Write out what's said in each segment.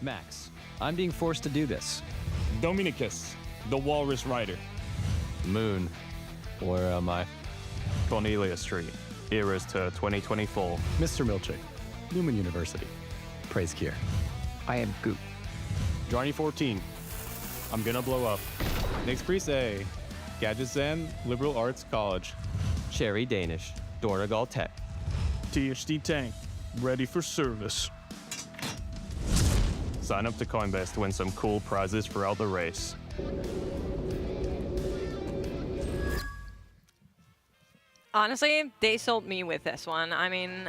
Max, I'm being forced to do this. Dominicus, the Walrus Rider. Moon, where am I? Cornelia Street. Here is to 2024. Mr. Milchick, Lumen University. Praise Kier. I am Goop. Johnny 14. I'm gonna blow up. Next Prise. Gadgetzan Liberal Arts College. Cherry Danish, Donegal Tech. THD Tank. Ready for service. Sign up to Coinbase to win some cool prizes throughout the race. Honestly, they sold me with this one. I mean,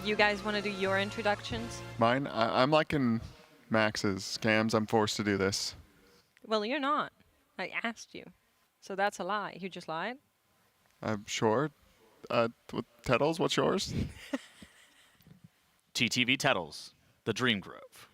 you guys want to do your introductions? Mine? I'm liking Max's. Cams, I'm forced to do this. Well, you're not. I asked you. So that's a lie. You just lied? I'm sure. Tettles, what's yours? TTV Tettles, the Dream Grove.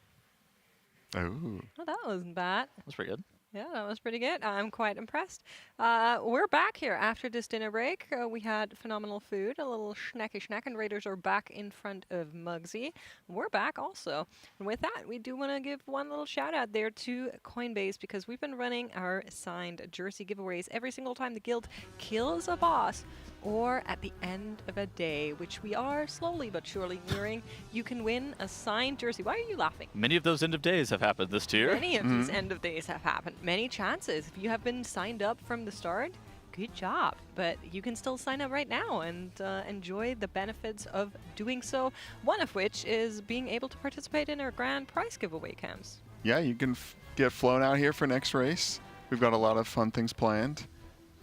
Oh. Well, that wasn't bad. That's pretty good. Yeah, that was pretty good. I'm quite impressed. We're back here after this dinner break. We had phenomenal food, a little snacky snack, and Raiders are back in front of Mugsy. We're back also. And with that, we do want to give one little shout out there to Coinbase because we've been running our signed jersey giveaways every single time the guild kills a boss or at the end of a day, which we are slowly but surely nearing. You can win a signed jersey. Why are you laughing? Many of those end of days have happened this tier. Many of these end of days have happened. Many chances. If you have been signed up from the start, good job. But you can still sign up right now and enjoy the benefits of doing so. One of which is being able to participate in our grand prize giveaway camps. Yeah, you can get flown out here for next race. We've got a lot of fun things planned.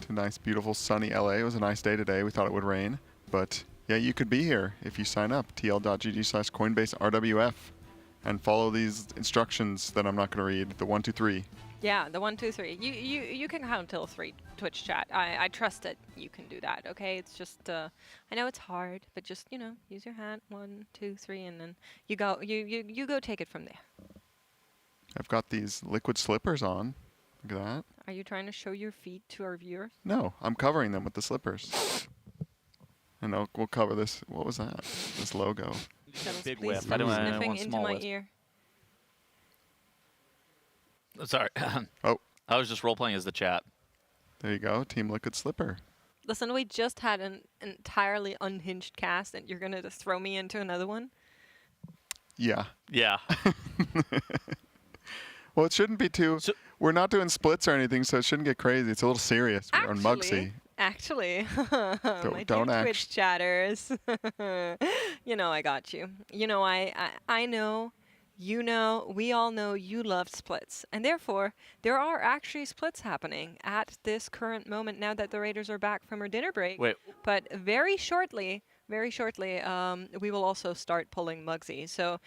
To nice, beautiful, sunny LA. It was a nice day today. We thought it would rain. But yeah, you could be here if you sign up. tl.gg/CoinbaseRWF. And follow these instructions that I'm not going to read. The 1, 2, 3. Yeah, the 1, 2, 3. You can count till 3, Twitch chat. I trust that you can do that, okay? It's just, I know it's hard, but just, use your hand. 1, 2, 3, and then you go take it from there. I've got these liquid slippers on. Look at that. Are you trying to show your feet to our viewers? No, I'm covering them with the slippers. And we'll cover this. What was that? This logo. Big please whiff. stop I don't sniffing want into small my whiff. ear. Sorry. Oh, I was just role-playing as the chat. there you go. Team Liquid Slipper. Listen, we just had an entirely unhinged cast, and you're going to just throw me into another one? Yeah. Yeah. Well, it shouldn't be too. So- We're not doing splits or anything, so it shouldn't get crazy. It's a little serious. We're on Mugsy. Actually, my don't dear act. Twitch chatters, I got you. I know, we all know you love splits. And therefore, there are actually splits happening at this current moment now that the Raiders are back from our dinner break. Wait. But very shortly, we will also start pulling Mugsy. So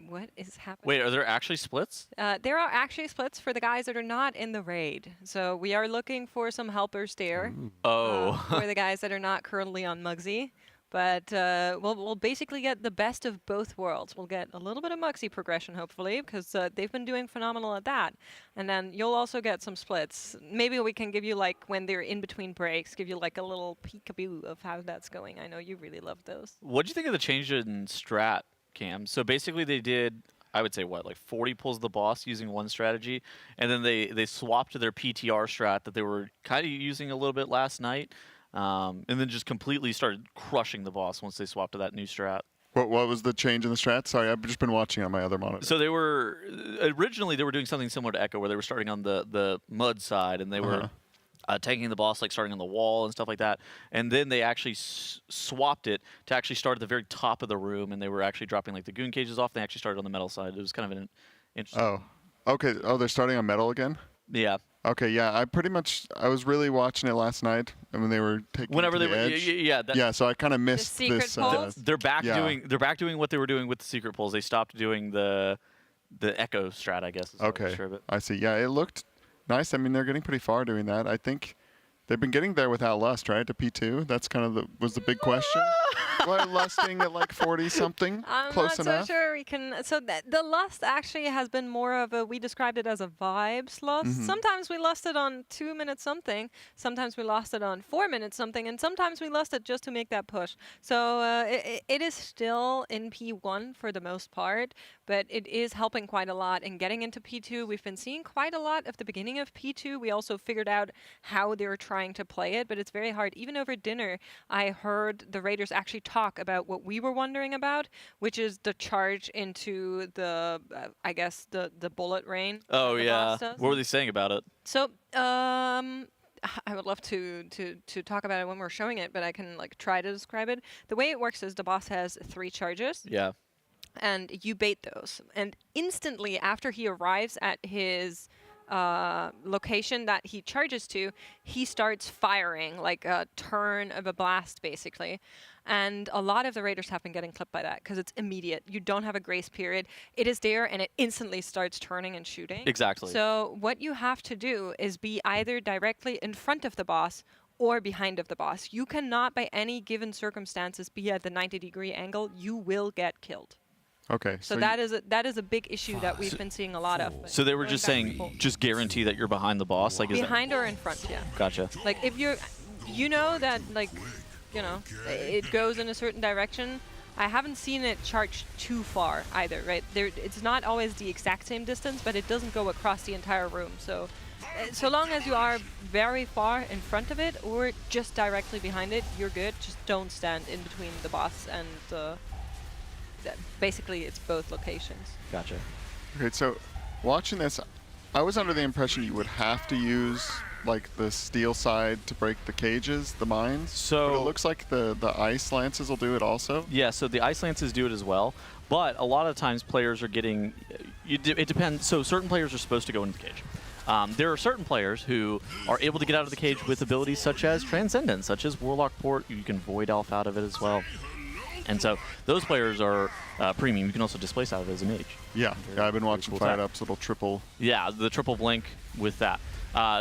what is happening? Wait, are there actually splits? There are actually splits for the guys that are not in the raid. So we are looking for some helpers there. Oh. For the guys that are not currently on Mugsy. But we'll basically get the best of both worlds. We'll get a little bit of Mugsy progression, hopefully, because they've been doing phenomenal at that. And then you'll also get some splits. Maybe we can give you, when they're in between breaks, give you, a little peekaboo of how that's going. I know you really love those. What do you think of the change in strat, Cam? So basically they did, I would say, 40 pulls of the boss using one strategy, and then they swapped to their PTR strat that they were kind of using a little bit last night, and then just completely started crushing the boss once they swapped to that new strat. What was the change in the strat? Sorry, I've just been watching on my other monitor. So originally they were doing something similar to Echo, where they were starting on the mud side, and they were tanking the boss, starting on the wall and stuff like that. And then they actually swapped it to actually start at the very top of the room, and they were actually dropping the goon cages off. They actually started on the metal side. It was kind of an interesting. Oh, okay. Oh, they're starting on metal again? Yeah. Okay, yeah. I was really watching it last night, and when they were taking Whenever it to they the were, edge. yeah. So I kind of missed secret this. pulls? They're back Yeah. doing what they were doing with the secret pulls. They stopped doing the Echo strat, I guess. Is what I'm Okay, sure of it. I see. Yeah, it looked nice. I mean, they're getting pretty far doing that. I think They've been getting there without Lust, right? To P2. That's kind of was the big question. Why lusting at like 40 something? I'm Close not enough. so sure we can. So the lust actually has been more of a. We described it as a vibes lust. Sometimes we lusted on 2 minutes something. Sometimes we lusted on 4 minutes something, and sometimes we lusted just to make that push. So it is still in P1 for the most part, but it is helping quite a lot. And getting into P2, we've been seeing quite a lot of the beginning of P2. We also figured out how they're trying to play it, but it's very hard. Even over dinner, I heard the Raiders actually talk about what we were wondering about, which is the charge into the, I guess, the bullet rain. Oh, that the yeah. boss does. What were they saying about it? So, I would love to talk about it when we're showing it, but I can like try to describe it. The way it works is the boss has 3 charges. Yeah. And you bait those. And instantly after he arrives at his location that he charges to, he starts firing like a turn of a blast, basically. And a lot of the Raiders have been getting clipped by that because it's immediate. You don't have a grace period. It is there, and it instantly starts turning and shooting. Exactly. So what you have to do is be either directly in front of the boss or behind of the boss. You cannot, by any given circumstances, be at the 90-degree angle. You will get killed. Okay. So that is a big issue that we've been seeing a lot of. So they were Going just back and saying, forth. just guarantee that you're behind the boss? Like, is that, Behind or in front, yeah. gotcha. Like if you're, you know that like, you know, it goes in a certain direction. I haven't seen it charge too far either, right? It's not always the exact same distance, but it doesn't go across the entire room. So, so long as you are very far in front of it or just directly behind it, you're good. Just don't stand in between the boss and basically it's both locations. Gotcha. Okay, so watching this, I was under the impression you would have to use like the steel side to break the cages, the mines. So but it looks like the ice lances will do it also. Yeah, so the ice lances do it as well, but a lot of times players are getting. It depends. So certain players are supposed to go into the cage. There are certain players who are able to get out of the cage with abilities such as Transcendence, such as Warlock Port. You can Void Elf out of it as well. And so those players are premium. You can also displace out of it as a mage. Yeah, I've been watching cool Fired tech. Up's little triple. Yeah, the triple blink with that.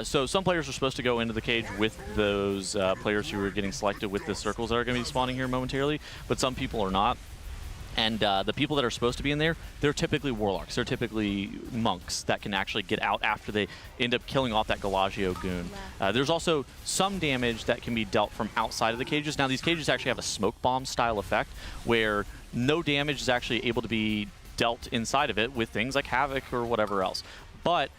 So some players are supposed to go into the cage with those players who are getting selected with the circles that are going to be spawning here momentarily, but some people are not. And the people that are supposed to be in there, they're typically warlocks. They're typically monks that can actually get out after they end up killing off that Galagio goon. There's also some damage that can be dealt from outside of the cages. Now, these cages actually have a smoke bomb style effect where no damage is actually able to be dealt inside of it with things like Havoc or whatever else. But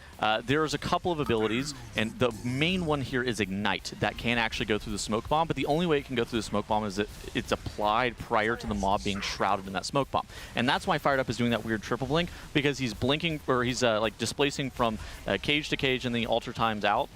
there's a couple of abilities, and the main one here is Ignite that can actually go through the smoke bomb, but the only way it can go through the smoke bomb is that it's applied prior to the mob being shrouded in that smoke bomb. And that's why Fired Up is doing that weird triple blink, because he's blinking, or he's like displacing from cage to cage and then he alter times out.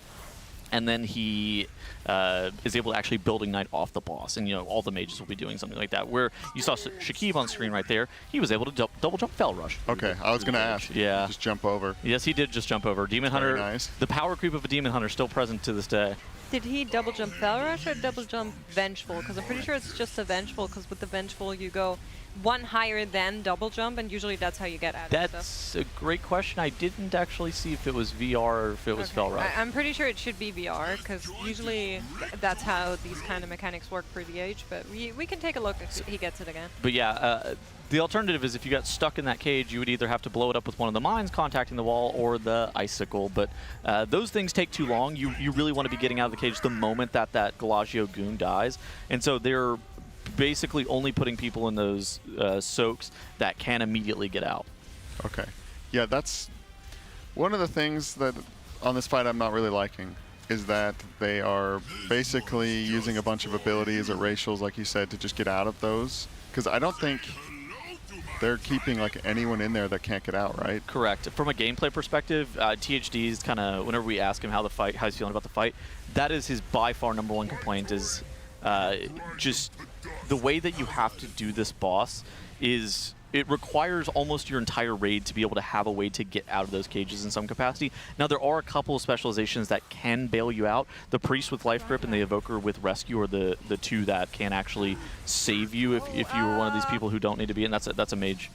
And then he is able to actually build Ignite off the boss. And, you know, all the mages will be doing something like that. Where you saw Shakib on screen right there, he was able to double jump Fell Rush. Okay, I was going to ask. Yeah. Just jump over. Yes, he did just jump over. Demon Hunter, nice. The power creep of a Demon Hunter still present to this day. Did he double jump Fell Rush or double jump Vengeful? Because I'm pretty sure it's just a Vengeful, because with the Vengeful you go one higher than double jump, and usually that's how you get out of stuff. That's a great question. I didn't actually see if it was VR or if it was Fell Rush. I'm pretty sure it should be VR, because usually that's how these kind of mechanics work for the age, but we can take a look if he gets it again. But yeah, the alternative is if you got stuck in that cage, you would either have to blow it up with one of the mines contacting the wall or the icicle. But those things take too long. You really want to be getting out of the cage the moment that Galagio goon dies. And so they're basically only putting people in those soaks that can immediately get out. Okay. Yeah, that's one of the things that on this fight I'm not really liking, is that they are basically using a bunch of abilities or racials, like you said, to just get out of those. Because I don't think they're keeping like anyone in there that can't get out, right? Correct. From a gameplay perspective, THD is kind of, whenever we ask him how he's feeling about the fight, that is his by far #1 complaint, is just the way that you have to do this boss is it requires almost your entire raid to be able to have a way to get out of those cages in some capacity. Now, there are a couple of specializations that can bail you out. The Priest with Life Grip and the Evoker with Rescue are the two that can actually save you if you were one of these people who don't need to be in. That's a mage.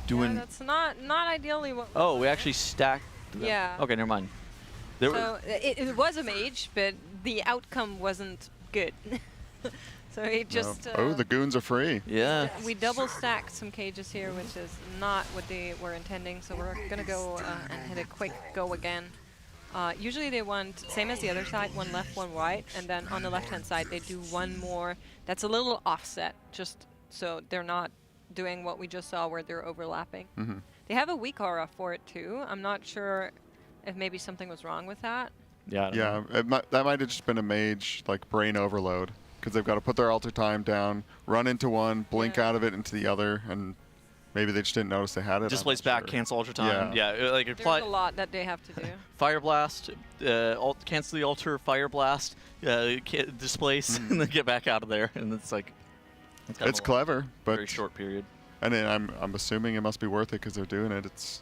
Doing. Yeah, that's not ideally what. Oh, we actually stacked. Yeah. Okay, never mind. So it was a mage, but the outcome wasn't good. So he just... oh, the goons are free. Yeah. We double stacked some cages here, which is not what they were intending, so we're going to go and hit a quick go again. Usually they want, same as the other side, one left, one right, and then on the left-hand side they do one more that's a little offset, just so they're not doing what we just saw where they're overlapping. They have a weak aura for it too. I'm not sure if maybe something was wrong with that. Yeah. I don't know. That might have just been a mage, like, brain overload. Because they've got to put their alter time down, run into one, blink out of it into the other, and maybe they just didn't notice they had it. Displace back, cancel ultra time. Yeah, like There's apply a lot that they have to do. fire blast, cancel the altar, fire blast, displace, and then get back out of there. And it's like It's clever, but very short period. And then I'm assuming it must be worth it because they're doing it. It's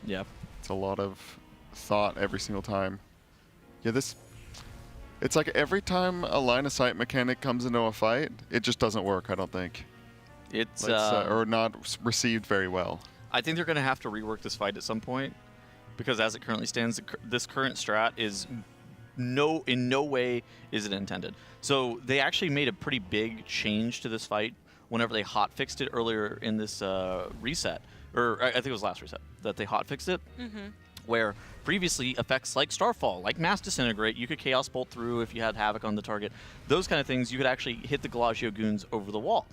a lot of thought every single time. Yeah, it's like every time a line of sight mechanic comes into a fight, it just doesn't work. I don't think It's or not received very well. I think they're going to have to rework this fight at some point, because as it currently stands, this current strat is in no way is it intended. So they actually made a pretty big change to this fight whenever they hot fixed it earlier in this reset, or I think it was last reset that they hot fixed it. Where previously effects like Starfall, like Mass Disintegrate, you could Chaos Bolt through if you had Havoc on the target. Those kind of things, you could actually hit the Galagio goons over the wall.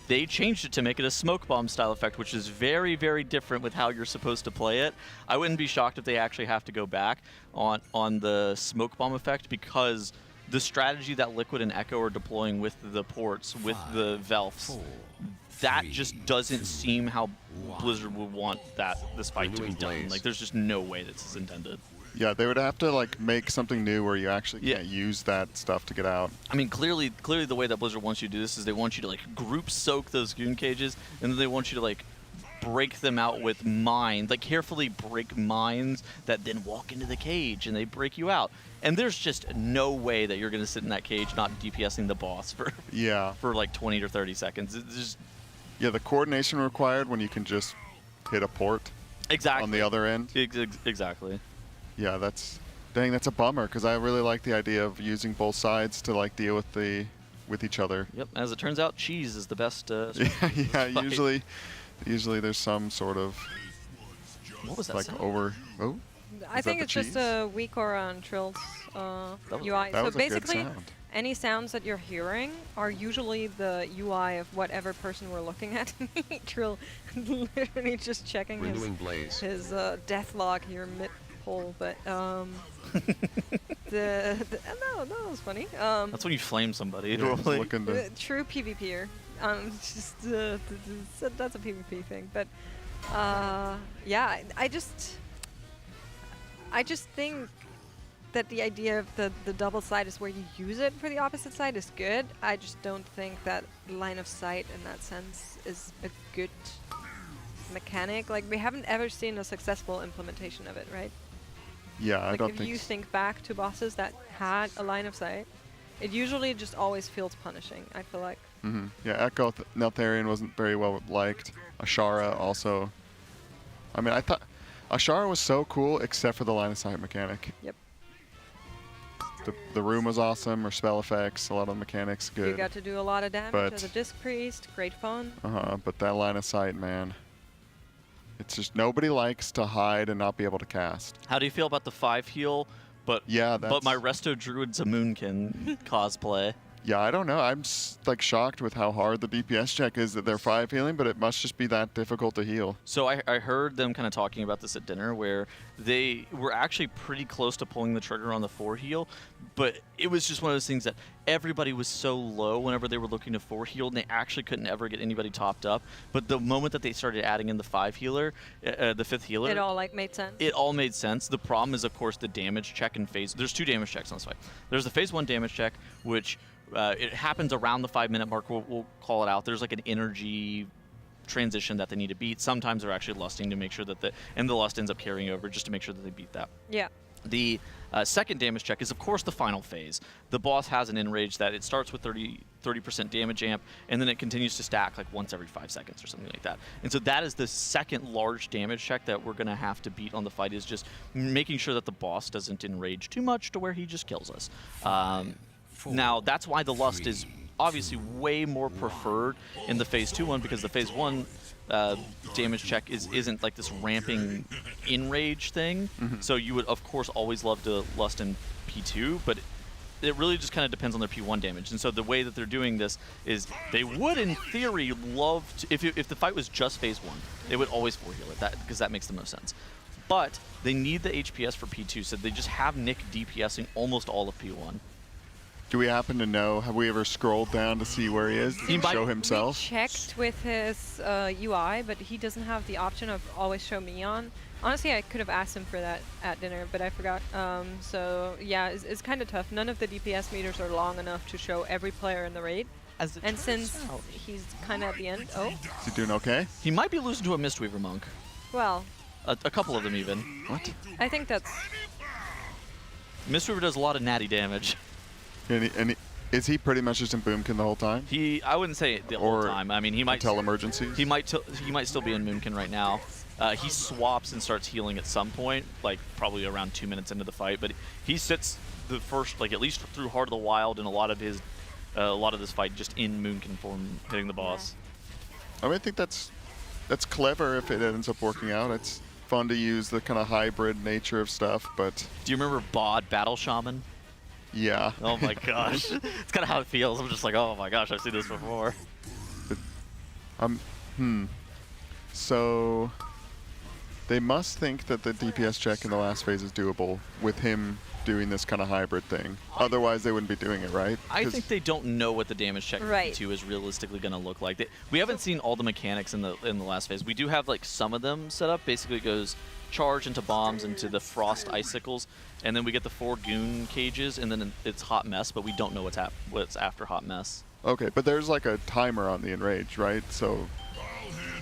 They changed it to make it a Smoke Bomb style effect, which is very, very different with how you're supposed to play it. I wouldn't be shocked if they actually have to go back on the Smoke Bomb effect, because the strategy that Liquid and Echo are deploying with the ports, with the Velfs, that just doesn't seem how Blizzard would want this fight to be done. Like, there's just no way that's intended. Yeah, they would have to like make something new where you actually can't use that stuff to get out. I mean, clearly the way that Blizzard wants you to do this is they want you to like group soak those goon cages, and then they want you to like break them out with mines, like carefully break mines that then walk into the cage and they break you out. And there's just no way that you're going to sit in that cage not DPSing the boss for like 20 or 30 seconds. It's just, yeah, the coordination required when you can just hit a port on the other end. Exactly. Yeah, that's a bummer, because I really like the idea of using both sides to like deal with each other. Yep. As it turns out, cheese is the best. Yeah. Usually there's some sort of what was that like sound? over. Oh. I think it's just a weak aura on Trill's UI. So basically, any sounds that you're hearing are usually the UI of whatever person we're looking at. Trill literally just checking his death log here mid-pull, but no, that was funny. That's when you flame somebody. True PvPer. That's a PvP thing, but yeah, I just think that the idea of the double side is where you use it for the opposite side is good. I just don't think that line of sight in that sense is a good mechanic. Like, we haven't ever seen a successful implementation of it, right? Yeah, I don't think. If you think back to bosses that had a line of sight, it usually just always feels punishing, I feel like. Yeah, Echo Neltharion wasn't very well liked. Ashara also. I mean, I thought Ashara was so cool except for the line of sight mechanic. Yep. The room was awesome, or spell effects, a lot of mechanics good. You got to do a lot of damage as a Disc Priest, great fun. But that line of sight, man. It's just nobody likes to hide and not be able to cast. How do you feel about the 5 heal, but my Resto Druid's a Moonkin cosplay? Yeah, I don't know. I'm like shocked with how hard the DPS check is that they're 5 healing, but it must just be that difficult to heal. So I heard them kind of talking about this at dinner, where they were actually pretty close to pulling the trigger on the 4 heal, but it was just one of those things that everybody was so low whenever they were looking to 4 heal, and they actually couldn't ever get anybody topped up. But the moment that they started adding in the 5 healer, the 5th healer, it all like made sense. It all made sense. The problem is, of course, the damage check and phase. There's 2 damage checks on this fight. There's the phase 1 damage check, which it happens around the 5-minute mark. We'll call it out. There's like an energy transition that they need to beat. Sometimes they're actually lusting to make sure that the lust ends up carrying over just to make sure that they beat that. Yeah. The Second damage check is, of course, the final phase. The boss has an enrage that it starts with 30% damage amp, and then it continues to stack like once every 5 seconds or something like that. And so that is the second large damage check that we're going to have to beat on the fight, is just making sure that the boss doesn't enrage too much to where he just kills us. Now, that's why the Lust is obviously way more preferred in the Phase 2 one, because the Phase 1 damage check isn't like this ramping enrage thing. So you would, of course, always love to Lust in P2, but it really just kind of depends on their P1 damage. And so the way that they're doing this is they would, in theory, love to, if the fight was just Phase 1, they would always 4-heal it, because that makes the most sense. But they need the HPS for P2, so they just have Nick DPSing almost all of P1. Do we happen to know, have we ever scrolled down to see where he is? Does he show himself? We checked with his UI, but he doesn't have the option of always show me on. Honestly, I could have asked him for that at dinner, but I forgot. So yeah, it's kind of tough. None of the DPS meters are long enough to show every player in the raid. And since he's kind of at the end, Is he doing okay? He might be losing to a Mistweaver monk. Well, a couple of them even. What? I think that's... Mistweaver does a lot of natty damage. And is he pretty much just in Boomkin the whole time? I wouldn't say the whole time. I mean, he might until emergencies. He might still be in Moonkin right now. He swaps and starts healing at some point, like probably around 2 minutes into the fight. But he sits the first, like at least through Heart of the Wild, and a lot of this fight just in Moonkin form, hitting the boss. I mean, I think that's clever if it ends up working out. It's fun to use the kind of hybrid nature of stuff, but... Do you remember Bod Battle Shaman? Yeah. Oh my gosh. It's kind of how it feels. I'm just like, oh my gosh, I've seen this before. So they must think that the DPS check in the last phase is doable with him doing this kind of hybrid thing. Otherwise, they wouldn't be doing it, right? I think they don't know what the damage check P2 is realistically going to look like. We haven't seen all the mechanics in the last phase. We do have like some of them set up. Basically, it goes charge into bombs, into the frost icicles, and then we get the 4 goon cages, and then it's hot mess, but we don't know what's after hot mess. Okay, but there's like a timer on the enrage, right? So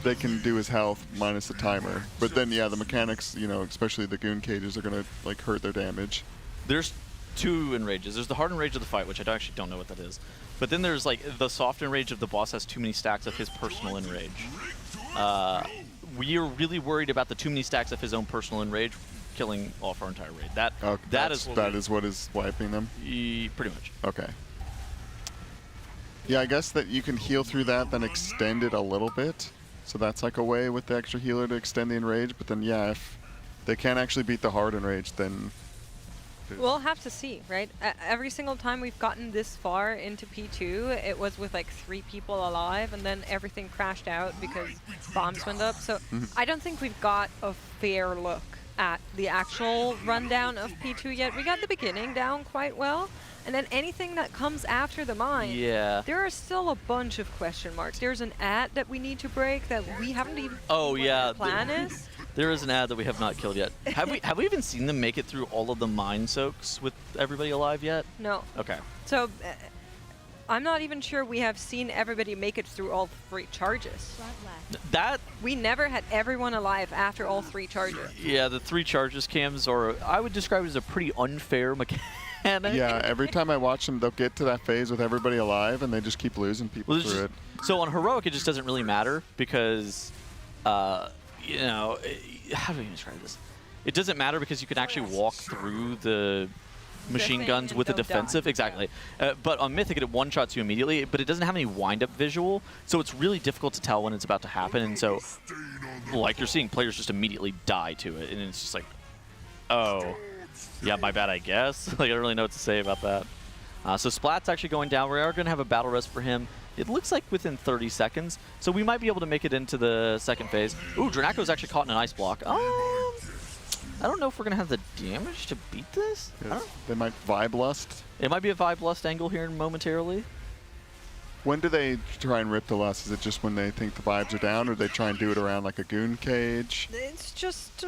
they can do his health minus the timer. But then, yeah, the mechanics, you know, especially the goon cages, are gonna like hurt their damage. There's 2 enrages. There's the hard enrage of the fight, which I actually don't know what that is. But then there's like the soft enrage of the boss has too many stacks of his personal enrage. We are really worried about the too many stacks of his own personal enrage killing off our entire raid. That is what is wiping them? Pretty much. Okay. Yeah, I guess that you can heal through that, then extend it a little bit. So that's like a way with the extra healer to extend the enrage. But then, yeah, if they can't actually beat the hard enrage, then... We'll have to see, right? Every single time we've gotten this far into P2, it was with like 3 people alive, and then everything crashed out because bombs went up. So I don't think we've got a fair look at the actual rundown of P2 yet. We got the beginning down quite well, and then anything that comes after the mine, there are still a bunch of question marks. There's an ad that we need to break that we haven't even what the plan is. There is an ad that we have not killed yet. Have we even seen them make it through all of the mine soaks with everybody alive yet? No. Okay. So I'm not even sure we have seen everybody make it through all 3 charges. We never had everyone alive after all 3 charges. Yeah, the 3 charges cams are, I would describe it as a pretty unfair mechanic. Yeah, every time I watch them, they'll get to that phase with everybody alive, and they just keep losing people through it. So on Heroic, it just doesn't really matter because... you know, how do you describe this? It doesn't matter because you can actually walk through the machine guns with a defensive. Die. Exactly. But on Mythic, it one-shots you immediately, but it doesn't have any wind-up visual, so it's really difficult to tell when it's about to happen. And so, like, you're seeing players just immediately die to it, and it's just like, oh, yeah, my bad, I guess. Like, I don't really know what to say about that. So Splat's actually going down. We are going to have a battle rest for him. It looks like within 30 seconds, so we might be able to make it into the second phase. Ooh, Dranaco's actually caught in an ice block. I don't know if we're going to have the damage to beat this. They might Vibe Lust. It might be a Vibe Lust angle here momentarily. When do they try and rip the Lust? Is it just when they think the vibes are down, or do they try and do it around like a goon cage? It's just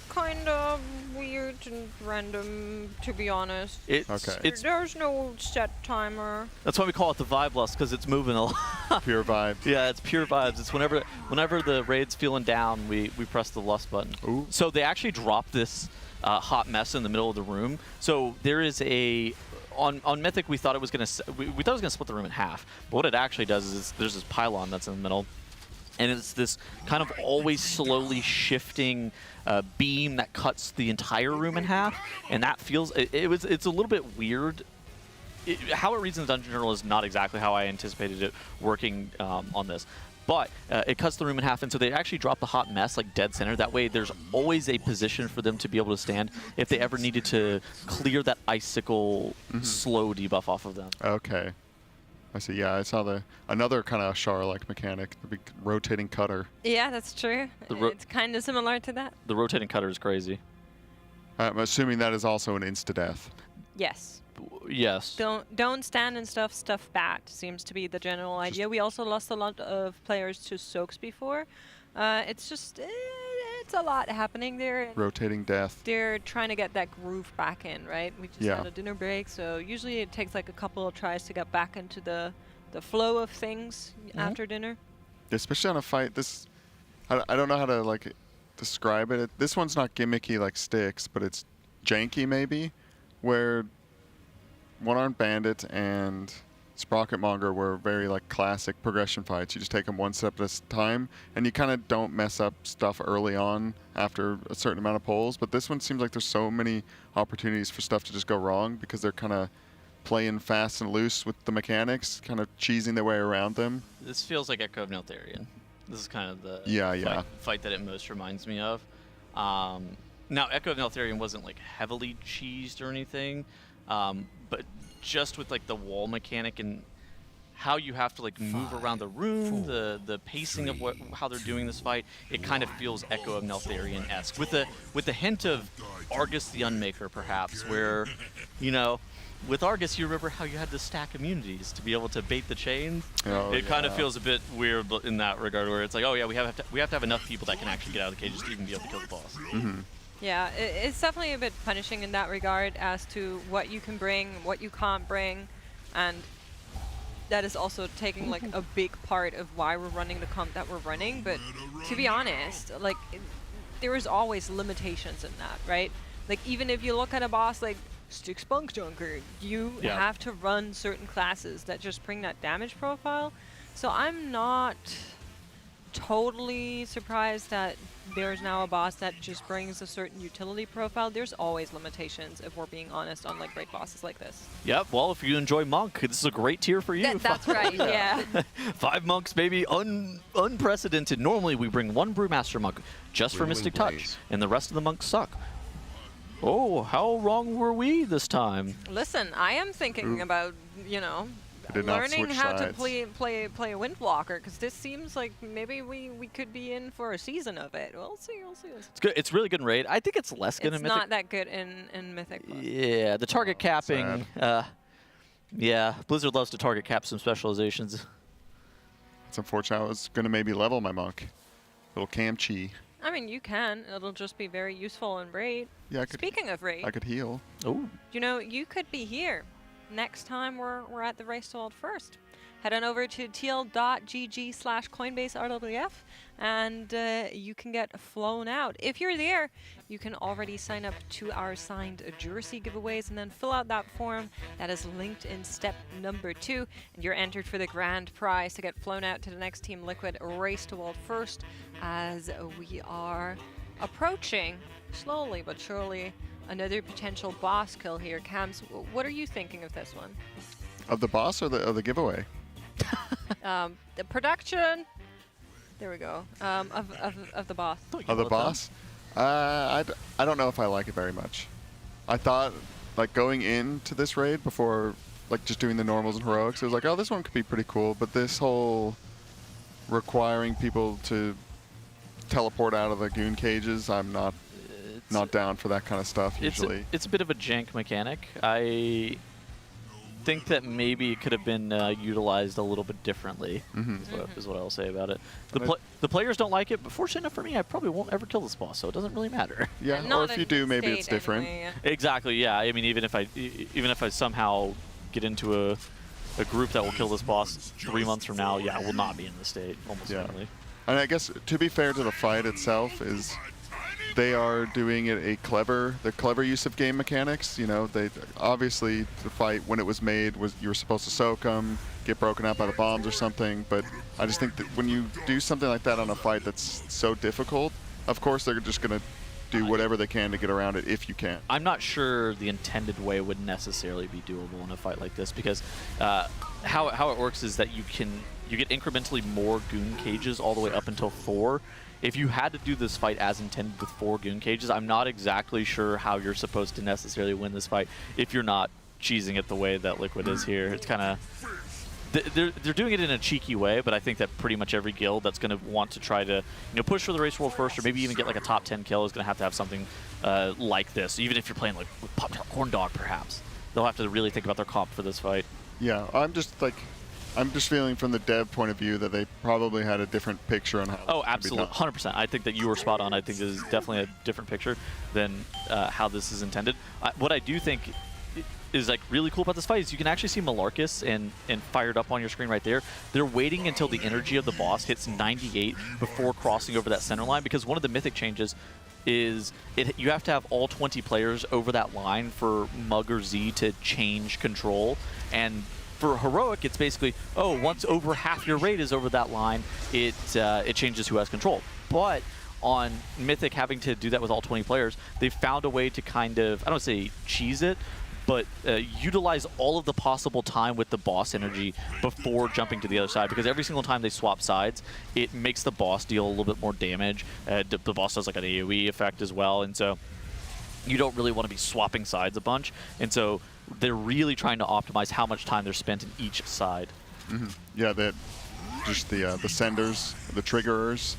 kind of weird and random, to be honest. Okay. There's no set timer. That's why we call it the vibe lust, because it's moving a lot. Pure vibe. Yeah, it's pure vibes. It's whenever the raid's feeling down, we press the lust button. Ooh. So they actually dropped this hot mess in the middle of the room. So there is a on Mythic we thought it was gonna we thought it was gonna split the room in half. But what it actually does is there's this pylon that's in the middle, and it's this kind of always slowly shifting beam that cuts the entire room in half, and that feels it's a little bit weird. How it reads in the Dungeon Journal is not exactly how I anticipated it working on this. But it cuts the room in half, and so they actually drop the hot mess like dead center. That way there's always a position for them to be able to stand if they ever needed to clear that icicle slow debuff off of them. Okay. I see. Yeah, I saw another kind of Char-like mechanic, the big rotating cutter. Yeah, that's true. It's kind of similar to that. The rotating cutter is crazy. I'm assuming that is also an insta-death. Yes. Yes. Don't stand and stuff bat seems to be the general idea. We also lost a lot of players to soaks before. It's just it's a lot happening there. Rotating death. They're trying to get that groove back in, right? We just had a dinner break, so usually it takes like a couple of tries to get back into the flow of things after dinner. Especially on a fight, I don't know how to like describe it. This one's not gimmicky like Styx, but it's janky maybe, where One-Armed Bandit and Sprocketmonger were very like classic progression fights. You just take them one step at a time, and you kind of don't mess up stuff early on after a certain amount of pulls. But this one seems like there's so many opportunities for stuff to just go wrong because they're kind of playing fast and loose with the mechanics, kind of cheesing their way around them. This feels like Echo of Neltharion. This is kind of the fight that it most reminds me of. Now, Echo of Neltharion wasn't like heavily cheesed or anything. But just with like the wall mechanic and how you have to like move around the room, the pacing of how they're doing this fight, it kind of feels Echo of Neltharion-esque with the hint of Argus the Unmaker, perhaps, where with Argus you remember how you had to stack immunities to be able to bait the chains. It kind of feels a bit weird in that regard, where it's like, oh yeah, we have to have enough people that can actually get out of the cages to even be able to kill the boss. Mm-hmm. Yeah, it's definitely a bit punishing in that regard as to what you can bring, what you can't bring, and that is also taking like a big part of why we're running the comp that we're running. But to be honest, like there is always limitations in that, right? Like even if you look at a boss like Styx Spunk Junker, you have to run certain classes that just bring that damage profile. So I'm not totally surprised that there's now a boss that just brings a certain utility profile. There's always limitations, if we're being honest, on like great bosses like this. Yep, well, if you enjoy Monk, this is a great tier for you. That's right, yeah. 5 monks, baby, unprecedented. Normally we bring 1 Brewmaster monk just for Mystic Touch, and the rest of the monks suck. Oh, how wrong were we this time? Listen, I am thinking about, learning how to play a Windwalker, because this seems like maybe we could be in for a season of it. We'll see. It's good. It's really good in Raid. I think it's less good in Mythic. It's not that good in Mythic. Yeah, the target capping. Yeah, Blizzard loves to target cap some specializations. It's unfortunate. I was going to maybe level my monk. Little Cam Chi. I mean, you can. It'll just be very useful in Raid. Yeah, Speaking of Raid, I could heal. Oh. You could be here next time we're at the Race to World First. Head on over to tl.gg/CoinbaseRWF and you can get flown out. If you're there, you can already sign up to our signed jersey giveaways and then fill out that form that is linked in step number 2, and you're entered for the grand prize to get flown out to the next Team Liquid Race to World First, as we are approaching slowly but surely another potential boss kill here. Cams, what are you thinking of this one? Of the boss or the giveaway? The production. There we go. Of the boss. Of the boss? I don't know if I like it very much. I thought, like, going into this raid before, like, just doing the normals and heroics, it was like, oh, this one could be pretty cool. But this whole requiring people to teleport out of the goon cages, I'm not down for that kind of stuff usually. It's a bit of a jank mechanic. I think that maybe it could have been utilized a little bit differently. Is what I'll say about it. The players don't like it, but fortunate enough for me, I probably won't ever kill this boss, so it doesn't really matter. Yeah, or Not if you in do, this maybe it's state different. anyway, Exactly. Yeah. I mean, even if I somehow get into a group that will kill this boss 3 months from now, yeah, I will not be in this state almost certainly. And I guess to be fair to the fight itself is they are doing it the clever use of game mechanics. You know, they obviously the fight when it was made was you were supposed to soak them, get broken up by the bombs or something. But I just think that when you do something like that on a fight that's so difficult, of course they're just going to do whatever they can to get around it if you can. I'm not sure the intended way would necessarily be doable in a fight like this because how it works is that you get incrementally more goon cages all the way up until 4. If you had to do this fight as intended with 4 goon cages, I'm not exactly sure how you're supposed to necessarily win this fight if you're not cheesing it the way that Liquid is here. It's kind of... They're doing it in a cheeky way, but I think that pretty much every guild that's going to want to try to push for the race world first, or maybe even get like a top 10 kill, is going to have something like this. Even if you're playing like with Pop-Tart Corn Dog, perhaps they'll have to really think about their comp for this fight. Yeah, I'm just feeling from the dev point of view that they probably had a different picture on how. Oh, absolutely, 100%. I think that you were spot on. I think this is definitely a different picture than how this is intended. What I do think is like really cool about this fight is you can actually see Malarkus and fired up on your screen right there. They're waiting until the energy of the boss hits 98 before crossing over that center line, because one of the mythic changes is you have to have all 20 players over that line for Mug or Z to change control. And for Heroic, it's basically, once over half your raid is over that line, it changes who has control. But on Mythic having to do that with all 20 players, they found a way to kind of, I don't want to say cheese it, but utilize all of the possible time with the boss energy before jumping to the other side, because every single time they swap sides, it makes the boss deal a little bit more damage. The boss does like an AoE effect as well, and so you don't really want to be swapping sides a bunch. And so they're really trying to optimize how much time they're spent in each side. Yeah, just the senders, the triggerers,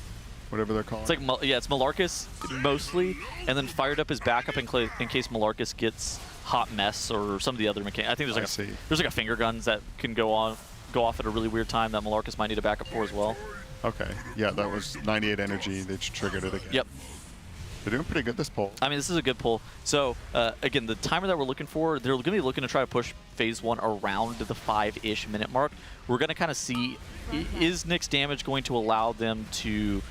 whatever they're called. It's like, it's Malarkus mostly, and then fired up his backup in case Malarkus gets Hot Mess or some of the other mechanics. I think there's like a finger guns that can go off at a really weird time that Malarkus might need a backup for as well. Okay, yeah, that was 98 energy. They just triggered it again. Yep. They're doing pretty good this pull. I mean, this is a good pull. So, again, the timer that we're looking for, they're going to be looking to try to push Phase 1 around the 5-ish minute mark. We're going to kind of see, is Nick's damage going to allow them to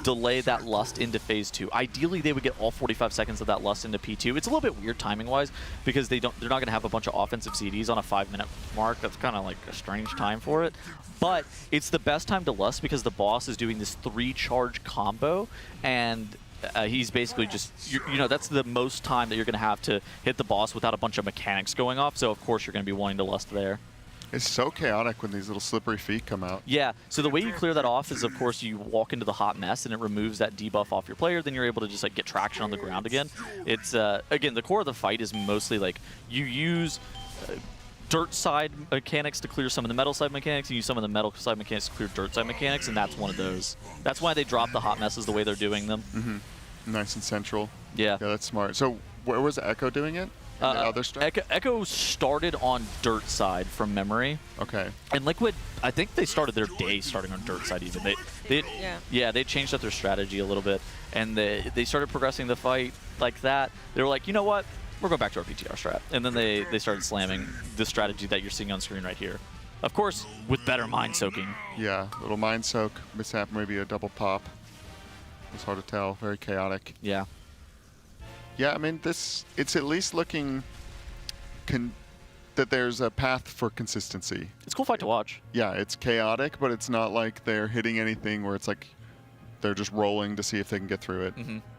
delay that Lust into Phase 2? Ideally, they would get all 45 seconds of that Lust into P2. It's a little bit weird timing-wise because they're not going to have a bunch of offensive CDs on a 5-minute mark. That's kind of like a strange time for it. But it's the best time to Lust because the boss is doing this 3-charge combo, and he's basically just, that's the most time that you're going to have to hit the boss without a bunch of mechanics going off. So, of course, you're going to be wanting to Lust there. It's so chaotic when these little slippery feet come out. Yeah, so the way you clear that off is, of course, you walk into the Hot Mess and it removes that debuff off your player. Then you're able to just like get traction on the ground again. It's, again, the core of the fight is mostly like you use dirt side mechanics to clear some of the metal side mechanics, and use some of the metal side mechanics to clear dirt side mechanics, and that's one of those. That's why they drop the Hot Messes the way they're doing them. Nice and central. Yeah. Yeah, that's smart. So where was Echo doing it? The other stuff? Echo started on dirt side from memory. Okay. And Liquid, I think they started their day starting on dirt side even. They changed up their strategy a little bit, and they started progressing the fight like that. They were like, you know what? We're going back to our PTR strat. And then they started slamming the strategy that you're seeing on screen right here. Of course, with better mind soaking. Yeah, little mind soak, mishap, maybe a double pop. It's hard to tell. Very chaotic. Yeah. Yeah, I mean, it's at least looking that there's a path for consistency. It's a cool fight to watch. Yeah, it's chaotic, but it's not like they're hitting anything where it's like they're just rolling to see if they can get through it.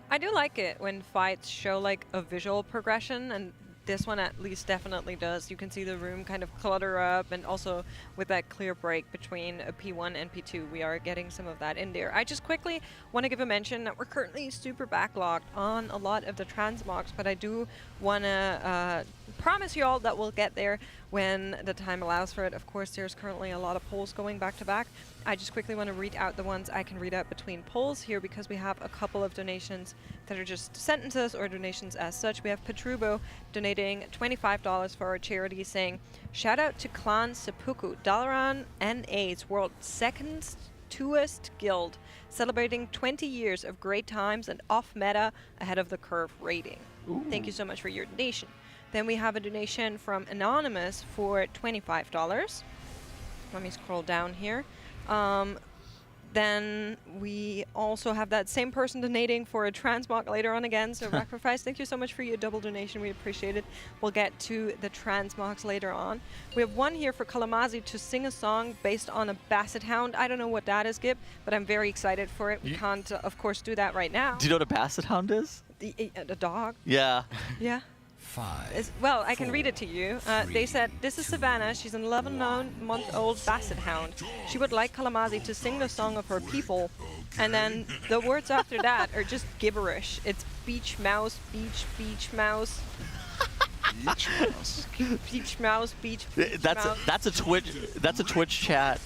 I do like it when fights show like a visual progression, and this one at least definitely does. You can see the room kind of clutter up, and also with that clear break between a P1 and P2, we are getting some of that in there. I just quickly want to give a mention that we're currently super backlogged on a lot of the transmogs, but I do want to promise you all that we'll get there when the time allows for it. Of course, there's currently a lot of polls going back to back. I just quickly want to read out the ones I can read out between polls here, because we have a couple of donations that are just sentences or donations as such. We have Petrubo donating $25 for our charity, saying, "Shout out to Clan Seppuku, Dalaran NA's world's second toest guild, celebrating 20 years of great times and off-meta ahead of the curve rating." Thank you so much for your donation. Then we have a donation from Anonymous for $25. Let me scroll down here. Then we also have that same person donating for a Transmog later on again. So Sacrifice, thank you so much for your double donation. We appreciate it. We'll get to the Transmogs later on. We have one here for Kalamazi to sing a song based on a Basset Hound. I don't know what that is, Gib, but I'm very excited for it. We can't, of course, do that right now. Do you know what a Basset Hound is? The dog? Yeah. Yeah. Well, I can read it to you. They said, "This is Savannah. She's an 11-month-old Basset Hound. She would like Kalamazi to sing the song of her people." And then the words after that are just gibberish. It's beach mouse, beach mouse. Beach mouse. Beach mouse, beach mouse. That's a Twitch chat.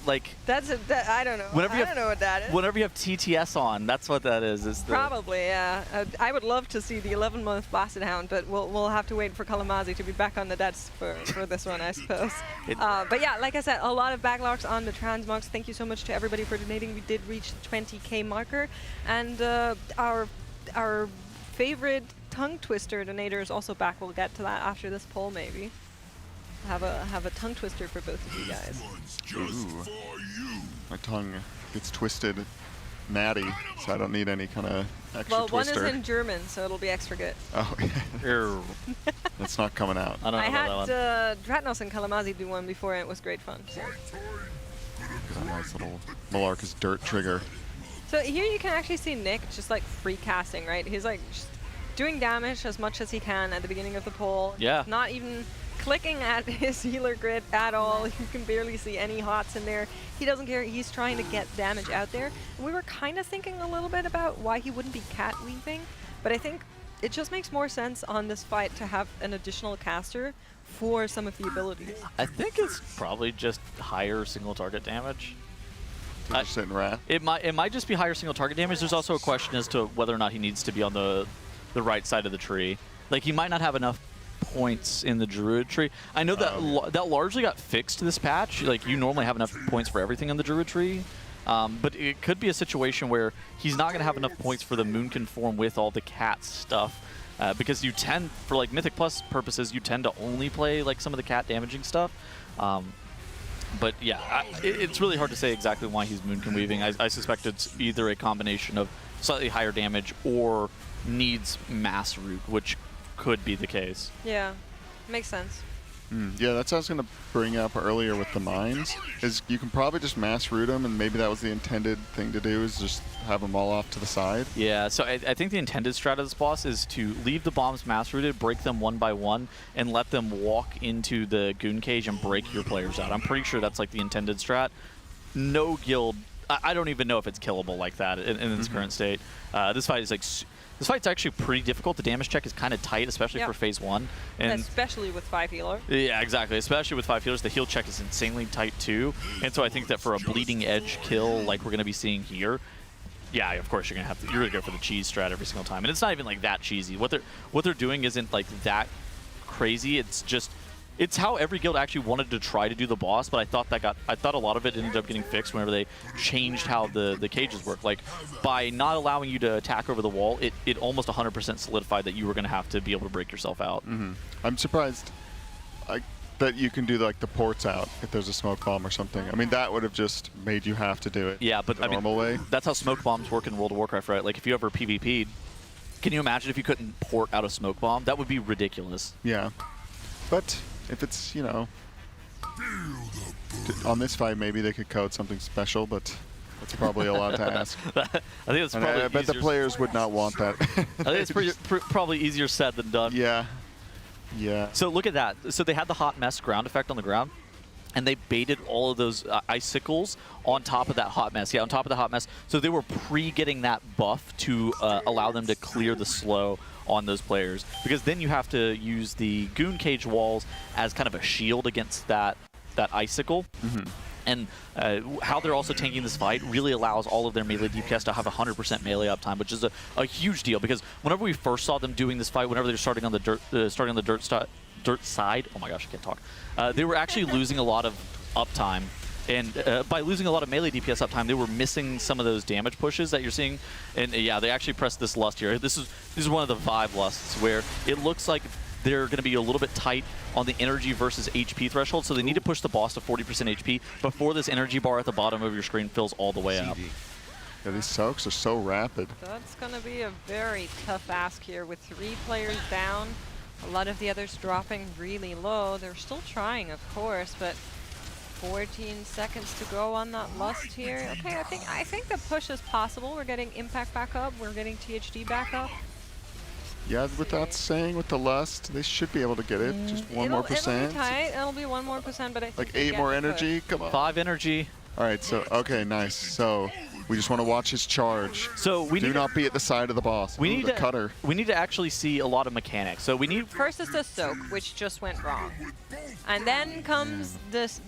Like I don't know. Whenever you I don't know what that is. Whenever you have TTS on, that's what that is. Probably, yeah. I would love to see the 11-month Basset Hound, but we'll have to wait for Kalamazi to be back on the desk for this one, I suppose. But yeah, like I said, a lot of backlogs on the Transmogs. Thank you so much to everybody for donating. We did reach the 20K marker, and our favorite tongue twister donator is also back. We'll get to that after this poll, maybe. Have a tongue twister for both of you guys. Ooh. My tongue gets twisted natty, so I don't need any kind of extra twister. One is in German, so it'll be extra good. Oh, yeah. That's not coming out. I don't know I about had Dratnos and Kalamazi do one before, and it was great fun. So. Got a nice little Malark's dirt trigger. So here you can actually see Nick just like free casting, right? He's like just doing damage as much as he can at the beginning of the poll. Yeah. Not even clicking at his healer grid at all. You can barely see any hots in there. He doesn't care. He's trying to get damage out there. And we were kind of thinking a little bit about why he wouldn't be cat weaving, but I think it just makes more sense on this fight to have an additional caster for some of the abilities. I think it's probably just higher single target damage. Just sitting rat. It might just be higher single target damage. There's also a question as to whether or not he needs to be on the right side of the tree. Like, he might not have enough points in the Druid tree. I know that that largely got fixed this patch. Like, you normally have enough points for everything in the Druid tree. But it could be a situation where he's not going to have enough points for the Moon Conform with all the cat stuff. Because you tend, for like Mythic Plus purposes, you tend to only play like some of the cat damaging stuff. But yeah, it's really hard to say exactly why he's Moonkin weaving. I suspect it's either a combination of slightly higher damage or needs mass root, which could be the case. Yeah, makes sense. Yeah, that's what I was going to bring up earlier with the mines, is you can probably just mass root them, and maybe that was the intended thing to do, is just have them all off to the side. Yeah, so I think the intended strat of this boss is to leave the bombs mass rooted, break them one by one, and let them walk into the goon cage and break your players out. I'm pretty sure that's like the intended strat. No guild, I don't even know if it's killable like that in its current state. This fight is like... This fight's actually pretty difficult. The damage check is kind of tight, especially for phase 1. And especially with 5 healer. Yeah, exactly. Especially with 5 healers. The heal check is insanely tight too. And so I think that for a bleeding edge kill like we're going to be seeing here, yeah, of course you're going to go for the cheese strat every single time. And it's not even like that cheesy. What they're doing isn't like that crazy. It's just... It's how every guild actually wanted to try to do the boss, but I thought a lot of it ended up getting fixed whenever they changed how the cages work. Like, by not allowing you to attack over the wall, it almost 100% solidified that you were going to have to be able to break yourself out. I'm surprised that you can do like the ports out if there's a smoke bomb or something. I mean, that would have just made you have to do it. Yeah, but the normal way. That's how smoke bombs work in World of Warcraft, right? Like, if you ever PvP'd, can you imagine if you couldn't port out a smoke bomb? That would be ridiculous. Yeah, but if it's, you know, on this fight, maybe they could code something special, but that's probably a lot to ask. I think it's probably I bet the players would not want that. I think it's probably easier said than done. Yeah. Yeah. So look at that. So they had the hot mess ground effect on the ground, and they baited all of those icicles on top of that hot mess. Yeah, on top of the hot mess. So they were pre-getting that buff to allow them to clear the slow on those players, because then you have to use the goon cage walls as kind of a shield against that icicle. And how they're also tanking this fight really allows all of their melee DPS to have 100% melee uptime, which is a huge deal. Because whenever we first saw them doing this fight, whenever they're starting on the dirt side, oh my gosh, I can't talk. They were actually losing a lot of uptime. And by losing a lot of melee DPS uptime, they were missing some of those damage pushes that you're seeing. And yeah, they actually pressed this lust here. This is one of the 5 lusts where it looks like they're going to be a little bit tight on the energy versus HP threshold, so they need to push the boss to 40% HP before this energy bar at the bottom of your screen fills all the way up. Yeah, these soaks are so rapid. That's going to be a very tough ask here with 3 players down. A lot of the others dropping really low. They're still trying, of course, but 14 seconds to go on that lust here. Okay, I think the push is possible. We're getting impact back up. We're getting THD back up. Yeah, without saying with the lust, they should be able to get it. Just one more percent. It'll be tight. It'll be 1 more percent, but I think like they 8 get more the energy. push. Come on. 5 energy. All right, so okay, nice. So we just want to watch his charge. So we do need not be at the side of the boss. We Ooh, need the to cutter. We need to actually see a lot of mechanics. So we need first is the soak, which just went wrong, and then comes this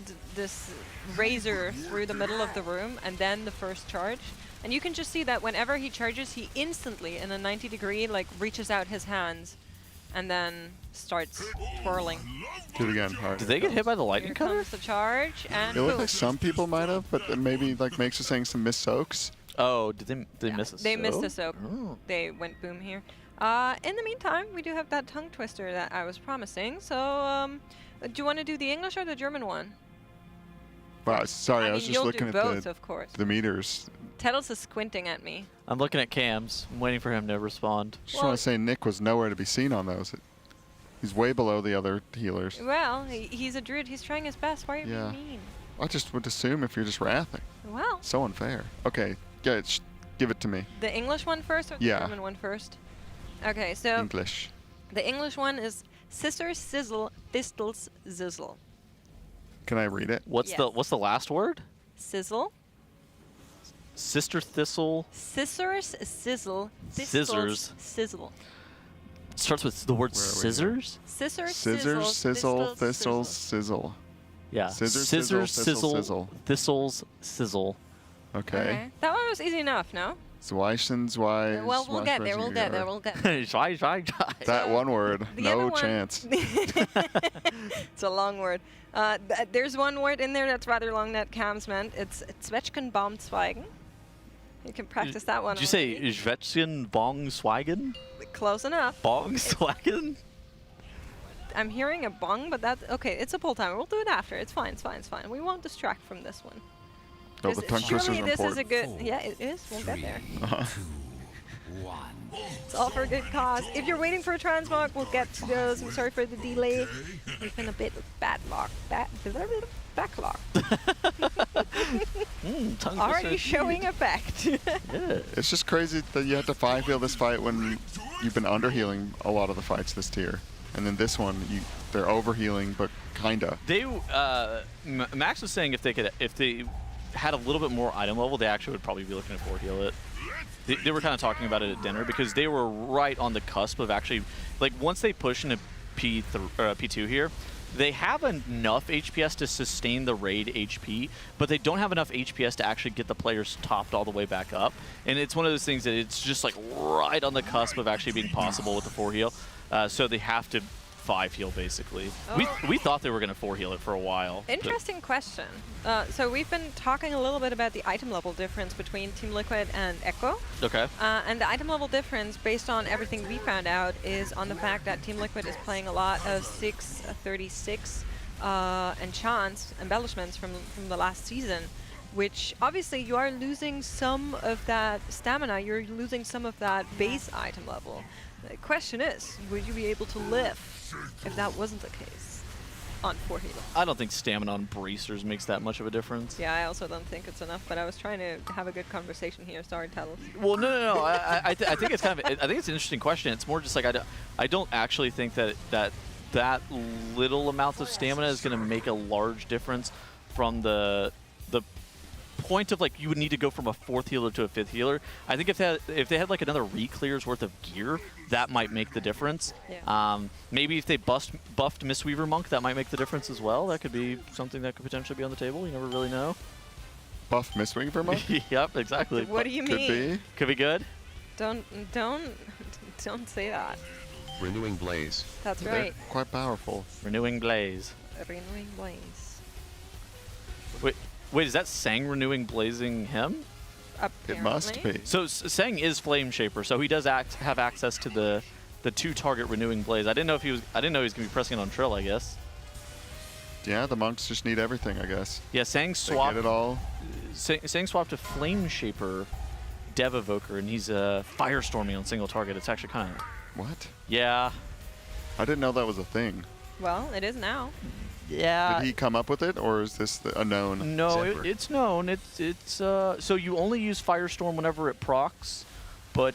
razor through the middle of the room, and then the first charge. And you can just see that whenever he charges, he instantly, in a 90-degree, like reaches out his hands, and then starts twirling. Do it again. All right. Did they get hit by the lightning Here cutter? comes the charge, and It looked boom. like some people might have, but then maybe like Makes was saying some missed soaks. Oh, did they miss a They missed a soak? soak. Oh. They went boom here. In the meantime, we do have that tongue twister that I was promising. So, do you want to do the English or the German one? Wow, sorry, I was mean, just you'll looking do at both, the of course. meters. Tettles is squinting at me. I'm looking at Cam's. I'm waiting for him to respond. Just want to say Nick was nowhere to be seen on those. He's way below the other healers. Well, he's a druid. He's trying his best. Why are you Yeah. being mean? I just would assume if you're just wrathing. Well, So unfair. Okay, give it to me. the English one first or the Yeah. German one first? Okay, so English. the English one is Scissors Sizzle Thistles Zizzle. Can I read it? What's Yes. the last word? Sizzle. Sister Thistle Scissors Sizzle Thistles Scissors. Sizzle. starts with the word Where are we here? scissors. Scissors, Scissors, sizzle, thistles, thistles, sizzle. Yeah. Scissors, Scissors, sizzle, sizzle. thistles, sizzle. Okay. That one was easy enough, no? Zweichen, zwei. Well, we'll get there. We'll get there. We'll get there. Try. That one word, The no other one- chance. It's a long word. There's one word in there that's rather long that Cam's meant. It's Zwetschgenbaumzweigen. You can practice that one. Did you say already. Schwetzchen Bong Swagen? Close enough. Bong Swagen? I'm hearing a bong, but that's okay. It's a pull timer. We'll do it after. It's fine. It's fine. It's fine. We won't distract from this one. No, the tongue twisters Surely are this is a important. good. Yeah, it is. We'll get there. Uh-huh. It's all for a good cause. If you're waiting for a transmog, we'll get to those. I'm sorry for the delay. We've been a bit backlog. Tongue Already twister. showing effect. Yeah. It's just crazy that you have to 5-heal this fight when you've been under-healing a lot of the fights this tier. And then this one, they're over-healing, but kinda. They Max was saying if they had a little bit more item level, they actually would probably be looking to 4-heal it. They were kind of talking about it at dinner because they were right on the cusp of actually, like, once they push into P2 here, they have enough HPS to sustain the raid HP, but they don't have enough HPS to actually get the players topped all the way back up. And it's one of those things that it's just like right on the cusp of actually being possible with the 4-heal. So they have to 5-heal basically. We thought they were going to 4-heal it for a while. Interesting question. So we've been talking a little bit about the item level difference between Team Liquid and Echo. Okay. And the item level difference, based on everything we found out, is on the fact that Team Liquid is playing a lot of 636 enchants, embellishments from the last season, which obviously you are losing some of that stamina, you're losing some of that base item level. The question is, would you be able to live if that wasn't the case on 4-heal? I don't think stamina on bracers makes that much of a difference. Yeah, I also don't think it's enough, but I was trying to have a good conversation here. Sorry, Talos. Well, no. I think it's kind of. I think it's an interesting question. It's more just like I don't actually think that little amount of stamina is going to make a large difference from the point of like you would need to go from a 4th healer to a 5th healer. I think if they had like another re-clear's worth of gear, that might make the difference. Yeah. Maybe if they buffed Mistweaver Monk, that might make the difference as well. That could be something that could potentially be on the table. You never really know. Buff Mistweaver Monk? Yep, exactly. What do you Could mean? be. Could be good. Don't say that. Renewing Blaze. That's They're right. quite powerful. Renewing Blaze. Renewing Blaze. Wait, is that Sang renewing blazing him? It must Apparently. be. So Sang is Flame Shaper, so he does have access to the 2-target renewing blaze. I didn't know he was gonna be pressing it on Trill, I guess. Yeah, the monks just need everything, I guess. Yeah, Sang They swapped. get it all. Sang swapped to Flame Shaper, Dev Evoker, and he's Firestorming on single target. It's actually kind of What? yeah. I didn't know that was a thing. Well, it is now. Yeah. Did he come up with it, or is this a known? No, Zephyr? it's known. It's so you only use Firestorm whenever it procs, but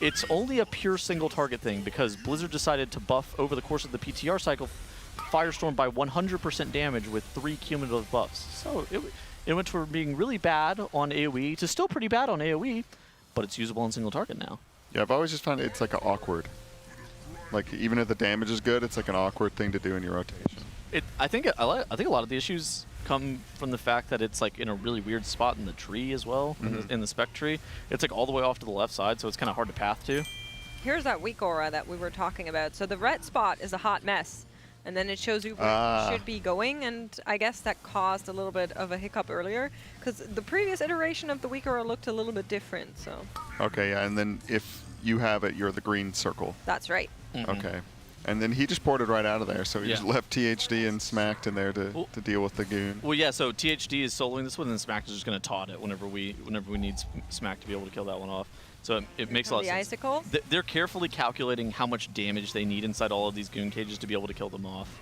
it's only a pure single target thing because Blizzard decided to buff over the course of the PTR cycle Firestorm by 100% damage with 3 cumulative buffs. So it went from being really bad on AoE to still pretty bad on AoE, but it's usable on single target now. Yeah, I've always just found it's like awkward. Like even if the damage is good, it's like an awkward thing to do in your rotation. I think a lot of the issues come from the fact that it's like in a really weird spot in the tree as well, in the spec tree. It's like all the way off to the left side, so it's kind of hard to path to. Here's that weak aura that we were talking about. So the red spot is a hot mess. And then it shows you where you should be going, and I guess that caused a little bit of a hiccup earlier, because the previous iteration of the weak aura looked a little bit different, so. Okay, yeah, and then if you have it, you're the green circle. That's right. Okay. And then he just ported right out of there, so he just left THD and smacked in there to deal with the goon. Well, yeah. So THD is soloing this one, and Smack is just going to taunt it whenever we need Smack to be able to kill that one off. So it makes a lot of The sense. icicle? They're carefully calculating how much damage they need inside all of these goon cages to be able to kill them off.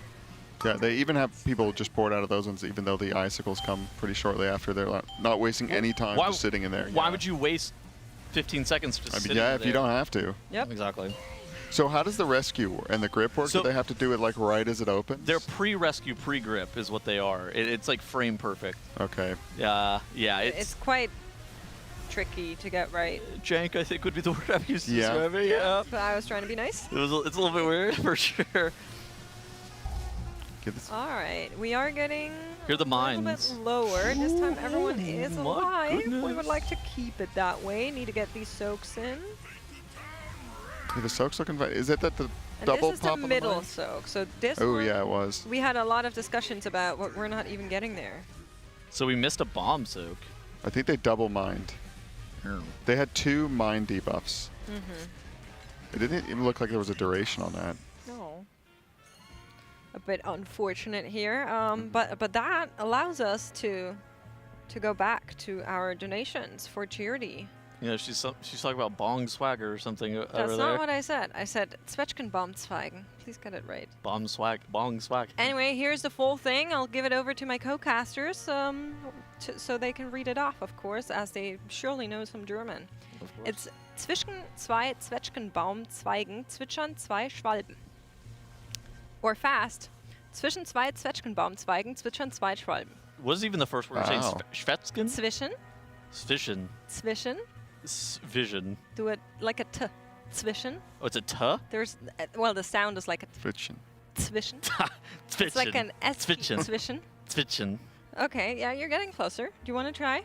Yeah, they even have people just poured out of those ones, even though the icicles come pretty shortly after. They're not wasting any time just sitting in there. Why would you waste 15 seconds just sitting yeah, there? if you don't have to. Yep. Exactly. So how does the rescue and the grip work? So Do they have to do it like right as it opens? They're pre-rescue, pre-grip is what they are. It's like frame perfect. Okay. Yeah, It's quite tricky to get right. jank, I think would be the word I've used to Yeah. describe it. Yeah. But I was trying to be nice. It's a little bit weird for sure. Get this. All right, we are getting Here are the a mines. little bit lower. This time everyone is my alive. We goodness. would like to keep it that way. Need to get these soaks in. Yeah, the soak's looking. Is it that the And double this is pop the on middle mine? soak. So this Oh one, yeah, it was. we had a lot of discussions about what we're not even getting there. So we missed a bomb soak. I think they double mined. They had 2 mine debuffs. It didn't even look like there was a duration on that. No. A bit unfortunate here, but that allows us to go back to our donations for charity. You know, she's talking about bong swagger or something over That's there. not what I said. I said Zwetschgen Baumzweigen. Please get it right. Bong swag. Anyway, here's the full thing. I'll give it over to my co-casters so they can read it off, of course, as they surely know some German. Of course. It's zwischen zwei Zwetschgenbaumzweigen zwitschern zwei Schwalben. Or fast, zwischen zwei Zwetschgenbaumzweigen zwitschern zwei Schwalben. What is even the first word? Wow. Schwetzgen? Zwischen, Zwischen. Vision. do it like a t. Zwischen. Oh, it's a tuh? There's, well, the sound is like a Friction. zwischen. Zwitschen. It's like an S. Zwitschen. Zwischen. Zwitschen. Okay, yeah, you're getting closer. Do you want to try?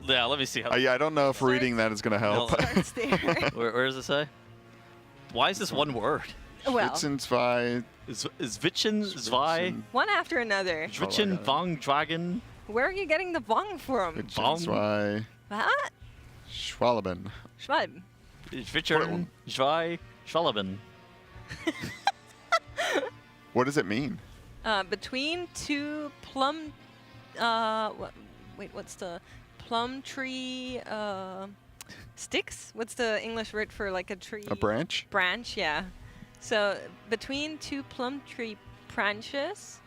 Yeah, let me see how. Yeah, I don't know if reading that is going to help. No. Starts there. Where does it say? Why is this one word? Well, Fritzen zwei. Zwitschen, zwei, one after another. Zwitschen, Vong, Dragon. Where are you getting the Vong from? Fritzen Baum. zwei. What? Schwalben. Schwalben. Zwitschern, zwei, Schwalben. What does it mean? Between 2 plum. What's the plum tree sticks? What's the English word for like a tree? A branch? Branch, yeah. So between 2 plum tree branches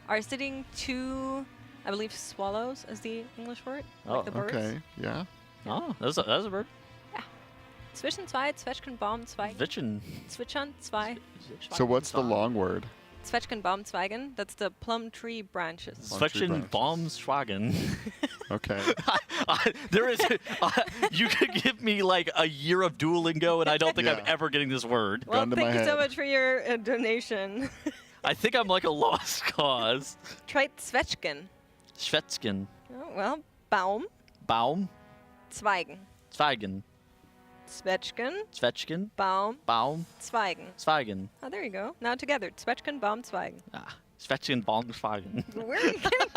are sitting 2, I believe, swallows is the English word. Oh, like the birds. Okay, yeah. Oh, that's a bird. Zwischen zwei Zwetschgenbaum zwei Zwitschen. Zwitschern zwei. So what's the long word? Zwetschgen Baumzweigen. That's the plum tree branches. Zwetschgen Baumschwagen. Okay. There is. You could give me like a year of Duolingo, and I don't think I'm Yeah. ever getting this word. Well, Gun to my thank you so head. much for your donation. I think I'm like a lost cause. Try Zwetschgen. Schwetzgen. Oh, well, Baum, Baum. Zweigen. Zweigen. Zwetschgen, Zwetschgen. Baum, Baum. Zweigen. Zweigen. Oh, there you go. Now together. Zwetschgen, Baum, Zweigen. Ah. Zwetschgen Baumschwagen. Where are you getting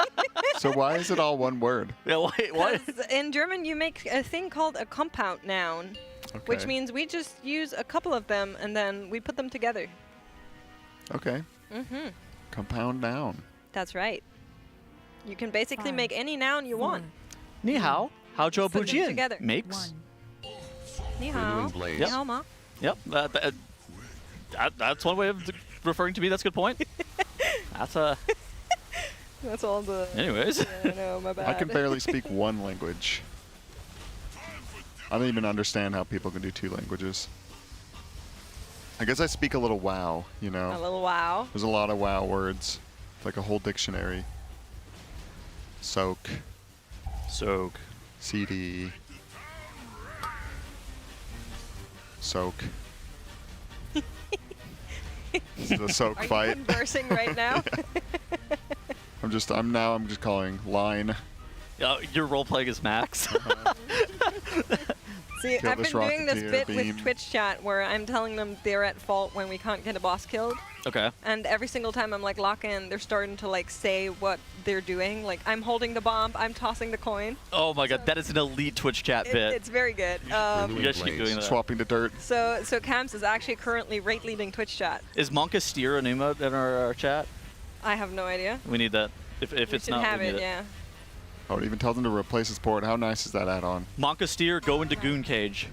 So why is it all one word? Yeah, wait, what? 'Cause in German, you make a thing called a compound noun, which Okay. means we just use a couple of them and then we put them together. Okay. Mm-hmm. Compound noun. That's right. You can basically make any noun you want. Ni hao. Hao zhou bu Put them jian. together. Makes. Ni hao. Renewing blaze. Ni hao ma. Yep. That's one way of referring to me. That's a good point. That's a. That's all the. Anyways. Yeah, I know, my bad. I can barely speak one language. I don't even understand how people can do two languages. I guess I speak a little WoW, you know. A little wow. There's a lot of WoW words, like a whole dictionary. Soak, Soak. CD, soak. This is a soak Are you fight. conversing right now? I'm just calling line. Your role playing is Max. See, Kill I've this been doing this Rocketeer, bit beam. with Twitch chat where I'm telling them they're at fault when we can't get a boss killed. Okay. And every single time I'm like lock in, they're starting to like say what they're doing. Like I'm holding the bomb, I'm tossing the coin. Oh my god, that is an elite Twitch chat bit. It's very good. You guys should keep doing that. Swapping to dirt. So Camps is actually currently rate leading Twitch chat. Is Monka Steer an emote in our chat? I have no idea. We need that. If We it's should not, have we need it, yeah. Oh, it even tells them to replace his port. How nice is that add-on? Monka Steer, go into Goon Cage.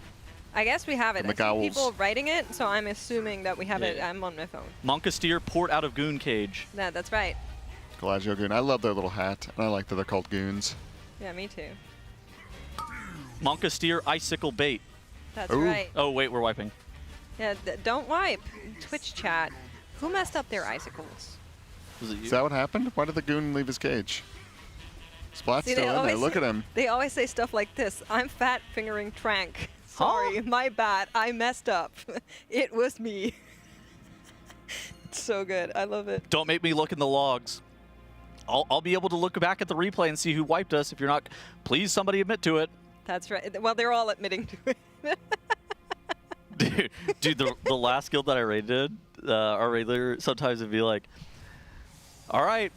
I guess we have it. The I see McGowls. people writing it, so I'm assuming that we have it. Yeah. I'm on my phone. Monka Steer, port out of Goon Cage. Yeah, that's right. Galagio Goon. I love their little hat, and I like that they're called goons. Yeah, me too. Monka Steer, icicle bait. That's Ooh. right. Oh wait, we're wiping. Yeah, don't wipe. Twitch chat. Who messed up their icicles? Was it you? Is that what happened? Why did the goon leave his cage? Splat's See, still they in there. always Look say- at him. They always say stuff like this. I'm fat fingering Trank. Sorry, my bad. I messed up. It was me. It's so good. I love it. Don't make me look in the logs. I'll be able to look back at the replay and see who wiped us. If you're not, please somebody admit to it. That's right. Well, they're all admitting to it. Dude, the last guild that I raided, our raider sometimes would be like, all right,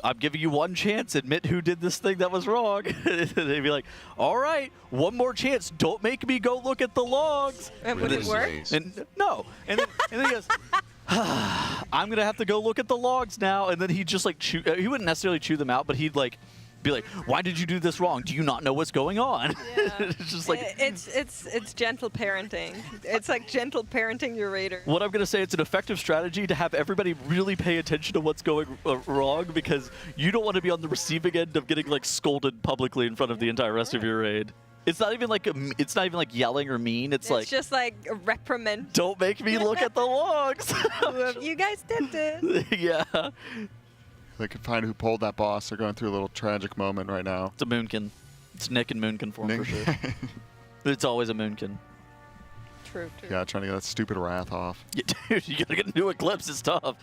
I'm giving you one chance. Admit who did this thing that was wrong. They'd be like, all right, one more chance. Don't make me go look at the logs. And would it Renewing work? blaze. And no. And then he goes, I'm going to have to go look at the logs now. And then he'd just like chew, he wouldn't necessarily chew them out, but he'd like be like, why did you do this wrong? Do you not know what's going on? Yeah. It's just like, It's gentle parenting. It's like gentle parenting your raider. what I'm going to say, it's an effective strategy to have everybody really pay attention to what's going wrong, because you don't want to be on the receiving end of getting like scolded publicly in front of the entire rest of your raid. It's not even like it's not even like yelling or mean. It's like, just like a reprimand. don't make me look at the logs. You guys did this. Yeah. They can find who pulled that boss. They're going through a little tragic moment right now. It's a Moonkin. It's Nick and Moonkin form Nick- for sure. It's always a Moonkin. True. Yeah, trying to get that stupid wrath off. Yeah, dude, you gotta get into Eclipse. It's tough.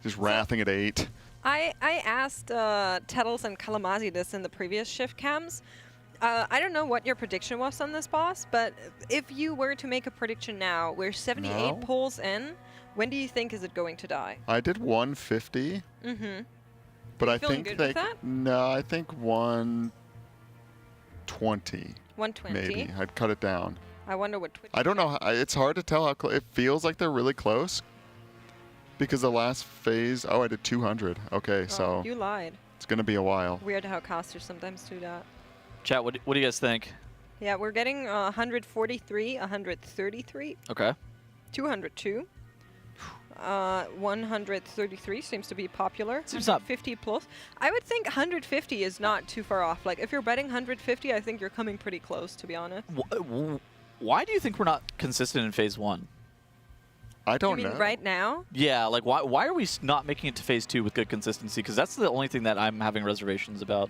Just wrathing at 8. I asked Tettles and Kalamazi this in the previous shift cams. I don't know what your prediction was on this boss, but if you were to make a prediction now, we're 78 Now? pulls in. When do you think is it going to die? I did 150, Mm-hmm. but I feeling think good they with that? no, I think 120 120. maybe. I'd cut it down. I wonder what Twitch. I don't know. It's hard to tell how it feels like they're really close because the last phase. Oh, I did 200. Okay, Oh, so you lied. it's gonna be a while. Weird how casters sometimes do that. Chat, what do you guys think? Yeah, we're getting 143, 133, Okay. 202. 133 seems to be popular. Seems not- 50 plus. I would think 150 is not too far off. Like if you're betting 150, I think you're coming pretty close, to be honest. Why do you think we're not consistent in phase 1? I don't You mean know. right now? Yeah, like why are we not making it to phase 2 with good consistency? Because that's the only thing that I'm having reservations about.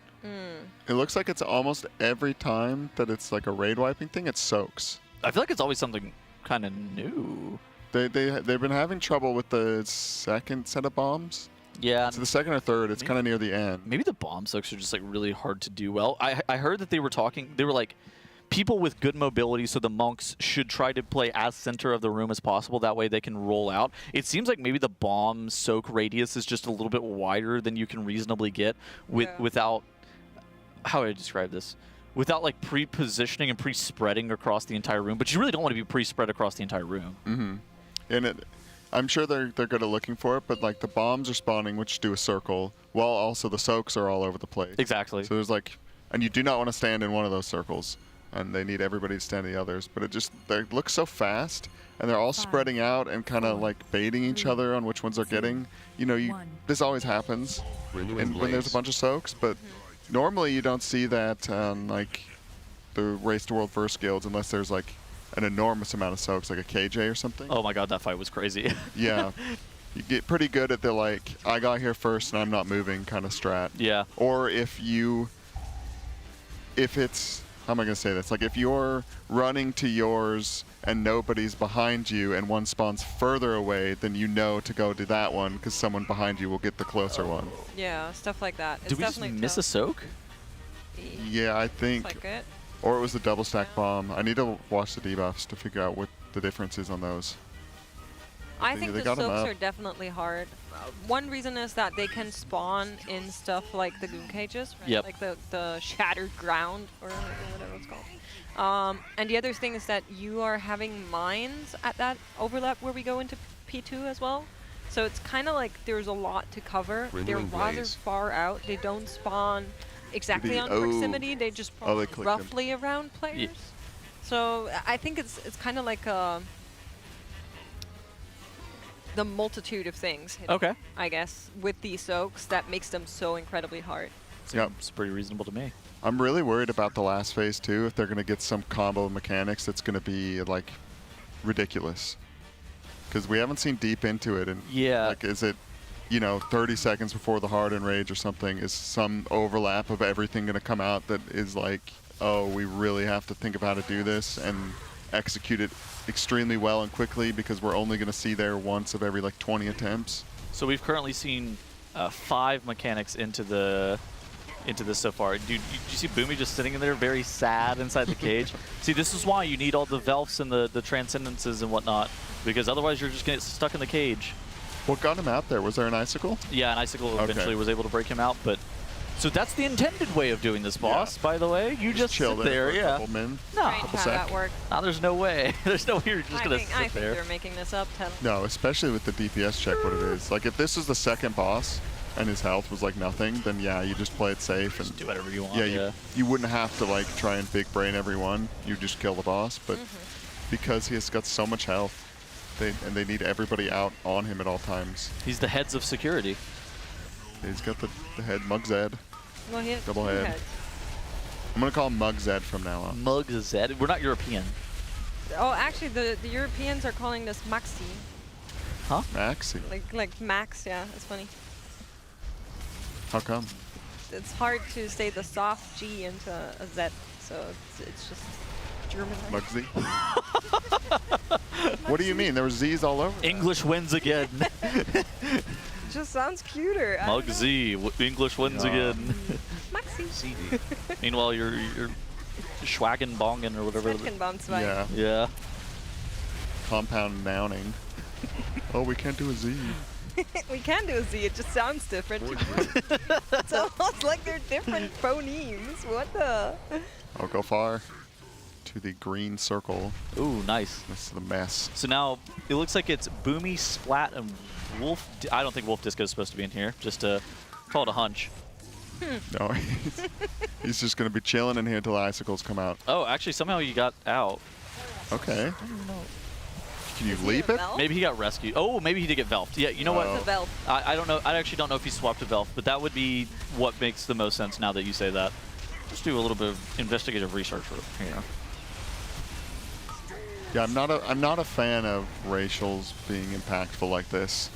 It looks like it's almost every time that it's like a raid wiping thing, it soaks. I feel like it's always something kind of new. They've been having trouble with the second set of bombs. Yeah. So the second or third, it's kind of near the end. Maybe the bomb soaks are just like really hard to do well. I heard that they were like people with good mobility, so the monks should try to play as center of the room as possible. That way they can roll out. It seems like maybe the bomb soak radius is just a little bit wider than you can reasonably get without, how would I describe this? Without like pre-positioning and pre-spreading across the entire room. But you really don't want to be pre-spread across the entire room. Mm-hmm. And I'm sure they're good at looking for it, but like the bombs are spawning, which do a circle, while also the soaks are all over the place. Exactly. So there's like, and you do not want to stand in one of those circles, and they need everybody to stand in the others. But they look so fast, and they're all spreading out and kind of like baiting each other on which ones they're getting. You know, this always happens, and when there's a bunch of soaks, but normally you don't see that on like the Race to World First guilds unless there's like an enormous amount of soaks, like a KJ or something. Oh my god, that fight was crazy. Yeah. You get pretty good at the like, I got here first and I'm not moving kind of strat. Yeah. Or if it's, how am I going to say this? Like if you're running to yours and nobody's behind you and one spawns further away, then you know to go to that one because someone behind you will get the closer one. Yeah, stuff like that. It's Did we just definitely miss a soak? Yeah, I think. Looks like it. Or it was the double stack bomb. I need to watch the debuffs to figure out what the difference is on those. I think they the got 'em soaks up. are definitely hard. One reason is that they can spawn in stuff like the goon cages, right? Yep. Like the shattered ground or whatever it's called. And the other thing is that you are having mines at that overlap where we go into P2 as well. So it's kind of like there's a lot to cover. They're Renewing rather blaze. far out. They don't spawn exactly on proximity. They just spawn they clicked 'em. roughly around players. So I think it's kind of like the multitude of things, Okay. I guess, with these soaks that makes them so incredibly hard. Yep. It's pretty reasonable to me. I'm really worried about the last phase too, if they're going to get some combo mechanics that's going to be like ridiculous. Because we haven't seen deep into it. And Yeah. like, is it, 30 seconds before the hard enrage or something? Is some overlap of everything going to come out that is like, oh, we really have to think of how to do this and execute it extremely well and quickly because we're only going to see there once of every like 20 attempts? So we've currently seen 5 mechanics into this so far. Dude, you see Boomy just sitting in there very sad inside the cage? See, this is why you need all the Velfs and the Transcendences and whatnot, because otherwise you're just going to get stuck in the cage. What got him out there? Was there an icicle? Yeah, an Icicle Okay. eventually was able to break him out, but... So that's the intended way of doing this, boss, by the way. You just chill sit there, for a yeah. couple min. No, Strange how that worked. no, there's no way. There's no way you're just I going to think, sit I think there. they're making this up. No, especially with the DPS check what it is. Like if this was the second boss and his health was like nothing, then yeah, you just play it safe and Do whatever you want, yeah, you wouldn't have to like try and big brain everyone. You just kill the boss, but because he has got so much health, they need everybody out on him at all times. He's the heads of security. He's got the head Mugsy. Well, he has Double two head. heads. I'm gonna call him Mugsy from now on. Mugsy. We're not European. Oh, actually, the Europeans are calling this Mugsy. Maxi. Like Max, yeah, it's funny. How come? It's hard to say the soft G into a Z, so it's just German. Mugsy. What do you mean? There were Z's all over. that. English wins again. Just sounds cuter. I don't know. Mugsy. English wins again. Maxi. Meanwhile, you're schwaggin' bongin' or whatever. Svetkenbomb Yeah. Yeah. Compound nouning. Oh, we can't do a Z. We can do a Z, it just sounds different. It's almost like they're different phonemes. What the? I'll go far. To the green circle. Ooh, nice. This is the mess. So now it looks like it's Boomy, Splat, and Wolf. I don't think Wolf Disco is supposed to be in here. Just to call it a hunch. No, he's just gonna be chilling in here until the icicles come out. Oh, actually, somehow you got out. Okay. Can you Is he leap a it? Velf? Maybe he got rescued. Oh, maybe he did get Velfed. Yeah, you know what? Oh. The Velf. I don't know. I actually don't know if he swapped to Velf, but that would be what makes the most sense now that you say that. Just do a little bit of investigative research here. Yeah, I'm not a fan of racials being impactful like this.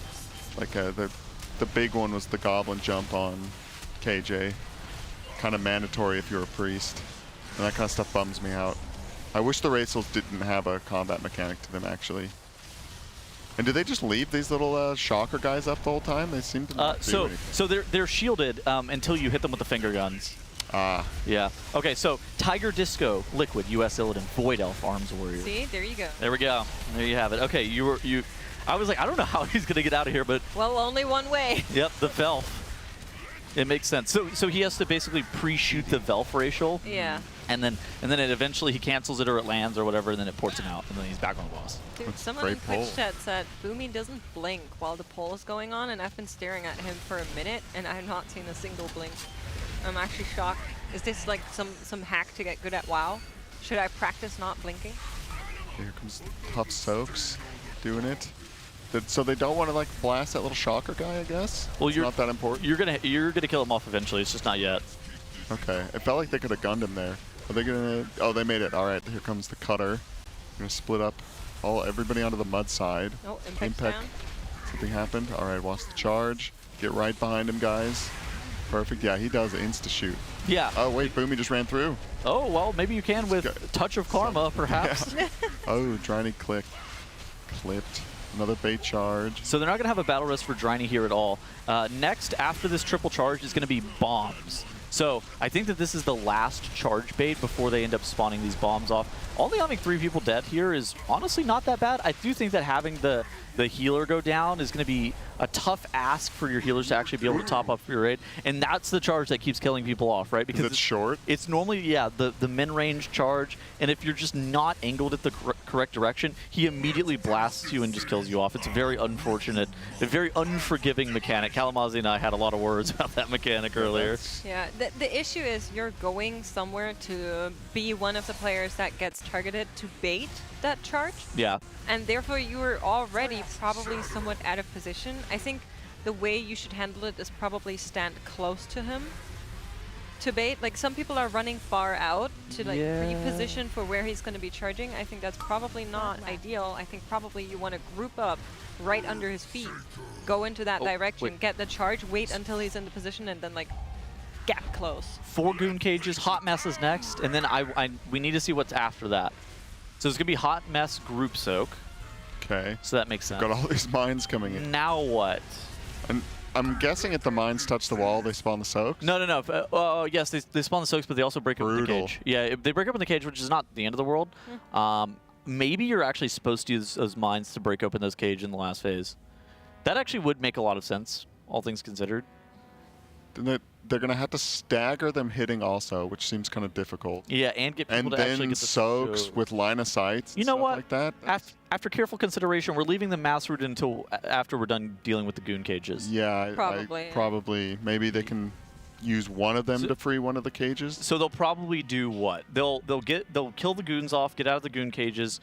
Like the big one was the goblin jump on KJ. Kind of mandatory if you're a priest. And that kind of stuff bums me out. I wish the racials didn't have a combat mechanic to them, actually. And do they just leave these little shocker guys up the whole time? They seem to not do anything. So they're shielded until you hit them with the finger guns. Ah. Yeah. Okay, so Tiger Disco, Liquid, US Illidan, Void Elf, Arms Warrior. See, there you go. There we go. There you have it. Okay, I was like, I don't know how he's gonna get out of here, but Well, only one way. yep, the Velf. It makes sense. So he has to basically pre-shoot the Velf racial. Yeah. And then it eventually he cancels it or it lands or whatever, and then it ports him out, and then he's back on the boss. Dude, That's a someone in great poll. Twitch chat said Boomy doesn't blink while the poll is going on, and I've been staring at him for a minute, and I have not seen a single blink. I'm actually shocked. Is this like some hack to get good at WoW? Should I practice not blinking? Here comes Tough Soaks doing it. So they don't want to like blast that little shocker guy, I guess? Well, it's not that important. You're gonna kill him off eventually. It's just not yet. Okay, it felt like they could have gunned him there. Are they gonna? Oh, they made it. All right, here comes the cutter. Gonna split up everybody onto the mud side. Oh, Impact's down. Something happened. All right, watch the charge. Get right behind him, guys. Perfect. Yeah, he does insta shoot. Yeah. Oh wait, Boomy just ran through. Oh well, maybe you can with Touch of Karma, perhaps. Yeah. Oh, Dryny clipped. Another bait charge. So they're not going to have a battle rest for Dryny here at all. Next, after this triple charge, is going to be bombs. So I think that this is the last charge bait before they end up spawning these bombs off. Only having 3 people dead here is honestly not that bad. I do think that having the healer go down is going to be a tough ask for your healers to actually be able to top up your raid. And that's the charge that keeps killing people off, right? Because it's short? It's normally, yeah, the min-range charge. And if you're just not angled at the correct direction, he immediately blasts you and just kills you off. It's a very unfortunate, a very unforgiving mechanic. Kalamazzi and I had a lot of words about that mechanic earlier. Yeah, the issue is you're going somewhere to be one of the players that gets targeted to bait that charge. Yeah. And therefore you were already probably somewhat out of position. I think the way you should handle it is probably stand close to him to bait. Like some people are running far out to like reposition for where he's going to be charging. I think that's probably not ideal. I think probably you want to group up right under his feet, go into that direction, get the charge, wait until he's in the position, and then like gap close. 4 goon cages, Hot Mess is next, and then we need to see what's after that. So it's going to be Hot Mess Group Soak. Okay. So that makes sense. Got all these mines coming in. Now what? And I'm guessing if the mines touch the wall, they spawn the soaks? No. Yes, they spawn the soaks, but they also break open the cage. Yeah, they break open the cage, which is not the end of the world. Maybe you're actually supposed to use those mines to break open those cage in the last phase. That actually would make a lot of sense, all things considered. Then they're going to have to stagger them hitting also, which seems kind of difficult. Yeah, and get people and to actually then get the soaks with line of sight. You know stuff what? Like that. After careful consideration, we're leaving the mass route until after we're done dealing with the goon cages. Yeah, Probably. Probably. Maybe they can use one of them to free one of the cages. So they'll probably do what? They'll kill the goons off, get out of the goon cages,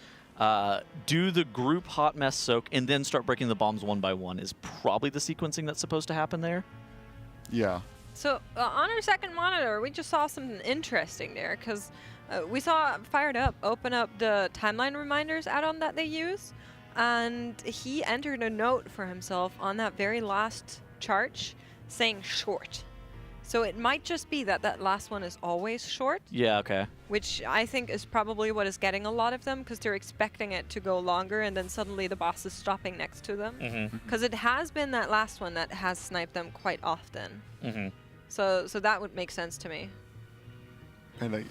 do the group hot mess soak, and then start breaking the bombs one by one. Is probably the sequencing that's supposed to happen there. Yeah. So on our second monitor, we just saw something interesting there because we saw Fired Up open up the timeline reminders add-on that they use, and he entered a note for himself on that very last charge saying short. So it might just be that that last one is always short. Yeah, okay. Which I think is probably what is getting a lot of them because they're expecting it to go longer and then suddenly the boss is stopping next to them. Because it has been that last one that has sniped them quite often. So that would make sense to me. And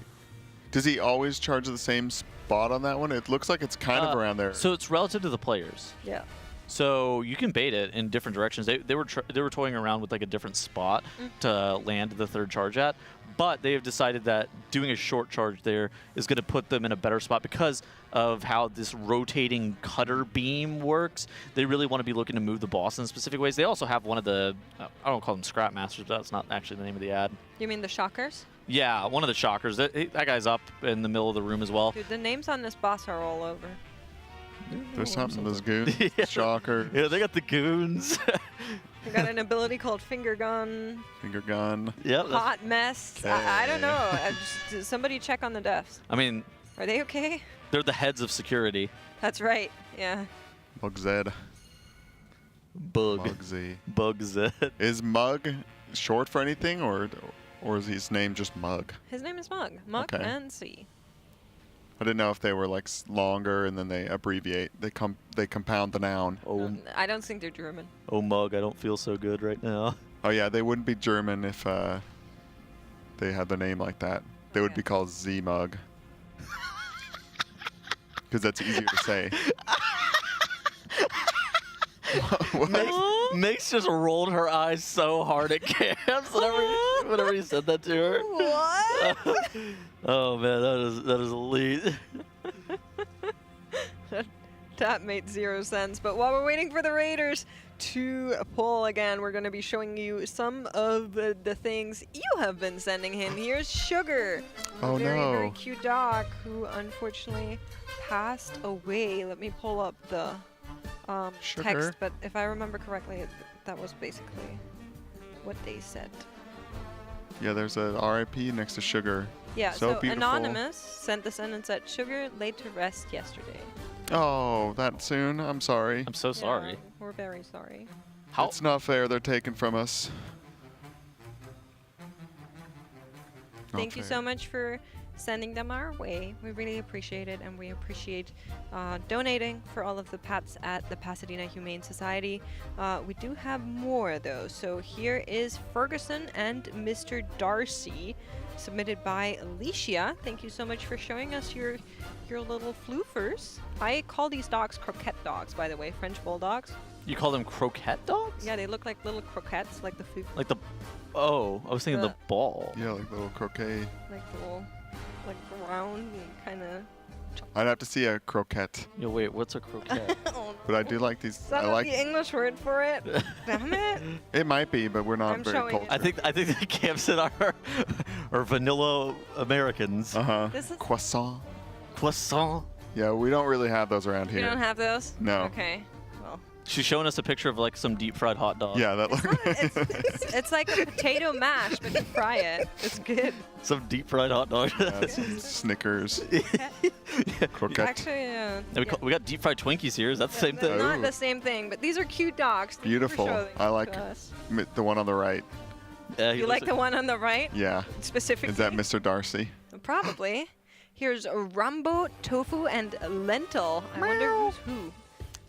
does he always charge the same spot on that one? It looks like it's kind of around there. So it's relative to the players. Yeah. So you can bait it in different directions. They were toying around with like a different spot to land the third charge at, but they have decided that doing a short charge there is going to put them in a better spot because of how this rotating cutter beam works. They really want to be looking to move the boss in specific ways. They also have one of the I don't call them scrap masters, but that's not actually the name of the ad. You mean the shockers? Yeah, one of the shockers. That guy's up in the middle of the room as well. Dude, the names on this boss are all over. There's something. There's goons, shocker. Yeah, they got the goons. They got an ability called finger gun. Finger gun. Yep. Hot mess. I don't know. Somebody check on the defs. I mean, are they okay? They're the heads of security. That's right. Yeah. Mugsy. Bug. Mugsy. Bugs. Is Mug short for anything, or is his name just Mug? His name is Mug. Mug Okay. and C. I didn't know if they were like longer and then they abbreviate. They compound the noun. Oh, I don't think they're German. oh, Mug, I don't feel so good right now. Oh yeah, they wouldn't be German if they had the name like that. They would Okay. be called Z Mug. Because that's easier to say. What? Nix just rolled her eyes so hard at Camps whenever you said that to her. What? Oh man, that is elite. That made 0 sense. But while we're waiting for the Raiders to pull again, we're going to be showing you some of the things you have been sending in. Here's Sugar. Oh, a very, very no. cute dog who unfortunately passed away. Let me pull up the Sugar? text. But if I remember correctly, that was basically what they said. Yeah, there's a RIP next to Sugar. Yeah, So so beautiful. Anonymous sent this in and said, Sugar laid to rest yesterday. Oh, that soon? I'm sorry. I'm so sorry. Yeah, we're very sorry. How? It's not fair they're taken from us. Not Thank you fair. so much for sending them our way. We really appreciate it, and we appreciate donating for all of the pets at the Pasadena Humane Society. We do have more, though. So here is Ferguson and Mr. Darcy, submitted by Alicia. Thank you so much for showing us your little floofers. I call these dogs croquette dogs, by the way, French bulldogs. You call them croquette dogs? Yeah, they look like little croquettes, like the food, Like the. Oh, I was thinking the ball. Yeah, like little croquet. like little, like round and kind of. I'd have to see a croquette, Yo, wait, what's a croquette? Oh, but I do like these. is that I not like. the English word for it? Damn it! It might be, but we're not I'm very showing it. cultured. I think the camps in are vanilla Americans. This is- Croissant. Croissant. Yeah, we don't really have those around You here. don't have those? No. Okay. Well, She's showing us a picture of like some deep fried hot dog. Yeah, that it's, look. not, it's like a potato mash, but you fry it. It's good. Some deep fried hot dog. Yeah, some Snickers. Croquette. Actually, We got deep fried Twinkies here. Is that the same they're thing? not Ooh. the same thing, but these are cute dogs. Thank you for Beautiful. showing I them like to us. The one on the right. Yeah, he You looks like the one on the right, Yeah. specifically? Is that Mr. Darcy? Probably. Here's Rambo, Tofu, and Lentil. I wonder who's who.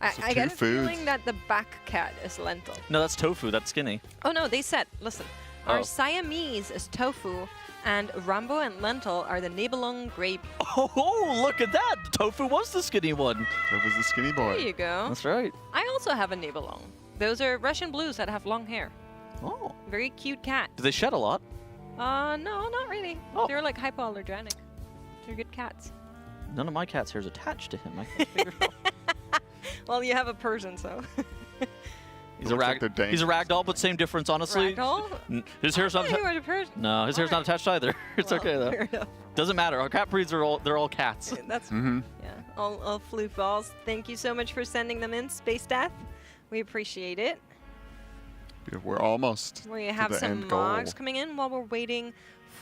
So I two get a foods. feeling that the back cat is Lentil. No, that's tofu. That's skinny. Oh no, they said, listen, our Oh. Siamese is Tofu, and Rambo and Lentil are the Nibelung Gravy. Oh, look at that. Tofu was the skinny one. That was the skinny boy. There you go. That's right. I also have a Nibelung. Those are Russian blues that have long hair. Oh. Very cute cat. Do they shed a lot? No, not really. Oh. They're like hypoallergenic. They're good cats. None of my cat's hair is attached to him. I can't figure it out. Well, you have a Persian, so. He's a Looks like they're dangerous. He's a ragdoll, but same difference, honestly. Ragdoll? His hair's not. Hey, you were a Persian. No, his hair's not attached either. It's Well, okay though. fair enough. Doesn't matter. Our cat breeds are they're all cats. That's Mm-hmm. yeah. All floof balls. Thank you so much for sending them in, Space Death. We appreciate it. We're almost We to have the some end goal. mogs coming in while we're waiting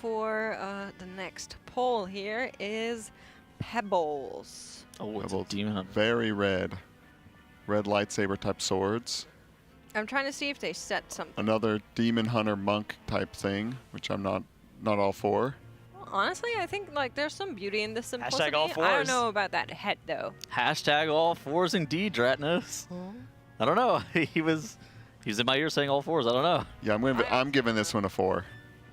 for the next poll. Here is Pebbles. Oh, it's a Pebbles. demon hunter. Very red. Red lightsaber type swords. I'm trying to see if they set something. Another demon hunter monk type thing, which I'm not all for. Honestly, I think like there's some beauty in the simplicity. all I don't fours. know about that head though. Hashtag all fours indeed, Dratnos. I don't know. he was in my ear saying all fours. I don't know. Yeah, I'm giving this one a 4.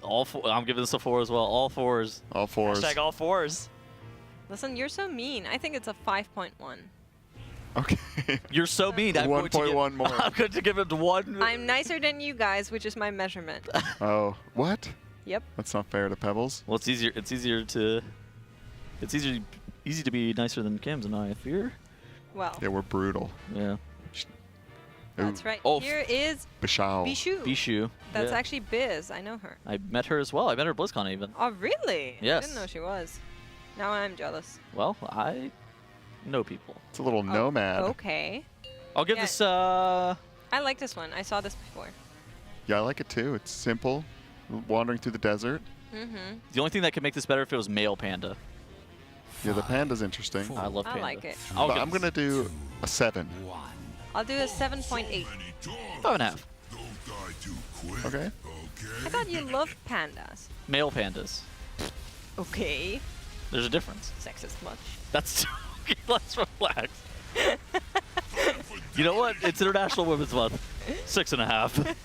All four. I'm giving this a 4 as well. All fours. All 4s. Hashtag all fours. Listen, you're so mean. I think it's a 5.1. Okay. You're so mean. I'm going to 1.1 give- more. I'm going to give it 1. I'm nicer than you guys, which is my measurement. Oh, what? Yep. That's not fair to Pebbles. Well, it's easier. It's easy to be nicer than Kim's and I fear. Well, Yeah, we're brutal. Yeah. that's right. Oh, Here is Bishow. Bishu. Bishu. That's yeah. actually Biz. I know her. I met her as well. I met her at BlizzCon even. Oh, really? I Yes. didn't know she was. Now I'm jealous. Well, I know people. It's a little Oh, nomad. okay. I'll give Yeah. this. I like this one. I saw this before. Yeah, I like it too. It's simple. Wandering through the desert. Mm-hmm. The only thing that could make this better if it was male panda. Yeah, the panda's interesting. I love I panda. like it. But I'm going to do a 7. I'll do a 7.8. 5.5. Okay. I thought you loved pandas. Male pandas. Okay. There's a difference. Sexist much. That's okay, let's relax. You know what? It's International Women's Month. 6.5.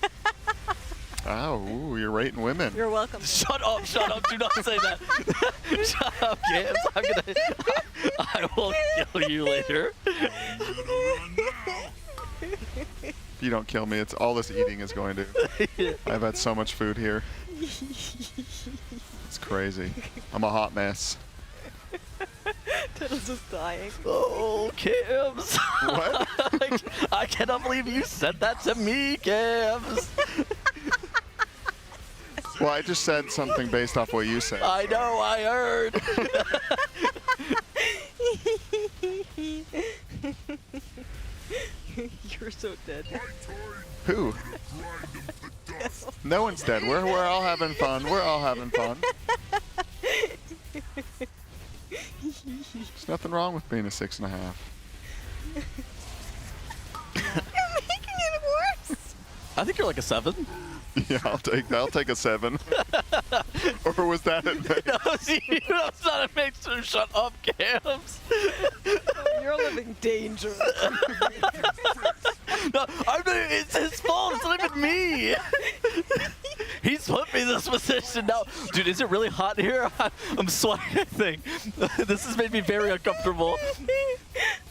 Oh, ooh, you're rating women. You're welcome. Shut up, shut up. Do not say that. Shut up, James. I will kill you later. If you don't kill me, it's all this eating is going to. I've had so much food here. It's crazy. I'm a hot mess. Tuttle's just dying. Oh, Kims. What? I cannot believe you said that to me, Kims. Well, I just said something based off what you said. I know, I heard. You're so dead. Who? No one's dead. We're all having fun. We're all having fun. There's nothing wrong with being a 6.5. You're making it worse. I think you're like a 7. Yeah, I'll take a 7. Or was that it? No, that's not a mixer. Shut up, Kims. You're living dangerous. No, it's his fault. It's not even me. He's put me in this position now. Dude, is it really hot here? I'm sweating. This has made me very uncomfortable.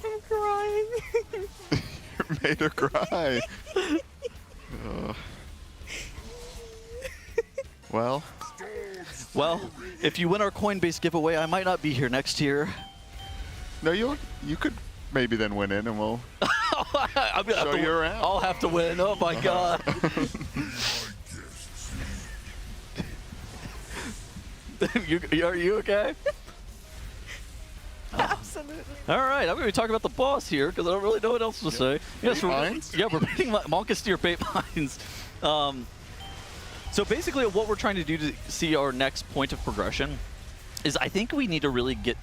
I'm crying. You made her cry. Ugh. Well, if you win our Coinbase giveaway, I might not be here next year. No, you could maybe then win in, and we'll I'm gonna show have to you around. I'll have to win. Oh my god. Are you okay? Absolutely. All right, I'm going to be talking about the boss here because I don't really know what else to say. Yes, Bait mines? we're beating Monkasteer bait mines. So basically, what we're trying to do to see our next point of progression is I think we need to really get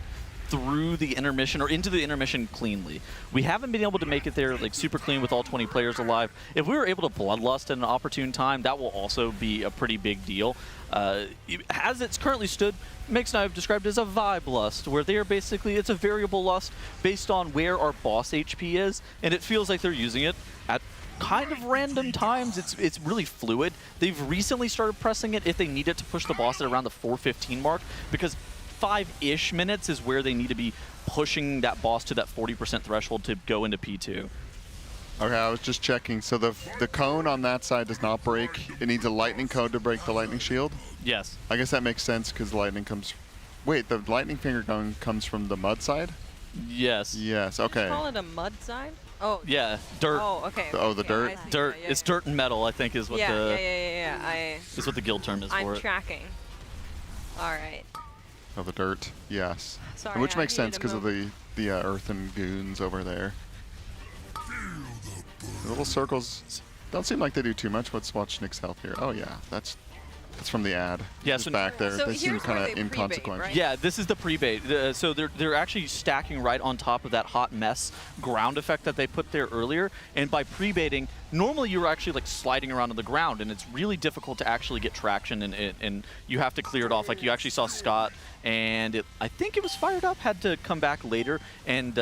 through the intermission or into the intermission cleanly. We haven't been able to make it there like super clean with all 20 players alive. If we were able to bloodlust at an opportune time, that will also be a pretty big deal. As it's currently stood, Mix and I have described it as a vibe lust, where they are basically, it's a variable lust based on where our boss HP is, and it feels like they're using it at kind of random times. It's really fluid. They've recently started pressing it if they need it to push the boss at around the 4:15 mark, because 5-ish minutes is where they need to be pushing that boss to that 40% threshold to go into P2. Okay, I was just checking. So the cone on that side does not break. It needs a lightning cone to break the lightning shield. Yes. I guess that makes sense because the lightning comes. Wait, the lightning finger gun comes from the mud side? Yes. Yes. Okay. Call it a mud side? Oh. Yeah. Dirt. Oh, okay. Oh, the okay, dirt? I see. Dirt. Yeah, It's dirt and metal, I think, is what yeah, the yeah. is what the guild term is I'm for it. tracking. All right. Oh, the dirt. Yes. Sorry, Which I makes needed sense to because of move. the earthen goons over there. The little circles don't seem like they do too much. Let's watch Nick's health here. Oh yeah, that's from the ad. Yeah, Just so- back there. So they seem here's kind where of they pre-bait, inconsequential. right? Yeah, this is the pre-bait. So they're actually stacking right on top of that hot mess ground effect that they put there earlier. And by pre-baiting, normally you're actually like sliding around on the ground, and it's really difficult to actually get traction, and you have to clear it off. Like you actually saw Scott, and I think it was fired up, had to come back later and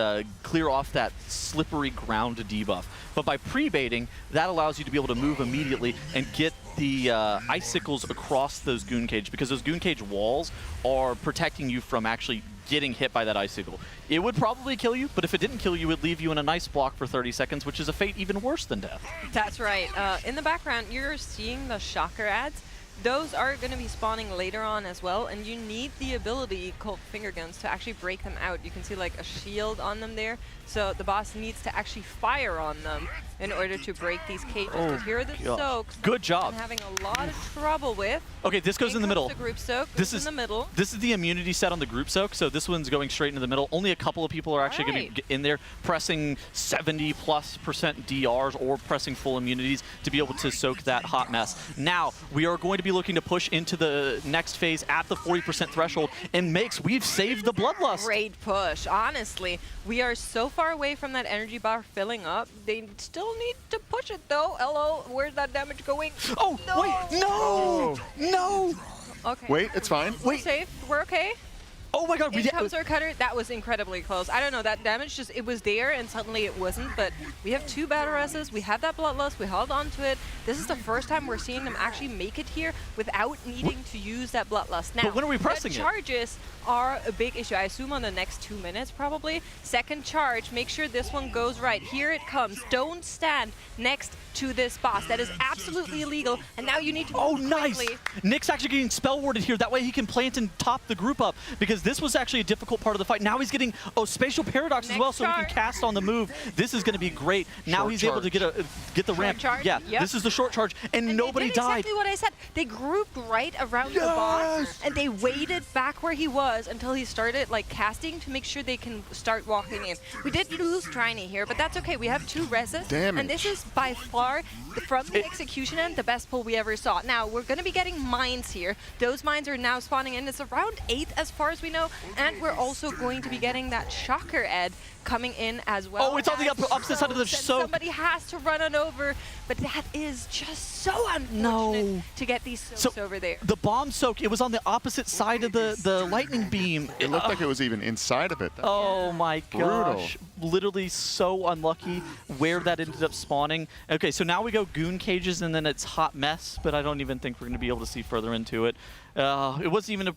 clear off that slippery ground debuff. But by pre-baiting, that allows you to be able to move immediately and get the icicles across those goon cage, because those goon cage walls are protecting you from actually getting hit by that icicle. It would probably kill you, but if it didn't kill you, it would leave you in a nice block for 30 seconds, which is a fate even worse than death. That's right. In the background, you're seeing the shocker ads. Those are going to be spawning later on as well, and you need the ability called finger guns to actually break them out. You can see like a shield on them there, so the boss needs to actually fire on them in order to break these cages. Oh, Because here are the gosh. soaks. Good job. I'm having a lot of trouble with. Okay, this goes in the comes middle. The group soak This goes is in the middle. This is the immunity set on the group soak, so this one's going straight into the middle. Only a couple of people are actually going Right. to be in there pressing 70+% DRs or pressing full immunities to be able to soak that hot mess. Now, we are going to be looking to push into the next phase at the 40% threshold. And Mix, we've saved the Bloodlust. Great push. Honestly, we are so far away from that energy bar filling up. They still need to push it though. Hello, where's that damage going? Oh, no! wait, no! No! Okay. Wait, it's fine. We're safe. We're okay. Oh my god, we In did. comes our cutter. That was incredibly close. I don't know, that damage just, it was there and suddenly it wasn't, but we have 2 battle resses, we have that Bloodlust, we held on to it. This is the first time we're seeing them actually make it here without needing to use that Bloodlust. Now, But when are we pressing the it? charges are a big issue. I assume on the next 2 minutes probably. Second charge, make sure this one goes right. Here it comes. Don't stand next to this boss. That is absolutely illegal, and now you need to Oh, move nice! quickly. Nick's actually getting spell warded here. That way he can plant and top the group up, because this was actually a difficult part of the fight. Now he's getting spatial paradox as Next well, so he can charge. cast on the move. This is going to be great. Now Short he's able to get the ramp. charge, Yeah, yep. this is the short charge, and nobody they did died. exactly what I said. They grouped right around the boss, and they waited back where he was until he started like casting to make sure they can start walking in. We did lose Trini here, but that's okay. We have 2 reses, Damage. and this is by far, from the execution end, the best pull we ever saw. Now, we're going to be getting mines here. Those mines are now spawning in. It's around 8 as far as we know, and we're also going to be getting that shocker Ed coming in as well. Oh, it's on the as opposite side of the soaks, and soak. Somebody has to run on over, but that is just so unfortunate No. to get these soaks over there. The bomb soak, it was on the opposite side of the lightning beam. It looked like it was even inside of it. Oh my Brutal. gosh. Literally so unlucky where that ended up spawning. Okay, so now we go goon cages and then it's hot mess, but I don't even think we're going to be able to see further into it. It wasn't even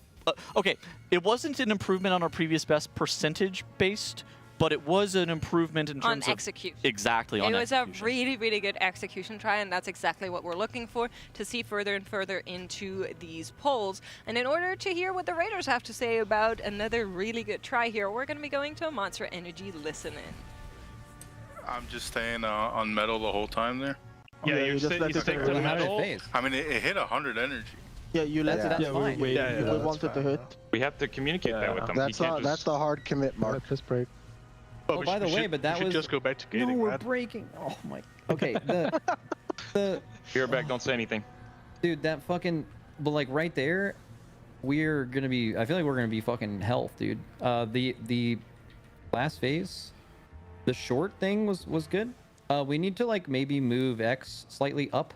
okay, it wasn't an improvement on our previous best percentage based, but it was an improvement in terms On of execution. Exactly, It on was execution. a really, really good execution try, and that's exactly what we're looking for, to see further and further into these polls. And in order to hear what the Raiders have to say about another really good try here, we're going to be going to a Monster Energy listen-in. I'm just staying on metal the whole time there. Yeah, you just let it stick take to the metal. metal. I mean, it hit 100 energy. Yeah, you let That's it. fine. We wanted to hit. We have to communicate that with them. That's He can't that's the hard commit, Mark. Just break. Oh, by the way, but that was just go back to no, gating, we're man. breaking. Oh my. Okay, the You're back, don't say anything. dude, that fucking, but like right there, we're gonna be. I feel like we're gonna be fucking health, dude. The last phase, the short thing was good. We need to like maybe move X slightly up.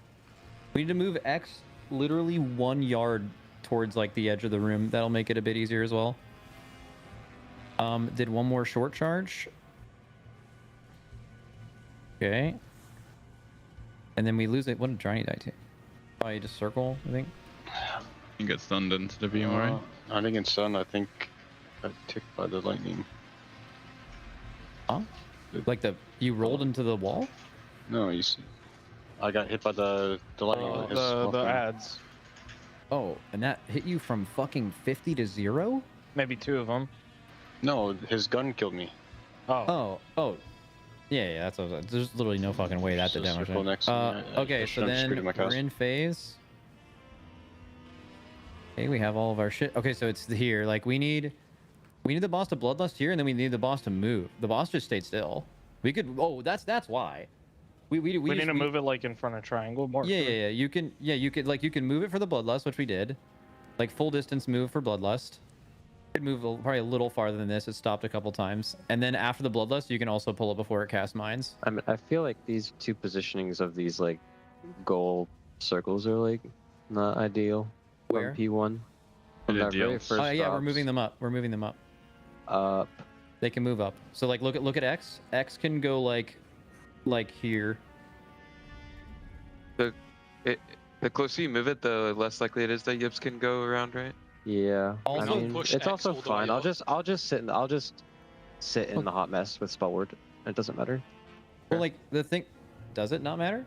We need to move X literally 1 yard towards like the edge of the room. That'll make it a bit easier as well. Did one more short charge. Okay. And then we lose it. What did Johnny die to? Probably just circle, I think. You get stunned into the beam, right? I think it's done. I think I ticked by the lightning. Huh? Like you rolled into the wall? No, you see. I got hit by the lightning. his The weapon. ads. Oh, and that hit you from fucking 50 to 0? Maybe 2 of them. No, his gun killed me. Oh. Yeah, that's what I was, there's literally no fucking way that did Just damage. circle next to me. I Okay, so should've then screwed my we're cast. in phase. Okay, we have all of our shit. Okay, so it's here. Like we need the boss to bloodlust here, and then we need the boss to move. The boss just stayed still. We could. Oh, that's why. We need to move it like in front of triangle. Mark. Yeah. You can move it for the bloodlust, which we did. Like full distance move for bloodlust. Could move probably a little farther than this. It stopped a couple times, and then after the bloodlust, you can also pull it before it casts mines. I mean, I feel like these 2 positionings of these like goal circles are like not ideal. Where? From P1. From that very first Oh yeah, we're drops. moving them up. We're moving them up. Up. They can move up. So like look at X. X can go like here. The closer you move it, the less likely it is that yips can go around, right? Yeah. Also- I mean, push it's X also all the fine. way I'll up. just sit in the hot mess with spellward. It doesn't matter. Well, like the thing, does it not matter?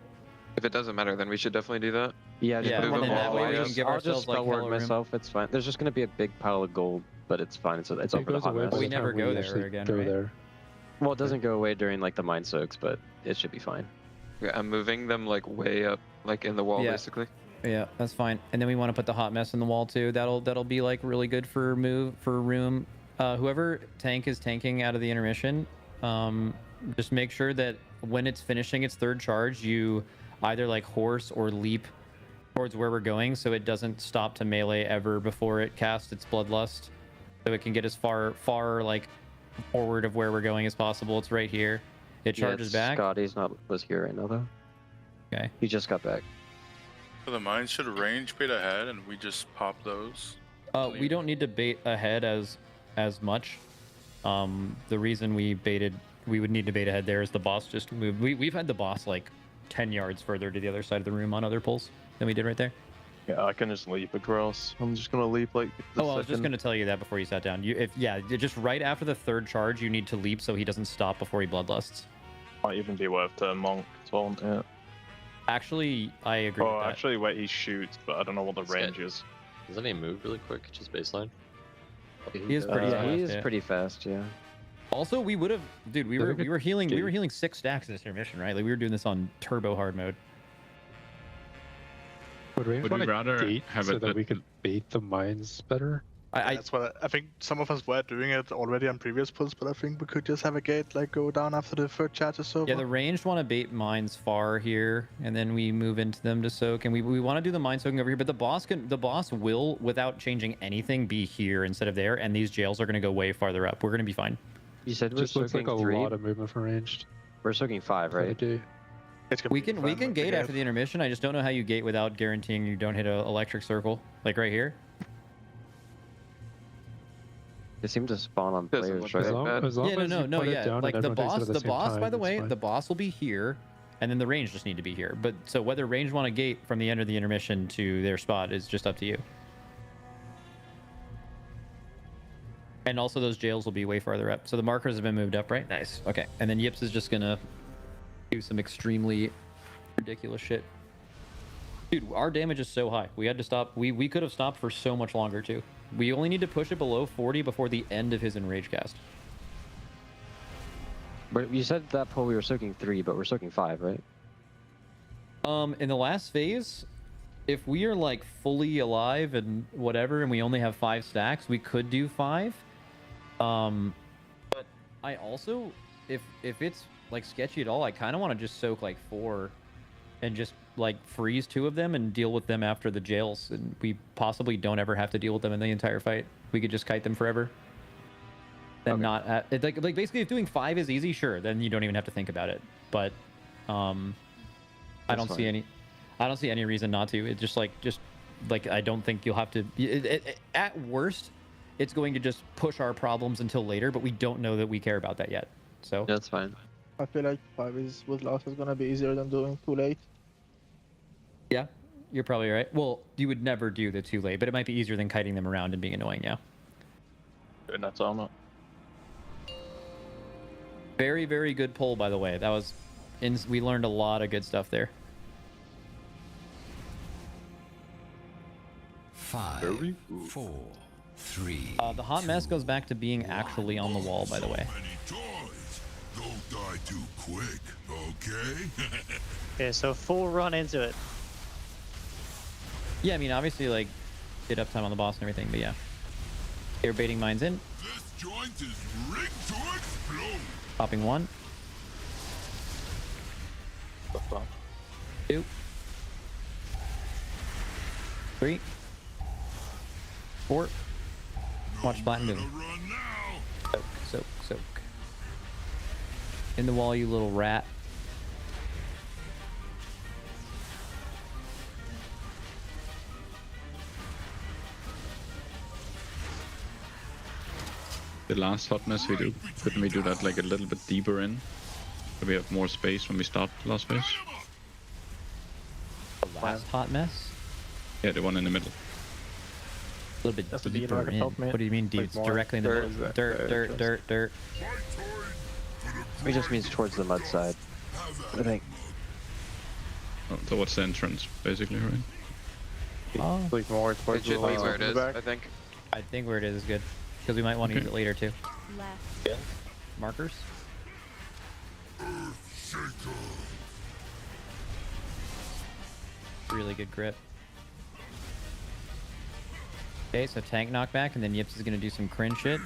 If it doesn't matter, then we should definitely do that. Yeah, just Yeah, put and them then all that way the we way can up. give I'll ourselves, just like, spellword hella room. myself. It's fine. There's just gonna be a big pile of gold, but it's fine. It's open to hot mess. But we never go there again, right? Well, it doesn't go away during like the mine soaks, but it should be fine. Yeah, I'm moving them like way up, like in the wall, Yeah. basically. Yeah, that's fine. And then we want to put the hot mess in the wall too. That'll be like really good for room. Whoever tank is tanking out of the intermission, just make sure that when it's finishing its 3rd charge, you either like horse or leap towards where we're going, so it doesn't stop to melee ever before it casts its Bloodlust. So it can get as far like forward of where we're going as possible. It's right here. It charges back. Scotty's was here right now though. Okay. He just got back. So the mines should range bait ahead, and we just pop those. We don't need to bait ahead as much. The reason we would need to bait ahead there is the boss just moved. We've had the boss like 10 yards further to the other side of the room on other pulls than we did right there. Yeah, I can just leap across. I'm just gonna leap like. I was just gonna tell you that before you sat down. Just right after the third charge, you need to leap so he doesn't stop before he bloodlusts. Might even be worth to monk as well. Yeah. Actually, I agree. Oh, with that. actually, wait, he shoots, but I don't know what the range is. Doesn't he move really quick? Just baseline. He is pretty fast. He is pretty fast. Yeah. Also, we would have, dude. We were healing 6 stacks in this intermission, right? Like we were doing this on turbo hard mode. Would we rather have so it that we could bait the mines better? That's what I think. Some of us were doing it already on previous pulls, but I think we could just have a gate like go down after the third charge is over. Yeah, the ranged want to bait mines far here, and then we move into them to soak, and we want to do the mine soaking over here. But the boss will, without changing anything, be here instead of there, and these jails are going to go way farther up. We're going to be fine. You said we're Just looks like soaking a 3. lot of movement for ranged. We're soaking 5, right? I do. We can gate after the intermission. I just don't know how you gate without guaranteeing you don't hit an electric circle, like right here. They seem to spawn on players, right? Yeah. Like the boss, time, by the it's way, fine. the boss will be here, and then the range just need to be here. But so whether range want to gate from the end of the intermission to their spot is just up to you. And also those jails will be way farther up. So the markers have been moved up, right? Nice. Okay. And then Yips is just gonna do some extremely ridiculous shit. Dude, our damage is so high. We had to stop. We could have stopped for so much longer too. We only need to push it below 40 before the end of his enrage cast. But you said that pull we were soaking 3, but we're soaking 5, right? In the last phase, if we are like fully alive and whatever, and we only have 5 stacks, we could do 5. But I also, if it's like sketchy at all, I kind of want to just soak like 4 and just like freeze 2 of them and deal with them after the jails, and we possibly don't ever have to deal with them in the entire fight. We could just kite them forever. Then like basically if doing 5 is easy, sure, then you don't even have to think about it. But I don't see any reason not to. It's just like I don't think you'll have to. At worst, it's going to just push our problems until later, but we don't know that we care about that yet. So that's fine. I feel like 5 with loss is gonna be easier than doing too late. Yeah, you're probably right. Well, you would never do the too late, but it might be easier than kiting them around and being annoying. Yeah. And that's armor. Very, very good pull, by the way. That was, we learned a lot of good stuff there. 5, 4, 3. The hot mess goes back to being actually on the wall, by the way. Don't die too quick, okay? Okay, so full run into it. Yeah, I mean, obviously, like, get uptime on the boss and everything, but yeah. Air baiting mines in. This joint is rigged to explode. Popping 1. 2. 3. 4. Watch Platin move. Soak. In the wall, you little rat. The last hotness we do, couldn't we do that like a little bit deeper in? So we have more space when we start the last phase? The last hot mess? Yeah, the one in the middle. A little bit deeper in. What do you mean deep? It's directly in the middle. Dirt. It just means towards the mud side, I think. Oh, towards the entrance, basically, right? Oh. Like more towards It should be where it is, I think. I think where it is good. Because we might want to use it later, too. Left. Yeah. Markers? Really good grip. Okay, so tank knockback, and then Yips is going to do some cringe shit.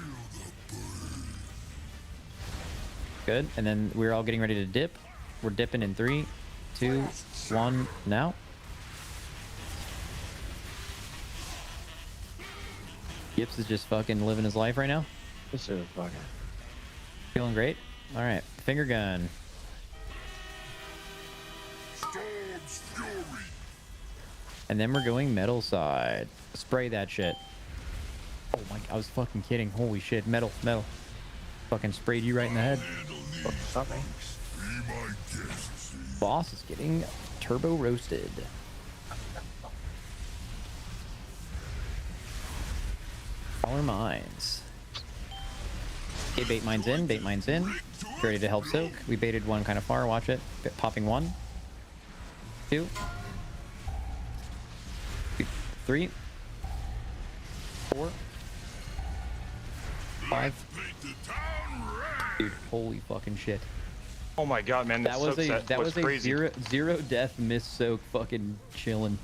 Good, and then we're all getting ready to dip. We're dipping in 3, 2, 1, now. Gibbs is just fucking living his life right now. This is fucking. Feeling great. All right, finger gun. And then we're going metal side. Spray that shit. Oh my! I was fucking kidding. Holy shit! Metal. Fucking sprayed you right in the head. Something. Boss is getting turbo roasted. Power mines. Okay, bait mines in. Ready to help soak. We baited one kind of far. Watch it. Popping 1, 2, 3, 4, 5. Dude, holy fucking shit. Oh my god, man! That was a crazy. zero death miss soak fucking chilling.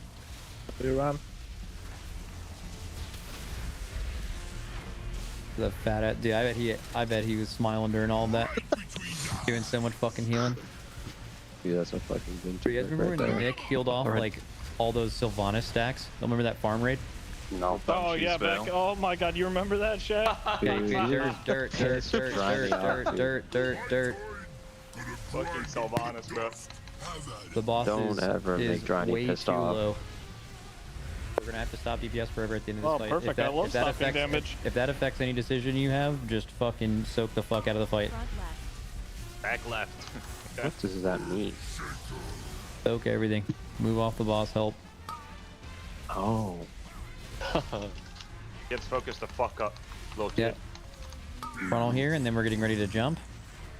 We run. The fat ass dude, I bet he was smiling during all of that. Doing so much fucking healing. Dude, that's a fucking good. Do you guys remember when Nick healed off like all those Sylvanas stacks? Don't remember that farm raid? No. Oh yeah, back. Oh my god, you remember that shit? Dirt. Fucking Sylvanas, bro. The boss Don't ever is make Johnny way pissed too off. low. We're gonna have to stop DPS forever at the end of this Oh, fight. perfect. I love stopping damage. If that affects any decision you have, just fucking soak the fuck out of the fight. Back left. Okay. What does that mean? Soak everything. Move off the boss. Help. Oh. Gets focused the fuck up, little Yeah. kid. Frontal here, and then we're getting ready to jump.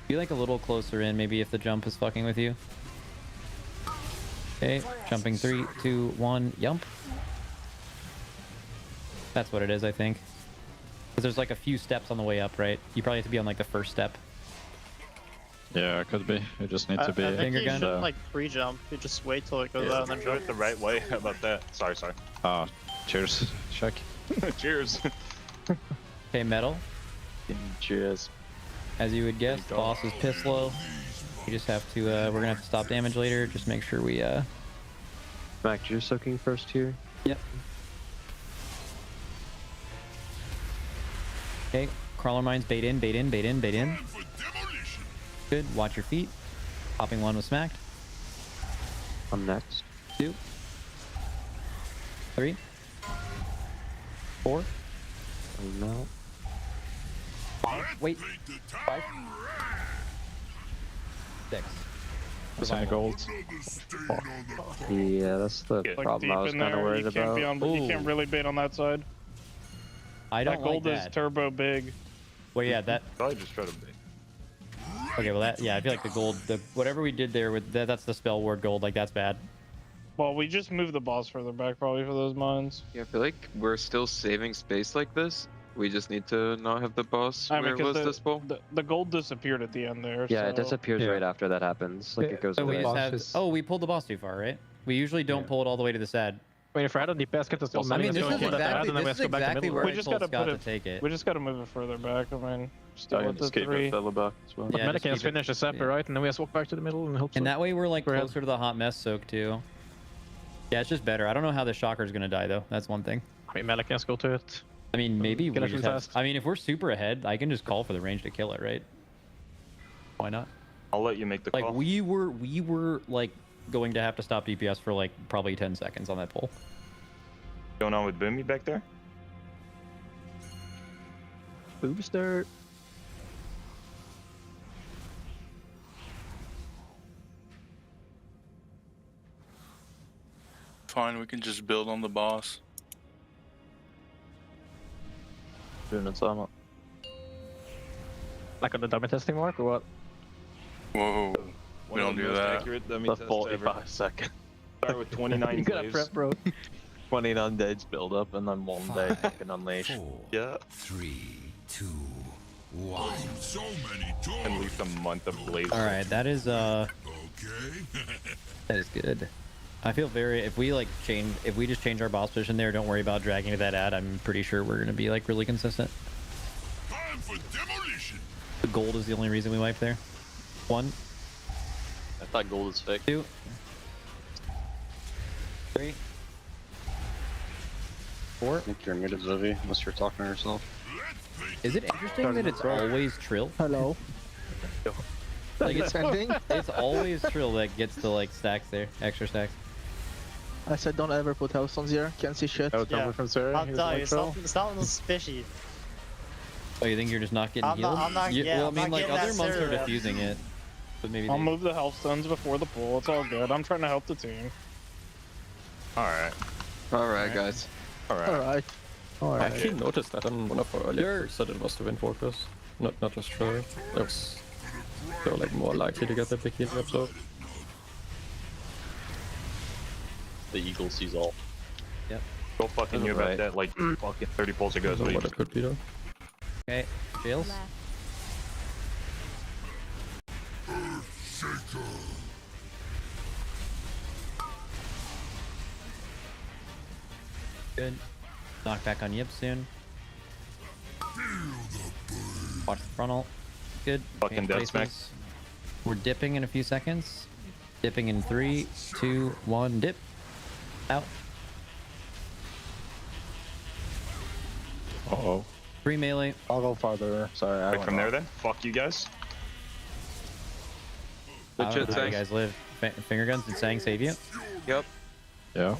Be like a little closer in, maybe if the jump is fucking with you. Okay, jumping 3, 2, 1, jump. That's what it is, I think. Because there's like a few steps on the way up, right? You probably have to be on like the first step. Yeah, it could be. You just need to be. I think Finger you gun. shouldn't like pre-jump. You just wait till it goes out and then Do jump. it the right way. How about that? Sorry. Cheers. Check. Cheers. Okay, metal. Cheers. As you would guess, the boss is piss low. You just have to, we're gonna have to stop damage later. Just make sure we, Mac, you're soaking first here? Yep. Okay, crawler mines, bait in. Good, watch your feet. Popping 1 was smacked. I'm next. 2, 3, 4. Oh no. 5. Wait. 5. 6. Percent gold. Yeah, that's the Like problem I was deep in kind of there, worried you can't be about. on. You can't really bait on that side. I don't That gold like is that. turbo big. Well, yeah, that. Probably just try to bait. Okay, well, that. Yeah, I feel like the gold, whatever we did there with that's the spell ward gold. Like that's bad. Well, we just moved the boss further back probably for those mines. Oh, Yeah, I feel like we're still saving space like this. We just need to not have the boss I where mean, it was 'cause this ball. the gold disappeared at the end there. Yeah, so... it disappears right after that happens. Like it goes So we away. just have. Oh, we pulled the boss too far, right? We usually don't pull it all the way to the sad. Wait, if I had a DPS kit, it's still I mean, this is and then we have to go back to middle. where We I just told gotta Scott put to it. take it. We just gotta move it further back. I mean, still with the just keep 3. it further back as well. But Yeah, Medic just has keep it- finished the Sapper, right? And then we have to walk back to the middle and hope so. And that way we're like We're ahead. closer to the hot mess soak too. Yeah, it's just better. I don't know how the shocker's gonna die though. That's one thing. I mean, Medic can go to it. I mean, maybe we Get it just from have, fast. I mean, if we're super ahead, I can just call for the range to kill it, right? Why not? I'll let you make the Like call. we were like going to have to stop DPS for like probably 10 seconds on that pull. Going on with Boomy back there? Booster. Fine, we can just build on the boss. Doing it, so I'm up. Like on the dummy testing mark or what? Whoa. One We of don't the do most that. accurate dummy The tests 45 ever. second. Start with 29 You gotta waves. prep, bro. 29 days build up and then 1 day you can unleash. 4, Yeah. 3, 2, 1. So many toys. At least a month of blaze. All right, that is Okay. that is good. I feel very, if we just change our boss position there, don't worry about dragging to that ad. I'm pretty sure we're gonna be like really consistent. Time for demolition. The gold is the only reason we wipe there. 1, I thought gold is fake. 2, 3, 4. I think you're muted, Zovi, unless you're talking to yourself. Is it interesting that it's always Trill? Hello. Like it's always Trill that gets the like stacks there, extra stacks. I said don't ever put house on here. Can't see shit. That was coming from Sarah. I'll tell you, something's fishy. Oh, you think you're just not getting healed? I'm not, yeah, well, I I'm mean, not like getting other that months are Sarah. diffusing it, but maybe. I'll move the health stones before the pool. It's all good. I'm trying to help the team. Alright. Alright, guys. Alright. I actually noticed that on one of our earlier posts that it was the wind focus, not just Triller. They were like more likely to get the big healing episode. The eagle sees all. Yep. Go fucking you about that, like fucking 30 pulls ago. I don't know what it could be though. Okay, jails. Good. Knock back on Yip soon. Watch the frontal. Good. Fucking dead smack. We're dipping in a few seconds. Dipping in 3, 2, 1, dip. Out. Uh-oh. 3 melee. I'll go farther. Sorry, I Right from there then? Fuck you guys. I don't know how you guys live. Finger guns, did Sang save you? Yep. Yeah.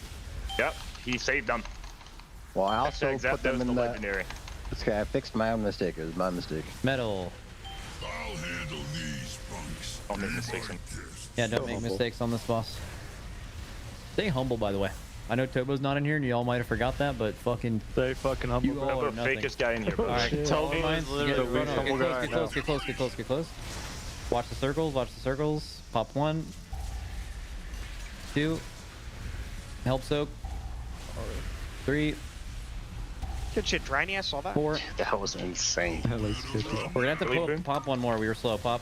Yep, he saved them. Well, I also Hashtag put them in the legendary. Okay, I fixed my own mistake. It was my mistake. Metal. Don't make mistakes. Yeah, don't make mistakes on this boss. Stay humble, by the way. I know Tobo's not in here, and y'all might have forgot that, but fucking... Stay fucking humble. You all are the nothing. fakest guy in here, bro. Alright, Toby mine. is literally Get close, get close, get close, get close. Watch the circles, watch the circles. Pop 1. 2. Help soak. 3. Good shit, Driny, I saw that. 4. That was insane. We're gonna have to pop 1 more. We were slow. Pop.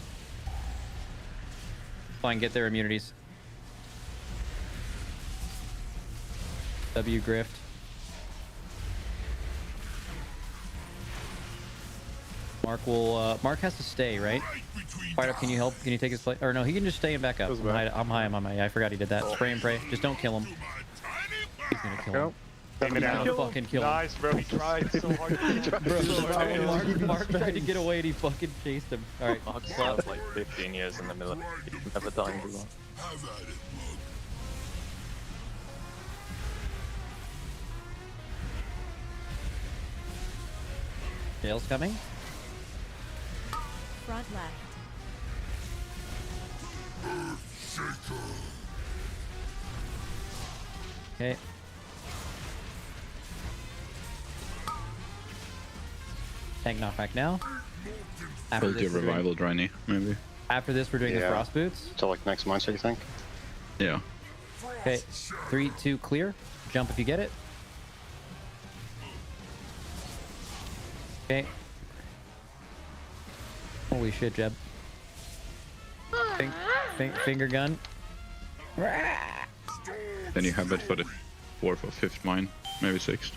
Fine, get their immunities. W grift. Mark has to stay, right? Fire up, can you help? Can you take his place? Or no, he can just stay and back up. I'm high. I forgot he did that. Spray and pray. Just don't kill him. He's gonna kill him. He's gonna fucking kill him. Nice, bro. He tried so hard. Mark tried to get away and he fucking chased him. Alright. Mark slept like 15 years in the military. Never dying too long. Jail's coming. Front left. Okay. Tank knockback now. After Build your this, revival, Driny, maybe. After this, we're doing the frost boots. So like next monster, you think? Yeah. Okay. 3, 2, clear. Jump if you get it. Okay. Holy shit, Jeb. Finger gun. Then you have it for the 4th or 5th mine, maybe 6th.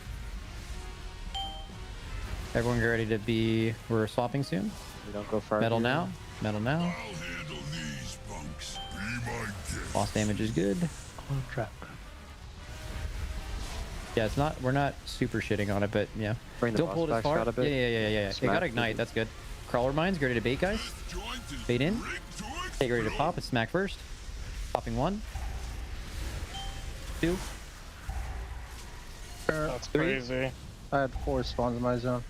Everyone get ready to be... We're swapping soon. We don't go far. Metal now. Metal now. Lost damage is good. On trap. Yeah, it's not... We're not super shitting on it, but yeah. Bring the Don't pull it as boss far. back out a bit. Yeah. It got ignite. That's good. Crawler mines. Get ready to bait, guys. Bait in. Get ready to pop. It's smack first. Popping 1. 2. That's 3. crazy. I had 4 spawns in my zone.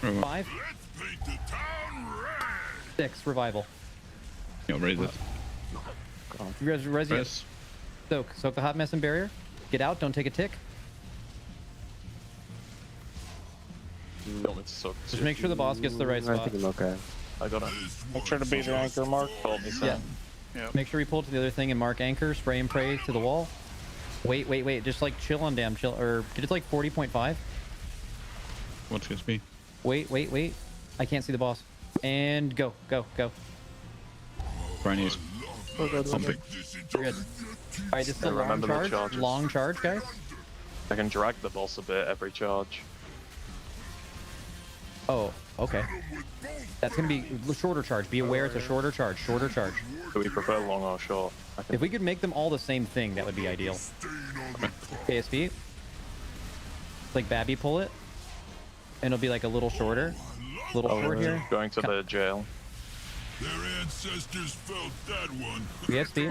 5. 6. Revival. Yeah, raise it. Res. Soak the hot mess and barrier. Get out. Don't take a tick. Just make sure the boss gets the right spot. I think I'm okay. I got it. Make sure to be the anchor, Mark. Yeah. Make sure we pull to the other thing and mark anchor. Spray and pray to the wall. Wait. Just like chill on damn. Chill. Or get it to like 40.5. What's his speed? Wait. I can't see the boss. And go. Driny is pumping. We're good. Alright, this is a long charge. Long charge, guys. I can drag the boss a bit every charge. Oh, okay. That's gonna be a shorter charge. Be aware it's a shorter charge. Do we prefer long or short? If we could make them all the same thing, that would be ideal. KSP. like Babby pull it, and it'll be like a little shorter, short here. Going to the jail. Their ancestors felt that one. Yes, Steve.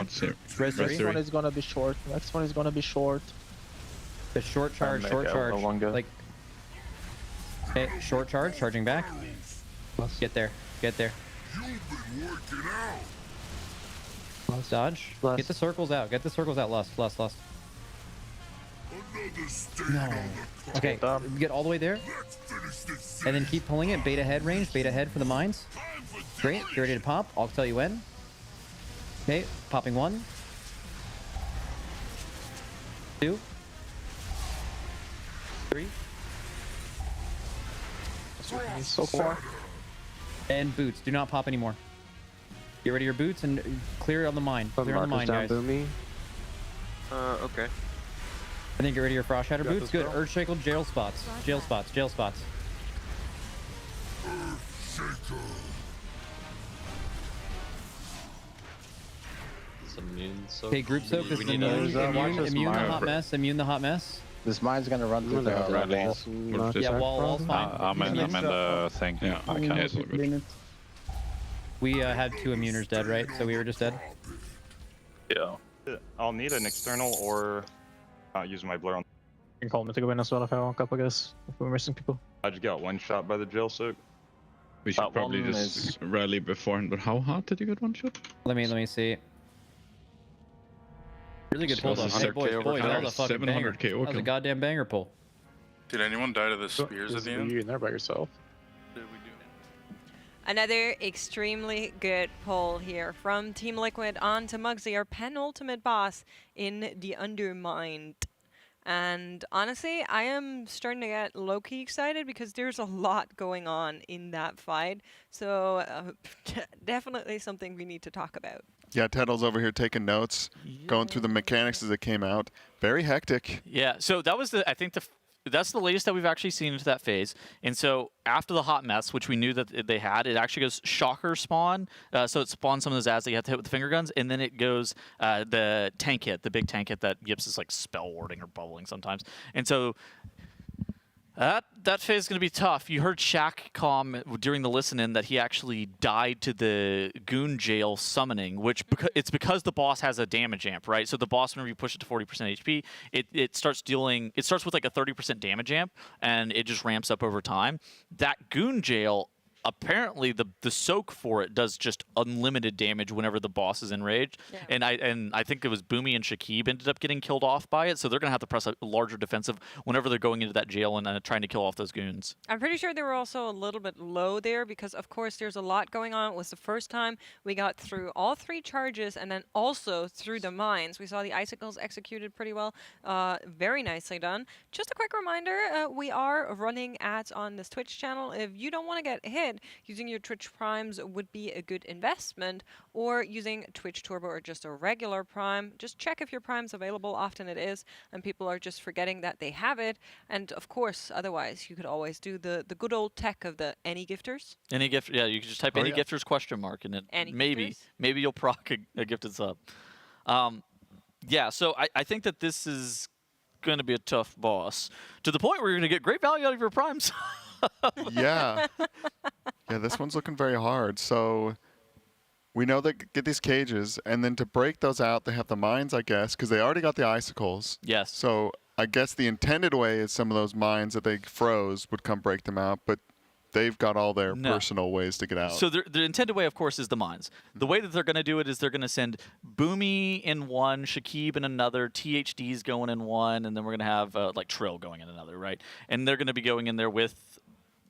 Next one is gonna be short. Next one is gonna be short. The short charge, like, okay, short charge, charging back. Get there, get there. Dodge. Get the circles out. Get the circles out. Lust. No. Okay, get all the way there. And then keep pulling it. Beta head range. Beta head for the mines. Great. Get ready to pop. I'll tell you when. Okay, popping 1. 2. 3. So far. And boots. Do not pop anymore. Get rid of your boots and clear on the mine. Clear on the mine, guys. Boomy. Okay. And then get rid of your frost shatter boots. Good. Earthshackle jail spots. Jail spots. Jail spots. Okay, group soak. This is immune the hot mess. Immune the hot mess. This mine's gonna run through the wall. Yeah, wall's fine. I'm in the thing. Yeah, okay. Yeah, it's all good. We had 2 immuners dead, right? So we were just dead. Yeah. I'll need an external or use my blur on. You can call me to go in as well if I walk up, I guess. If we're missing people. I just got one shot by the jail soak. We should probably just rally beforehand. But how hard did you get one shot? Let me see. Really good pull though. Hey, boys, that was a fucking banger. That was a goddamn banger pull. Did anyone die to the spears at the end? You in there by yourself? Another extremely good pull here from Team Liquid onto Mugsy, our penultimate boss in the Undermine. And honestly, I am starting to get low-key excited because there's a lot going on in that fight. So definitely something we need to talk about. Yeah, Teddle's over here taking notes, going through the mechanics as it came out. Very hectic. Yeah, so that was that's the latest that we've actually seen into that phase. And so after the hot mess, which we knew that they had, it actually goes shocker spawn. So it spawns some of those ads that you have to hit with the finger guns. And then it goes the tank hit, the big tank hit that Yips is like spell warding or bubbling sometimes. And so that phase is going to be tough. You heard Shaq com during the listen-in that he actually died to the goon jail summoning, which it's because the boss has a damage amp, right? So the boss, whenever you push it to 40% HP, it starts dealing. It starts with like a 30% damage amp, and it just ramps up over time. That goon jail, apparently the soak for it does just unlimited damage whenever the boss is enraged. Yeah. And I think it was Boomy and Shakib ended up getting killed off by it, so they're going to have to press a larger defensive whenever they're going into that jail and trying to kill off those goons. I'm pretty sure they were also a little bit low there because, of course, there's a lot going on. It was the first time we got through all 3 charges and then also through the mines. We saw the icicles executed pretty well. Very nicely done. Just a quick reminder, we are running ads on this Twitch channel. If you don't want to get hit, using your Twitch Primes would be a good investment, or using Twitch Turbo or just a regular Prime. Just check if your Prime's available. Often it is, and people are just forgetting that they have it. And of course, otherwise, you could always do the good old tech of the any gifters. Any gift, yeah, you can just type any gifters question mark, and it maybe you'll proc a gifted sub. Yeah, so I think that this is going to be a tough boss, to the point where you're going to get great value out of your Primes. Yeah. Yeah, this one's looking very hard. So we know they get these cages, and then to break those out, they have the mines, I guess, because they already got the icicles. Yes. So I guess the intended way is some of those mines that they froze would come break them out, but they've got all their personal ways to get out. So the intended way, of course, is the mines. The way that they're going to do it is they're going to send Boomy in one, Shakib in another, THD's going in one, and then we're going to have like Trill going in another, right? And they're going to be going in there with,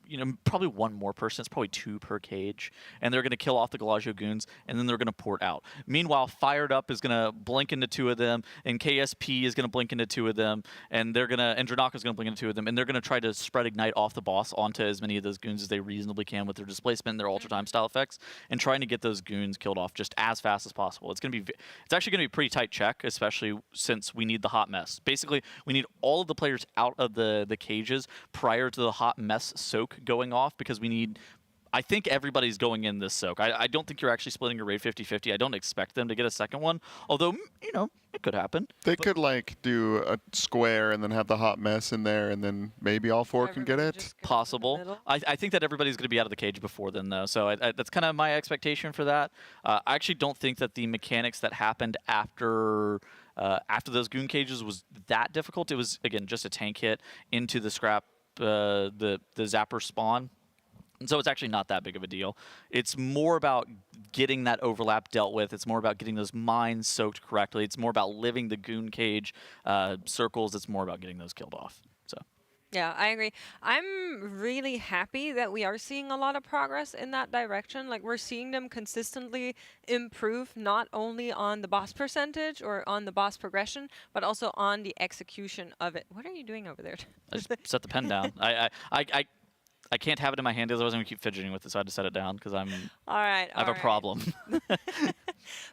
you know, probably one more person. It's probably 2 per cage. And they're going to kill off the Galagio goons, and then they're going to port out. Meanwhile, Fired Up is going to blink into 2 of them, and KSP is going to blink into 2 of them, and Dranaka's going to blink into 2 of them, and they're going to try to spread Ignite off the boss onto as many of those goons as they reasonably can with their displacement and their Ultra Time style effects, and trying to get those goons killed off just as fast as possible. It's actually going to be a pretty tight check, especially since we need the hot mess. Basically, we need all of the players out of the cages prior to the hot mess soak going off, because we need I think everybody's going in this soak. I don't think you're actually splitting your raid 50-50. I don't expect them to get a second one, although, you know, it could happen. They could, like, do a square and then have the hot mess in there, and then maybe all four can get it. Possible. I think that everybody's going to be out of the cage before then, though, so that's kind of my expectation for that. I actually don't think that the mechanics that happened after those goon cages was that difficult. It was, again, just a tank hit into the scrap, the zapper spawn. And so it's actually not that big of a deal. It's more about getting that overlap dealt with. It's more about getting those mines soaked correctly. It's more about living the goon cage circles. It's more about getting those killed off. So. Yeah, I agree. I'm really happy that we are seeing a lot of progress in that direction. Like, we're seeing them consistently improve not only on the boss percentage or on the boss progression, but also on the execution of it. What are you doing over there? I just set the pen down. I can't have it in my hand, otherwise I'm going to keep fidgeting with it, so I had to set it down because I have a problem.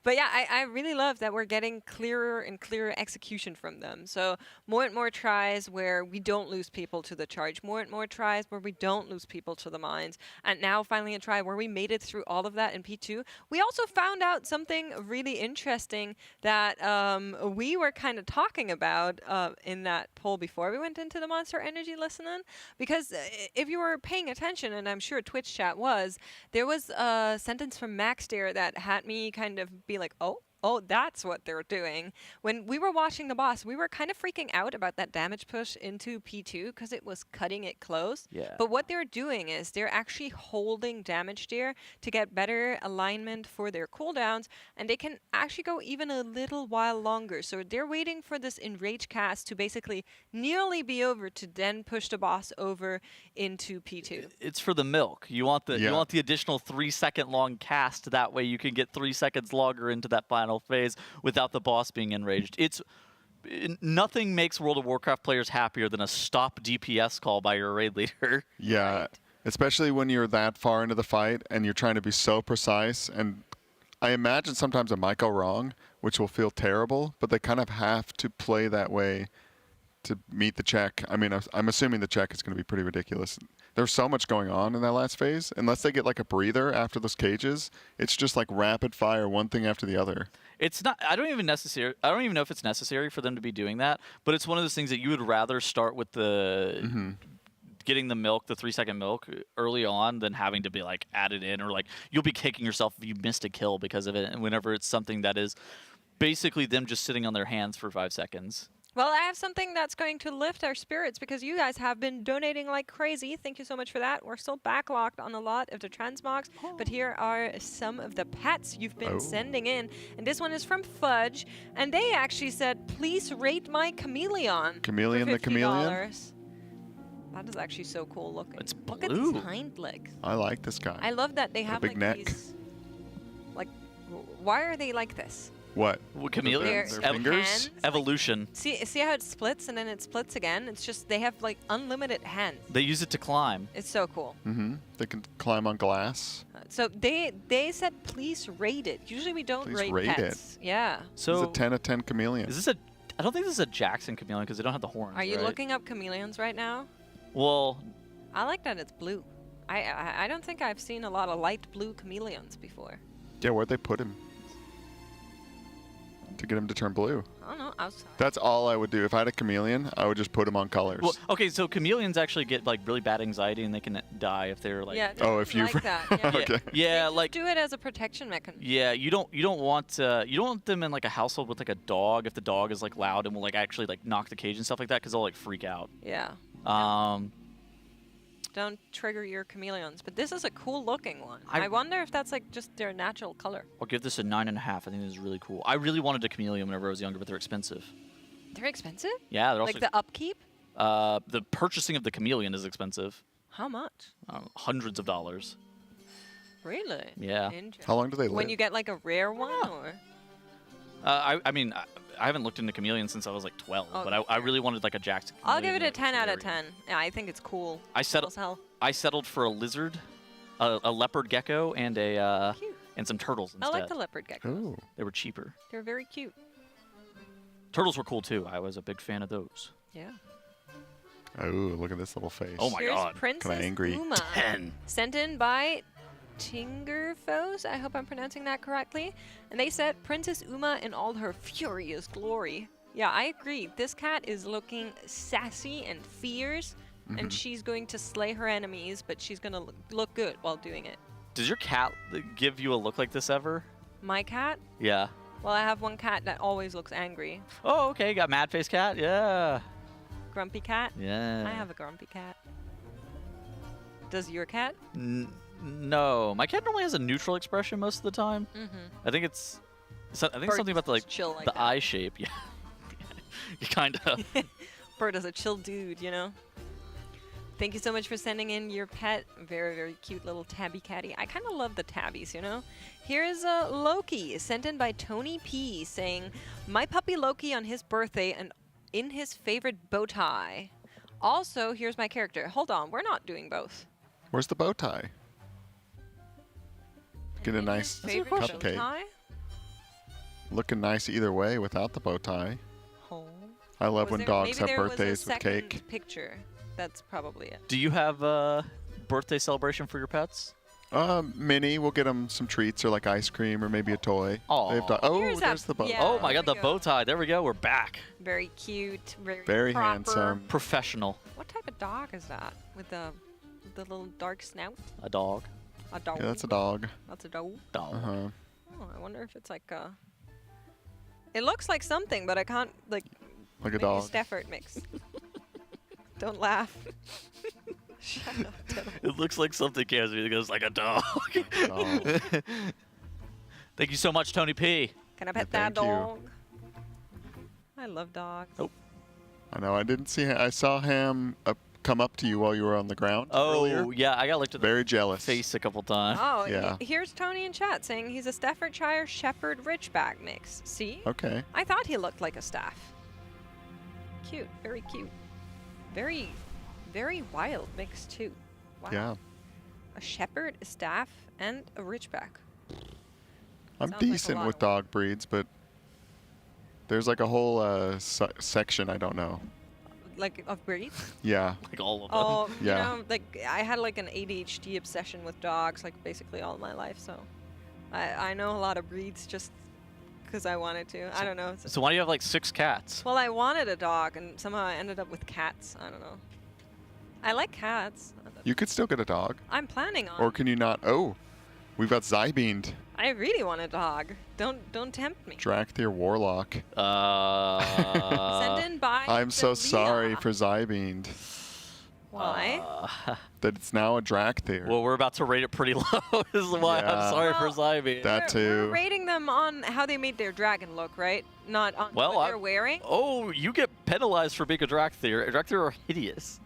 But yeah, I really love that we're getting clearer and clearer execution from them. So more and more tries where we don't lose people to the charge, more and more tries where we don't lose people to the mines, and now finally a try where we made it through all of that in P2. We also found out something really interesting that we were kind of talking about in that poll before we went into the Monster Energy listening, because if you were paying attention, and I'm sure Twitch chat was, there was a sentence from Max there that had me kind of be like, oh, that's what they're doing. When we were watching the boss, we were kind of freaking out about that damage push into P2 because it was cutting it close. Yeah. But what they're doing is they're actually holding damage there to get better alignment for their cooldowns, and they can actually go even a little while longer. So they're waiting for this enrage cast to basically nearly be over to then push the boss over into P2. It's for the milk. You want the additional 3-second long cast. That way you can get 3 seconds longer into that final phase without the boss being enraged. Nothing makes World of Warcraft players happier than a stop DPS call by your raid leader. Yeah, especially when you're that far into the fight and you're trying to be so precise. And I imagine sometimes it might go wrong, which will feel terrible, but they kind of have to play that way to meet the check. I mean, I'm assuming the check is going to be pretty ridiculous. There's so much going on in that last phase. Unless they get like a breather after those cages, it's just like rapid fire, one thing after the other. It's not. I don't even know if it's necessary for them to be doing that. But it's one of those things that you would rather start with the getting the milk, the 3-second milk early on, than having to be like added in, or like you'll be kicking yourself if you missed a kill because of it. And whenever it's something that is basically them just sitting on their hands for 5 seconds. Well, I have something that's going to lift our spirits because you guys have been donating like crazy. Thank you so much for that. We're still backlogged on a lot of the transmogs, but here are some of the pets you've been sending in. And this one is from Fudge, and they actually said, please rate my chameleon. Chameleon the chameleon? That is actually so cool looking. It's blue. Look at these hind legs. I like this guy. I love that they have big like neck. these. Like, why are they like this? What? Chameleons? Their hands, Evolution. See how it splits and then it splits again? It's just they have like unlimited hands. They use it to climb. It's so cool. They can climb on glass. So they said please rate it. Usually we don't Please rate rate pets. Yeah. So it's a 10 of 10 chameleon. Is this I don't think this is a Jackson chameleon because they don't have the horns. Are you right? looking up chameleons right now? Well, I like that it's blue. I don't think I've seen a lot of light blue chameleons before. Yeah, where'd they put him? To get him to turn blue. I don't know. Outside. That's all I would do. If I had a chameleon, I would just put him on colors. Well, okay, so chameleons actually get like really bad anxiety and they can die if they're like. Yeah. If you. Like that. Yeah. Okay. Yeah, like. Do it as a protection mechanism. Yeah, you don't want them in like a household with like a dog if the dog is like loud and will like actually like knock the cage and stuff like that because they'll like freak out. Yeah. Don't trigger your chameleons, but this is a cool looking one. I wonder if that's like just their natural color. I'll give this a 9.5. I think this is really cool. I really wanted a chameleon whenever I was younger, but they're expensive. They're expensive? Yeah, they're also like the upkeep? The purchasing of the chameleon is expensive. How much? Hundreds of dollars. Really? Yeah. How long do they live? When you get like a rare one, or? I mean, I haven't looked into chameleons since I was like 12, but I really wanted like a Jackson. I'll give it a 10 out of 10. Yeah, I think it's cool. I settled for a lizard, a leopard gecko, and and some turtles instead. I like the leopard geckos. Ooh. They were cheaper. They're very cute. Turtles were cool too. I was a big fan of those. Yeah. Oh, look at this little face. Oh my Here's god. Princess Kinda angry. Uma. 10. Sent in by Tingerfos. I hope I'm pronouncing that correctly. And they said Princess Uma in all her furious glory. Yeah, I agree. This cat is looking sassy and fierce, and she's going to slay her enemies, but she's going to look good while doing it. Does your cat give you a look like this ever? My cat? Yeah. Well, I have one cat that always looks angry. Oh, okay. You got mad face cat? Yeah. Grumpy cat? Yeah. I have a grumpy cat. Does your cat? No. My cat normally has a neutral expression most of the time. I think it's something about the, chill like the that. eye shape. Yeah. You kind of. Bird is a chill dude, you know? Thank you so much for sending in your pet. Very, very cute little tabby catty. I kind of love the tabbies, you know? Here's Loki, sent in by Tony P, saying, my puppy Loki on his birthday and in his favorite bow tie. Also, here's my character. Hold on, we're not doing both. Where's the bow tie? Get a nice Favorite bow cupcake. tie? Looking nice either way without the bow tie. Oh. I love when dogs maybe have there was a birthdays with second cake. picture. That's probably it. Do you have a birthday celebration for your pets? Minnie, we'll get them some treats or like ice cream or maybe a toy. Aw. Oh, Here's there's that- the bow. yeah. Oh my there god, the we bow go. tie. There we go. We're back. Very cute. Very proper. handsome. Professional. What type of dog is that? With the little dark snout? A dog. A dog. Yeah, that's a dog. That's a dog. Dog. Uh-huh. Oh, I wonder if it's like a... It looks like something, but I can't, like Like a maybe dog. Stafford mix. Don't laugh. Shut up, Dylan. It looks like something Casimir goes like a dog. Dog. Thank you so much, Tony P. Can I pet thank that you. dog? I love dogs. Nope. I know. I didn't see him. I saw him come up to you while you were on the ground earlier. Oh, yeah. I got licked in the Very jealous. face a couple times. Oh, Yeah. Here's Tony in chat saying he's a Staffordshire Shepherd Ridgeback mix. See? Okay. I thought he looked like a staff. Cute. Very cute. Very, very wild mix, too. Wow. Yeah. A shepherd, a staff, and a ridgeback. I'm Sounds like a decent lot with of dog breeds, but there's like a whole section I don't know. Like, of breeds? Yeah. Like all of them. Oh, Yeah. you know, like, I had like an ADHD obsession with dogs, like, basically all my life, so I know a lot of breeds just because I wanted to. I don't know. So why do you have like 6 cats? Well, I wanted a dog, and somehow I ended up with cats. I don't know. I like cats. You could still get a dog. I'm planning on. Or can you not? Oh, we've got Zybeamed. I really want a dog. Don't tempt me. Drakthir Warlock. Send in by. I'm so Leah. sorry for Zybeamed. Why? That it's now a Drakthir. Well, we're about to rate it pretty low. This is why Yeah. I'm sorry for Well, Zybe. That We're too. rating them on how they made their dragon look, right? Not on Well, what they're wearing. Oh, you get penalized for being a Drakthir. Drakthir are hideous.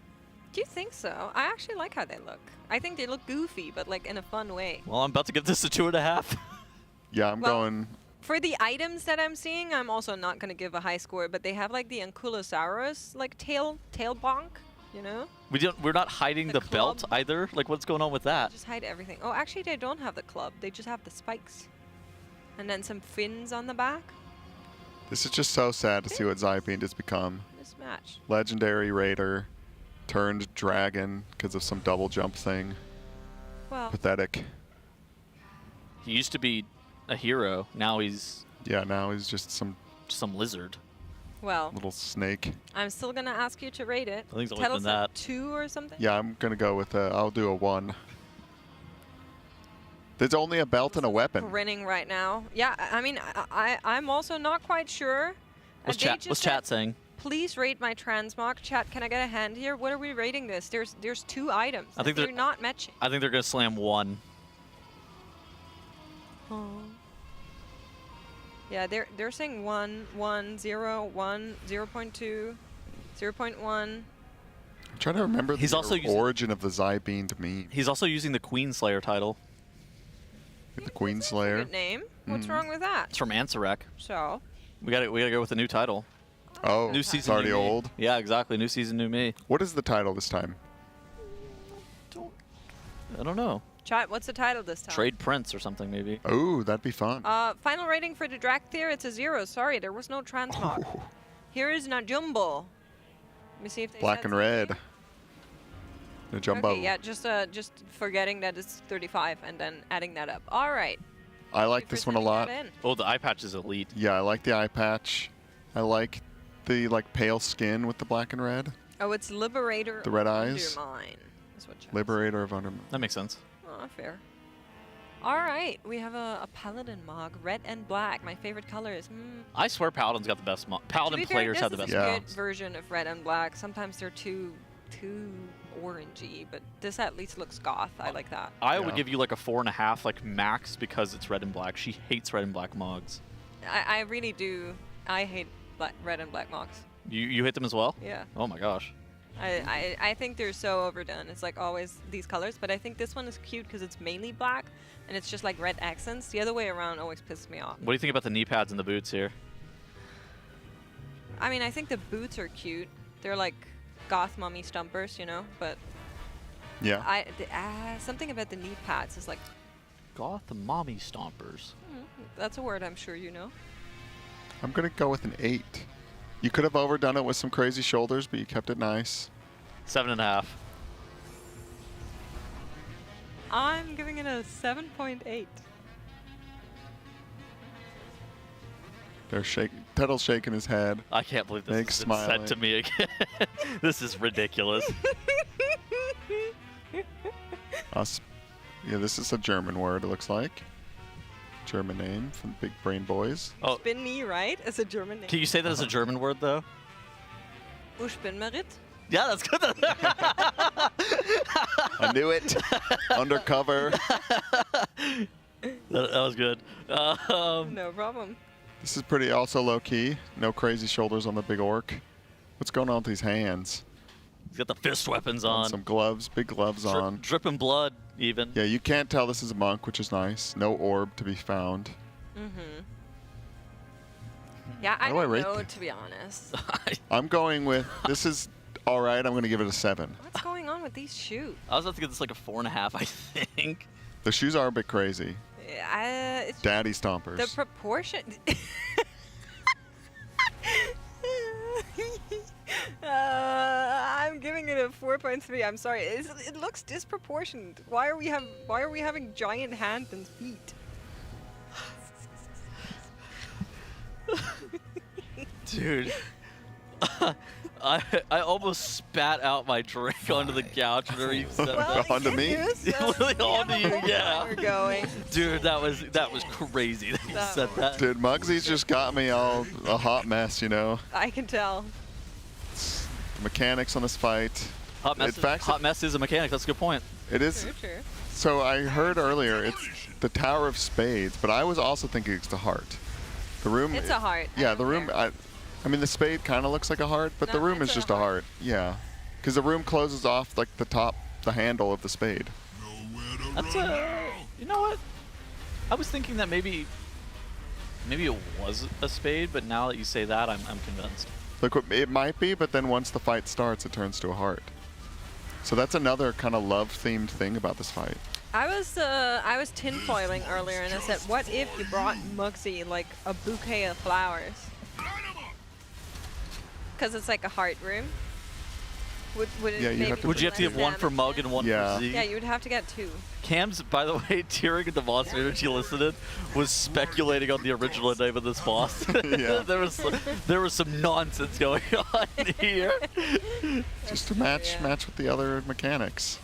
Do you think so? I actually like how they look. I think they look goofy, but like in a fun way. Well, I'm about to give this a 2.5. Yeah, I'm Well- going. For the items that I'm seeing, I'm also not going to give a high score, but they have like the Ankylosaurus like tail bonk, you know? We're not hiding The the belt club. either. Like, what's going on with that? Just hide everything. Oh, actually they don't have the club. They just have the spikes. And then some fins on the back. This is just so sad to see what Zybeamed has become. Mismatch. Legendary Raider turned dragon because of some double jump thing. Well, Pathetic. He used to be a hero. Now he's Yeah, now he's just some lizard. well, little snake. I'm still going to ask you to rate it. I think it's always Tell been us a that. 2 or something? Yeah, I'm gonna go with I'll do a 1. There's only a belt and a weapon. Grinning right now. Yeah, I mean, I'm also not quite sure. What's They chat? just What's said, chat saying? Please rate my transmog. Chat, can I get a hand here? What are we rating this? There's 2 items. I think they're they're- not matching. I think they're gonna slam 1. Oh. Yeah, they're saying 1, 1, 0, 1, 0.2, 0.1. I'm trying to remember He's the also using- origin of the Zybeamed meme. He's also using the Queen Slayer title. The Queen Slayer. Good name. What's Mm. wrong with that? It's from Ansarek. So, We gotta go with a new title. Oh, New it's season. already new me. old. Yeah, exactly. New season, new me. What is the title this time? I don't know. chat, what's the title this time? Trade Prince or something maybe. Oh, that'd be fun. Final rating for the Drakthir, it's a 0. Sorry, there was no transmog. Here is Najumbo. Let me see if they Black said and red. something. The jumbo. Okay, yeah, just forgetting that it's 35 and then adding that up. All right. I like this one a lot. Oh, the eye patch is elite. Yeah, I like the eye patch. I like the pale skin with the black and red. Oh, it's Liberator. The red eyes. Undermine. That's what Chad Liberator of Undermine. That makes sense. said. Oh, fair. All right, we have a Paladin Mog, red and black. My favorite colors. I swear Paladin's got the best Paladin players have the best This is a mods. good version of red and black. Sometimes they're too orangey, but this at least looks goth. I like that. I would give you like a 4.5 like max because it's red and black. She hates red and black mogs. I really do. I hate red and black mogs. You hate them as well? Yeah. Oh my gosh. I think they're so overdone. It's like always these colors, but I think this one is cute because it's mainly black and it's just like red accents. The other way around always pisses me off. What do you think about the knee pads and the boots here? I mean, I think the boots are cute. They're like goth mummy stumpers, you know, but yeah. Something about the knee pads is like goth mommy stompers. That's a word I'm sure you know. I'm gonna go with an 8. You could have overdone it with some crazy shoulders, but you kept it nice. 7.5. I'm giving it a 7.8. They're shaking. Tettle's shaking his head. I can't believe this Meg's has been smiling. said to me again. This is ridiculous. Yeah, this is a German word, it looks like. German name from Big Brain Boys. Oh, Ich bin nie right as a German name. can you say that as a German word though? Ich bin Merit. Yeah, that's good. I knew it. Undercover. That was good. No problem. This is pretty also low key. No crazy shoulders on the big orc. What's going on with these hands? He's got the fist weapons on. Some gloves, big gloves on. Dripping blood, even. Yeah, you can't tell this is a monk, which is nice. No orb to be found. Yeah, I How do I don't rate know, this? to be honest. I'm going with, this is all right. I'm going to give it a 7. What's going on with these shoes? I was about to give this like a 4.5, I think. The shoes are a bit crazy. It's Daddy stompers. the proportion. I'm giving it a 4.3. I'm sorry. It looks disproportionate. Why are we having giant hands and feet? Dude. I almost spat out my drink onto the couch whenever you said that. Onto me? Literally onto you, yeah. We're going. Dude, that was crazy that you said that. Dude, Mugsy's just got me all a hot mess, you know. I can tell. The mechanics on this fight. Hot mess is a mechanic. That's a good point. It is. True. So I heard earlier it's the Tower of Spades, but I was also thinking it's the heart. The room. It's a heart. Yeah, the room. I mean, the spade kind of looks like a heart, but the room is just a heart. Yeah, because the room closes off like the handle of the spade. That's you know what? I was thinking that maybe it was a spade, but now that you say that, I'm convinced. Look, it might be, but then once the fight starts, it turns to a heart. So that's another kind of love-themed thing about this fight. I was tinfoiling earlier, and I said, what if you brought Mugsy like a bouquet of flowers? Because it's like a heart room. Would it maybe Would you have to get one for Mug and one for Z? Yeah, you would have to get 2. Cam's, by the way, tearing the Monster Energy listened was speculating on the original name of this boss. Yeah. there was some nonsense going on here. Just to match with the other mechanics.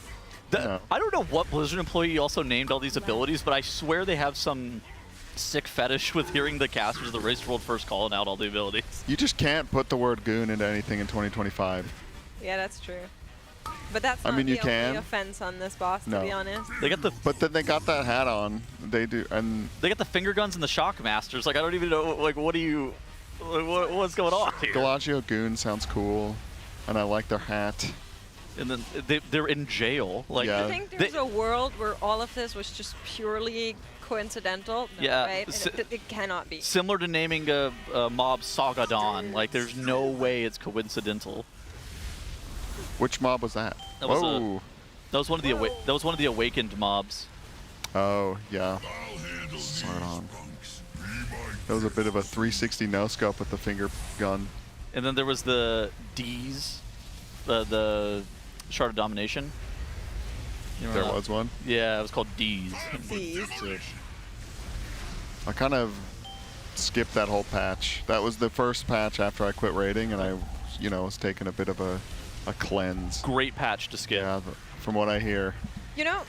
I don't know what Blizzard employee also named all these abilities, but I swear they have some sick fetish with hearing the casters of the Race World first calling out all the abilities. You just can't put the word goon into anything in 2025. Yeah, that's true. But that's not mean, you the only can. offense on this boss, to No. be honest. But then they got that hat on. They do, and they got the finger guns and the shock masters. Like I don't even know. Like what's going on here? Galagio goon sounds cool, and I like their hat. And then they're in jail. Like Do you think there's a world where all of this was just purely coincidental? No, Yeah, right? It cannot be. Similar to naming a mob Sagadon. Like there's no way it's coincidental. Which mob was that? That was Whoa. that was one of the awakened mobs. Oh yeah. Right on. That was a bit of a 360 no scope with the finger gun. And then there was the D's. the Shard of Domination. You remember There that? was one. Yeah, it was called D's. D's. I kind of skipped that whole patch. That was the first patch after I quit raiding, and I, was taking a bit of a cleanse. Great patch to skip. Yeah, from what I hear. You know,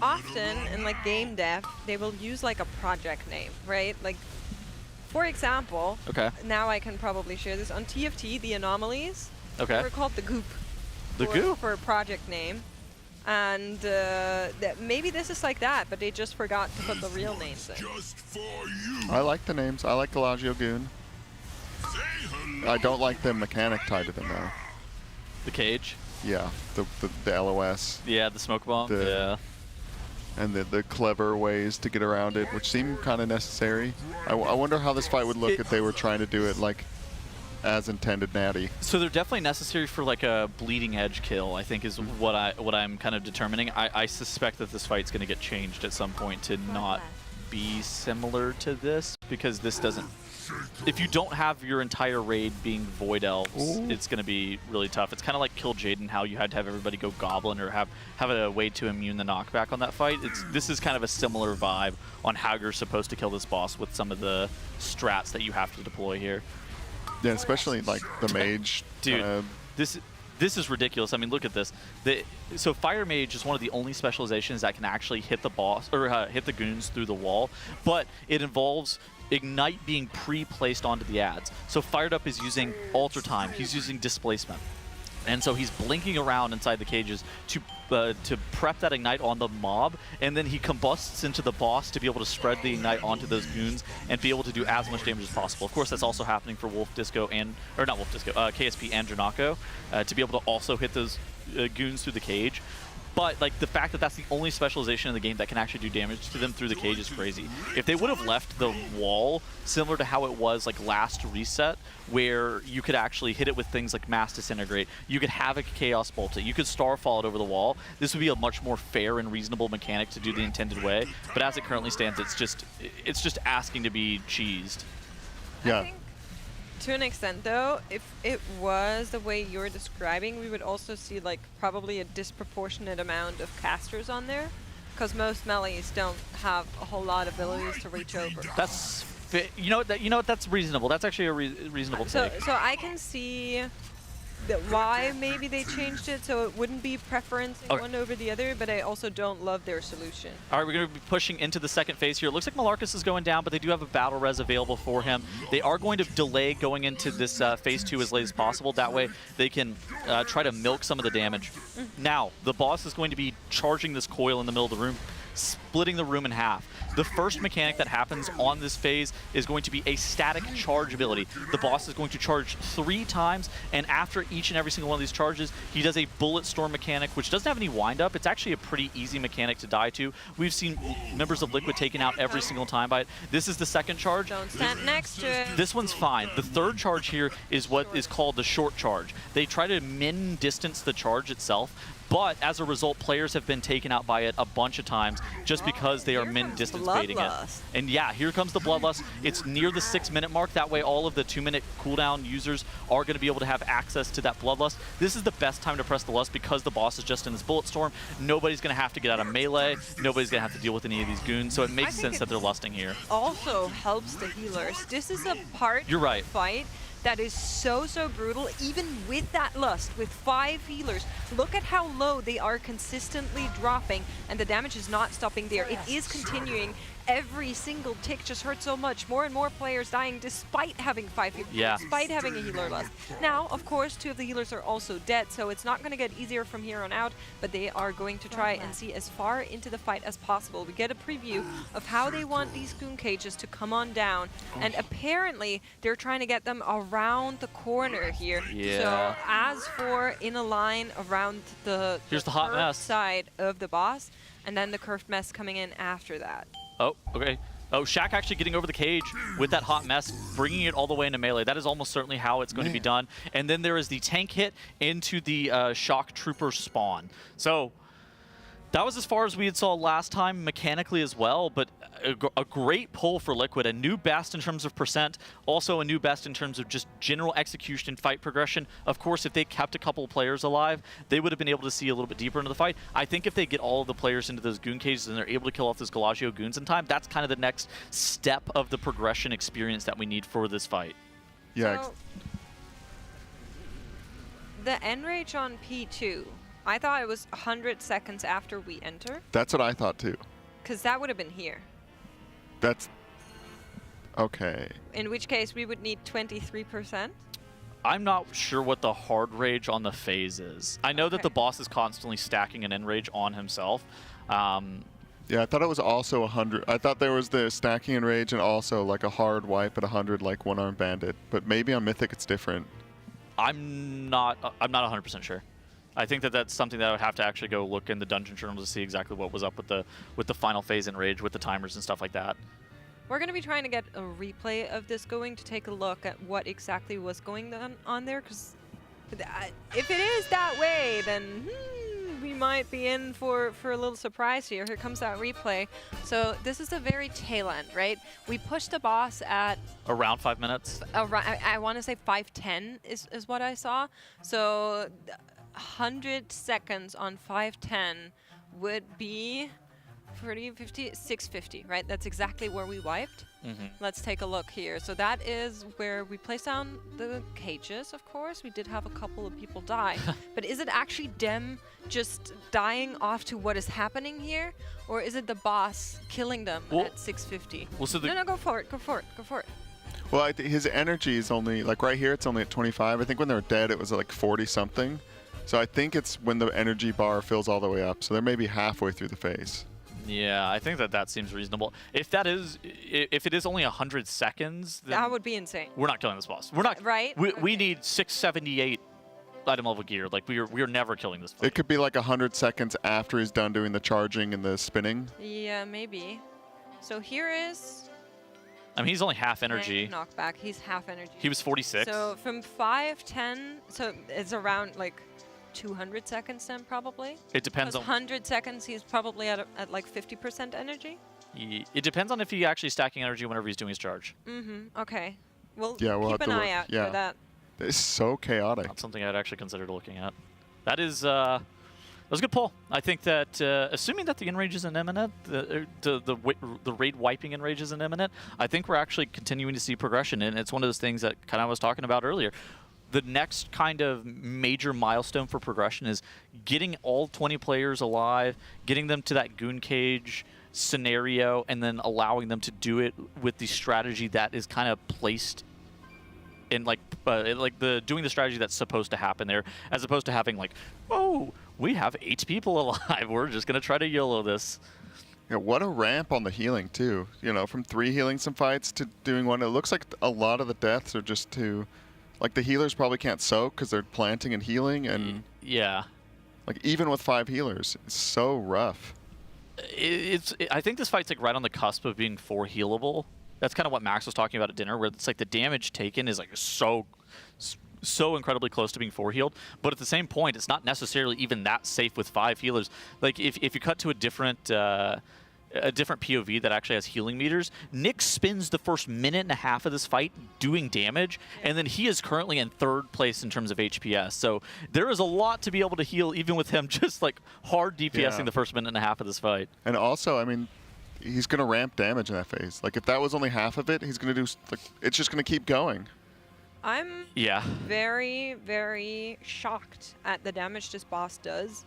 often in like game dev, they will use like a project name, right? Like, for example, now I can probably share this on TFT. The anomalies. Okay. They were called the Goop. The Goop for a project name. And maybe this is like that, but they just forgot to put the real names in. I like the names. I like Galagio Goon. I don't like the mechanic tied to them though. The cage? Yeah, the LOS. Yeah, the smoke bomb. Yeah. And the clever ways to get around it, which seem kind of necessary. I wonder how this fight would look if they were trying to do it like as intended natty. So they're definitely necessary for like a bleeding edge kill, I think is what I'm kind of determining. I suspect that this fight's going to get changed at some point to not be similar to this, because this doesn't... If you don't have your entire raid being Void Elves, it's going to be really tough. It's kind of like Kill Jaden, how you had to have everybody go Goblin or have a way to immune the knockback on that fight. This is kind of a similar vibe on how you're supposed to kill this boss with some of the strats that you have to deploy here. Yeah, especially like the mage. Dude, this is ridiculous. I mean, look at this. So Fire Mage is one of the only specializations that can actually hit the boss or hit the goons through the wall, but it involves Ignite being pre-placed onto the ads. So Fired Up is using Alter Time. He's using Displacement. And so he's blinking around inside the cages to prep that Ignite on the mob, and then he combusts into the boss to be able to spread the Ignite onto those goons and be able to do as much damage as possible. Of course, that's also happening for Wolf Disco or not Wolf Disco, KSP and Dranako, to be able to also hit those goons through the cage. But like the fact that that's the only specialization in the game that can actually do damage to them through the cage is crazy. If they would have left the wall similar to how it was like last reset, where you could actually hit it with things like Mass Disintegrate, you could Havoc Chaos Bolt it, you could Starfall it over the wall, this would be a much more fair and reasonable mechanic to do the intended way. But as it currently stands, it's just asking to be cheesed. Yeah. To an extent, though, if it was the way you're describing, we would also see like probably a disproportionate amount of casters on there, because most melees don't have a whole lot of abilities to reach over. That's you know what, that's reasonable. That's actually a reasonable take. So I can see why maybe they changed it so it wouldn't be preferencing one over the other, but I also don't love their solution. All right, we're going to be pushing into the second phase here. It looks like Malarkus is going down, but they do have a battle res available for him. They are going to delay going into this phase 2 as late as possible. That way they can try to milk some of the damage. Now, the boss is going to be charging this coil in the middle of the room, splitting the room in half. The first mechanic that happens on this phase is going to be a static charge ability. The boss is going to charge 3 times, and after each and every single one of these charges, he does a bullet storm mechanic, which doesn't have any wind-up. It's actually a pretty easy mechanic to die to. We've seen members of Liquid taken out every single time by it. This is the second charge. Don't stand next to it. This one's fine. The third charge here is what is called the short charge. They try to min distance the charge itself, but as a result, players have been taken out by it a bunch of times just because they are min distance baiting it. And yeah, here comes the Bloodlust. It's near the 6-minute mark. That way all of the 2-minute cooldown users are going to be able to have access to that Bloodlust. This is the best time to press the Lust because the boss is just in this Bullet Storm. Nobody's going to have to get out of melee. Nobody's going to have to deal with any of these goons. So it makes sense that they're lusting here. Also helps the healers. This is a part You're right. of the fight that is so brutal, even with that Lust, with 5 healers. Look at how low they are consistently dropping, and the damage is not stopping there. It is continuing. Every single tick just hurts so much. More and more players dying despite having 5 healers, despite having a healer Lust. Now, of course, 2 of the healers are also dead, so it's not going to get easier from here on out, but they are going to try and see as far into the fight as possible. We get a preview of how they want these goon cages to come on down, and apparently they're trying to get them around the corner here. So as for in a line around the Here's the hot mess side of the boss, and then the curved mess coming in after that. Oh, okay. Oh, Shaq actually getting over the cage with that hot mess, bringing it all the way into melee. That is almost certainly how it's going to be done. And then there is the tank hit into the shock trooper spawn. So That was as far as we had saw last time mechanically as well, but a great pull for Liquid. A new best in terms of percent, also a new best in terms of just general execution and fight progression. Of course, if they kept a couple of players alive, they would have been able to see a little bit deeper into the fight. I think if they get all of the players into those goon cages and they're able to kill off those Galagio goons in time, that's kind of the next step of the progression experience that we need for this fight. Yeah. So, the enrage on P2, I thought it was 100 seconds after we enter. That's what I thought too. Because that would have been here. That's okay. In which case we would need 23%. I'm not sure what the hard rage on the phase is. I know that the boss is constantly stacking an enrage on himself. Yeah, I thought it was also 100. I thought there was the stacking and rage and also like a hard wipe at 100 like one-armed bandit. But maybe on Mythic it's different. I'm not 100% sure. I think that that's something that I would have to actually go look in the dungeon journal to see exactly what was up with the final phase in rage with the timers and stuff like that. We're going to be trying to get a replay of this going to take a look at what exactly was going on there, because if it is that way, then we might be in for a little surprise here. Here comes that replay. So this is the very tail end, right? We pushed the boss at around 5 minutes. I want to say 5:10 is what I saw. So 100 seconds on 5:10 would be 40, 50, 650, right? That's exactly where we wiped. Let's take a look here. So that is where we placed down the cages, of course. We did have a couple of people die. But is it actually them just dying off to what is happening here? Or is it the boss killing them at 650? Well, so no, go for it. Go for it. Go for it. Well, his energy is only, like right here, it's only at 25. I think when they're dead, it was at like 40-something. So I think it's when the energy bar fills all the way up. So they're maybe halfway through the phase. Yeah, I think that seems reasonable. If it is only 100 seconds, then that would be insane. We're not killing this boss. We're not. Right? We need 678 item level gear. Like we are never killing this fight. It could be like 100 seconds after he's done doing the charging and the spinning. Yeah, maybe. So here is. I mean, he's only half energy. Knockback. He's half energy. He was 46. So from 5:10, so it's around like 200 seconds then probably. It depends on 100 seconds. He's probably at like 50% energy. It depends on if he's actually stacking energy whenever he's doing his charge. Okay. Well, yeah, we'll keep have an to eye out for that. It's so chaotic. Not something I'd actually considered looking at. That is that was a good pull. I think that assuming that the enrage isn't imminent, the raid wiping enrage isn't imminent, I think we're actually continuing to see progression, and it's one of those things that kind of I was talking about earlier. The next kind of major milestone for progression is getting all 20 players alive, getting them to that goon cage scenario, and then allowing them to do it with the strategy that is kind of placed in doing the strategy that's supposed to happen there, as opposed to having like, oh, we have 8 people alive, we're just gonna try to YOLO this. Yeah, what a ramp on the healing too. You know, from 3 healing some fights to doing 1. It looks like a lot of the deaths are just to. Like, the healers probably can't soak because they're planting and healing, and yeah, like even with 5 healers, it's so rough. I think this fight's like right on the cusp of being 4 healable. That's kind of what Max was talking about at dinner, where it's like the damage taken is like so incredibly close to being 4 healed, but at the same point, it's not necessarily even that safe with 5 healers. Like if you cut to a different POV that actually has healing meters, Nick spends the first minute and a half of this fight doing damage, and then he is currently in 3rd place in terms of HPS. So there is a lot to be able to heal, even with him just like hard DPSing the first minute and a half of this fight. And also, I mean, he's going to ramp damage in that phase. Like, if that was only half of it, he's going to do, like, it's just going to keep going. I'm very, very shocked at the damage this boss does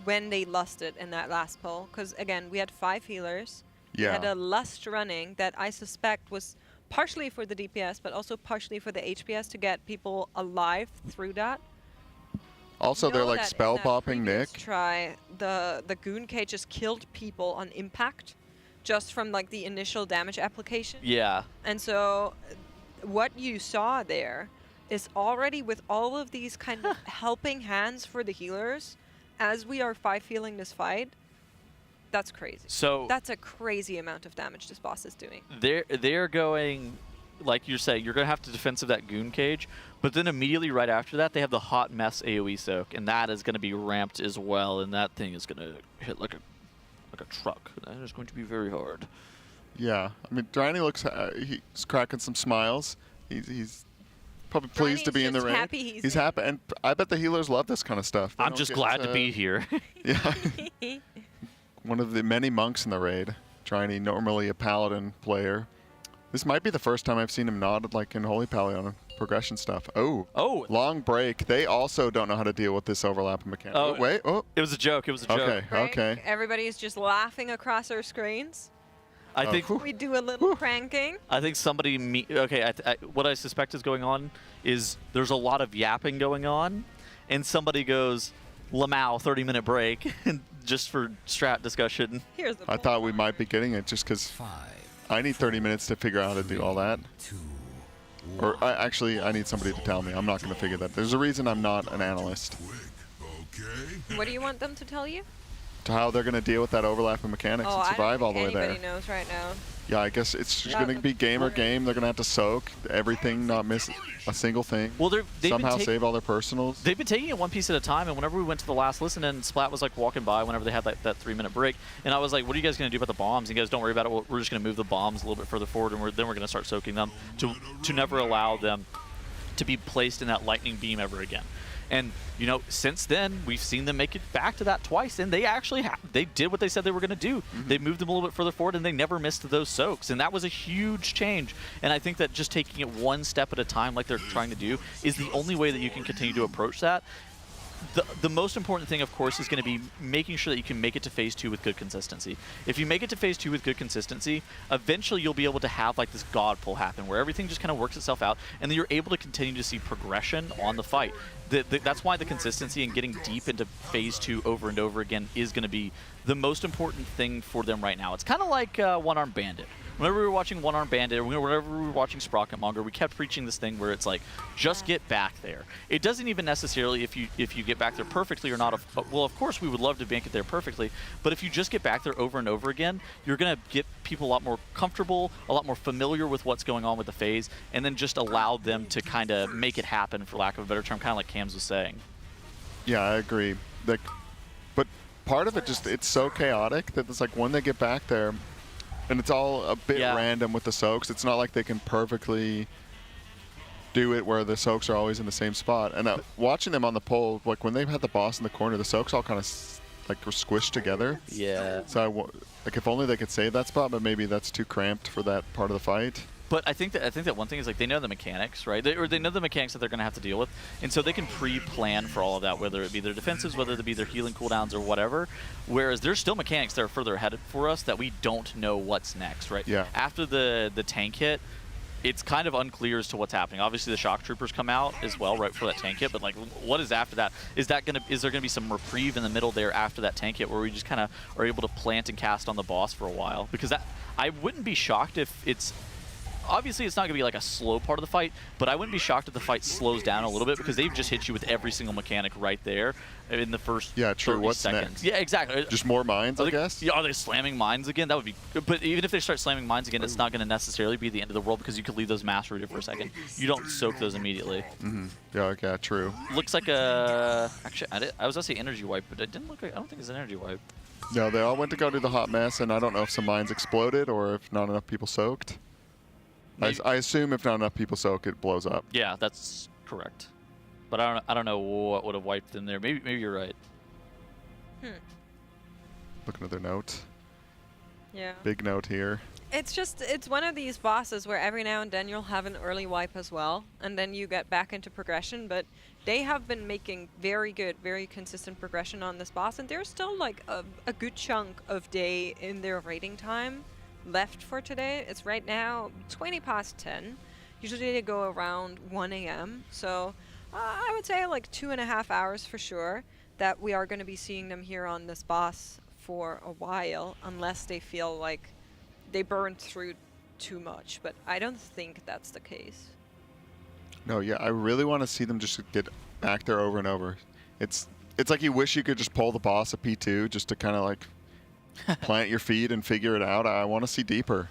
when they lusted in that last pull, because again, we had 5 healers. We had a lust running that I suspect was partially for the DPS, but also partially for the HPS to get people alive through that. Also, they're like spell popping Nick. Try the goon cage just killed people on impact, just from like the initial damage application. Yeah. And so, what you saw there is already with all of these kind of helping hands for the healers. As we are 5 healing this fight, that's crazy. So that's a crazy amount of damage this boss is doing. They're going like you say, you're going to have to defensive that Goon Cage, but then immediately right after that, they have the Hot Mess AoE soak, and that is going to be ramped as well, and that thing is going to hit like a truck. That is going to be very hard. Yeah, I mean, Dranny looks, he's cracking some smiles. He's probably pleased to be in the raid. He's happy, and I bet the healers love this kind of stuff. They I'm don't just get, glad to be here. Yeah. One of the many monks in the raid. Dranny, normally a paladin player. This might be the first time I've seen him nod like in Holy Pally on progression stuff. Oh, long break. They also don't know how to deal with this overlapping mechanic. Oh, wait. Oh, it was a joke. It was a joke. Okay. Everybody's just laughing across our screens. I think we do a little cranking. I think somebody. What I suspect is going on is there's a lot of yapping going on, and somebody goes, "Lamau, 30-minute break," just for strat discussion. I thought we might be getting it just because I need 30 minutes to figure out how to do all that. Or actually, I need somebody to tell me. I'm not going to figure that. There's a reason I'm not an analyst. What do you want them to tell you? To how they're going to deal with that overlapping mechanics and survive all the way there. Anybody knows right now. Yeah, I guess it's going to be game or game. They're going to have to soak everything, not miss a single thing. Well, they've somehow been save all their personals. They've been taking it one piece at a time, and whenever we went to the last listen, and Splat was like walking by whenever they had that 3-minute break, and I was like, "What are you guys going to do about the bombs?" And you guys, "Don't worry about it. We're just going to move the bombs a little bit further forward, and then we're going to start soaking them to never allow them to be placed in that lightning beam ever again." And, you know, since then, we've seen them make it back to that twice, and they actually they did what they said they were going to do. They moved them a little bit further forward, and they never missed those soaks, and that was a huge change. And I think that just taking it one step at a time like they're trying to do is the only way that you can continue to approach that. The most important thing, of course, is going to be making sure that you can make it to Phase 2 with good consistency. If you make it to Phase 2 with good consistency, eventually you'll be able to have like this God pull happen where everything just kind of works itself out, and then you're able to continue to see progression on the fight. That's why the consistency and getting deep into Phase 2 over and over again is going to be the most important thing for them right now. It's kind of like One-Armed Bandit. Whenever we were watching One-Armed Bandit, or whenever we were watching Sprocket Monger, we kept preaching this thing where it's like, just get back there. It doesn't even necessarily if you get back there perfectly or not. Well, of course, we would love to make it there perfectly, but if you just get back there over and over again, you're going to get people a lot more comfortable, a lot more familiar with what's going on with the phase, and then just allow them to kind of make it happen, for lack of a better term, kind of like Cams was saying. Yeah, I agree. But part of it just, it's so chaotic that it's like when they get back there, and it's all a bit random with the soaks. It's not like they can perfectly do it where the soaks are always in the same spot. And watching them on the pole, like when they had the boss in the corner, the soaks all kind of like were squished together. Yeah. So like if only they could save that spot, but maybe that's too cramped for that part of the fight. But I think that one thing is like they know the mechanics, right? They know the mechanics that they're going to have to deal with, and so they can pre-plan for all of that, whether it be their defenses, whether it be their healing cooldowns or whatever. Whereas there's still mechanics that are further ahead for us that we don't know what's next, right? Yeah. After the tank hit, it's kind of unclear as to what's happening. Obviously, the shock troopers come out as well right before that tank hit, but like, what is after that? Is there gonna be some reprieve in the middle there after that tank hit, where we just kind of are able to plant and cast on the boss for a while? Because I wouldn't be shocked if it's. Obviously, it's not going to be like a slow part of the fight, but I wouldn't be shocked if the fight slows down a little bit because they've just hit you with every single mechanic right there in the first 30 What's seconds. Next? Yeah, exactly. Just more mines, I guess? Yeah, are they slamming mines again? That would be good. But even if they start slamming mines again, it's not going to necessarily be the end of the world because you could leave those mass rooted for a second. You don't soak those immediately. Mm-hmm. Yeah, true. Looks like a... Actually, I was going to say energy wipe, but it didn't look like... I don't think it's an energy wipe. No, they all went to go do the hot mess, and I don't know if some mines exploded or if not enough people soaked. I assume if not enough people soak, it blows up. Yeah, that's correct. But I don't know what would have wiped them there. Maybe you're right. Looking at their note. Yeah. Big note here. It's one of these bosses where every now and then you'll have an early wipe as well, and then you get back into progression, but they have been making very good, very consistent progression on this boss, and there's still like a good chunk of day in their raiding time left for today. It's right now 20 past 10. Usually they go around 1 a.m. So I would say like 2.5 hours for sure that we are going to be seeing them here on this boss for a while, unless they feel like they burned through too much. But I don't think that's the case. No, yeah, I really want to see them just get back there over and over. It's like you wish you could just pull the boss at P2 just to kind of like plant your feet and figure it out. I want to see deeper.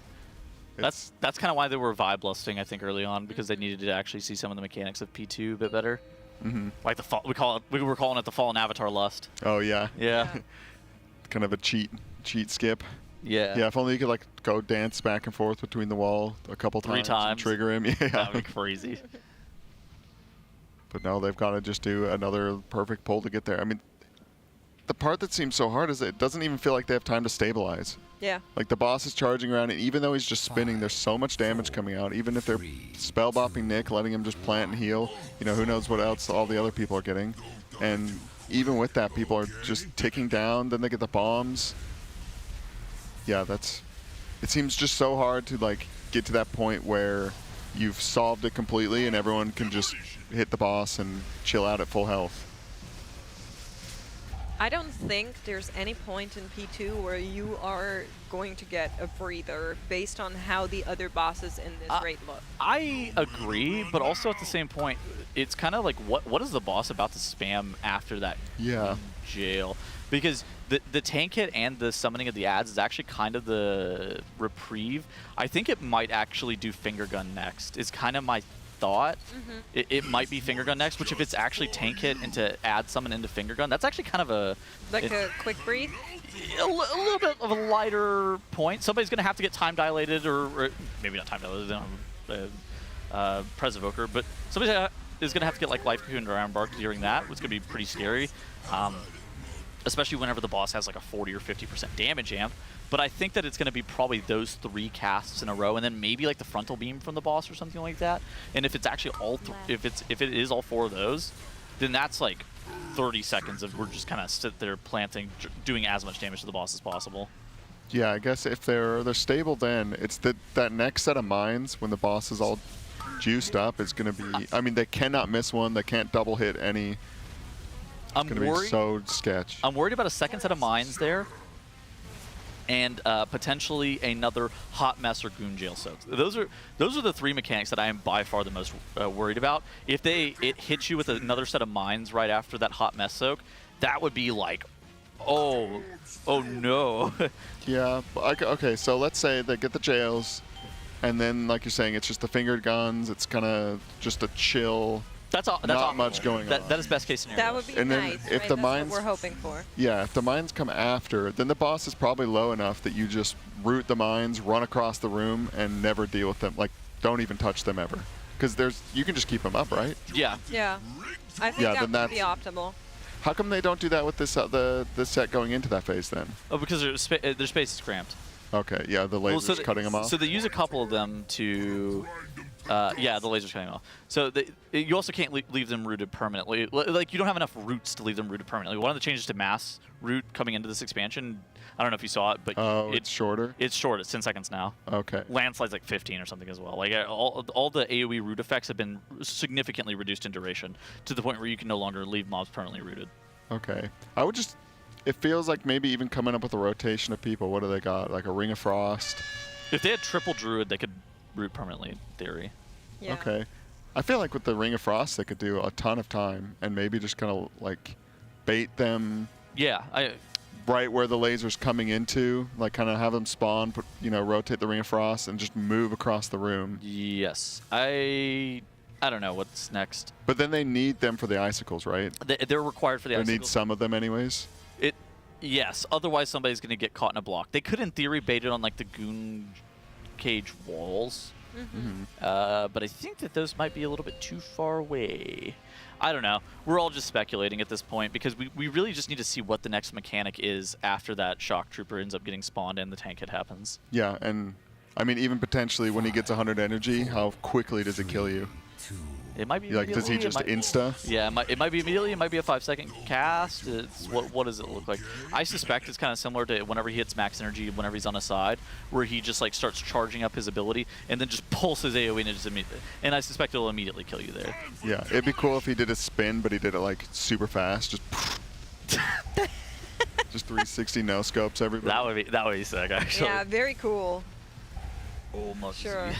That's kind of why they were vibe lusting, I think, early on, because they needed to actually see some of the mechanics of P2 a bit better. Like the we were calling it the fallen avatar lust. Oh yeah. Yeah. Kind of a cheat skip. Yeah. Yeah. If only you could like go dance back and forth between the wall a couple times. 3 times. And trigger him. Yeah. That would be crazy. But no, they've got to just do another perfect pull to get there. I mean, the part that seems so hard is that it doesn't even feel like they have time to stabilize. Yeah. Like the boss is charging around, and even though he's just spinning, there's so much damage coming out. Even if they're spell bopping Nick, letting him just plant and heal, you know, who knows what else all the other people are getting. And even with that, people are just ticking down. Then they get the bombs. Yeah, it seems just so hard to like get to that point where you've solved it completely and everyone can just hit the boss and chill out at full health. I don't think there's any point in P2 where you are going to get a breather based on how the other bosses in this raid look. I agree, but also at the same point, it's kind of like what is the boss about to spam after that jail? Because the tank hit and the summoning of the ads is actually kind of the reprieve. I think it might actually do finger gun next. Is kind of my thought. It might be finger gun next, which if it's actually tank hit into add summon into finger gun, that's actually kind of a a quick breathe. A little bit of a lighter point. Somebody's gonna have to get time dilated, or maybe not time dilated. They don't have Pres Evoker, but somebody is gonna have to get like Life Cocoon or Iron Bark during that, which is gonna be pretty scary. Especially whenever the boss has like a 40 or 50% damage amp. But I think that it's going to be probably those 3 casts in a row, and then maybe like the frontal beam from the boss or something like that. And if it's actually all, if it is all 4 of those, then that's like 30 seconds of we're just kind of sit there planting, doing as much damage to the boss as possible. Yeah, I guess if they're stable, then it's that next set of mines when the boss is all juiced up is going to be. I mean, they cannot miss one. They can't double hit any. It's going to be so sketch. I'm worried about a second set of mines there, and potentially another hot mess or goon jail soaks. Those are the 3 mechanics that I am by far the most worried about. If it hits you with another set of mines right after that hot mess soak, that would be like, oh no. Yeah. Okay. So let's say they get the jails, and then like you're saying, it's just the fingered guns. It's kind of just a chill. That's not much going on. That is best case scenario. That would be and nice. Then if right? the That's mines, what we're hoping for. Yeah, if the mines come after, then the boss is probably low enough that you just root the mines, run across the room, and never deal with them. Like, don't even touch them ever, because you can just keep them up, right? Yeah. Yeah. I think that would be optimal. How come they don't do that with this the set going into that phase then? Oh, because their space is cramped. Okay. Yeah, the laser's cutting them off. So they use a couple of them to. Yeah, the laser's cutting off. So you also can't leave them rooted permanently. Like, you don't have enough roots to leave them rooted permanently. One of the changes to mass root coming into this expansion, I don't know if you saw it, but it's shorter? It's short. It's 10 seconds now. Okay. Landslide's like 15 or something as well. Like, all the AoE root effects have been significantly reduced in duration to the point where you can no longer leave mobs permanently rooted. Okay. I would just... It feels like maybe even coming up with a rotation of people. What do they got? Like a Ring of Frost? If they had triple Druid, they could root permanently, in theory. Yeah. Okay. I feel like with the Ring of Frost, they could do a ton of time and maybe just kind of like bait them. Yeah. Right where the laser's coming into, like kind of have them spawn, rotate the Ring of Frost and just move across the room. Yes. I don't know what's next. But then they need them for the icicles, right? They're required for the icicles. They need some of them anyways. Yes. Otherwise, somebody's going to get caught in a block. They could, in theory, bait it on like the goon cage walls. But I think that those might be a little bit too far away. I don't know. We're all just speculating at this point because we really just need to see what the next mechanic is after that shock trooper ends up getting spawned and the tank hit happens. Yeah, and I mean even potentially when he gets 100 energy, how quickly does it kill you? It might be like, does he just insta? Yeah, it might be immediately. It might be a 5-second cast. It's what does it look like? I suspect it's kind of similar to whenever he hits max energy, whenever he's on a side, where he just like starts charging up his ability and then just pulls his AoE and just immediately. And I suspect it'll immediately kill you there. Yeah, it'd be cool if he did a spin, but he did it like super fast, just just 360 no scopes everybody. That would be sick actually. Yeah, very cool. Almost. Sure.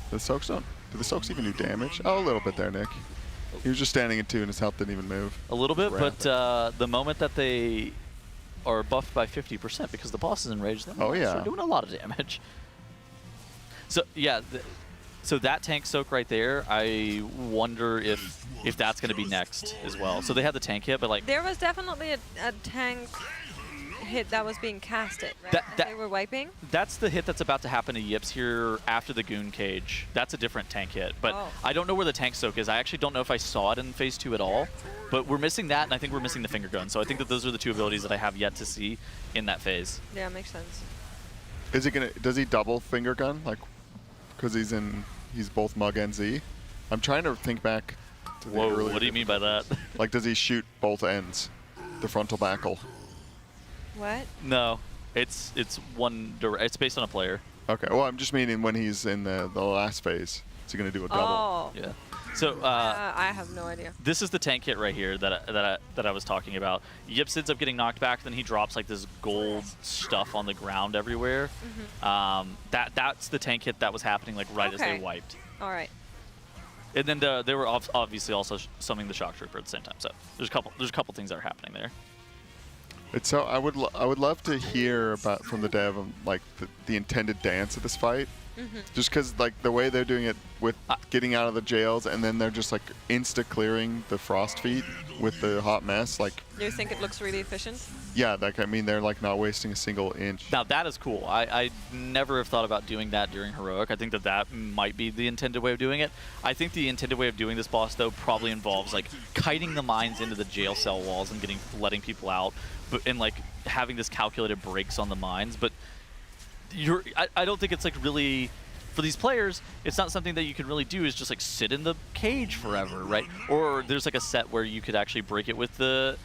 The soaks don't. Do the soaks even do damage? Oh, a little bit there, Nick. He was just standing in 2 and his health didn't even move. A little bit, but the moment that they are buffed by 50% because the boss is enraged, then they're doing a lot of damage. So yeah, so that tank soak right there, I wonder if that's going to be next as well. So they had the tank hit, but like There was definitely a tank hit that was being casted, right? They were wiping? That's the hit that's about to happen to Yips here after the Goon Cage. That's a different tank hit. But Oh. I don't know where the tank soak is. I actually don't know if I saw it in Phase 2 at all. But we're missing that, and I think we're missing the finger gun. So I think that those are the two abilities that I have yet to see in that phase. Yeah, makes sense. Is he gonna? Does he double finger gun? Like, because he's both Mug and Z. I'm trying to think back. To the Whoa, earlier what do you mean by that? Like, does he shoot both ends, the frontal backle? What? No, it's one. It's based on a player. Okay. Well, I'm just meaning when he's in the last phase, is he gonna do a double? Oh. Yeah. So I have no idea. this is the tank hit right here that I was talking about. Yips ends up getting knocked back, then he drops like this gold stuff on the ground everywhere. That's the tank hit that was happening like right as they Okay. wiped. All right. And then they were obviously also summoning the shock trooper at the same time. So there's a couple things that are happening there. It's so I would love to hear about from the dev like the intended dance of this fight. Just because like the way they're doing it with getting out of the jails and then they're just like insta clearing the frost feet with the hot mess. Like, You think it looks really efficient? yeah, like I mean they're like not wasting a single inch. Now that is cool. I never have thought about doing that during Heroic. I think that might be the intended way of doing it. I think the intended way of doing this boss though probably involves like kiting the mines into the jail cell walls and letting people out, and like having this calculated breaks on the mines. But I don't think it's like really, for these players, it's not something that you can really do is just like sit in the cage forever, right? Or there's like a set where you could actually break it with the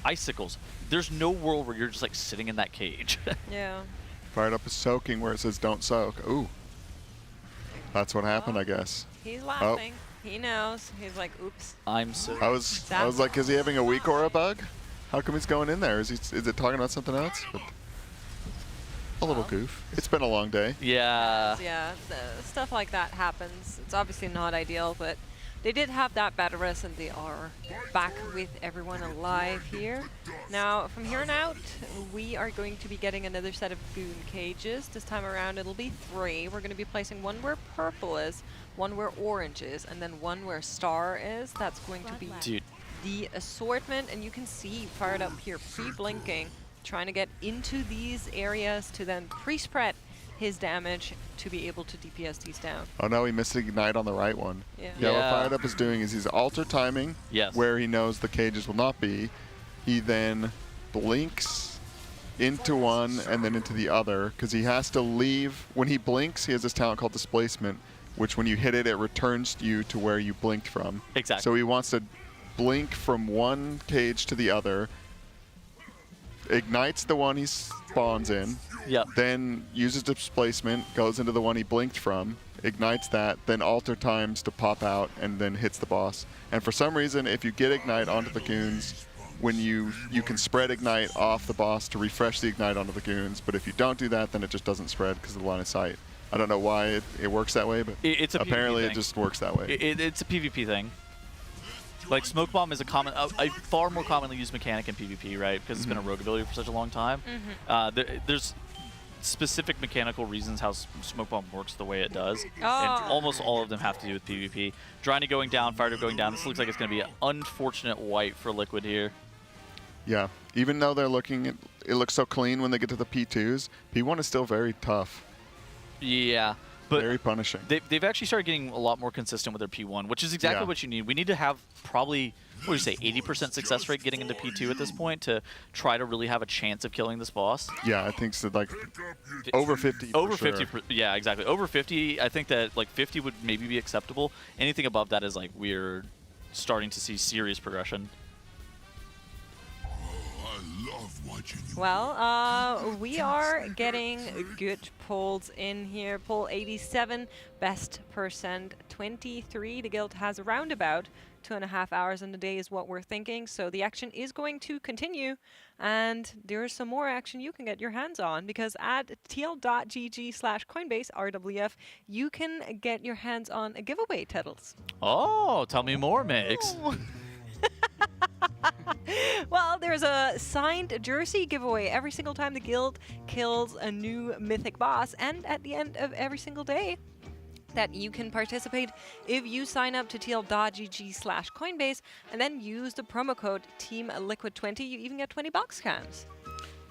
icicles. There's no world where you're just like sitting in that cage. Yeah. Fired up is soaking where it says don't soak. Ooh. That's what happened, I guess. He's laughing. He knows. He's like, oops. I'm so. I was like, is he having a weak aura bug? How come he's going in there? Is it talking about something else? But a little goof. It's been a long day. Yeah. Yeah, stuff like that happens. It's obviously not ideal, but they did have that Batarus and they are back with everyone alive here. Now, from here on out, we are going to be getting another set of Goon Cages. This time around, it'll be 3. We're going to be placing one where purple is, one where orange is, and then one where star is. That's going to be the assortment, and you can see fired up here, pre-blinking, trying to get into these areas to then pre-spread his damage to be able to DPS these down. Oh no, he missed Ignite on the right one. Yeah. What Fired Up is doing is he's alter timing where he knows the cages will not be. He then blinks into one and then into the other because he has to leave. When he blinks, he has this talent called Displacement, which when you hit it, it returns you to where you blinked from. Exactly. So he wants to blink from one cage to the other, ignites the one he spawns in, then uses Displacement, goes into the one he blinked from, ignites that, then alter times to pop out, and then hits the boss. And for some reason, if you get Ignite onto the goons, when you can spread Ignite off the boss to refresh the Ignite onto the goons, but if you don't do that, then it just doesn't spread because of the line of sight. I don't know why it works that way, but it's a apparently PvP it thing. just works that way. It's a PvP thing. Like Smoke Bomb is a far more commonly used mechanic in PvP, right? Because it's been a rogue ability for such a long time. There's specific mechanical reasons how Smoke Bomb works the way it does, and almost all of them have to do with PvP. Driny going down, Fired Up going down. This looks like it's going to be an unfortunate wipe for Liquid here. Yeah, even though they're it looks so clean when they get to the P2s, P1 is still very tough. Yeah. But very punishing. They've actually started getting a lot more consistent with their P1, which is exactly what you need. We need to have probably, what do you say, 80% success rate getting into P2 at this point to try to really have a chance of killing this boss. Yeah, I think so. Like over 50. Over for 50. Sure. Yeah, exactly. Over 50. I think that like 50 would maybe be acceptable. Anything above that is like we're starting to see serious progression. Well, we are getting good pulls in here. Pull 87, best percent 23. The guild has around about 2.5 hours in the day is what we're thinking. So the action is going to continue. And there is some more action you can get your hands on because at tl.gg/Coinbase RWF, you can get your hands on a giveaway titles. Oh, tell me more, Mix. Well, there's a signed jersey giveaway every single time the guild kills a new mythic boss, and at the end of every single day that you can participate if you sign up to tl.gg/Coinbase and then use the promo code TEAMLiquid20. You even get 20 bucks, Cams.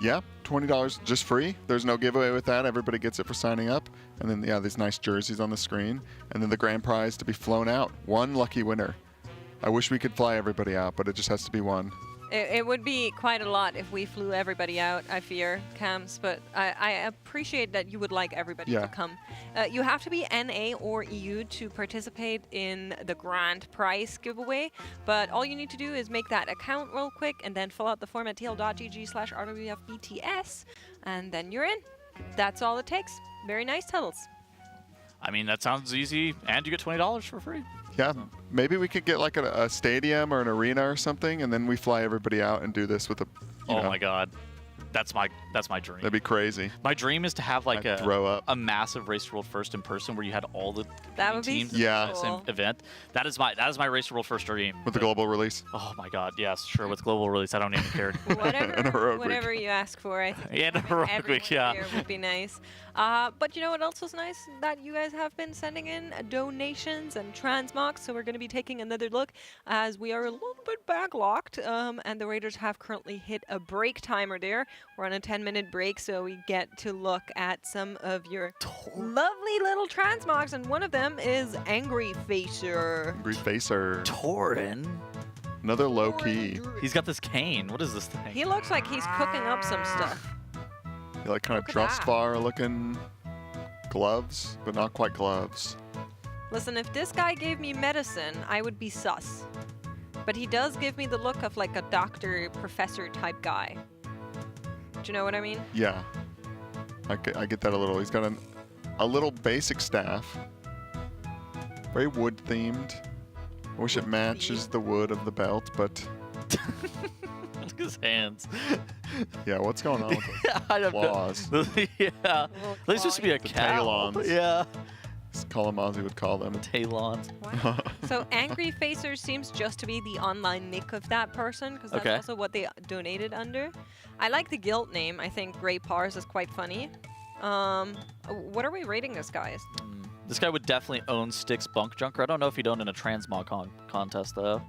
Yeah, $20 just free. There's no giveaway with that. Everybody gets it for signing up. And then, yeah, these nice jerseys on the screen. And then the grand prize to be flown out. One lucky winner. I wish we could fly everybody out, but it just has to be one. It would be quite a lot if we flew everybody out, I fear, Cams, but I appreciate that you would like everybody to come. You have to be NA or EU to participate in the grand prize giveaway, but all you need to do is make that account real quick and then fill out the form at tl.gg/RWFBTS, and then you're in. That's all it takes. Very nice, Tuddles. I mean, that sounds easy, and you get $20 for free. Yeah, maybe we could get like a stadium or an arena or something, and then we fly everybody out and do this with a. Oh my God, that's my dream. That'd be crazy. My dream is to have like I'd throw up. a massive Race to World First in person where you had all the that would teams be in the same event. That is my Race to World First dream. With the global release. Oh my God, yes, sure. With global release, I don't even care. Whatever you ask for, I think. Yeah, heroic week, yeah. Here would be nice. But you know what else was nice? That you guys have been sending in donations and transmogs, so we're going to be taking another look as we are a little bit backlogged, and the Raiders have currently hit a break timer there. We're on a 10-minute break, so we get to look at some of your lovely little transmogs, and one of them is Angry Facer. Angry Facer. Torin. Another low key. He's got this cane. What is this thing? He looks like he's cooking up some stuff. Like kind of Drustvar looking gloves, but not quite gloves. Listen, if this guy gave me medicine, I would be sus. But he does give me the look of like a doctor, professor type guy. Do you know what I mean? Yeah. I get that a little. He's got a little basic staff. Very wood themed. I wish it matches the wood of the belt, but... Look at his hands. Yeah, what's going on with the claws? Yeah. They supposed to be a cow. Talons. Yeah. As Kalamazoo would call them. Talons. Wow. So Angry Facer seems just to be the online nick of that person, because that's also what they donated under. I like the guild name. I think Grey Pars is quite funny. What are we rating this, guys? This guy would definitely own Styx Bunk Junker. I don't know if he'd own in a Transmog contest, though.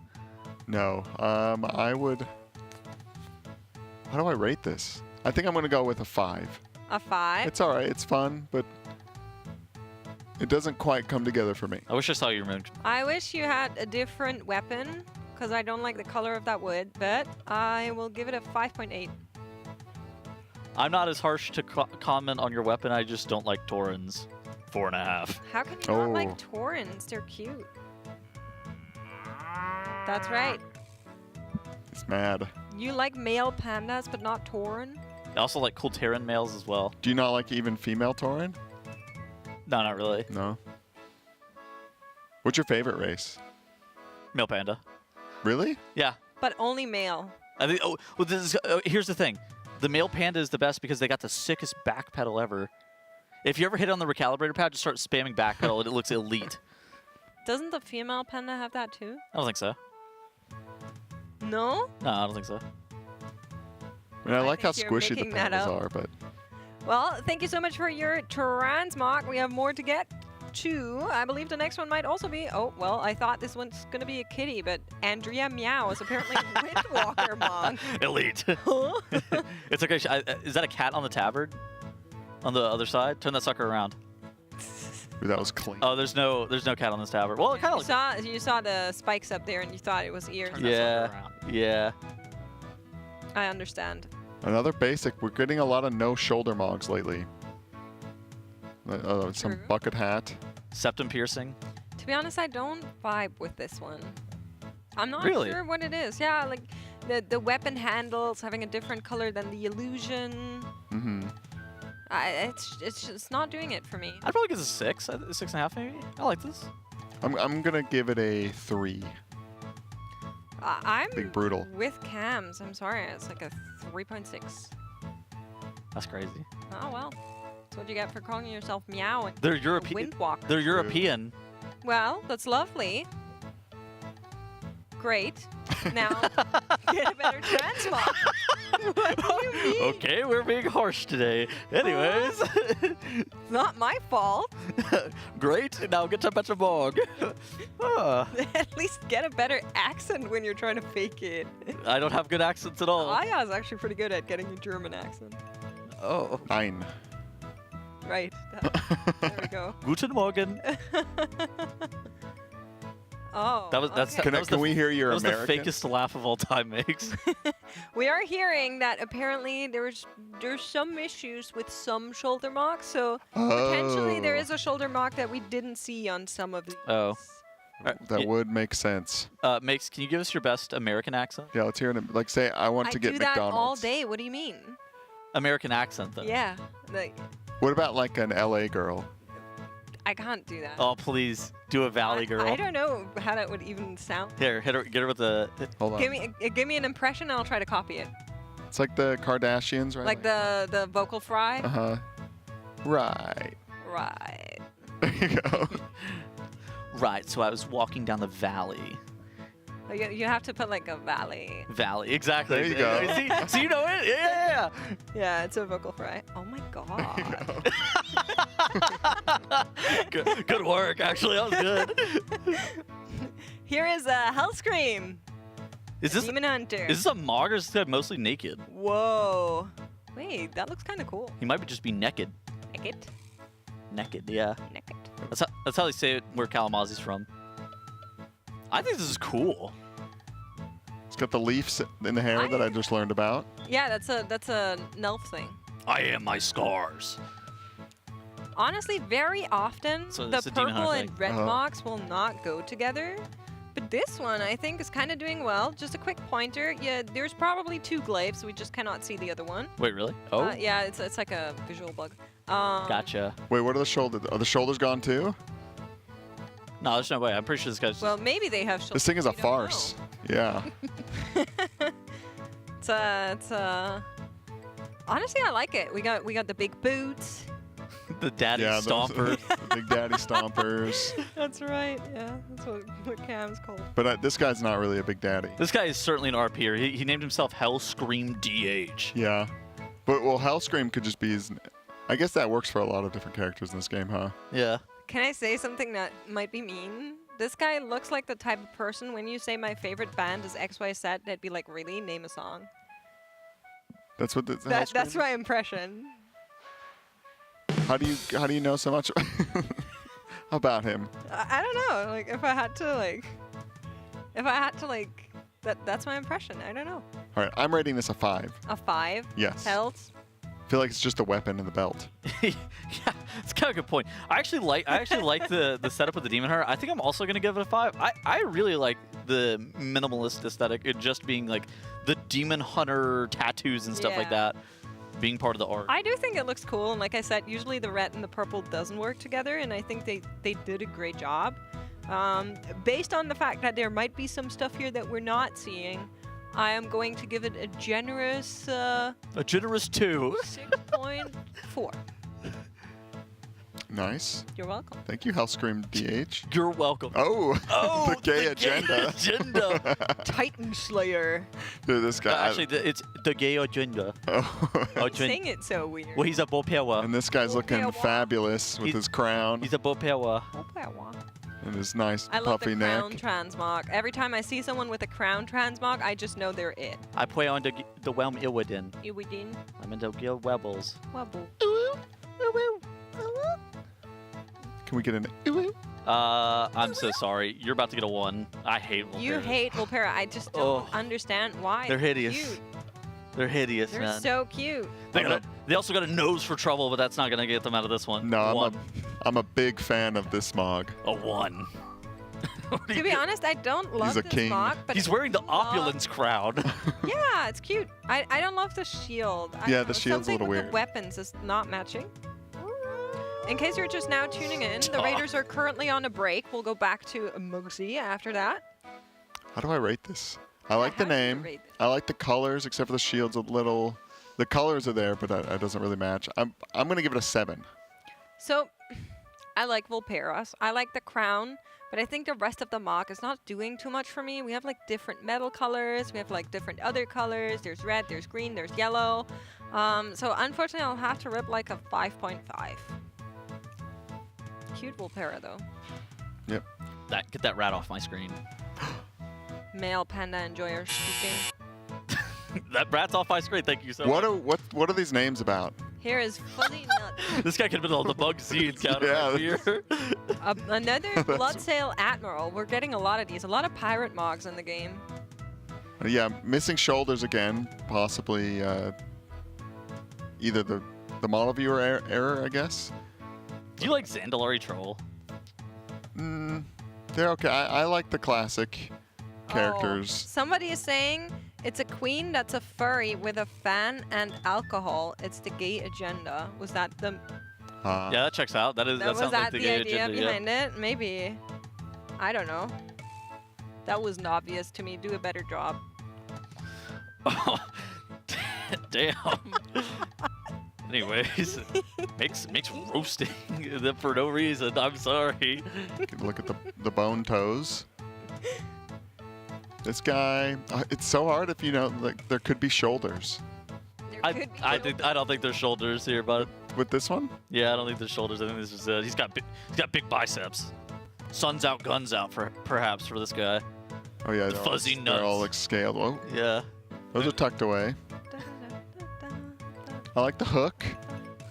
No. I would... How do I rate this? I think I'm going to go with a 5. A 5? It's all right. It's fun, but it doesn't quite come together for me. I wish I saw your moon. I wish you had a different weapon, because I don't like the color of that wood, but I will give it a 5.8. I'm not as harsh to comment on your weapon. I just don't like Taurens. 4.5. How can you not like Taurens? They're cute. That's right. It's mad. You like male pandas, but not Tauren? I also like cool Terran males as well. Do you not like even female Tauren? No, not really. No. What's your favorite race? Male panda. Really? Yeah. But only male. I think. Oh, well, here's the thing. The male panda is the best because they got the sickest back pedal ever. If you ever hit on the recalibrator pad, just start spamming back pedal and it looks elite. Doesn't the female panda have that too? I don't think so. No? No, I don't think so. I mean, I like how squishy the pandas are, but... Well, thank you so much for your transmog. We have more to get to. I believe the next one might also be... Oh, well, I thought this one's going to be a kitty, but Andrea Meow is apparently a Windwalker mog. Elite. It's okay. Is that a cat on the tabard? On the other side? Turn that sucker around. Ooh, that was clean. Oh, there's no cat on this tabard. Well, it kind of you saw the spikes up there and you thought it was ears. Yeah. I understand. Another basic. We're getting a lot of no shoulder mogs lately. Some bucket hat. Septum piercing. To be honest, I don't vibe with this one. I'm not Really? sure what it is. Yeah, like the weapon handles having a different color than the illusion. Mm-hmm. It's just not doing it for me. I'd probably give it a 6, 6.5 maybe. I like this. I'm gonna give it a 3. I'm Big brutal. with Cams. I'm sorry, it's like a 3.6. That's crazy. Oh well, that's what you get for calling yourself Meow and They're European. Windwalker. They're European. Well, that's lovely. Great. Now, get a better transmog. Okay, we're being harsh today. Anyways. Not my fault. Great, now get to Transmog. At least get a better accent when you're trying to fake it. I don't have good accents at all. Aya's actually pretty good at getting a German accent. Oh. Ein. Right. There we go. Guten Morgen. Oh. Can we hear your That was American? the fakest laugh of all time, Makes. We are hearing that apparently there's some issues with some shoulder mocks, so potentially there is a shoulder mock that we didn't see on some of these. Oh. That would make sense. Makes, can you give us your best American accent? Yeah, let's hear it. Like, say, I want to get I do that McDonald's. all day. What do you mean? American accent, though. Yeah. Like, What about like an LA girl? I can't do that. Oh, please. Do a Valley Girl. I don't know how that would even sound. Here, hit her, get her with the... Hold on. Give me an impression and I'll try to copy it. It's like the Kardashians, right? Like the vocal fry. Uh-huh. Right. Right. There you go. Right, so I was walking down the valley. Oh, you have to put like a valley. Valley, exactly. There you go. See, so you know it? Yeah. Yeah, it's a vocal fry. Oh my god. Good work, actually. That was good. Here is a Hell Scream. Is this Demon Hunter? Is this a Mog or is this guy mostly naked? Whoa. Wait, that looks kind of cool. He might just be naked. Naked? Naked, yeah. Naked. That's how they say it where Kalamazi's from. I think this is cool. It's got the leaves in the hair that I just learned about. Yeah, that's a Nelf thing. I am my scars. Honestly, very often So the it's a Demon purple Hunter and thing. red mocks will not go together. But this one, I think, is kind of doing well. Just a quick pointer. Yeah, there's probably 2 glaives. We just cannot see the other one. Wait, really? Oh. Yeah, it's like a visual bug. Gotcha. Wait, what are the shoulders? Are the shoulders gone too? No, there's no way. I'm pretty sure this guy's... Well, maybe they have. This thing is a farce. Yeah. It's honestly, I like it. We got the big boots. the daddy those- stomper. the big daddy stompers. That's right. Yeah, that's what Cam's called. But this guy's not really a big daddy. This guy is certainly an RPer. He named himself Hell Scream DH. Yeah. But, well, Hellscream could just be his... I guess that works for a lot of different characters in this game, huh? Yeah. Can I say something that might be mean? This guy looks like the type of person when you say my favorite band is XYZ, that'd be like, really? Name a song. That's what the That's my impression. How do you know so much about him? I don't know. Like if I had to that's my impression. I don't know. All right, I'm rating this a 5. A 5? Yes. Health? I feel like it's just a weapon in the belt. Yeah, it's kind of a good point. I actually like the setup of the Demon Hunter. I think I'm also gonna give it a 5. I really like the minimalist aesthetic. It just being like the Demon Hunter tattoos and stuff like Yeah. that being part of the art. I do think it looks cool, and like I said, usually the red and the purple doesn't work together, and I think they did a great job. Based on the fact that there might be some stuff here that we're not seeing, I am going to give it a generous... a generous 2. 6.4. Nice. You're welcome. Thank you, Hellscream DH. You're welcome. Oh, Oh, the gay agenda. agenda. Titan Slayer. Dude, this guy. Actually, it's the gay agenda. Oh. Saying it so weird. Well, he's a Bopewa. And this guy's looking Bopewa. fabulous with his crown He's a Bopewa. and his nice I love puffy the neck. crown transmog. Every time I see someone with a crown transmog, I just know they're it. I play on the Whelm Iwadin. Iwidin. I'm into Gil Webbles. Wobble. Can we get an I'm so sorry. You're about to get a 1. I hate Volpera. You hate Volpera. I just don't understand why. They're hideous. Cute. They're hideous, They're man. so cute. They also got a nose for trouble, but that's not gonna get them out of this one. No, I'm a big fan of this Mog. A 1. To be honest, I don't love a this king. mock, but He's wearing the opulence crown. yeah, it's cute. I don't love the shield. I Yeah, don't the know, shield's a something little with weird. The weapons is not matching. In case you're just now tuning in, the Raiders are currently on a break. We'll go back to Mugsy after that. How do I rate this? I like the name. I like the colors, except for the shield's a little. The colors are there, but that doesn't really match. I'm gonna give it a 7. So, I like Volperas. I like the crown, But I think the rest of the mock is not doing too much for me. We have like different metal colors. We have like different other colors. There's red, there's green, there's yellow. So unfortunately, I'll have to rip like a 5.5. Cute Volpera though. Yep. Get that rat off my screen. Male panda enjoyer speaking. That rat's off my screen. Thank you so much. What are these names about? Here is Fuzzy Nut. This guy could have been on the Mugsy encounter right here. Another Bloodsail Admiral. We're getting a lot of these. A lot of pirate mogs in the game. Yeah, missing shoulders again. Possibly either the model viewer error, I guess. Do you like Zandalari Troll? They're okay. I like the classic characters. Oh, somebody is saying it's a queen that's a furry with a fan and alcohol. It's the gay agenda. Was that the... yeah, that checks out. That was sounds like the gay idea agenda, behind it? Maybe. I don't know. That wasn't obvious to me. Do a better job. Damn. Anyways, makes roasting them for no reason. I'm sorry. Look at the bone toes. This guy, it's so hard if you know, like, there could be shoulders. I don't think there's shoulders here, but with this one? Yeah, I don't think there's shoulders. I think this is he's got big biceps. Sun's out, guns out, perhaps for this guy. Oh yeah, fuzzy nuts. They're all like scaled. Whoa. Yeah. Those are tucked away. I like the hook.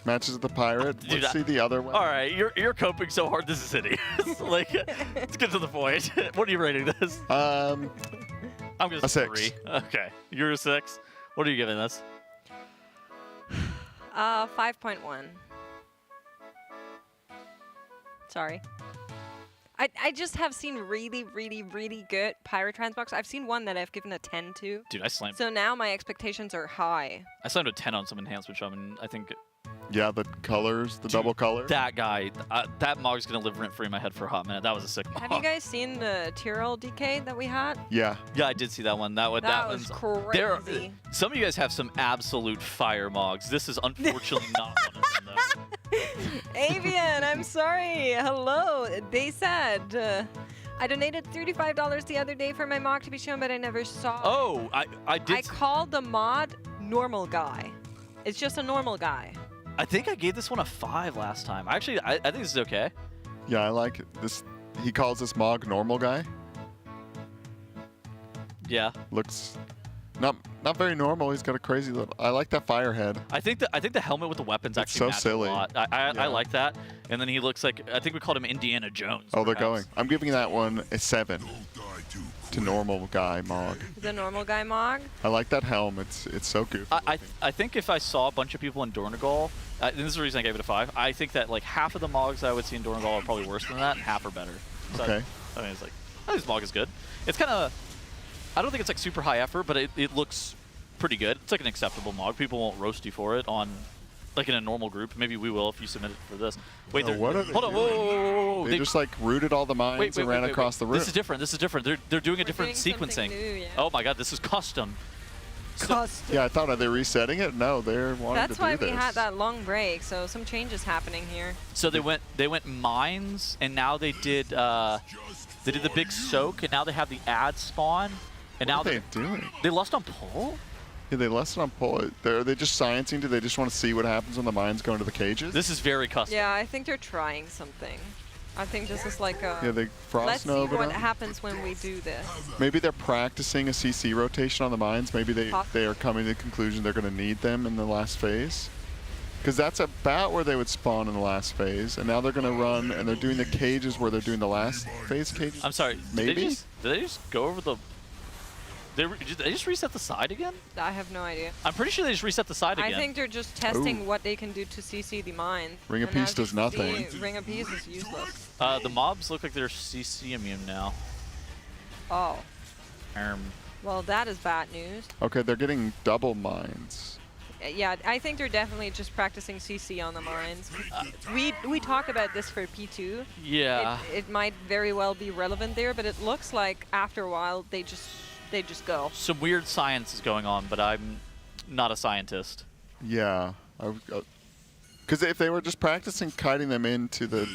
Matches with the pirate. Dude, Let's see the other one. All right, you're coping so hard. This is hideous. Like, let's get to the point. What are you rating this? I'm gonna a 6. 3. Okay, you're a 6. What are you giving this? 5.1. Sorry. I just have seen really, really, really good pirate transmogs. I've seen one that I've given a 10 to. Dude, I slammed. So now my expectations are high. I slammed a 10 on some enhancement shop, and I think. Yeah, the colors, the double color. That guy, that mog's gonna live rent free in my head for a hot minute. That was a sick mog. Have you guys seen the Tyrrell DK that we had? Yeah. Yeah, I did see that one. That was crazy. Some of you guys have some absolute fire mogs. This is unfortunately not one of them, though. Avian, I'm sorry. Hello. They said, I donated $35 the other day for my mog to be shown, but I never saw Oh, it. I did. I called the mod normal guy. It's just a normal guy. I think I gave this one a 5 last time. Actually, I think this is okay. Yeah, I like this. He calls this mog normal guy. Yeah. Looks not very normal. He's got a crazy little. I like that fire head. I think the helmet with the weapons It's actually so match silly. a lot. I like that. And then he looks like, I think we called him Indiana Jones. Oh, they're perhaps. going. I'm giving that one a 7 to normal guy mog. The normal guy mog? I like that helm. It's so goofy. I think if I saw a bunch of people in Dornegal, and this is the reason I gave it a 5, I think that like half of the mogs I would see in Dornegal are probably worse than that, and half are better. So Okay. I mean, it's like, oh, this mog is good. It's kind of, I don't think it's like super high effort, but it looks pretty good. It's like an acceptable mog. People won't roast you for it on, like in a normal group. Maybe we will if you submit it for this. Wait, Oh, what are they hold on, whoa. They just like rooted all the mines and ran across the room. This is different. This is different. They're doing a different doing sequencing. something new, yeah. Oh my god, this is custom. Custom. Yeah, I thought, are they resetting it? No, they're wanting That's to why do we this. had that long break, so some changes happening here. So they went mines, and now they did the big soak, and now they have the ad spawn, and now What are they doing? They lost on pull. Yeah, they left it on pull. Are they just sciencing? Do they just want to see what happens when the mines go into the cages? This is very custom. Yeah, I think they're trying something. I think this is like a... Yeah, they frost Let's see nova what it. happens when we do this. Maybe they're practicing a CC rotation on the mines. Maybe they are coming to the conclusion they're going to need them in the last phase. Because that's about where they would spawn in the last phase. And now they're going to run, and they're doing the cages where they're doing the last phase cages. I'm sorry. Maybe? Did they just go over the... Did they just reset the side again? I have no idea. I'm pretty sure they just reset the side again. I think they're just testing what they can do to CC the mine. Ring of And Peace as you does nothing. see, Ring of Peace is useless. The mobs look like they're CC immune now. Oh. Well, that is bad news. Okay, they're getting double mines. Yeah, I think they're definitely just practicing CC on the mines. We talked about this for P2. Yeah. It might very well be relevant there, but it looks like after a while they just go. Some weird science is going on, but I'm not a scientist. Yeah. Because if they were just practicing kiting them into the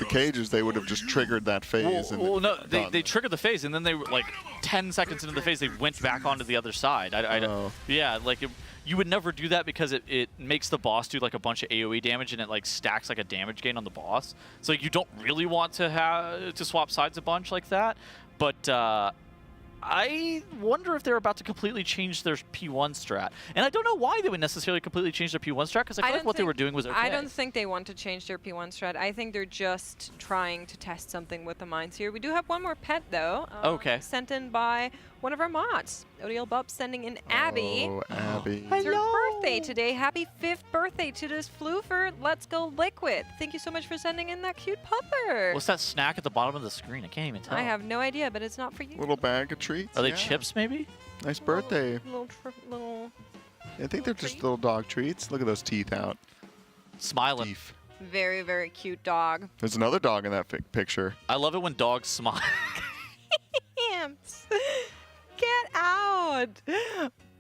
cages, they would have just triggered that phase. Well, no, they triggered the phase, and then they were like 10 seconds into the phase, they went back onto the other side. Yeah, like you would never do that because it makes the boss do like a bunch of AoE damage, and it like stacks like a damage gain on the boss. So you don't really want to swap sides a bunch like that. But I wonder if they're about to completely change their P1 strat. And I don't know why they would necessarily completely change their P1 strat, because I feel like what they were doing was okay. I don't think they want to change their P1 strat. I think they're just trying to test something with the mines here. We do have one more pet, though. Okay. Sent in by one of our mods. ODL Bub sending in Abby. Oh, Abby. It's her birthday today. Happy 5th birthday to this floofer. Let's go Liquid. Thank you so much for sending in that cute pupper. What's that snack at the bottom of the screen? I can't even tell. I have no idea, but it's not for you. Little bag of treats. Are they chips, maybe? Nice birthday. Little I think they're just little dog treats. Look at those teeth out. Smiling. Teeth. Very, very cute dog. There's another dog in that picture. I love it when dogs smile. Amps. Get out.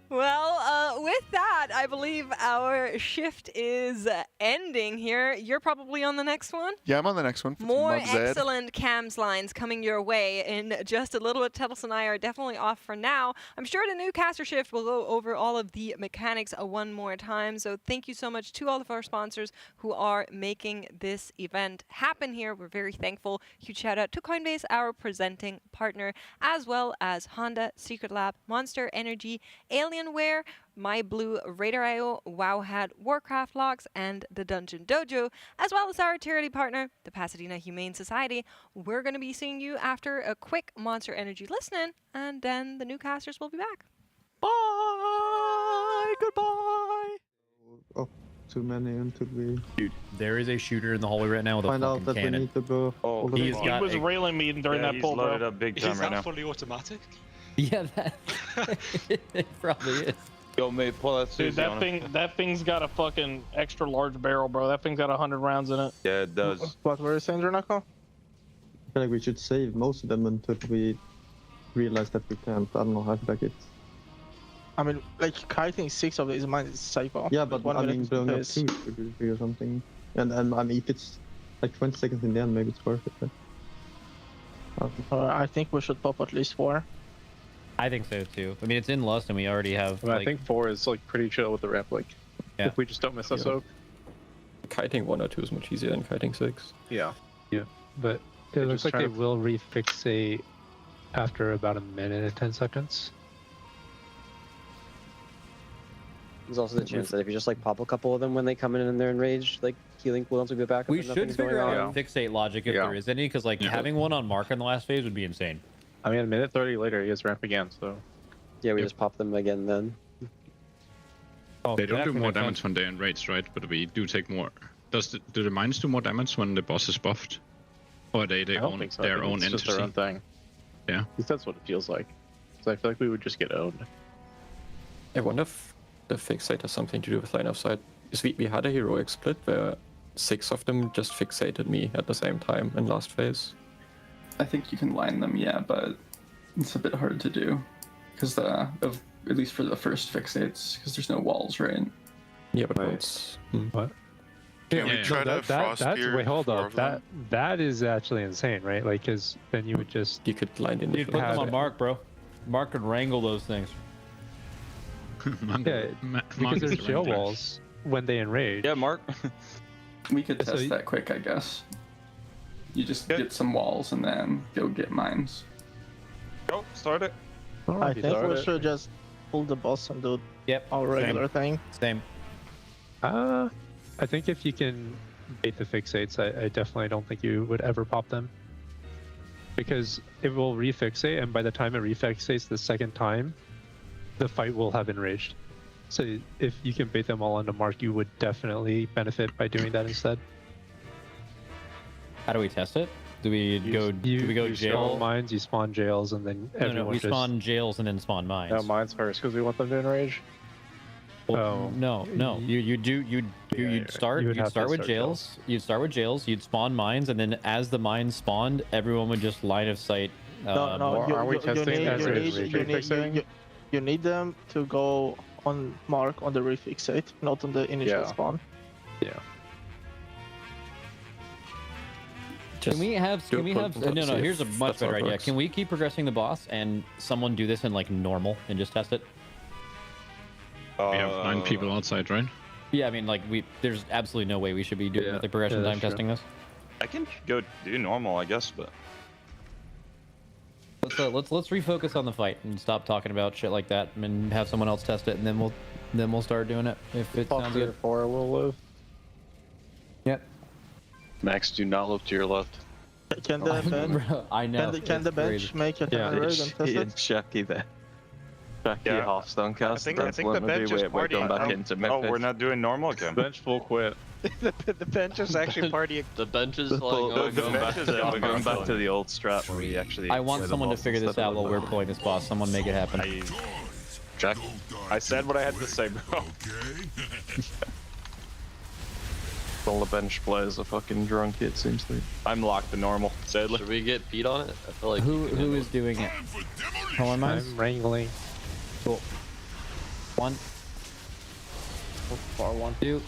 Well, with that, I believe our shift is ending here. You're probably on the next one? Yeah, I'm on the next one. More Mugsy. excellent cams lines coming your way in just a little bit. Tettles and I are definitely off for now. I'm sure the new caster shift will go over all of the mechanics one more time. So thank you so much to all of our sponsors who are making this event happen here. We're very thankful. Huge shout out to Coinbase, our presenting partner, as well as Honda, Secret Lab, Monster Energy, Alienware, MyBlue, RaiderIO, Wowhead, Warcraft Logs, and the DungeonDojo, as well as our charity partner, the Pasadena Humane Society. We're going to be seeing you after a quick Monster Energy listen, and then the new casters will be back. Bye! Goodbye! Oh, too many until we... Dude, there is a shooter in the hallway right now with find a out fucking that cannon. we need to go. Oh, he was railing me during that pull, bro. Up big time Is right that now. fully automatic? Yeah, that it probably is. Yo, mate, pull that Dude, that thing's got a fucking extra large barrel, bro. That thing's got 100 rounds in it. Yeah, it does. What were you saying, Renako? I feel like we should save most of them until we realize that we can't. I don't know, I feel like it's... I mean, like, kiting 6 of these mines is psycho. Yeah, but one I mean, blowing up is 2 should be or something. And I mean, if it's like 20 seconds in the end, maybe it's worth it. But... I think we should pop at least 4. I think so too. I mean, it's in Lust, and we already have. I mean, I think 4 is like pretty chill with the ramp. Like, if we just don't miss us up. Kiting 1 or 2 is much easier than kiting 6. Yeah. Yeah, but it looks like they will refixate after about a minute and 10 seconds. There's also the chance that if you just like pop a couple of them when they come in and they're enraged, like healing cooldowns will be back up. We and should nothing's figure going out on. fixate logic if there is any, because like having one on Mark in the last phase would be insane. I mean, a minute 30 later, he has ramp again, so... Yeah, we just pop them again then. Oh, they don't do more damage when they're enraged, right? But we do take more. Do the mines do more damage when the boss is buffed? Or are they their own It's entity? just their own thing. Yeah. Because that's what it feels like. So I feel like we would just get owned. I wonder if the fixate has something to do with line of sight. Because we had a heroic split where 6 of them just fixated me at the same time in last phase. I think you can line them, yeah, but it's a bit hard to do. Because at least for the first fixates, because there's no walls, right? Yeah, but it's... What? Can we try to frost spear wait, hold 4 up. of them? That is actually insane, right? Like, because then you would just... You could line in. Dude, put them on Mark, bro. Mark could wrangle those things. Yeah, because there's jail walls when they enrage. Yeah, Mark. We could test that quick, I guess. You just get some walls and then go get mines. Go, start it. I think we should just pull the boss and do our regular thing. Same. I think if you can bait the fixates, I definitely don't think you would ever pop them. Because it will refixate, and by the time it refixates the second time, the fight will have enraged. So if you can bait them all onto Mark, you would definitely benefit by doing that instead. How do we test it? Do we go you jail? Spawn mines, you spawn jails, and then everyone we just... spawn jails and then spawn mines. No, mines first, because we want them to enrage. Oh no! You'd start with jails. You'd start with jails. You'd spawn mines, and then as the mines spawned, everyone would just line of sight. You need them to go on Mark on the refixate, not on the initial spawn. Yeah. Can we have no, here's a much better idea. works. Can we keep progressing the boss and someone do this in like normal and just test it? We have 9 people outside, right? Yeah, I mean like there's absolutely no way we should be doing the progression time testing this. I can go do normal, I guess, but Let's refocus on the fight and stop talking about shit like that and have someone else test it and then we'll start doing it if it sounds good. 4 will live. Yep. Max, do not look to your left. Can the bench? I know. Can the bench make a timer and test it? Shaky there. Shaky Hearthstone cast. I think the bench is we're going back into mid we're not doing normal again. Bench full quit. The bench is actually partying. The bench is like, we're going back to the old strat where we actually. I want someone to figure this out while we're playing this boss. Someone make it happen. Jack, I said what I had to say, bro. All the bench players are fucking drunk, it seems like. I'm locked to normal, sadly. Should we get Pete on it? I feel like who is doing it? Hold on, I'm wrangling. Cool. 1. Far 1. 2.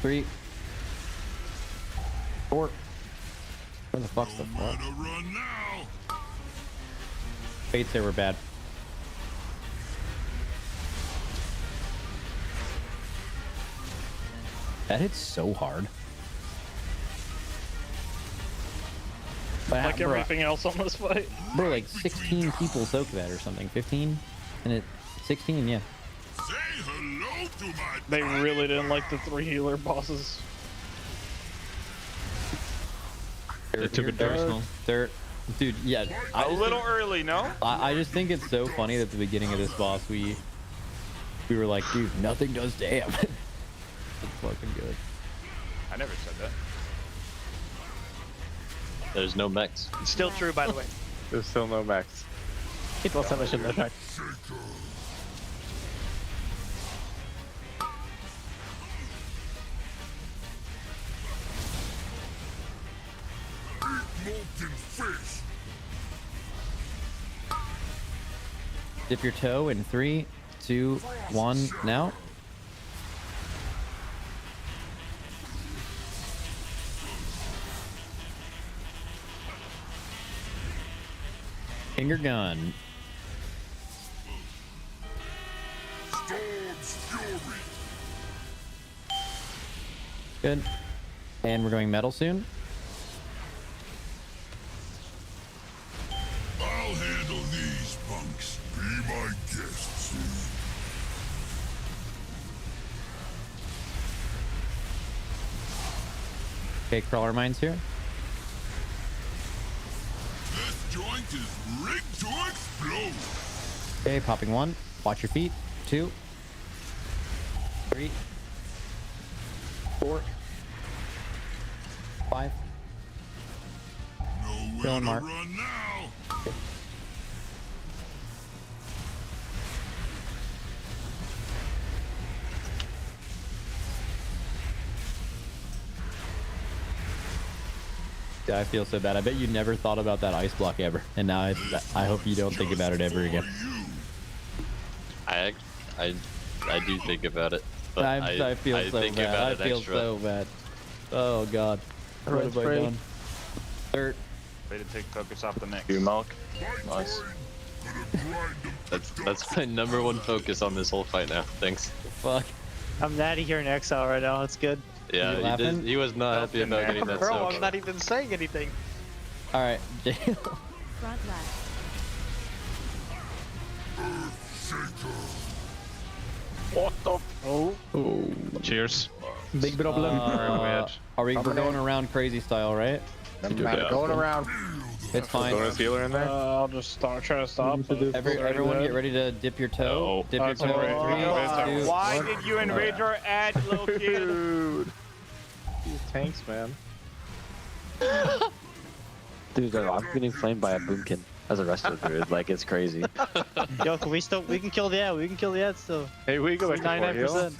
3. 4. Where the fuck's the fuck? Fates there were bad. That hits so hard. Like everything else on this fight. Bro, like 16 people soak that or something. 15? And it 16, yeah. They really didn't like the 3 healer bosses. It took a personal. Dude, yeah. A little early, no? I just think it's so funny that at the beginning of this boss we were like, dude, nothing does damn. It's fucking good. I never said that. There's no mechs. It's still true, by the way. There's still no max. It was so much in the track. Dip your toe in 3, 2, 1, now. Finger gun. Good. And we're going metal soon. I'll handle these punks. Be my guests. Okay, crawler mines here. This joint is rigged to explode. Okay, popping 1. Watch your feet. 2. 3. 4. 5. Killing mark. Yeah, I feel so bad. I bet you never thought about that ice block ever, and now I hope you don't think about it ever again. I do think about it, but I feel I so think bad. about I it feel extra. so bad. Oh god. What have I done? Dirt. Way to take focus off the mix. You Malk. Nice. That's my #1 focus on this whole fight now. Thanks. Fuck. I'm natty here in exile right now. It's good. Yeah, he was not happy about getting that Bro, soak. I'm not even saying anything. All right, Jale. Front left. What the? Oh. Cheers. Big problem. Are we going around crazy style, right? Going around. It's fine. Bonus healer in there. I'll just try to stop. Everyone get ready to dip your toe. Dip your toe. Alright. 3, 2, Why 1. did you and Rager add little kid? These tanks, man. Dude, I'm getting flamed by a boomkin as a wrestler, dude. Like, it's crazy. Yo, we can kill the ad. We can kill the ad still. Hey, we go back to 99%.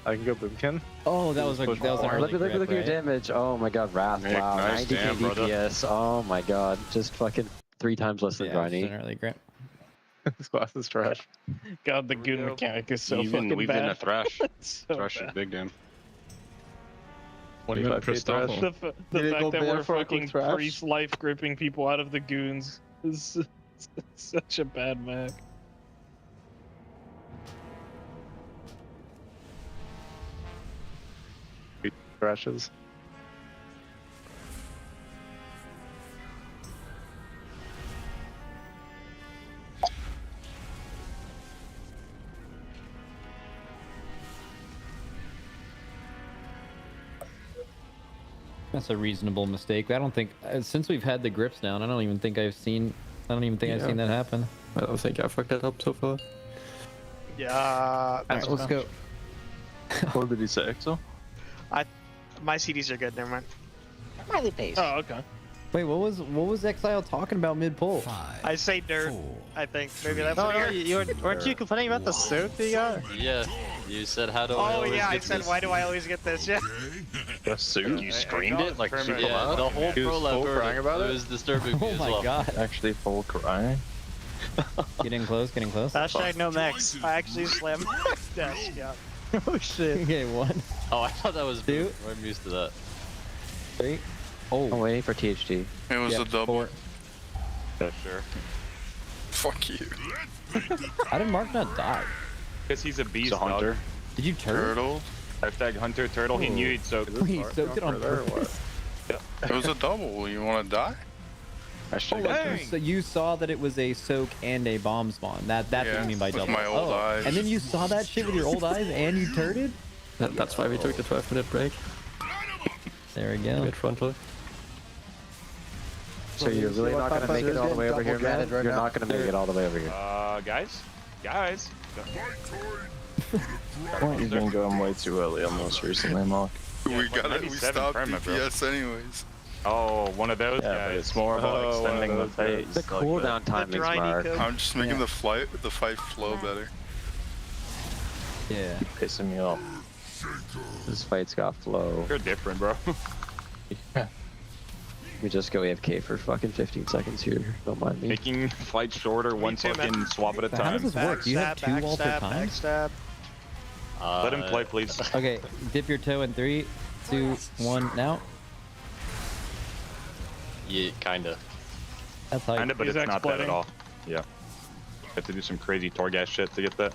I can go boomkin. Oh, that was a Look early at grip, your right? damage. Oh my god, Wrath. Nick, Wow, nice 90k damn, brother. DPS. Oh my god, just fucking 3 times less than Yeah, it was Briny. an early grip. This class is trash. God, the goon mechanic is so Even fucking we've bad. been a thrash. So Thrash is bad. big game. 25k trash. The Did it fact go that bare we're for a quick fucking thrash? priest life gripping people out of the goons is such a bad Mac. Thrashes. That's a reasonable mistake. I don't think since we've had the grips down, I don't even think I've seen that happen. I don't think I fucked that up so far. Yeah. Let's go. What did he say, Axel? My CDs are good. Never mind. Smiley face. Oh, okay. Wait, what was Exile talking about mid pull? I say dirt. I think maybe that's. No, weren't you complaining about the soak that you got? Yeah, you said how do I Oh always yeah, I get said this? why do I always get this? Yeah. The suit? You screamed it like super Yeah, loud? the whole He was pro full lab crying about it it? was disturbing me Oh as my well. god. Actually full crying. Getting close, getting close. Hashtag no max. I actually slammed dash. Yeah. Oh shit. Okay, 1, Oh, I thought that was 2, I'm used to that. 3. I'm waiting for THT. It was Yeah, a double. 4. Yeah, sure. Fuck you. How did Mark not die? Because he's a beast, He's a hunter. dog. Did you turn? Turtle. Hashtag hunter turtle. He knew he'd soak. He soaked it on purpose. It was a double. You want to die? So you saw that it was a soak and a bomb spawn. That's what Yeah, you mean by with double. my old eyes. And then you saw that shit with your old eyes and you turned? That's why we took the 12-minute break. There we go. Mid frontal. So you're really not gonna make it all the way over here, man? You're not gonna make it all the way over here. Guys? You've been going way too early almost recently, Mark. We got it. We 97 stopped perma, bro. DPS anyways. Oh, one of those Yeah, guys. but it's more about extending the phase. The cooldown timing's Mark. I'm just making the fight flow better. Yeah. Pissing me off. This fight's got flow. You're different, bro. We just go AFK for fucking 15 seconds here. Don't mind me. Making fights shorter, one too, man. fucking swap at a So how time. does this work? Do you have 2 alter times? Backstab. Let him play, please. Okay, dip your toe in 3, 2, 1, now. Yeah, kinda. That's how Kinda, but He's it's not that exploiting. at all. Yeah. Have to do some crazy Torghast shit to get that.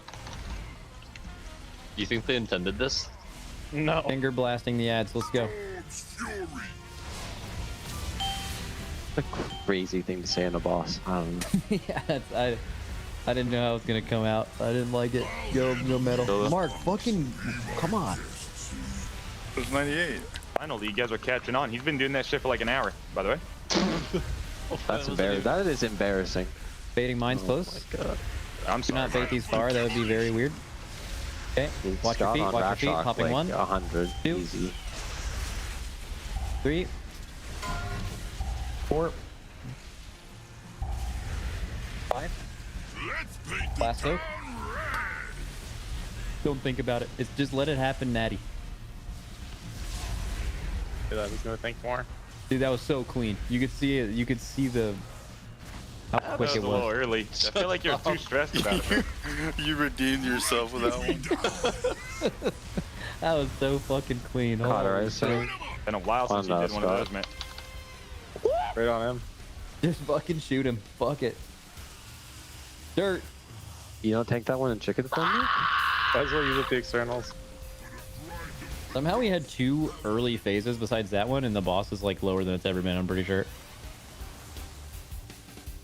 Do you think they intended this? No. Finger blasting the ads. Let's go. A crazy thing to say in a boss. I don't know. Yeah, I didn't know how it was gonna come out. I didn't like it. Go metal. Mark, fucking, come on. It was 98. Finally, you guys are catching on. He's been doing that shit for like an hour, by the way. That's embarrassing. That is embarrassing. Baiting mines close. Oh my god. I'm Do sorry. not bait these far. That would be very weird. Okay. Watch your Scott feet. on Watch your Rack feet. Shock, Popping like 1, 100. 2, Easy. 3, 4, 5. Last soak. Don't think about it. It's just let it happen, Natty. I was gonna think more. Dude, that was so clean. You could see it. You could see the how That quick was it a little was. early. I feel like you're too stressed about it. You redeemed yourself with that one. That was so fucking clean. Holy shit. Been a while since you did one of those, man. Right on him. Just fucking shoot him. Fuck it. Dirt. You don't take that one in chicken from me? Might as well use it the externals. Somehow we had 2 early phases besides that one, and the boss is like lower than it's ever been. I'm pretty sure.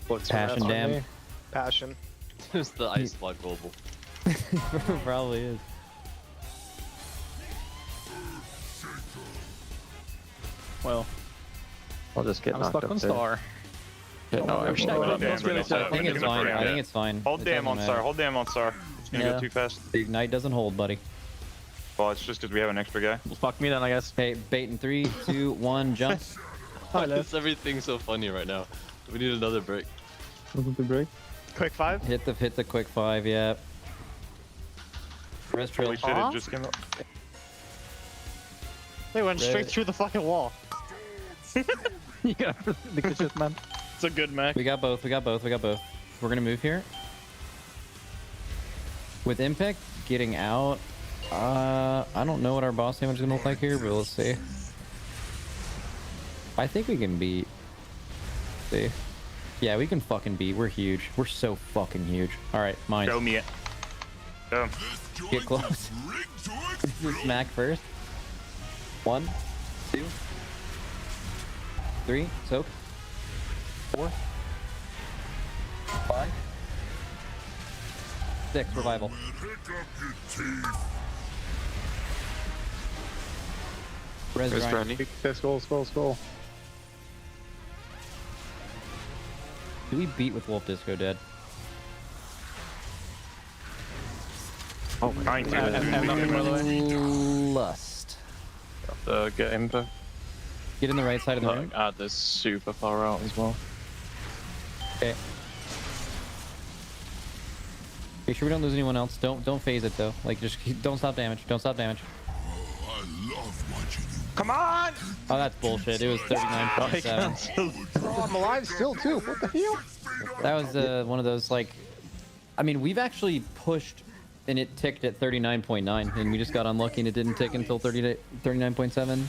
What's Passion Dam. Passion. It's the Ice Block Global. Probably is. Well, I'll just get I'm knocked stuck up on there. Star. Yeah, no, I'm I think it's fine. I think it's fine. Hold It damn doesn't on Star. matter. Hold damn on Star. It's gonna go too fast. The ignite doesn't hold, buddy. Well, it's just because we have an extra guy. Well, fuck me then, I guess. Hey, bait in 3, 2, 1, jump. Why is everything so funny right now? We need another break. break. Quick 5. Hit the quick 5. Yeah. Rest trail. Holy shit! It just came up. They went straight Red. through the fucking wall. Yeah, the kitchen man. It's a good Mac. We got both. We got both. We got both. We're gonna move here. With Impact getting out, I don't know what our boss damage is gonna look like here, but let's see. I think we can beat. See. Yeah, we can fucking beat. We're huge. We're so fucking huge. All right, mine. Show me it. Go. Get close. Smack first. 1, 2, 3. Soak. 4, 5, 6. Revival. Res grind. Skull. Do we beat with Wolf Disco dead? Oh, grind. Lust. Get impact. Get in the right side of the room. Add this super far out as well. Okay. Make sure we don't lose anyone else. Don't phase it though. Like just don't stop damage. Don't stop damage. Come on! Oh, that's bullshit. It was 39.7. Oh, I'm alive still too. What the hell? That was one of those like, I mean, we've actually pushed, and it ticked at 39.9, and we just got unlucky and it didn't tick until 39.7.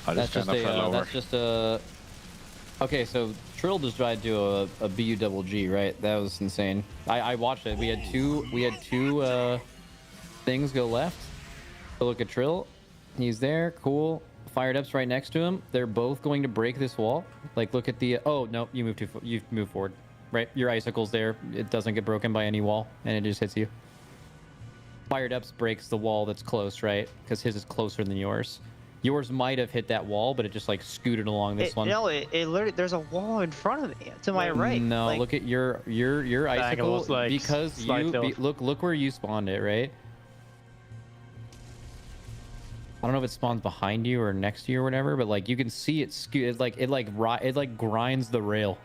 That's just a. Okay, so Trill just tried to do a BU double G, right? That was insane. I watched it. We had two things go left. So look at Trill. He's there. Cool. Fired up's right next to him. They're both going to break this wall. Like, look at the. Oh no, you move forward. Right, your icicle's there. It doesn't get broken by any wall, and it just hits you. Fired ups breaks the wall that's close, right? Because his is closer than yours. Yours might have hit that wall, but it just like scooted along this one. No, it literally, there's a wall in front of me, to my right. No, like, look at your icicle, like because look where you spawned it, right? I don't know if it spawns behind you or next to you or whatever, but like you can see it scoot. It like grinds the rail.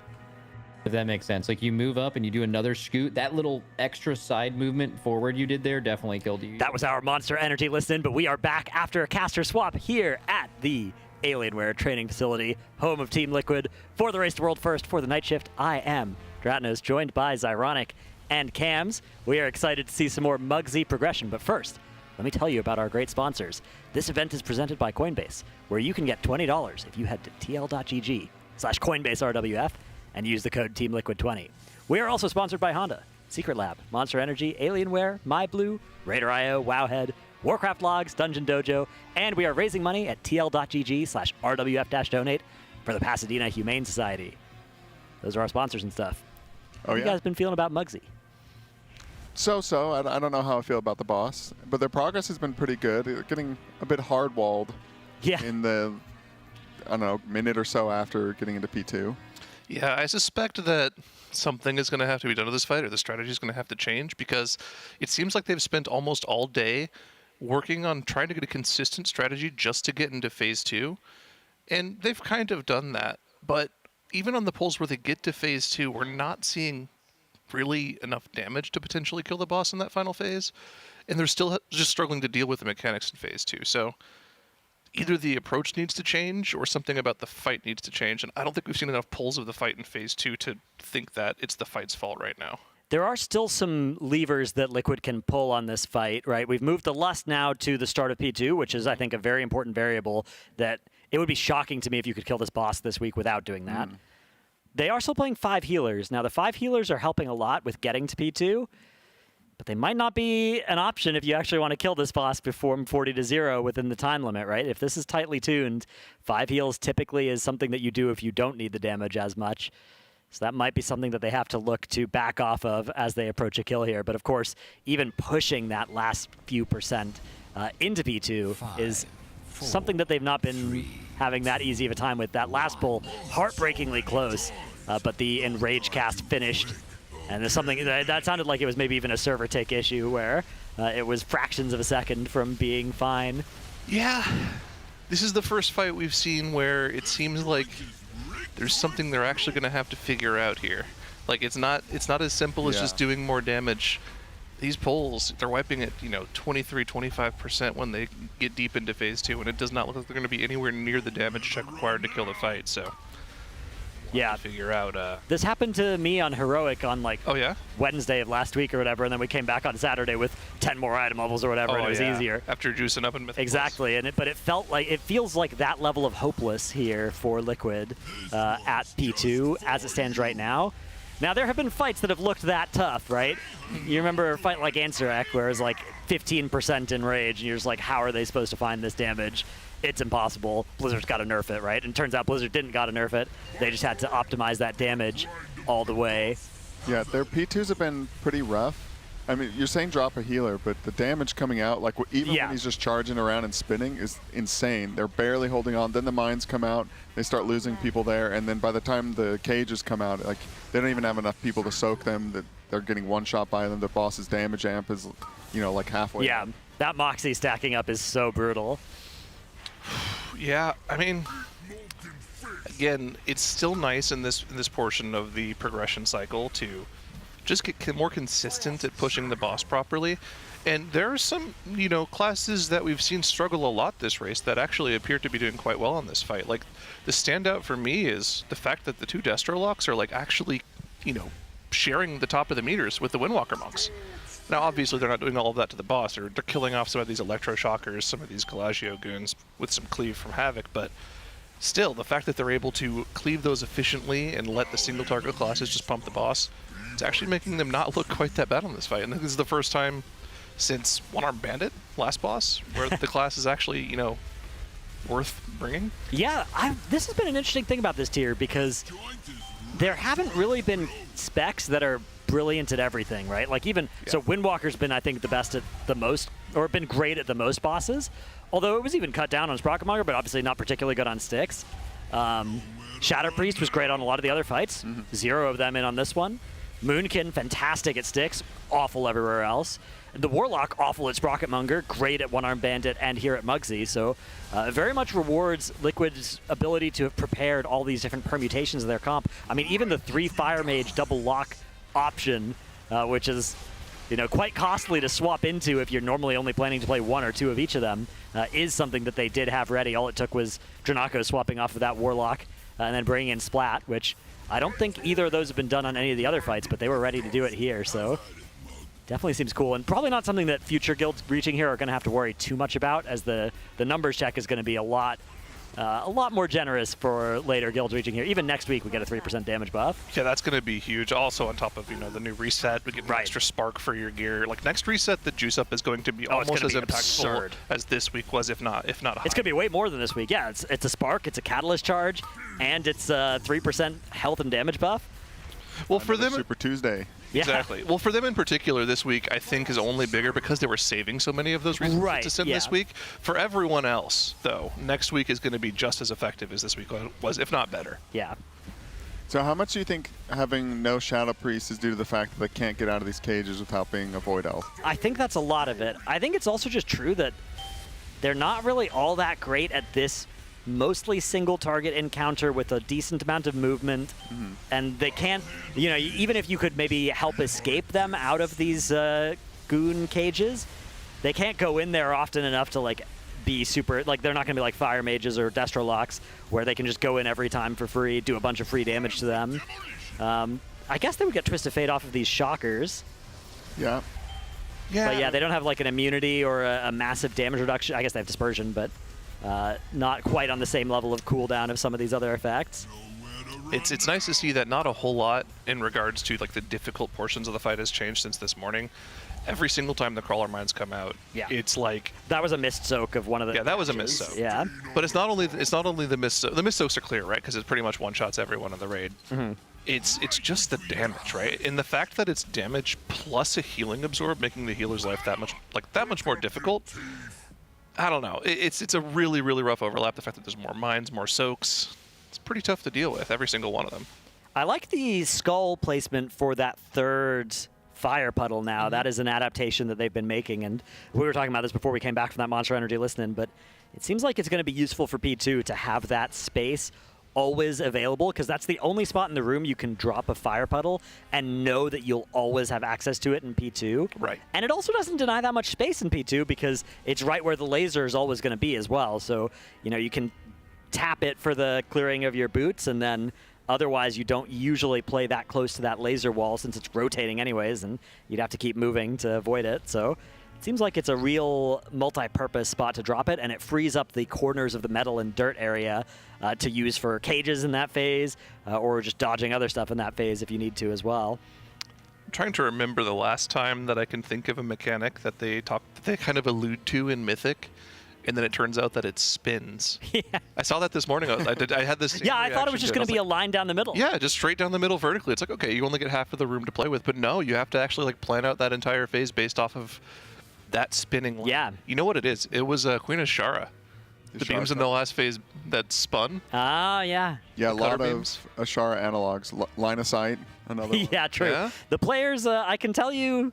If that makes sense. Like you move up and you do another scoot. That little extra side movement forward you did there definitely killed you. That was our Monster Energy listen, but we are back after a caster swap here at the Alienware training facility, home of Team Liquid. For the Race to World First, for the night shift, I am Dratnos, joined by Zyronic and Cams. We are excited to see some more Mugsy progression, but first, let me tell you about our great sponsors. This event is presented by Coinbase, where you can get $20 if you head to tl.gg/CoinbaseRWF and use the code TeamLiquid20. We are also sponsored by Honda, Secret Lab, Monster Energy, Alienware, MyBlue, RaiderIO, Wowhead, Warcraft Logs, DungeonDojo, and we are raising money at tl.gg/RWF-donate for the Pasadena Humane Society. Those are our sponsors and stuff. How you guys been feeling about Mugsy? So. I don't know how I feel about the boss, but their progress has been pretty good. They're getting a bit hard-walled in the, I don't know, minute or so after getting into P2. Yeah, I suspect that something is going to have to be done to this fight, or the strategy is going to have to change, because it seems like they've spent almost all day working on trying to get a consistent strategy just to get into Phase 2, and they've kind of done that. But even on the pulls where they get to Phase 2, we're not seeing really enough damage to potentially kill the boss in that final phase, and they're still just struggling to deal with the mechanics in Phase 2. So either the approach needs to change or something about the fight needs to change, and I don't think we've seen enough pulls of the fight in Phase 2 to think that it's the fight's fault right now. There are still some levers that Liquid can pull on this fight, right? We've moved the Lust now to the start of P2, which is, I think, a very important variable that it would be shocking to me if you could kill this boss this week without doing that. They are still playing 5 healers. Now, the 5 healers are helping a lot with getting to P2, but they might not be an option if you actually want to kill this boss before 40-0 within the time limit, right? If this is tightly tuned, 5 heals typically is something that you do if you don't need the damage as much. So that might be something that they have to look to back off of as they approach a kill here. But of course, even pushing that last few percent into P2 is something that they've not been having that easy of a time with. That last pull, heartbreakingly close, but the Enrage cast finished. And there's something that sounded like it was maybe even a server tick issue where it was fractions of a second from being fine. Yeah, this is the first fight we've seen where it seems like there's something they're actually going to have to figure out here. Like it's not as simple as just doing more damage. These pulls, they're wiping at 23, 25% when they get deep into Phase 2, and it does not look like they're going to be anywhere near the damage check required to kill the fight. So to figure out. This happened to me on Heroic on like Wednesday of last week or whatever, and then we came back on Saturday with 10 more item levels or whatever, and it was easier. After juicing up in Mythicals. Exactly, but it feels like that level of hopeless here for Liquid at P2 as it stands right now. Now, there have been fights that have looked that tough, right? You remember a fight like Ansarek, where it was like 15% in rage, and you're just like, how are they supposed to find this damage? It's impossible. Blizzard's got to nerf it, right? And it turns out Blizzard didn't got to nerf it. They just had to optimize that damage all the way. Yeah, their P2s have been pretty rough. I mean, you're saying drop a healer, but the damage coming out, like even when he's just charging around and spinning, is insane. They're barely holding on. Then the mines come out, they start losing people there, and then by the time the cages come out, like they don't even have enough people to soak them. That they're getting one shot by them. The boss's damage amp is, like halfway. Yeah, that Moxie stacking up is so brutal. Yeah, I mean, again, it's still nice in this portion of the progression cycle to just get more consistent at pushing the boss properly. And there are some, classes that we've seen struggle a lot this race that actually appear to be doing quite well in this fight. Like, the standout for me is the fact that the two Destro locks are, like, actually, sharing the top of the meters with the Windwalker monks. Now, obviously, they're not doing all of that to the boss. They're killing off some of these Electroshockers, some of these Galagio goons with some cleave from Havoc, but still, the fact that they're able to cleave those efficiently and let the single target classes just pump the boss, it's actually making them not look quite that bad on this fight. And this is the first time since One-Armed Bandit, last boss, where the class is actually, worth bringing. Yeah, this has been an interesting thing about this tier because there haven't really been specs that are brilliant at everything, right? Like so Windwalker's been, I think, the best at the most, or been great at the most bosses. Although it was even cut down on Sprocketmonger, but obviously not particularly good on sticks. Shadow Priest was great on a lot of the other fights. 0 of them in on this one. Moonkin, fantastic at sticks, awful everywhere else. The Warlock, awful at Sprocketmonger, great at One-Armed Bandit and here at Mugsy. So very much rewards Liquid's ability to have prepared all these different permutations of their comp. I mean, even the 3 Fire Mage double lock option, which is quite costly to swap into if you're normally only planning to play 1 or 2 of each of them, is something that they did have ready. All it took was Dranako swapping off of that Warlock and then bringing in Splat, which I don't think either of those have been done on any of the other fights, but they were ready to do it here, so definitely seems cool. And probably not something that future guilds reaching here are going to have to worry too much about, as the numbers check is going to be a lot more generous for later guilds reaching here. Even next week, we get a 3% damage buff. Yeah, that's going to be huge. Also, on top of the new reset, we get an extra spark for your gear. Like next reset, the juice up is going to be almost as impactful as this week was, if not higher. It's going to be way more than this week. Yeah, it's a spark, it's a catalyst charge, and it's a 3% health and damage buff. Well, for them, Super Tuesday. Yeah. Exactly. Well, for them in particular, this week I think is only bigger because they were saving so many of those reasons to send this week. For everyone else, though, next week is going to be just as effective as this week was, if not better. Yeah. So how much do you think having no Shadow Priest is due to the fact that they can't get out of these cages without being a Void Elf? I think that's a lot of it. I think it's also just true that they're not really all that great at this mostly single target encounter with a decent amount of movement, and they can't, even if you could maybe help escape them out of these goon cages, they can't go in there often enough to be super, they're not going to be like Fire Mages or Destro Locks where they can just go in every time for free, do a bunch of free damage to them. I guess they would get Twisted Fate off of these Shockers. Yeah. But yeah, they don't have an immunity or a massive damage reduction. I guess they have Dispersion, but not quite on the same level of cooldown of some of these other effects. It's nice to see that not a whole lot in regards to the difficult portions of the fight has changed since this morning. Every single time the Crawler Mines come out, it's like that was a missed soak of one of the. Yeah, that was a missed soak. Yeah, but it's not only the missed soak. The missed soaks are clear, right? Because it pretty much one shots everyone in the raid. It's just the damage, right? And the fact that it's damage plus a healing absorb, making the healer's life that much more difficult. I don't know. It's a really, really rough overlap. The fact that there's more mines, more soaks, it's pretty tough to deal with, every single one of them. I like the skull placement for that third fire puddle now. That is an adaptation that they've been making, and we were talking about this before we came back from that Monster Energy listening, but it seems like it's going to be useful for P2 to have that space always available, because that's the only spot in the room you can drop a fire puddle and know that you'll always have access to it in P2. Right. And it also doesn't deny that much space in P2 because it's right where the laser is always going to be as well. So, you can tap it for the clearing of your boots and then Otherwise, you don't usually play that close to that laser wall since it's rotating anyways, and you'd have to keep moving to avoid it. So it seems like it's a real multi-purpose spot to drop it, and it frees up the corners of the metal and dirt area to use for cages in that phase, or just dodging other stuff in that phase if you need to as well. I'm trying to remember the last time that I can think of a mechanic that they kind of allude to in Mythic, and then it turns out that it spins. Yeah. I saw that this morning. I had this. Yeah, I thought it was just going to be a line down the middle. Yeah, just straight down the middle vertically. It's like, okay, you only get half of the room to play with, but no, you have to actually like plan out that entire phase based off of that spinning line. Yeah. You know what it is? It was Queen of Shara. The beams in the last phase that spun. Oh, yeah. Yeah, a lot beams. of Ashara analogs. Line of sight, another one. Yeah, true. Yeah? The players, I can tell you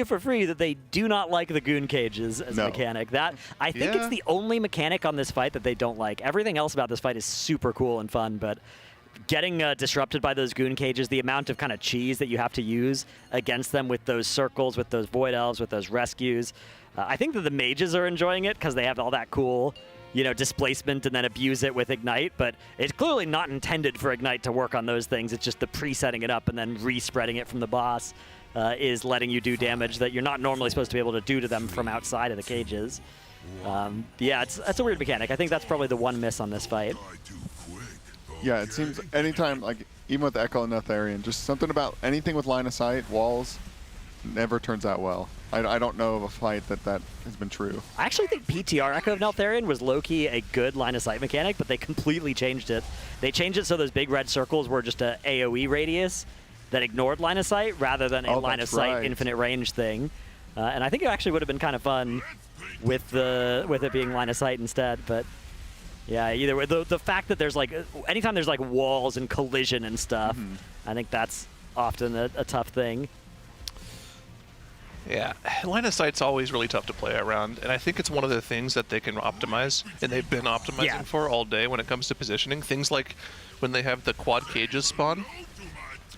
for free that they do not like the goon cages as a mechanic. That I think it's the only mechanic on this fight that they don't like. Everything else about this fight is super cool and fun, but getting disrupted by those goon cages, the amount of kind of cheese that you have to use against them with those circles, with those void elves, with those rescues. I think that the mages are enjoying it because they have all that cool, displacement and then abuse it with Ignite, but it's clearly not intended for Ignite to work on those things. It's just the pre-setting it up and then re-spreading it from the boss is letting you do damage that you're not normally supposed to be able to do to them from outside of the cages. Yeah, that's a weird mechanic. I think that's probably the one miss on this fight. Yeah, it seems anytime, like even with Echo and Neltharion, just something about anything with line of sight, walls, never turns out well. I don't know of a fight that has been true. I actually think PTR Echo of Neltharion was low-key a good line of sight mechanic, but they completely changed it. They changed it so those big red circles were just a AoE radius that ignored line of sight rather than a line of sight infinite range thing. And I think it actually would have been kind of fun with it being line of sight instead, but yeah, either way, the fact that there's like, anytime there's like walls and collision and stuff, I think that's often a tough thing. Yeah, line of sight's always really tough to play around, and I think it's one of the things that they can optimize, and they've been optimizing for all day when it comes to positioning. Things like when they have the quad cages spawn,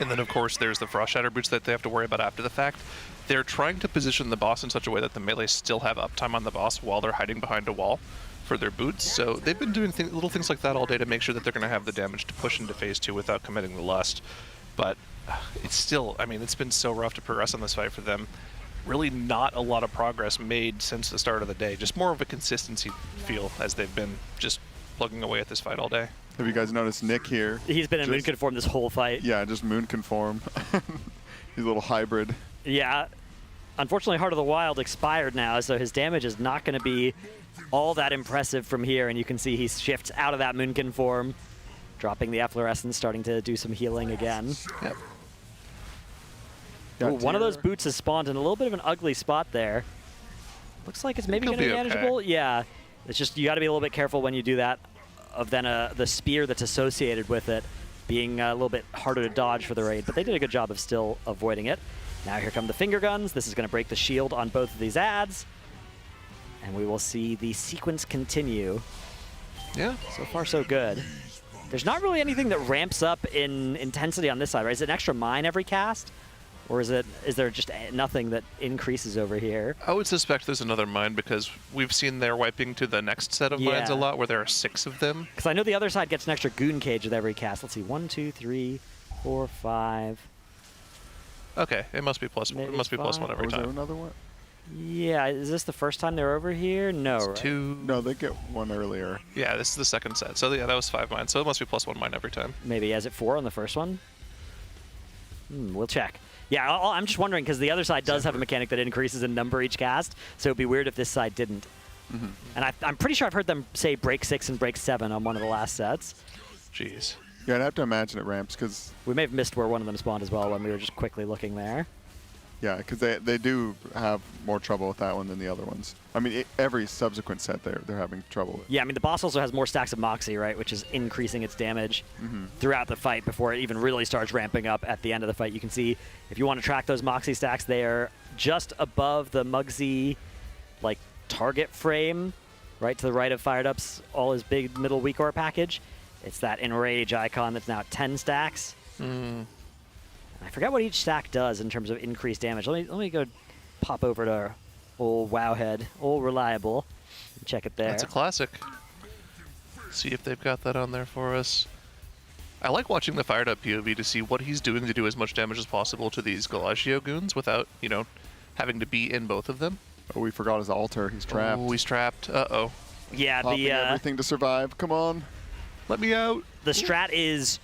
and then of course there's the Frost Shatter boots that they have to worry about after the fact. They're trying to position the boss in such a way that the melee still have uptime on the boss while they're hiding behind a wall for their boots. So they've been doing little things like that all day to make sure that they're going to have the damage to push into phase 2 without committing the lust. But it's still, I mean, it's been so rough to progress on this fight for them. Really not a lot of progress made since the start of the day. Just more of a consistency feel as they've been just plugging away at this fight all day. Have you guys noticed Nick here? He's been in moon conform this whole fight. Yeah, just moon conform. He's a little hybrid. Yeah. Unfortunately, Heart of the Wild expired now, so his damage is not going to be all that impressive from here, and you can see he shifts out of that moon conform, dropping the efflorescence, starting to do some healing again. Yep. Ooh, one of those boots has spawned in a little bit of an ugly spot there. Looks like it's maybe going to be manageable. Okay. Yeah, it's just you got to be a little bit careful when you do that, of then the spear that's associated with it being a little bit harder to dodge for the raid, but they did a good job of still avoiding it. Now here come the finger guns. This is going to break the shield on both of these ads, and we will see the sequence continue. Yeah. So far, so good. There's not really anything that ramps up in intensity on this side, right? Is it an extra mine every cast? Or is there just nothing that increases over here? I would suspect there's another mine because we've seen they're wiping to the next set of mines a lot where there are 6 of them. Because I know the other side gets an extra goon cage with every cast. Let's see, 1, 2, 3, 4, 5. Okay, it must be plus. It must be plus 1 every time. Was there another one? Yeah, is this the first time they're over here? No, it's right? 2. No, they get one earlier. Yeah, this is the second set. So yeah, that was 5 mines. So it must be plus 1 mine every time. Maybe. Is it 4 on the first one? We'll check. Yeah, I'm just wondering because the other side does have a mechanic that increases in number each cast, so it'd be weird if this side didn't. And I'm pretty sure I've heard them say break 6 and break 7 on one of the last sets. Jeez. Yeah, I'd have to imagine it ramps because... We may have missed where one of them spawned as well when we were just quickly looking there. Yeah, because they do have more trouble with that one than the other ones. I mean, every subsequent set they're having trouble with. Yeah, I mean, the boss also has more stacks of Mugsy, right, which is increasing its damage throughout the fight before it even really starts ramping up at the end of the fight. You can see, if you want to track those Mugsy stacks, they are just above the Mugsy, like, target frame, right to the right of Fired Up's all his big middle weak ore package. It's that Enrage icon that's now at 10 stacks. I forget what each stack does in terms of increased damage. Let me go pop over to old Wowhead, old Reliable, and check it there. That's a classic. See if they've got that on there for us. I like watching the fired up POV to see what he's doing to do as much damage as possible to these Galaccio goons without, you know, having to be in both of them. Oh, we forgot his altar. He's trapped. Oh, he's trapped. Uh-oh. Yeah, Popping everything to survive. Come on. Let me out. The strat is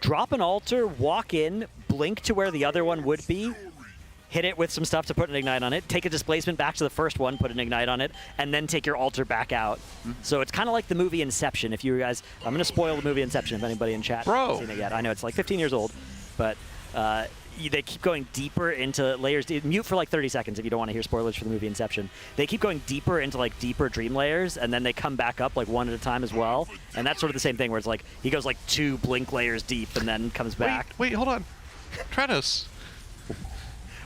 drop an altar, walk in, blink to where the other one would be, hit it with some stuff to put an ignite on it, take a displacement back to the first one, put an ignite on it, and then take your altar back out. So it's kind of like the movie Inception. If you guys, I'm going to spoil the movie Inception if anybody in chat hasn't seen it yet. I know it's like 15 years old, but they keep going deeper into layers. Mute for like 30 seconds if you don't want to hear spoilers for the movie Inception. They keep going deeper into like deeper dream layers, and then they come back up like one at a time as well. And that's sort of the same thing where it's like he goes like 2 blink layers deep and then comes back. Wait, hold on. Tranos.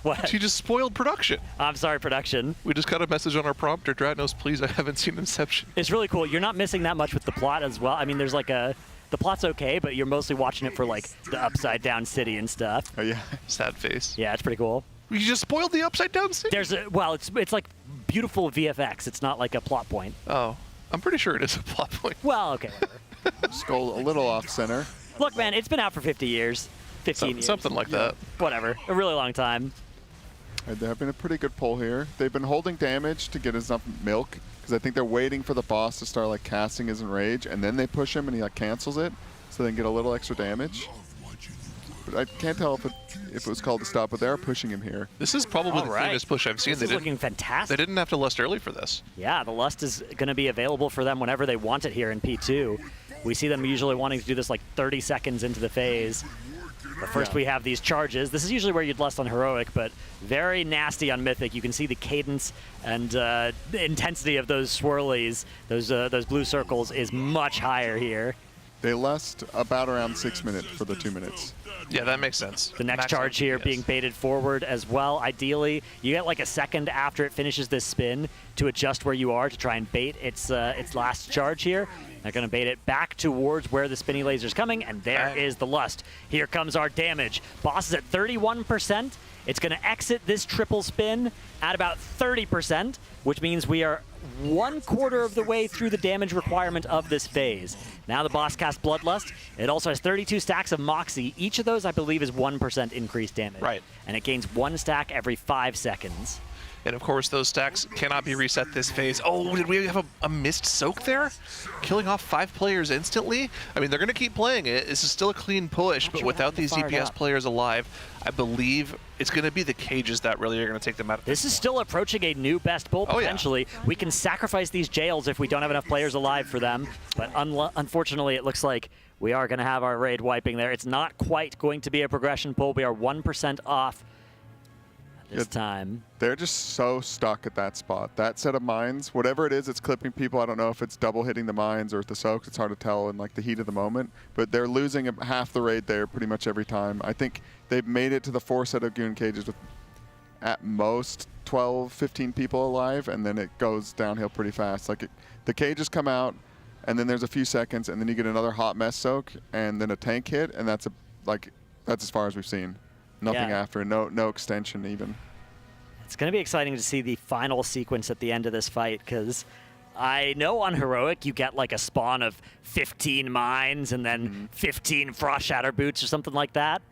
What? She just spoiled production. I'm sorry, production. We just got a message on our prompter. Dratnos, please, I haven't seen Inception. It's really cool. You're not missing that much with the plot as well. I mean, there's like the plot's okay, but you're mostly watching it for like the upside down city and stuff. Oh yeah, sad face. Yeah, it's pretty cool. You just spoiled the upside down city. There's it's like beautiful VFX. It's not like a plot point. Oh, I'm pretty sure it is a plot point. Well, okay. Skull a little off center. Look, man, it's been out for 50 years. 15 years. Something like that. Whatever. A really long time. They're having a pretty good pull here. They've been holding damage to get enough milk, because I think they're waiting for the boss to start like casting his enrage, and then they push him and he like cancels it, so they can get a little extra damage. But I can't tell if it was called to stop, but they're pushing him here. This is probably the cleanest push I've seen. This is looking fantastic. They didn't have to lust early for this. Yeah, the lust is going to be available for them whenever they want it here in P2. We see them usually wanting to do this like 30 seconds into the phase. But first we have these charges. This is usually where you'd lust on Heroic, but very nasty on Mythic. You can see the cadence and the intensity of those swirlies, those blue circles, is much higher here. They lust about around 6 minutes for the 2 minutes. Yeah, that makes sense. The next charge here being baited forward as well. Ideally, you get like a second after it finishes this spin to adjust where you are to try and bait its last charge here. They're going to bait it back towards where the spinny laser's coming, and there is the lust. Here comes our damage. Boss is at 31%. It's going to exit this triple spin at about 30%, which means we are 1/4 of the way through the damage requirement of this phase. Now the boss casts Bloodlust. It also has 32 stacks of Mogsy. Each of those, I believe, is 1% increased damage. Right. And it gains 1 stack every 5 seconds. And of course, those stacks cannot be reset this phase. Oh, did we have a missed soak there? Killing off 5 players instantly? I mean, they're going to keep playing it. This is still a clean push, but without these EPS players alive, I believe it's going to be the cages that really are going to take them out. This is still approaching a new best pull, potentially. Oh, yeah. We can sacrifice these jails if we don't have enough players alive for them, but unfortunately, it looks like we are going to have our raid wiping there. It's not quite going to be a progression pull. We are 1% off this time. They're just so stuck at that spot. That set of mines, whatever it is, it's clipping people. I don't know if it's double hitting the mines or if the soaks. It's hard to tell in like the heat of the moment. But they're losing half the raid there pretty much every time. I think they've made it to the 4 set of goon cages with at most 12, 15 people alive, and then it goes downhill pretty fast. Like the cages come out, and then there's a few seconds, and then you get another hot mess soak, and then a tank hit, and that's as far as we've seen. Nothing after, no extension even. It's going to be exciting to see the final sequence at the end of this fight, because I know on Heroic you get like a spawn of 15 mines and then 15 Frost Shatter Boots or something like that.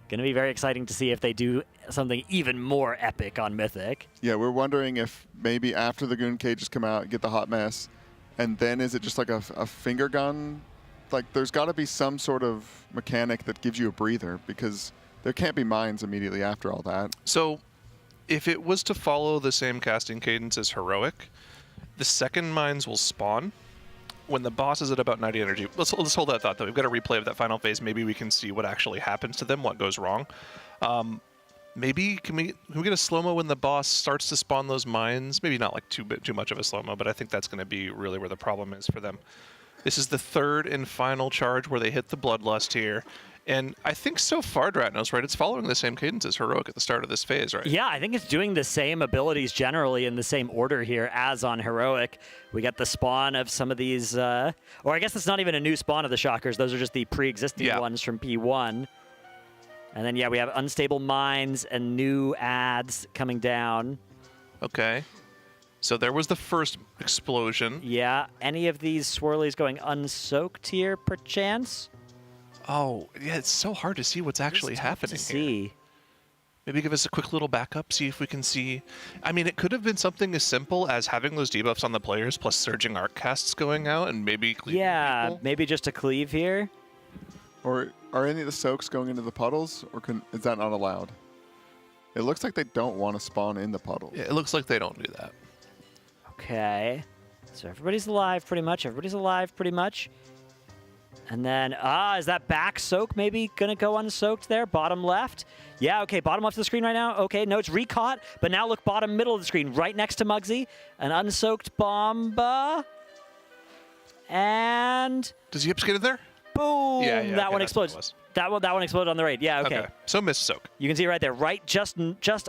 Going to be very exciting to see if they do something even more epic on Mythic. Yeah, we're wondering if maybe after the goon cages come out, get the hot mess, and then is it just like a finger gun? Like there's got to be some sort of mechanic that gives you a breather, because there can't be mines immediately after all that. So if it was to follow the same casting cadence as Heroic, the second mines will spawn when the boss is at about 90 energy. Let's hold that thought, though. We've got a replay of that final phase. Maybe we can see what actually happens to them, what goes wrong. Maybe can we get a slow-mo when the boss starts to spawn those mines? Maybe not like too much of a slow-mo, but I think that's going to be really where the problem is for them. This is the third and final charge where they hit the Bloodlust here. And I think so far, Dratnos, right, it's following the same cadence as Heroic at the start of this phase, right? Yeah, I think it's doing the same abilities generally in the same order here as on Heroic. We got the spawn of some of these, or I guess it's not even a new spawn of the Shockers. Those are just the pre-existing ones from P1. And then, yeah, we have unstable mines and new ads coming down. Okay. So there was the first explosion. Yeah. Any of these swirlies going unsoaked here, perchance? Oh, yeah, it's so hard to see what's actually happening here. Maybe give us a quick little backup, see if we can see. I mean, it could have been something as simple as having those debuffs on the players plus surging arc casts going out and maybe cleaving people. Maybe just a cleave here. Or are any of the soaks going into the puddles, or is that not allowed? It looks like they don't want to spawn in the puddles. Yeah, it looks like they don't do that. Okay. So everybody's alive pretty much. And then, is that back soak maybe going to go unsoaked there? Bottom left? Yeah, okay, bottom left of the screen right now. Okay, no, it's recaught, but now look bottom middle of the screen, right next to Mugsy. An unsoaked Bomba. And... Does Yips get in there? Boom! Yeah, that one explodes. That one exploded on the raid. Yeah, okay. So missed soak. You can see right there, right just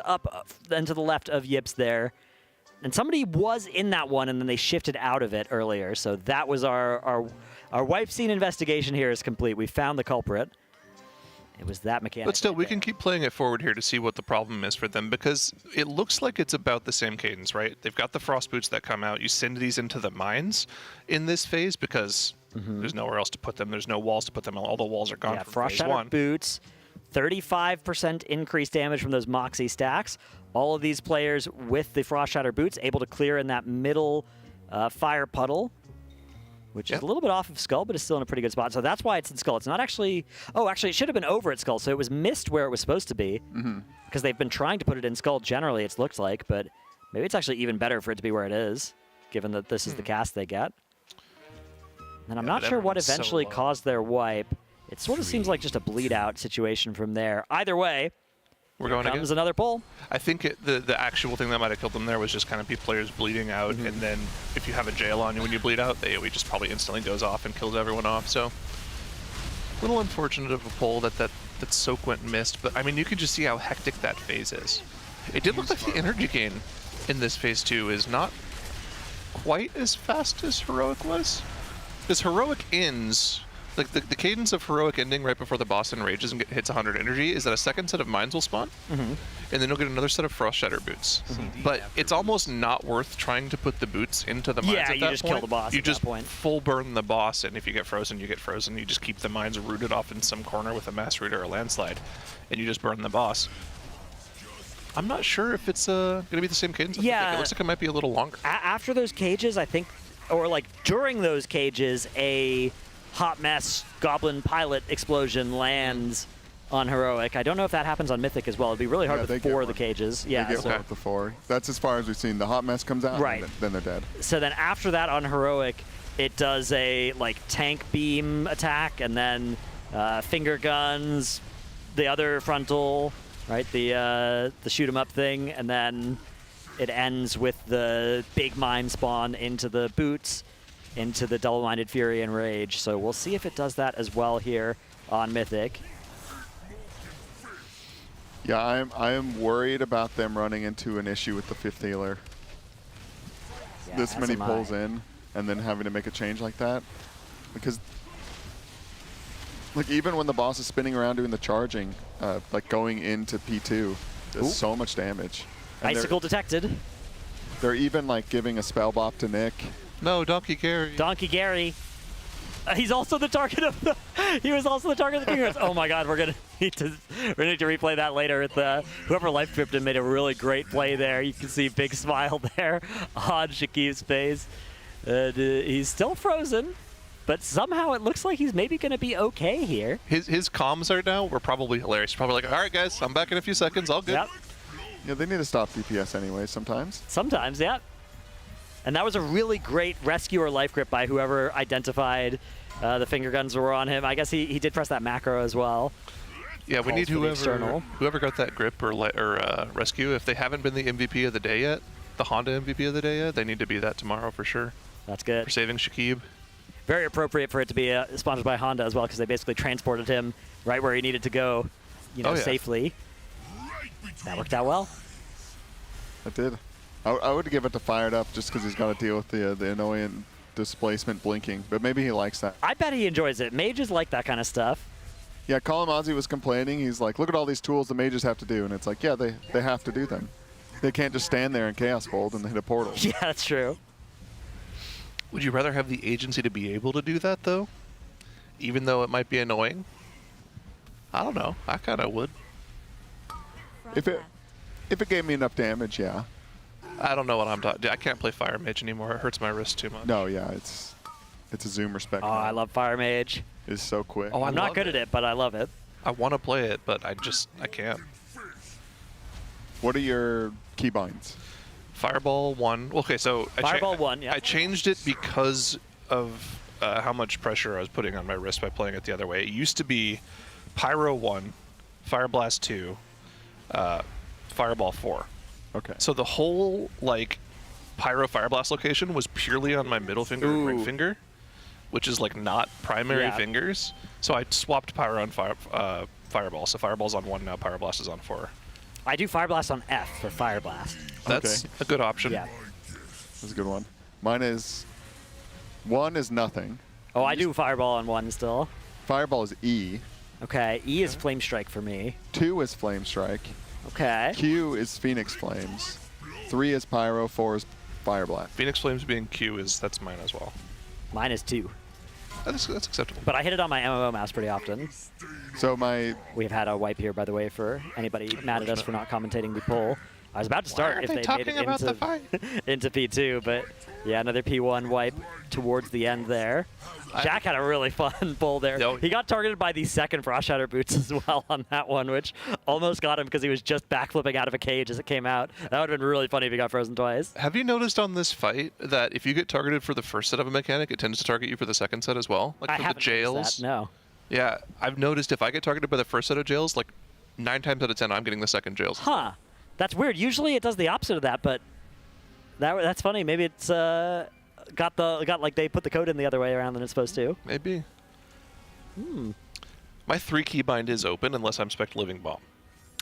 up and to the left of Yips there. And somebody was in that one, and then they shifted out of it earlier. So that was our wipe scene investigation here is complete. We found the culprit. It was that mechanic. But still, we can keep playing it forward here to see what the problem is for them, because it looks like it's about the same cadence, right? They've got the frost boots that come out. You send these into the mines in this phase because there's nowhere else to put them. There's no walls to put them. All the walls are gone from frost phase 1. shattered boots, 35% increased damage from those Moxie stacks. All of these players with the frost shatter boots able to clear in that middle fire puddle, which is a little bit off of Skull, but is still in a pretty good spot. So that's why it's in Skull. It's not actually... Oh, actually, it should have been over at Skull, so it was missed where it was supposed to be. Because they've been trying to put it in Skull generally, it's looked like, but maybe it's actually even better for it to be where it is, given that this is the cast they get. And I'm not sure what eventually caused their wipe. It sort of seems like just a bleed-out situation from there. Either way, We're going comes again. another pull. I think the actual thing that might have killed them there was just kind of players bleeding out, and then if you have a jail on you when you bleed out, the AoE just probably instantly goes off and kills everyone off. So a little unfortunate of a pull that soak went missed, but I mean you can just see how hectic that phase is. It did look like the energy gain in this phase 2 is not quite as fast as Heroic was. Because Heroic ends, like the cadence of Heroic ending right before the boss enrages and hits 100 energy is that a second set of mines will spawn, and then you'll get another set of Frost Shatter boots. But it's almost not worth trying to put the boots into the mines at that point. Yeah, you just kill the boss You at just that point. full burn the boss, and if you get frozen, you get frozen. You just keep the mines rooted off in some corner with a mass root or a landslide, and you just burn the boss. I'm not sure if it's going to be the same cadence. It looks like it might be a little longer. After those cages, I think, or like during those cages, a hot mess goblin pilot explosion lands on Heroic. I don't know if that happens on Mythic as well. It'd be really hard with 4 of the cages. Yeah, they get one with the 4. That's as far as we've seen. The hot mess comes out, and then they're dead. So then after that on Heroic, it does a like tank beam attack, and then finger guns, the other frontal, right? The shoot 'em up thing, and then it ends with the big mine spawn into the boots, into the double-minded fury and rage. So we'll see if it does that as well here on Mythic. Yeah, I am worried about them running into an issue with the 5th healer. Yeah, this many pulls in, and then having to make a change like that. Because, like, even when the boss is spinning around doing the charging, like going into P2, does so much damage. And Icicle detected. They're even, like, giving a spell bop to Nick. No, Donkey Gary. Donkey Gary. He's also the target of the... He was also the target of the fingers. Oh my god, we're going to need to replay that later. Whoever life tripped him made a really great play there. You can see big smile there on Shakib's face. He's still frozen, but somehow it looks like he's maybe going to be okay here. His comms right now were probably hilarious. He's probably like, all right, guys, I'm back in a few seconds. All good. Yep. Yeah, they need to stop DPS anyway sometimes. Sometimes, yeah. And that was a really great rescue or life grip by whoever identified the finger guns were on him. I guess he did press that macro as well. Yeah, we need whoever got that grip or rescue. If they haven't been the MVP of the day yet, the Honda MVP of the day yet, they need to be that tomorrow for sure. That's good. For saving Shakib. Very appropriate for it to be sponsored by Honda as well, because they basically transported him right where he needed to go, safely. That worked out well. It did. I would give it to Fired Up just because he's got to deal with the annoying displacement blinking, but maybe he likes that. I bet he enjoys it. Mages like that kind of stuff. Yeah, Colin Ozzy was complaining. He's like, look at all these tools the mages have to do. And it's like, yeah, they have to do them. They can't just stand there in Chaos Fold and hit a portal. Yeah, that's true. Would you rather have the agency to be able to do that, though? Even though it might be annoying? I don't know. I kind of would. If it gave me enough damage, yeah. I don't know what I'm talking. I can't play Fire Mage anymore. It hurts my wrist too much. No, yeah, it's a Zoom respect. Oh, I love Fire Mage. It's so quick. Oh, I'm not good at it, but I love it. I want to play it, but I can't. What are your keybinds? Fireball 1. Okay, so Fireball 1, yeah. I changed it because of how much pressure I was putting on my wrist by playing it the other way. It used to be Pyro 1, Fire Blast 2, Fireball 4. Okay. So the whole like Pyro Fire Blast location was purely on my middle finger and ring finger, which is like not primary fingers. So I swapped Pyro on Fireball. So Fireball's on 1 now, Pyro Blast is on 4. I do Fire Blast on F for Fire Blast. That's a good option. Yeah. That's a good one. Mine is 1 is nothing. Oh, I do Fireball on 1 still. Fireball is E. Okay, E is Flame Strike for me. 2 is Flame Strike. Okay. Q is Phoenix Flames. 3 is Pyro. 4 is Fire Blast. Phoenix Flames being Q that's mine as well. Mine is 2. That's acceptable. But I hit it on my MMO mouse pretty often. So We've had a wipe here, by the way, for anybody mad at us for not commentating the poll. I was about to start if they made it into P2, but yeah, another P1 wipe towards the end there. Jack had a really fun pull there. He got targeted by the second Frost Shatter boots as well on that one, which almost got him because he was just backflipping out of a cage as it came out. That would have been really funny if he got frozen twice. Have you noticed on this fight that if you get targeted for the first set of a mechanic, it tends to target you for the second set as well? Like I for haven't the jails? noticed that, no. Yeah, I've noticed if I get targeted by the first set of jails, like 9 times out of 10, I'm getting the second jails. Huh. That's weird. Usually it does the opposite of that, but that's funny. Maybe it's got like they put the code in the other way around than it's supposed to. Maybe. My 3 keybind is open unless I'm spec Living Bomb.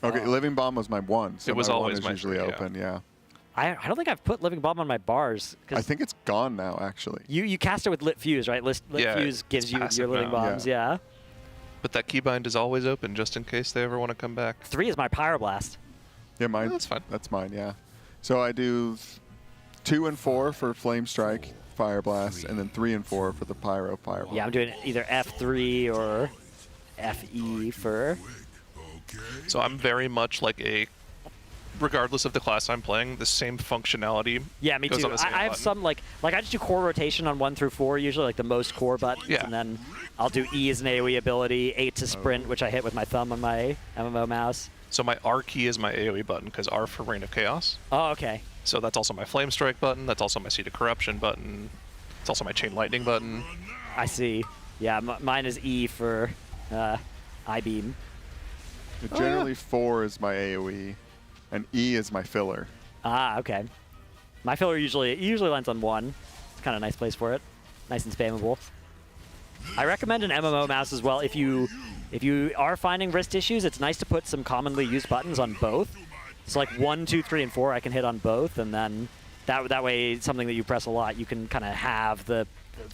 Okay, Living Bomb was my 1. So it was my always 1 is my usually 3, open, yeah. I don't think I've put Living Bomb on my bars. I think it's gone now, actually. You cast it with Lit Fuse, right? Lit Fuse gives you your Living Bombs, yeah. But that keybind is always open just in case they ever want to come back. 3 is my Pyroblast. Yeah, mine. That's fine. That's mine, yeah. So I do 2 and 4 for Flame Strike, Fire Blast, and then 3 and 4 for the Pyro Fire Blast. Yeah, I'm doing either F3 or FE for... So I'm very much like regardless of the class I'm playing, the same functionality. Yeah, me too. I have some like I just do core rotation on 1 through 4, usually like the most core buttons, and then I'll do E as an AoE ability, 8 to sprint, which I hit with my thumb on my MMO mouse. So my R key is my AoE button, because R for Reign of Chaos. Oh, okay. So that's also my Flame Strike button, that's also my Seed of Corruption button, it's also my Chain Lightning button. I see. Yeah, mine is E for I-Beam. Generally 4 is my AoE, and E is my filler. Ah, okay. My filler usually lands on 1. It's kind of a nice place for it. Nice and spammable. I recommend an MMO mouse as well. If you are finding wrist issues, it's nice to put some commonly used buttons on both. So like 1, 2, 3, and 4, I can hit on both, and then that way, something that you press a lot, you can kind of have the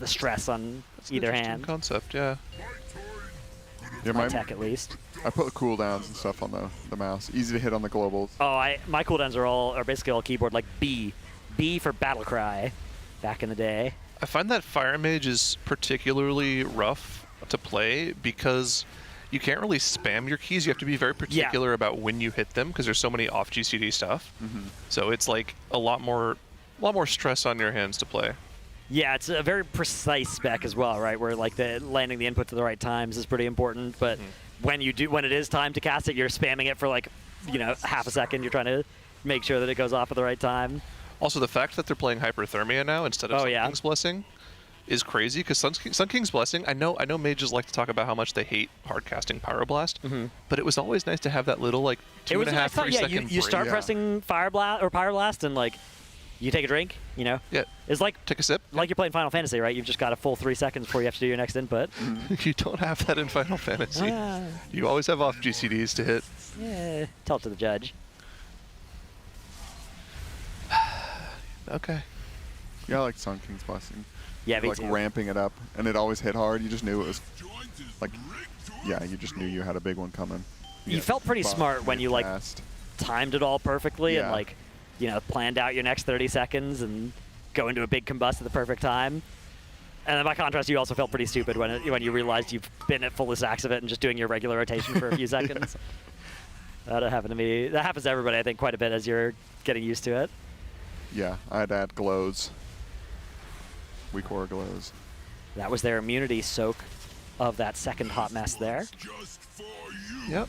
stress on either hand. Concept, yeah. Yeah, my tech at least. I put the cooldowns and stuff on the mouse. Easy to hit on the globals. Oh, my cooldowns are basically all keyboard, like B for Battle Cry, back in the day. I find that Fire Mage is particularly rough to play because you can't really spam your keys. You have to be very particular about when you hit them because there's so many off GCD stuff. So it's like a lot more stress on your hands to play. Yeah, it's a very precise spec as well, right? Where like landing the input to the right times is pretty important, but when it is time to cast it, you're spamming it for like, half a second. You're trying to make sure that it goes off at the right time. Also, the fact that they're playing Hyperthermia now instead of Sun King's Blessing is crazy because Sun King's Blessing, I know mages like to talk about how much they hate hard casting Pyroblast, but it was always nice to have that little like 2.5, 3 second you start pressing Fire Blast or Pyroblast and like you take a drink, Yeah. It's like take a sip. Like you're playing Final Fantasy, right? You've just got a full 3 seconds before you have to do your next input. You don't have that in Final Fantasy. You always have off GCDs to hit. Yeah, tell it to the judge. Okay. Yeah, I like Sun King's Blessing. Yeah, me like too. Ramping it up, and it always hit hard. You just knew it was like, yeah, you just knew you had a big one coming. You felt pretty smart when you like timed it all perfectly and like, planned out your next 30 seconds and go into a big combust at the perfect time. And then by contrast, you also felt pretty stupid when you realized you've been at full stacks of it and just doing your regular rotation for a few seconds. That happened to me. That happens to everybody, I think, quite a bit as you're getting used to it. Yeah, I had to add glows. Weak aura glows. That was their immunity soak of that second hot mess there. Yep.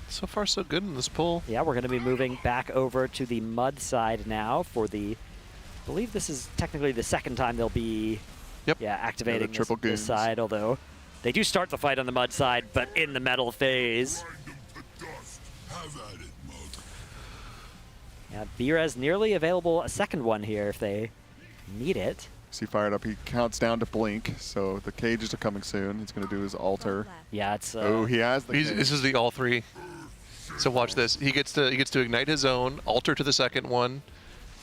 So far, so good in this pull. Yeah, we're going to be moving back over to the mud side now for the... I believe this is technically the second time they'll be activating this side, although they do start the fight on the mud side, but in the metal phase. Yeah, Virez nearly available a second one here if they need it. See, fired up. He counts down to blink, so the cages are coming soon. He's going to do his altar. Yeah, it's. Oh, he has the. This is the all three. So watch this. He gets to ignite his own, alter to the second one,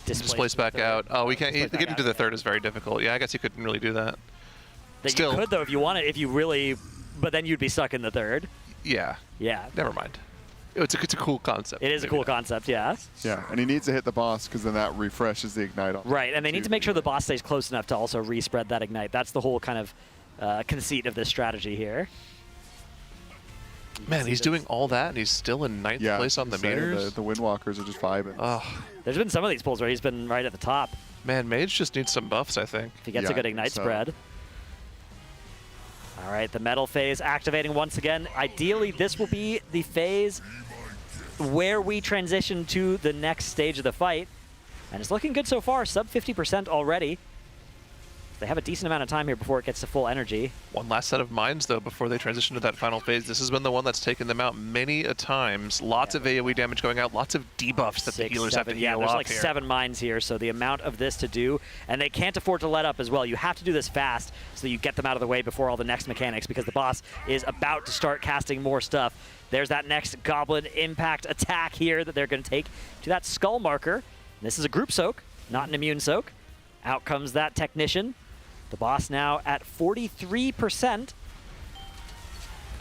displace back out. Oh, we can't. Getting to the third is very difficult. Yeah, I guess he couldn't really do that. Still, you could though if you want it. If you really, but then you'd be stuck in the third. Yeah. Yeah. Never mind. It's a cool concept. It is a cool concept, yeah. Yeah, and he needs to hit the boss because then that refreshes the ignite. Right, and they need to make sure the boss stays close enough to also respread that ignite. That's the whole kind of conceit of this strategy here. Man, he's doing all that, and he's still in ninth place on the meters. The Windwalkers are just vibing. Oh. There's been some of these pulls where he's been right at the top. Man, Mage just needs some buffs, I think. If he gets a good ignite spread. All right, the metal phase activating once again. Ideally, this will be the phase where we transition to the next stage of the fight. And it's looking good so far, sub 50% already. They have a decent amount of time here before it gets to full energy. One last set of mines, though, before they transition to that final phase. This has been the one that's taken them out many a times. Lots of AoE damage going out, lots of debuffs that the healers have to heal Yeah, there's off like here. 7 mines here, so the amount of this to do, and they can't afford to let up as well. You have to do this fast so that you get them out of the way before all the next mechanics, because the boss is about to start casting more stuff. There's that next Goblin Impact attack here that they're going to take to that Skull Marker. This is a group soak, not an immune soak. Out comes that Technician. The boss now at 43%.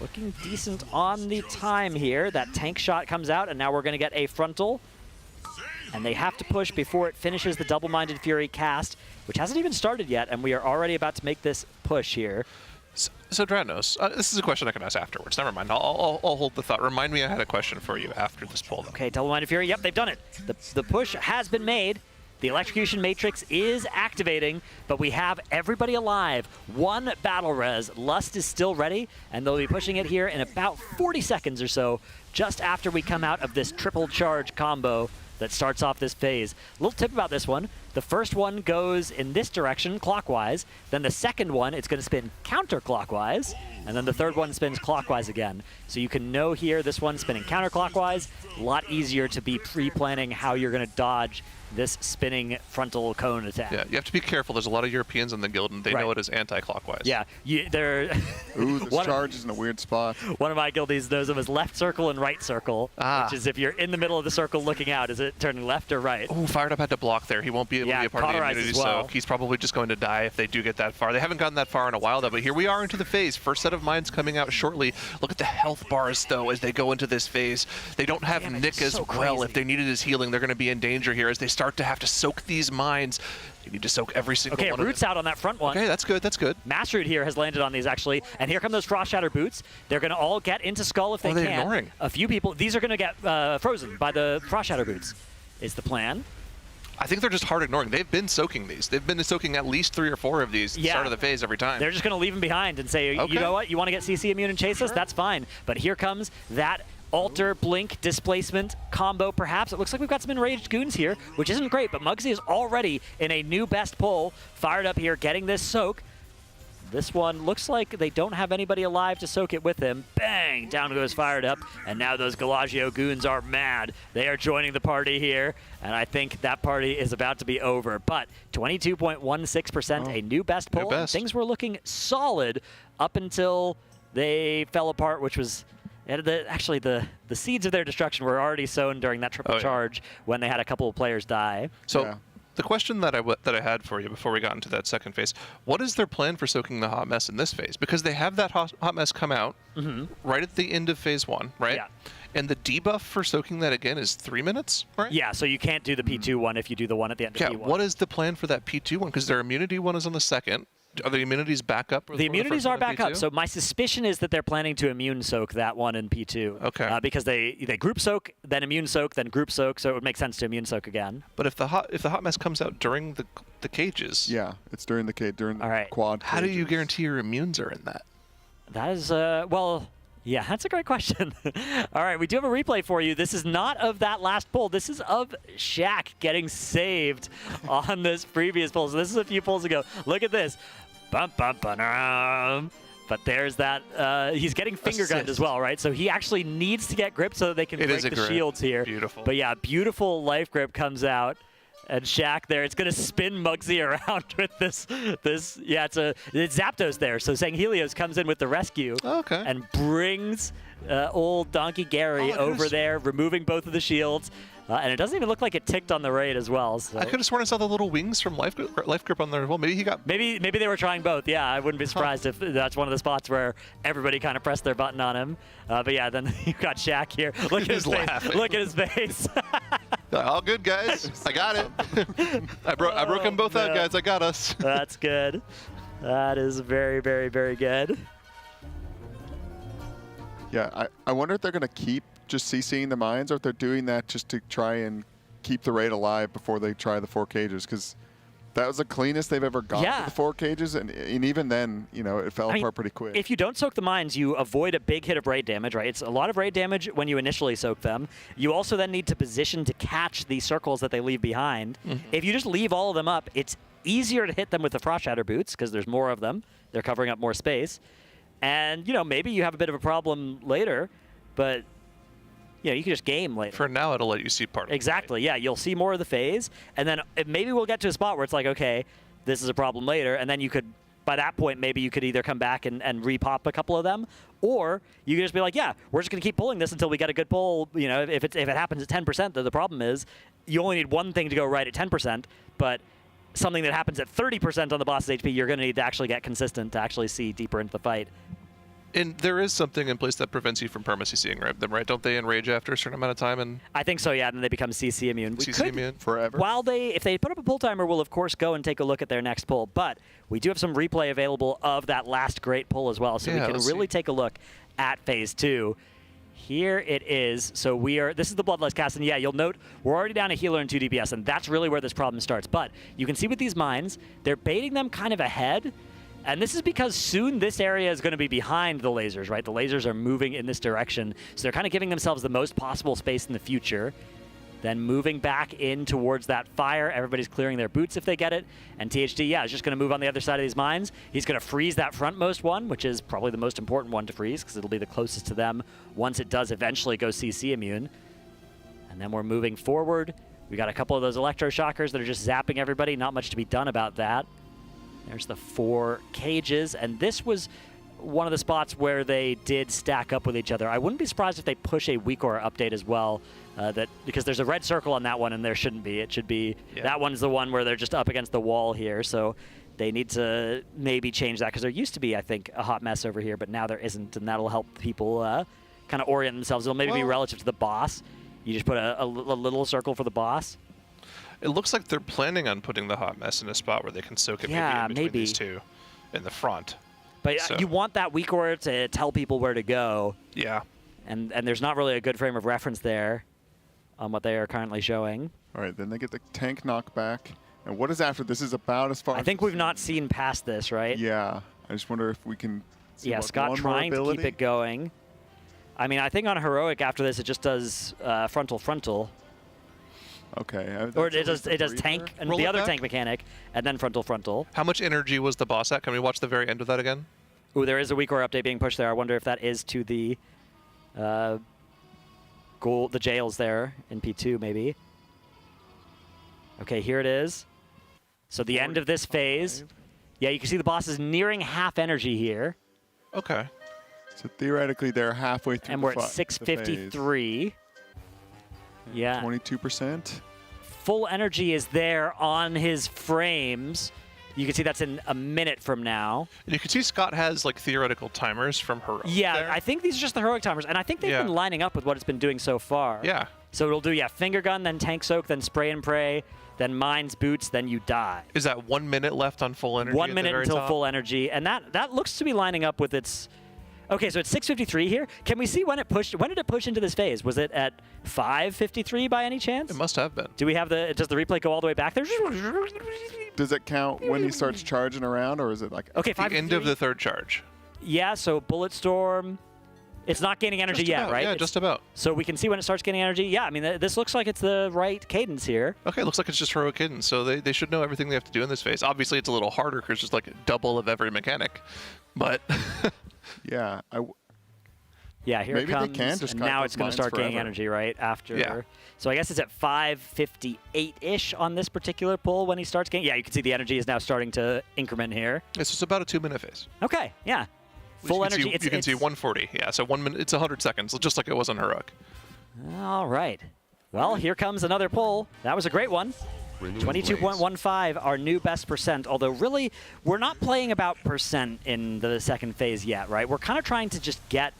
Looking decent on the time here. That tank shot comes out, and now we're going to get a frontal. And they have to push before it finishes the Double-Minded Fury cast, which hasn't even started yet, and we are already about to make this push here. So Dranos, this is a question I can ask afterwards. Never mind. I'll hold the thought. Remind me I had a question for you after this pull, though. Okay, Double-Minded Fury. Yep, they've done it. The push has been made. The Electrocution Matrix is activating, but we have everybody alive. 1 battle res. Lust is still ready, and they'll be pushing it here in about 40 seconds or so, just after we come out of this triple charge combo that starts off this phase. A little tip about this one. The first one goes in this direction, clockwise. Then the second one, it's going to spin counterclockwise. And then the third one spins clockwise again. So you can know here, this one's spinning counterclockwise. A lot easier to be pre-planning how you're going to dodge this spinning frontal cone attack. Yeah, you have to be careful. There's a lot of Europeans in the guild, and they know it as anti-clockwise. Yeah, they're... Ooh, this charge is in a weird spot. One of my guildies knows them as left circle and right circle, which is if you're in the middle of the circle looking out, is it turning left or right? Oh, Fired Up had to block there. He won't be able to be a part of the immunity, so he's probably just going to die if they do get that far. They haven't gotten that far in a while, though, but here we are into the phase. First set of mines coming out shortly. Look at the health bars, though, as they go into this phase. They don't have Nick as well. If they needed his healing, they're going to be in danger here as they start to have to soak these mines. You need to soak every single one. Okay, Root's out on that front one. Okay, that's good, that's good. Massroot here has landed on these, actually. And here come those Frost Shatter boots. They're going to all get into Skull if they can. They're ignoring. A few people, these are going to get frozen by the Frost Shatter boots, is the plan. I think they're just hard ignoring. They've been soaking these. They've been soaking at least 3 or 4 of these at the start of the phase every time. They're just going to leave them behind and say, you know what, you want to get CC immune and chase us? That's fine. But here comes that Alter, Blink, Displacement combo, perhaps. It looks like we've got some Enraged Goons here, which isn't great, but Mugsy is already in a new best pull. Fired Up here, getting this soak. This one looks like they don't have anybody alive to soak it with him. Bang! Down goes Fired Up, and now those Galagio Goons are mad. They are joining the party here, and I think that party is about to be over. But 22.16%, a new best pull. And things were looking solid up until they fell apart, which was... actually, the seeds of their destruction were already sown during that triple charge when they had a couple of players die. So the question that I had for you before we got into that second phase, what is their plan for soaking the hot mess in this phase? Because they have that hot mess come out right at the end of phase 1, right? Yeah. And the debuff for soaking that again is 3 minutes, right? Yeah, so you can't do the P2 one if you do the one at the end of P1. What is the plan for that P2 one? Because their immunity one is on the second. Are the immunities back up? The immunities are back up. So my suspicion is that they're planning to immune soak that one in P2. Okay. Because they group soak, then immune soak, then group soak. So it would make sense to immune soak again. But if the hot mess comes out during the cages. Yeah, it's during the quad. How do you guarantee your immunes are in that? That is well. Yeah, that's a great question. All right, we do have a replay for you. This is not of that last pull. This is of Shaq getting saved on this previous pull. So this is a few pulls ago. Look at this. Bum, bum, ba-dum. But there's that. He's getting finger gunned as well, right? So he actually needs to get grip so that they can break the shields here. Beautiful. But yeah, beautiful life grip comes out. And Shaq there, it's going to spin Mugsy around with this. Yeah, it's Zapdos there. So Sanghelios comes in with the rescue and brings old Donkey Gary over there, removing both of the shields. And it doesn't even look like it ticked on the raid as well. So. I could have sworn I saw the little wings from life grip on there. Well, maybe he got. Maybe they were trying both. Yeah, I wouldn't be surprised if that's one of the spots where everybody kind of pressed their button on him. But yeah, then you got Shaq here. Look at his face. Look at his face. All good, guys. I got it. I broke them both out, guys. I got us. That's good. That is very, very, very good. Yeah, I wonder if they're going to keep just CCing the mines, or if they're doing that just to try and keep the raid alive before they try the 4 cages, because that was the cleanest they've ever gotten with the 4 cages, and even then, you know, it fell apart pretty quick. If you don't soak the mines, you avoid a big hit of raid damage, right? It's a lot of raid damage when you initially soak them. You also then need to position to catch the circles that they leave behind. If you just leave all of them up, it's easier to hit them with the Frost Shatter boots because there's more of them. They're covering up more space. And, you know, maybe you have a bit of a problem later, but you know, you can just game later. For now, it'll let you see part of it. Exactly, yeah. You'll see more of the phase, and then maybe we'll get to a spot where it's like, okay, this is a problem later, and then you could, by that point, maybe you could either come back and re-pop a couple of them, or you could just be like, yeah, we're just going to keep pulling this until we get a good pull. You know, if it happens at 10%, the problem is you only need one thing to go right at 10%, but something that happens at 30% on the boss's HP, you're going to need to actually get consistent to actually see deeper into the fight. And there is something in place that prevents you from perma-CCing them, right? Don't they enrage after a certain amount of time? And I think so, yeah. And then they become CC immune. CC immune forever. If they put up a pull timer, we'll of course go and take a look at their next pull. But we do have some replay available of that last great pull as well, so we can really take a look at Phase 2. Here it is. So this is the Bloodlust cast, and yeah, you'll note we're already down a healer and 2 DPS, and that's really where this problem starts. But you can see with these mines, they're baiting them kind of ahead. And this is because soon this area is going to be behind the lasers, right? The lasers are moving in this direction. So they're kind of giving themselves the most possible space in the future. Then moving back in towards that fire. Everybody's clearing their boots if they get it. And THD, yeah, is just going to move on the other side of these mines. He's going to freeze that frontmost one, which is probably the most important one to freeze because it'll be the closest to them once it does eventually go CC immune. And then we're moving forward. We got a couple of those electroshockers that are just zapping everybody. Not much to be done about that. There's the 4 cages, and this was one of the spots where they did stack up with each other. I wouldn't be surprised if they push a weak aura update as well, because there's a red circle on that one, and there shouldn't be. It should be that one's the one where they're just up against the wall here, so they need to maybe change that, because there used to be, I think, a hot mess over here, but now there isn't, and that'll help people kind of orient themselves. It'll maybe be relative to the boss. You just put a little circle for the boss. It looks like they're planning on putting the hot mess in a spot where they can soak it maybe in between these two in the front. But you want that weak aura to tell people where to go. Yeah. And there's not really a good frame of reference there on what they are currently showing. All right, then they get the tank knockback. And what is after? This is about as far I think we've not seen past this, right? Yeah. I just wonder if we can see Scott trying to keep it going. I mean, I think on Heroic after this, it just does frontal. Okay. Or it does tank and the other tank mechanic, and then frontal. How much energy was the boss at? Can we watch the very end of that again? Ooh, there is a weak aura update being pushed there. I wonder if that is to the the jails there in P2 maybe. Okay, here it is. So the end of this phase. Yeah, you can see the boss is nearing half energy here. Okay. So theoretically, they're halfway through. And we're at 653. Yeah. 22%. Full energy is there on his frames. You can see that's in a minute from now. And you can see Scott has like theoretical timers from Heroic. Yeah, there. I think these are just the Heroic timers, and I think they've been lining up with what it's been doing so far. Yeah. So it'll do, Finger Gun, then Tank Soak, then Spray and Pray, then Mines, Boots, then you die. Is that 1 minute left on full energy? 1 minute until top? full energy, and that looks to be lining up with its... Okay, so it's 6:53 here. Can we see when it pushed? When did it push into this phase? Was it at 5:53 by any chance? It must have been. Do we have does the replay go all the way back there? Does it count when he starts charging around, or is it like Okay, the end of the third charge? Yeah, so Bullet Storm. It's not gaining energy Just yet, about, right? Yeah, just about. So we can see when it starts getting energy. Yeah, I mean, this looks like it's the right cadence here. Okay, looks like it's just Heroic Hidden, so they should know everything they have to do in this phase. Obviously, it's a little harder because it's like double of every mechanic, but... yeah, Yeah, here maybe it comes, they can just and kite now those it's going to mines start gaining forever. energy, right, after... Yeah. So I guess it's at 5:58-ish on this particular pull when he starts gaining... Yeah, you can see the energy is now starting to increment here. This is about a 2-minute phase. Okay, yeah. Full you can energy. See, you can see 140. Yeah, so 1 minute. It's 100 seconds, just like it was on Heroic. All right. Well, here comes another pull. That was a great one. 22.15, our new best percent. Although, really, we're not playing about percent in the second phase yet, right? We're kind of trying to just get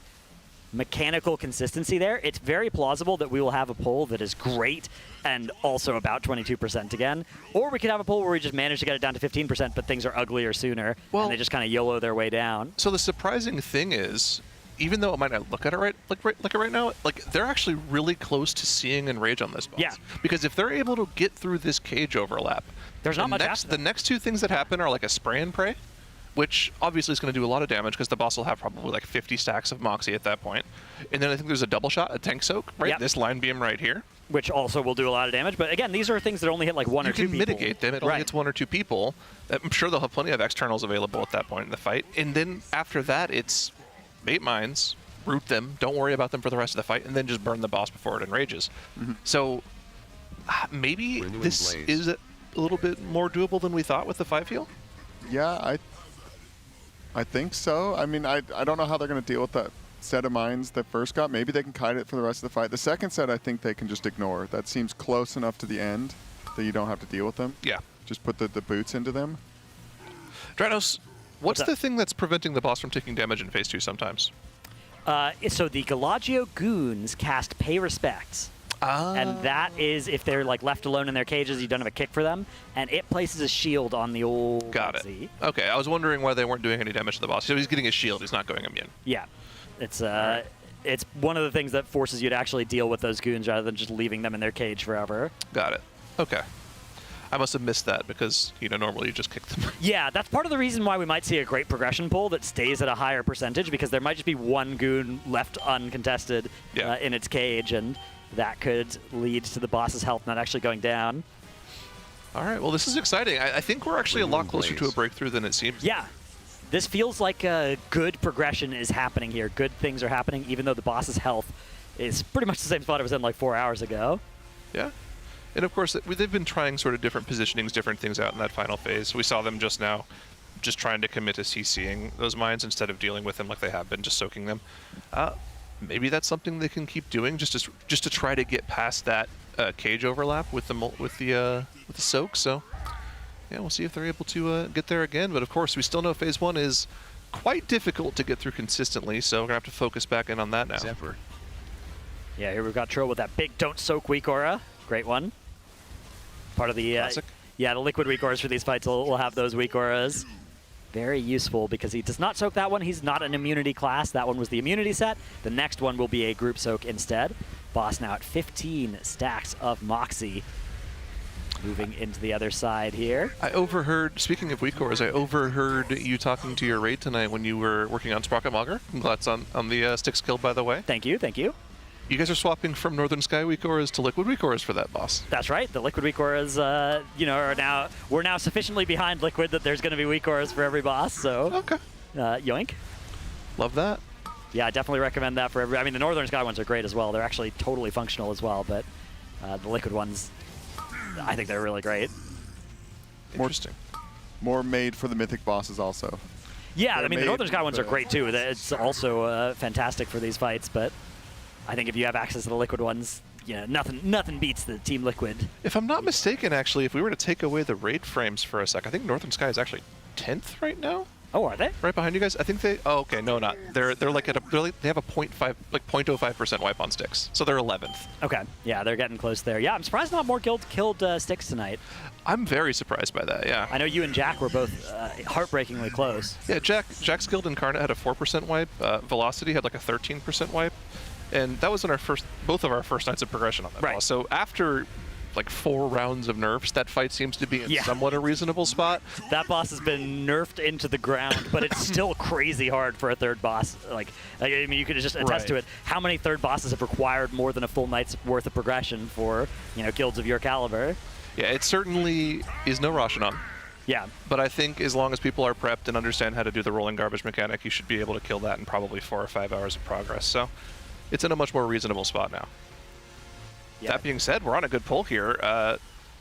mechanical consistency there. It's very plausible that we will have a pull that is great and also about 22% again. Or we could have a pull where we just manage to get it down to 15%, but things are uglier sooner, and they just kind of YOLO their way down. So the surprising thing is, even though it might not look at it right now, like they're actually really close to seeing Enrage on this boss. Yeah. Because if they're able to get through this cage overlap, there's not much after the next two things that happen are like a Spray and Pray, which obviously is going to do a lot of damage because the boss will have probably like 50 stacks of Moxie at that point. And then I think there's a double shot, a Tank Soak, right? Yep. This line beam right here. Which also will do a lot of damage. But again, these are things that only hit like one or two people. You can mitigate them. It only hits 1 or 2 people. I'm sure they'll have plenty of externals available at that point in the fight. And then after that, it's bait mines, root them, don't worry about them for the rest of the fight, and then just burn the boss before it enrages. So maybe this is a little bit more doable than we thought with the 5 heal? Yeah, I think so. I mean, I don't know how they're going to deal with that set of mines that first got. Maybe they can kite it for the rest of the fight. The second set, I think they can just ignore. That seems close enough to the end that you don't have to deal with them. Yeah. Just put the boots into them. Dranos, what's the thing that's preventing the boss from taking damage in phase 2 sometimes? So the Galagio goons cast Pay Respects. And that is if they're like left alone in their cages, you don't have a kick for them, and it places a shield on the old Got it. Okay, I was wondering why they weren't doing any damage to the boss. So he's getting a shield, he's not going immune. Yeah. It's it's one of the things that forces you to actually deal with those goons rather than just leaving them in their cage forever. Got it. Okay. I must have missed that because, you know, normally you just kick them. Yeah, that's part of the reason why we might see a great progression pull that stays at a higher percentage, because there might just be one goon left uncontested in its cage, and that could lead to the boss's health not actually going down. All right, well, this is exciting. I think we're actually a lot closer to a breakthrough than it seems. Yeah. This feels like a good progression is happening here. Good things are happening, even though the boss's health is pretty much the same spot it was in like 4 hours ago. Yeah. And of course, they've been trying sort of different positionings, different things out in that final phase. We saw them just now just trying to commit to CCing those mines instead of dealing with them like they have been, just soaking them. Maybe that's something they can keep doing just to try to get past that cage overlap with the soak. So yeah, we'll see if they're able to get there again. But of course, we still know phase 1 is quite difficult to get through consistently, so we're gonna have to focus back in on that now. Zephyr. Yeah, here we've got Trill with that big don't soak weak aura. Great one. Part of the classic. Yeah, the liquid weak auras for these fights will have those weak auras. Very useful because he does not soak that one. He's not an immunity class. That one was the immunity set. The next one will be a group soak instead. Boss now at 15 stacks of Moxie. Moving into the other side here. I overheard, speaking of weak auras, I overheard you talking to your raid tonight when you were working on Sprocket Mogger. Congrats on the sticks killed, by the way. Thank you, thank you. You guys are swapping from Northern Sky weak auras to Liquid weak auras for that boss. That's right. The Liquid weak auras, we're now sufficiently behind Liquid that there's going to be weak auras for every boss. So, okay. Yoink. Love that. Yeah, I definitely recommend that for every. I mean, the Northern Sky ones are great as well. They're actually totally functional as well. But the Liquid ones, I think they're really great. Interesting. More made for the mythic bosses also. Yeah, I mean, the Northern Sky ones are great too. It's also fantastic for these fights, but I think if you have access to the Liquid ones, nothing beats the Team Liquid. If I'm not mistaken, actually, if we were to take away the raid frames for a sec, I think Northern Sky is actually 10th right now. Oh, are they? Right behind you guys. I think they. Oh, okay, no, not. They're like at a. They have a 0.05% wipe on sticks, so they're 11th. Okay, yeah, they're getting close there. Yeah, I'm surprised not more guilds killed sticks tonight. I'm very surprised by that. Yeah. I know you and Jack were both heartbreakingly close. Yeah, Jack's guild Incarnate had a 4% wipe. Velocity had like a 13% wipe, and that was in both of our first nights of progression on that boss. So after like 4 rounds of nerfs, that fight seems to be in somewhat a reasonable spot. That boss has been nerfed into the ground, but it's still crazy hard for a third boss. Like I mean, you could just attest to it. How many third bosses have required more than a full night's worth of progression for, guilds of your caliber? Yeah, it certainly is no Roshanon. Yeah. But I think as long as people are prepped and understand how to do the rolling garbage mechanic, you should be able to kill that in probably 4 or 5 hours of progress. So it's in a much more reasonable spot now. Yeah. That being said, we're on a good pull here.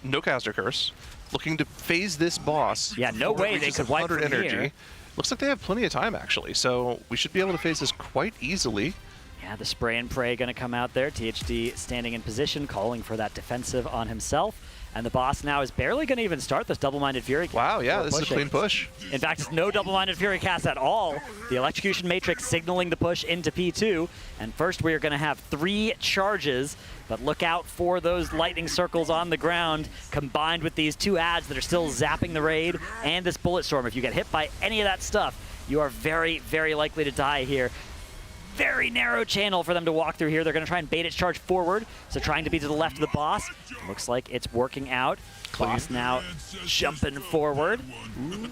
No caster curse. Looking to phase this boss. Yeah, no way they could wipe from energy. Here. Looks like they have plenty of time, actually. So we should be able to phase this quite easily. Yeah, the spray and pray going to come out there. THD standing in position, calling for that defensive on himself. And the boss now is barely going to even start this double-minded Fury cast. Wow, yeah, this is a clean push. In fact, it's no double-minded Fury cast at all. The Electrocution Matrix signaling the push into P2. And first we are going to have 3 charges, but look out for those lightning circles on the ground combined with these 2 adds that are still zapping the raid and this Bullet Storm. If you get hit by any of that stuff, you are very, very likely to die here. Very narrow channel for them to walk through here. They're going to try and bait its charge forward, so trying to be to the left of the boss. Looks like it's working out. Boss now jumping forward.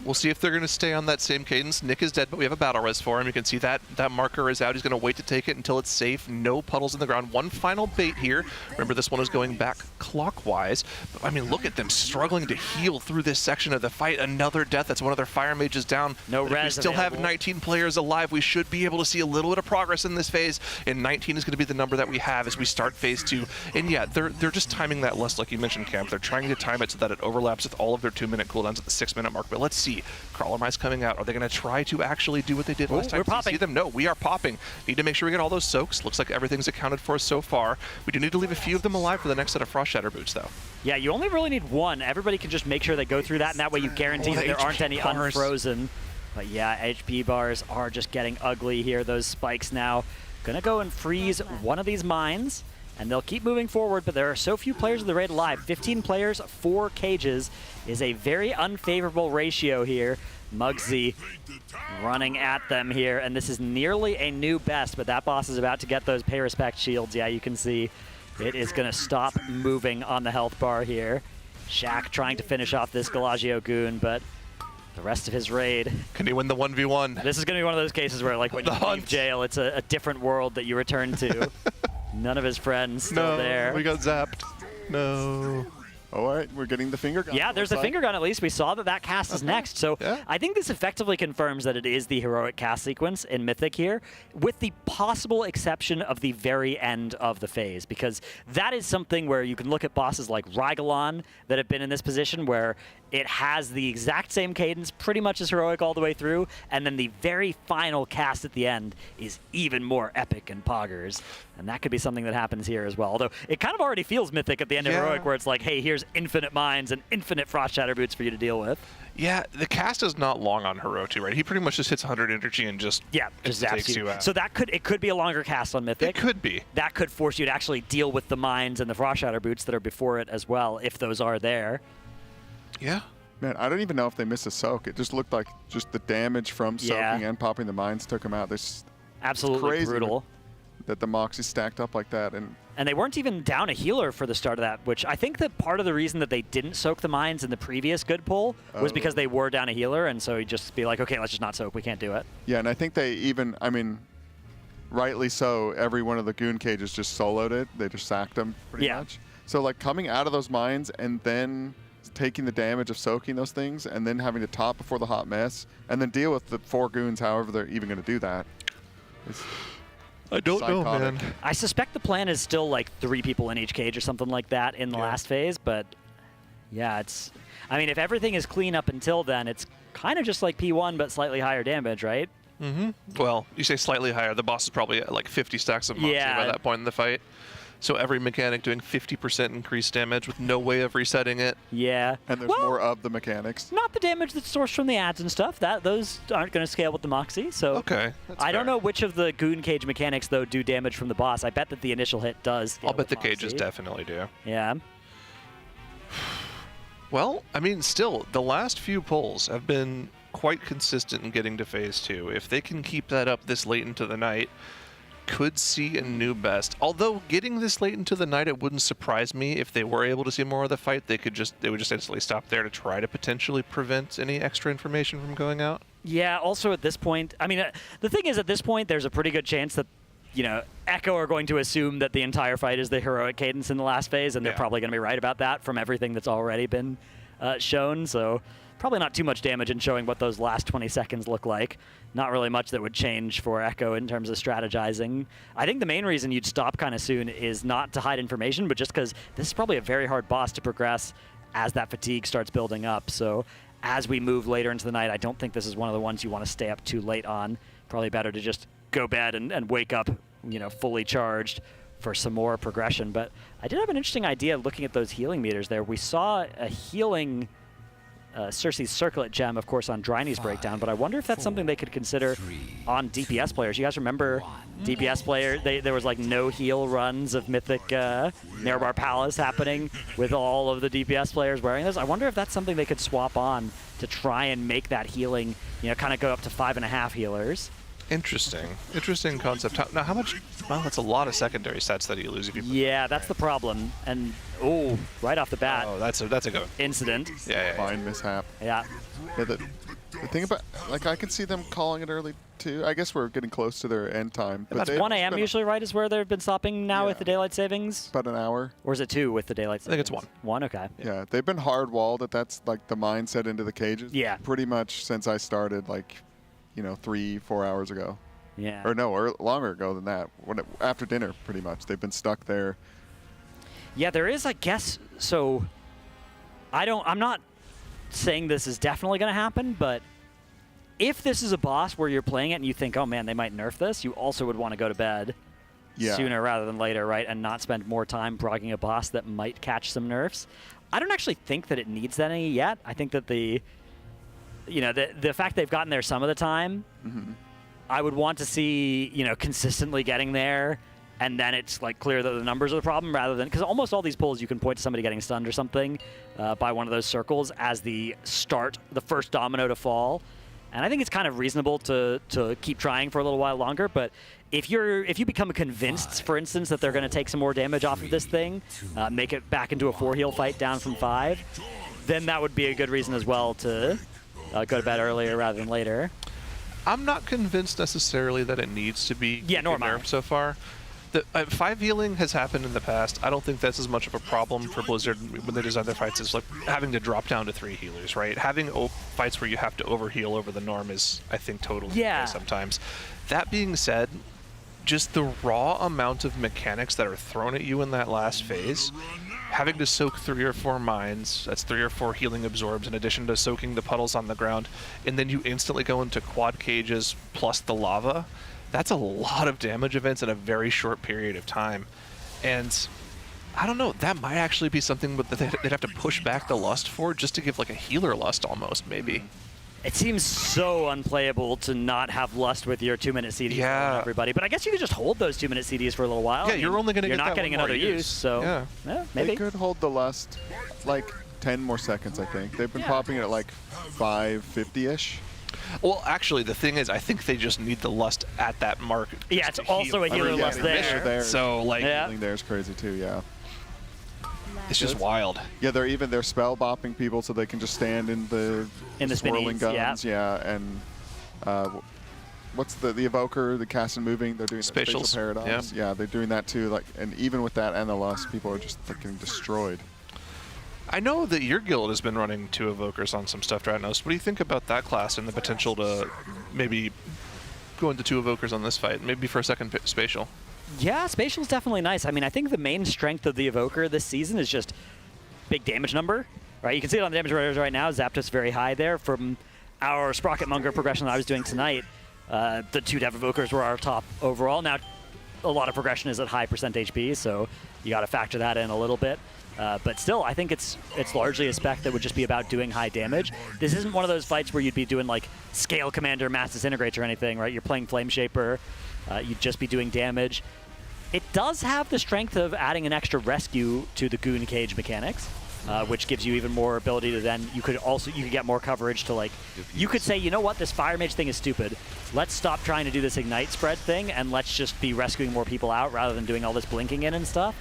We'll see if they're going to stay on that same cadence. Nick is dead, but we have a battle res for him. You can see that marker is out. He's going to wait to take it until it's safe. No puddles in the ground. One final bait here. Remember, this one is going back clockwise. But, I mean, look at them struggling to heal through this section of the fight. Another death. That's one of their fire mages down. No res. We still have 19 players alive. We should be able to see a little bit of progress in this phase. And 19 is going to be the number that we have as we start phase 2. And yeah, they're just timing that less, like you mentioned, Camp. They're trying to time it so that it overlaps with all of their 2-minute cooldowns at the 6-minute mark. But let's see. Crawler Mice coming out. Are they going to try to actually do what they did last time? We're popping. See them? No, we are popping. Need to make sure we get all those soaks. Looks like everything's accounted for so far. We do need to leave a few of them alive for the next set of Frost Shatter boots, though. Yeah, you only really need 1. Everybody can just make sure they go through that, and that way you guarantee that there aren't any unfrozen. But yeah, HP bars are just getting ugly here. Those spikes now gonna go and freeze one of these mines, and they'll keep moving forward, but there are so few players in the raid alive. 15 players, 4 cages is a very unfavorable ratio here. Mugsy running at them here, and this is nearly a new best, but that boss is about to get those pay respect shields. Yeah, you can see it is gonna stop moving on the health bar here. Shaq trying to finish off this Galagio goon, but the rest of his raid. Can he win the 1v1? This is going to be one of those cases where, like, when you leave jail, it's a different world that you return to. None of his friends still there. We got zapped. No. All right, we're getting the finger gun. Yeah, there's a finger gun at least. We saw that cast is next. So I think this effectively confirms that it is the heroic cast sequence in Mythic here, with the possible exception of the very end of the phase, because that is something where you can look at bosses like Rygalon that have been in this position where it has the exact same cadence, pretty much as heroic all the way through, and then the very final cast at the end is even more epic and poggers. And that could be something that happens here as well. Although it kind of already feels Mythic at the end of heroic, where it's like, hey, here's infinite mines and infinite Frost Shatter boots for you to deal with. Yeah, the cast is not long on Hero 2, right? He pretty much just hits 100 energy and just takes you out. So it could be a longer cast on Mythic. It could be. That could force you to actually deal with the mines and the Frost Shatter boots that are before it as well, if those are there. Yeah. Man, I don't even know if they missed a soak. It just looked like just the damage from soaking and popping the mines took him out. This absolutely crazy brutal that the Moxie stacked up like that. And they weren't even down a healer for the start of that, which I think that part of the reason that they didn't soak the mines in the previous good pull was because they were down a healer, and so you just be like, okay, let's just not soak. We can't do it. Yeah, and I think they even, I mean, rightly so, every one of the goon cages just soloed it. They just sacked them pretty much. So like coming out of those mines and then taking the damage of soaking those things and then having to top before the hot mess and then deal with the 4 goons however they're even going to do that. I don't know, man. I suspect the plan is still like 3 people in each cage or something like that in the last phase, but yeah, it's... I mean, if everything is clean up until then, it's kind of just like P1, but slightly higher damage, right? Mm-hmm. Well, you say slightly higher. The boss is probably at like 50 stacks of Moxie by that point in the fight. So every mechanic doing 50% increased damage with no way of resetting it. Yeah. And there's more of the mechanics. Not the damage that's sourced from the ads and stuff. Those aren't going to scale with the Mugsy. So okay, I don't know which of the Goon Cage mechanics, though, do damage from the boss. I bet that the initial hit does. I'll bet the cages definitely do. Yeah. Well, I mean, still, the last few pulls have been quite consistent in getting to phase 2. If they can keep that up this late into the night, could see a new best. Although getting this late into the night, it wouldn't surprise me if they were able to see more of the fight. They would just instantly stop there to try to potentially prevent any extra information from going out. Yeah. Also, at this point, I mean, the thing is, at this point, there's a pretty good chance that Echo are going to assume that the entire fight is the heroic cadence in the last phase, and they're probably going to be right about that from everything that's already been shown. So probably not too much damage in showing what those last 20 seconds look like. Not really much that would change for Echo in terms of strategizing. I think the main reason you'd stop kind of soon is not to hide information, but just because this is probably a very hard boss to progress as that fatigue starts building up. So as we move later into the night, I don't think this is one of the ones you want to stay up too late on. Probably better to just go bed and wake up, fully charged for some more progression. But I did have an interesting idea looking at those healing meters there. We saw a healing Cersei's Circlet gem, of course, on Dryny's breakdown, but I wonder if that's something they could consider on DPS players. You guys remember DPS player? There was like no heal runs of Mythic Nerebar Palace happening with all of the DPS players wearing this. I wonder if that's something they could swap on to try and make that healing, kind of go up to 5.5 healers. Interesting concept. Now, how much? Well, that's a lot of secondary sets that you lose if you. Yeah, that's the problem. And right off the bat. Oh, that's a go. Incident. Yeah. Fine mishap. Yeah. Yeah. The thing about I can see them calling it early too. I guess we're getting close to their end time. But that's 1 a.m. usually, right? Is where they've been stopping now with the daylight savings. About an hour. Or is it 2 with the daylight savings? I think it's 1. 1. Okay. Yeah, they've been hard walled. That's like the mindset into the cages. Yeah. Pretty much since I started, 3-4 hours ago. Yeah. Or no, or longer ago than that. After dinner, pretty much. They've been stuck there. Yeah, there is, I guess. So, I'm not saying this is definitely going to happen, but if this is a boss where you're playing it and you think, oh man, they might nerf this, you also would want to go to bed sooner rather than later, right? And not spend more time progging a boss that might catch some nerfs. I don't actually think that it needs that any yet. I think that the fact they've gotten there some of the time, I would want to see, consistently getting there, and then it's clear that the numbers are the problem rather than, because almost all these pulls you can point to somebody getting stunned or something by one of those circles as the first domino to fall. And I think it's kind of reasonable to keep trying for a little while longer, but if you become convinced, for instance, that they're going to take some more damage off of this thing, make it back into a 4-heal fight down from 5, then that would be a good reason as well to go to bed earlier rather than later. I'm not convinced necessarily that it needs to be nerfed so far. The 5 healing has happened in the past. I don't think that's as much of a problem for Blizzard when they design their fights as having to drop down to 3 healers, right? Having fights where you have to overheal over the norm is, I think, totally okay sometimes. That being said, just the raw amount of mechanics that are thrown at you in that last phase, having to soak 3 or 4 mines, that's 3 or 4 healing absorbs in addition to soaking the puddles on the ground, and then you instantly go into quad cages plus the lava, that's a lot of damage events in a very short period of time. And I don't know, that might actually be something that they'd have to push back the lust for, just to give a healer lust almost, maybe. It seems so unplayable to not have lust with your 2-minute CDs on everybody. But I guess you could just hold those 2-minute CDs for a little while. Yeah, you're only going to get You're not getting another use, so yeah, maybe. They could hold the lust 10 more seconds, I think. They've been popping it at 550-ish. Well, actually, the thing is, I think they just need the lust at that mark. Yeah, it's also a healer lust there. So, healing there is crazy too, yeah. It's just wild. Yeah, they're spell bopping people so they can just stand in the swirling guns, and what's the evoker, the cast and moving, they're doing spatial paradox. Yeah, they're doing that too, and even with that and the lust, people are just freaking destroyed. I know that your guild has been running 2 evokers on some stuff right now, so what do you think about that class and the potential to maybe go into 2 evokers on this fight, maybe for a second spatial? Yeah, spatial's definitely nice. I mean, I think the main strength of the evoker this season is just big damage number, right? You can see it on the damage raiders right now. Zapdos very high there. From our Sprocketmonger progression that I was doing tonight, the 2 dev evokers were our top overall. Now, a lot of progression is at high percent HP, so you got to factor that in a little bit. But still, I think it's largely a spec that would just be about doing high damage. This isn't one of those fights where you'd be doing like Scale Commander, Mass Disintegrates or anything, right? You're playing Flame Shaper, you'd just be doing damage. It does have the strength of adding an extra rescue to the Goon Cage mechanics, which gives you even more ability to then, you could get more coverage to like, you could say, you know what, this Fire Mage thing is stupid. Let's stop trying to do this Ignite spread thing and let's just be rescuing more people out rather than doing all this blinking in and stuff.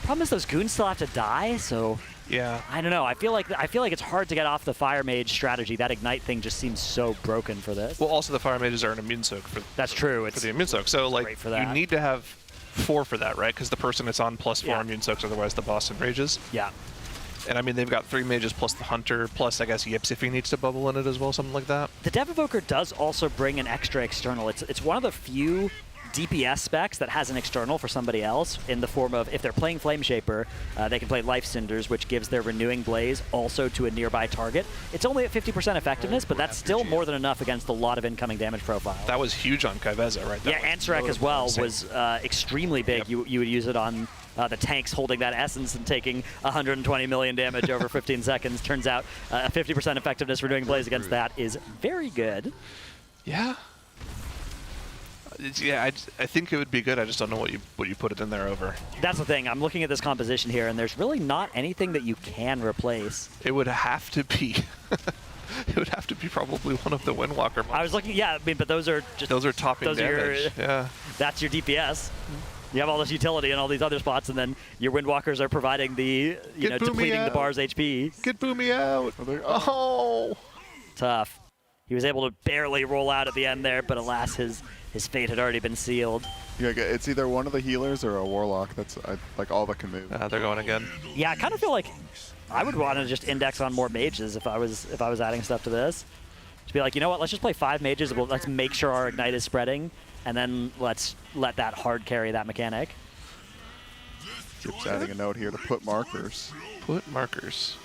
Problem is those goons still have to die, so yeah, I don't know. I feel like it's hard to get off the Fire Mage strategy. That Ignite thing just seems so broken for this. Well, also the Fire Mages are an immune soak for. That's true. For the immune soak, so like for that. you need to have 4 for that, right? Because the person it's on plus 4 immune soaks, otherwise the boss enrages. Yeah. And I mean, they've got 3 mages plus the hunter, plus I guess Yips if he needs to bubble in it as well, something like that. The Dev Evoker does also bring an extra external. It's one of the few DPS specs that has an external for somebody else in the form of, if they're playing Flame Shaper, they can play Life Cinders, which gives their Renewing Blaze also to a nearby target. It's only at 50% effectiveness, but that's still more than enough against a lot of incoming damage profile. That was huge on Kaiveza, right? Yeah, Ansarek as well was extremely big. Yep. You would use it on the tanks holding that Essence and taking 120 million damage over 15 seconds. Turns out a 50% effectiveness Renewing Blaze against that is very good. Yeah. Yeah, I think it would be good. I just don't know what you put it in there over. That's the thing. I'm looking at this composition here, and there's really not anything that you can replace. It would have to be. It would have to be probably one of the Windwalker models. I was looking, yeah, I mean, but those are just... Those are topping damage, yeah. That's your DPS. You have all this utility in all these other spots, and then your Windwalkers are providing the, depleting the bar's HP. Get Boomy out! Oh! Tough. He was able to barely roll out at the end there, but alas, his fate had already been sealed. Yeah, it's either one of the healers or a warlock. That's like all that can move. They're going again. Yeah, I kind of feel like I would want to just index on more mages if I was adding stuff to this. Just be like, you know what? Let's just play 5 mages. Let's make sure our Ignite is spreading, and then let's let that hard carry that mechanic. Just adding a note here to put markers. Put markers.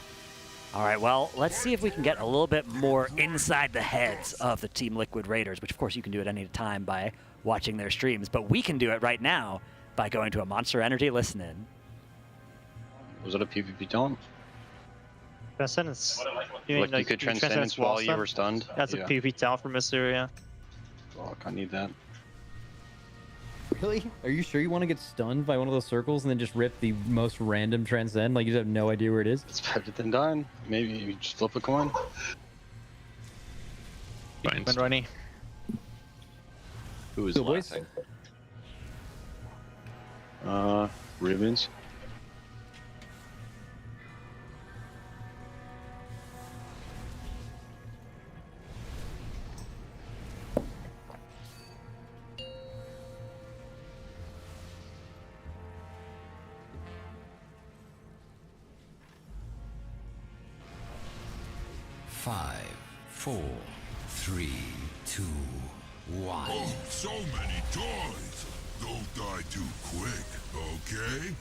All right, well, let's see if we can get a little bit more inside the heads of the Team Liquid Raiders, which of course you can do at any time by watching their streams, but we can do it right now by going to a Monster Energy listen-in. Was it a PvP taunt? Transcendence. You could Transcendence while you were stunned? That's a PvP talent for Mysteria. Fuck, I need that. Really? Are you sure you want to get stunned by one of those circles and then just rip the most random transcend? Like you just have no idea where it is? It's better than dying. Maybe you just flip a coin. Been running. Who is laughing? Ribbons. Five, 4, 3, 2, 1. Oh, so many toys. Don't die too quick, okay?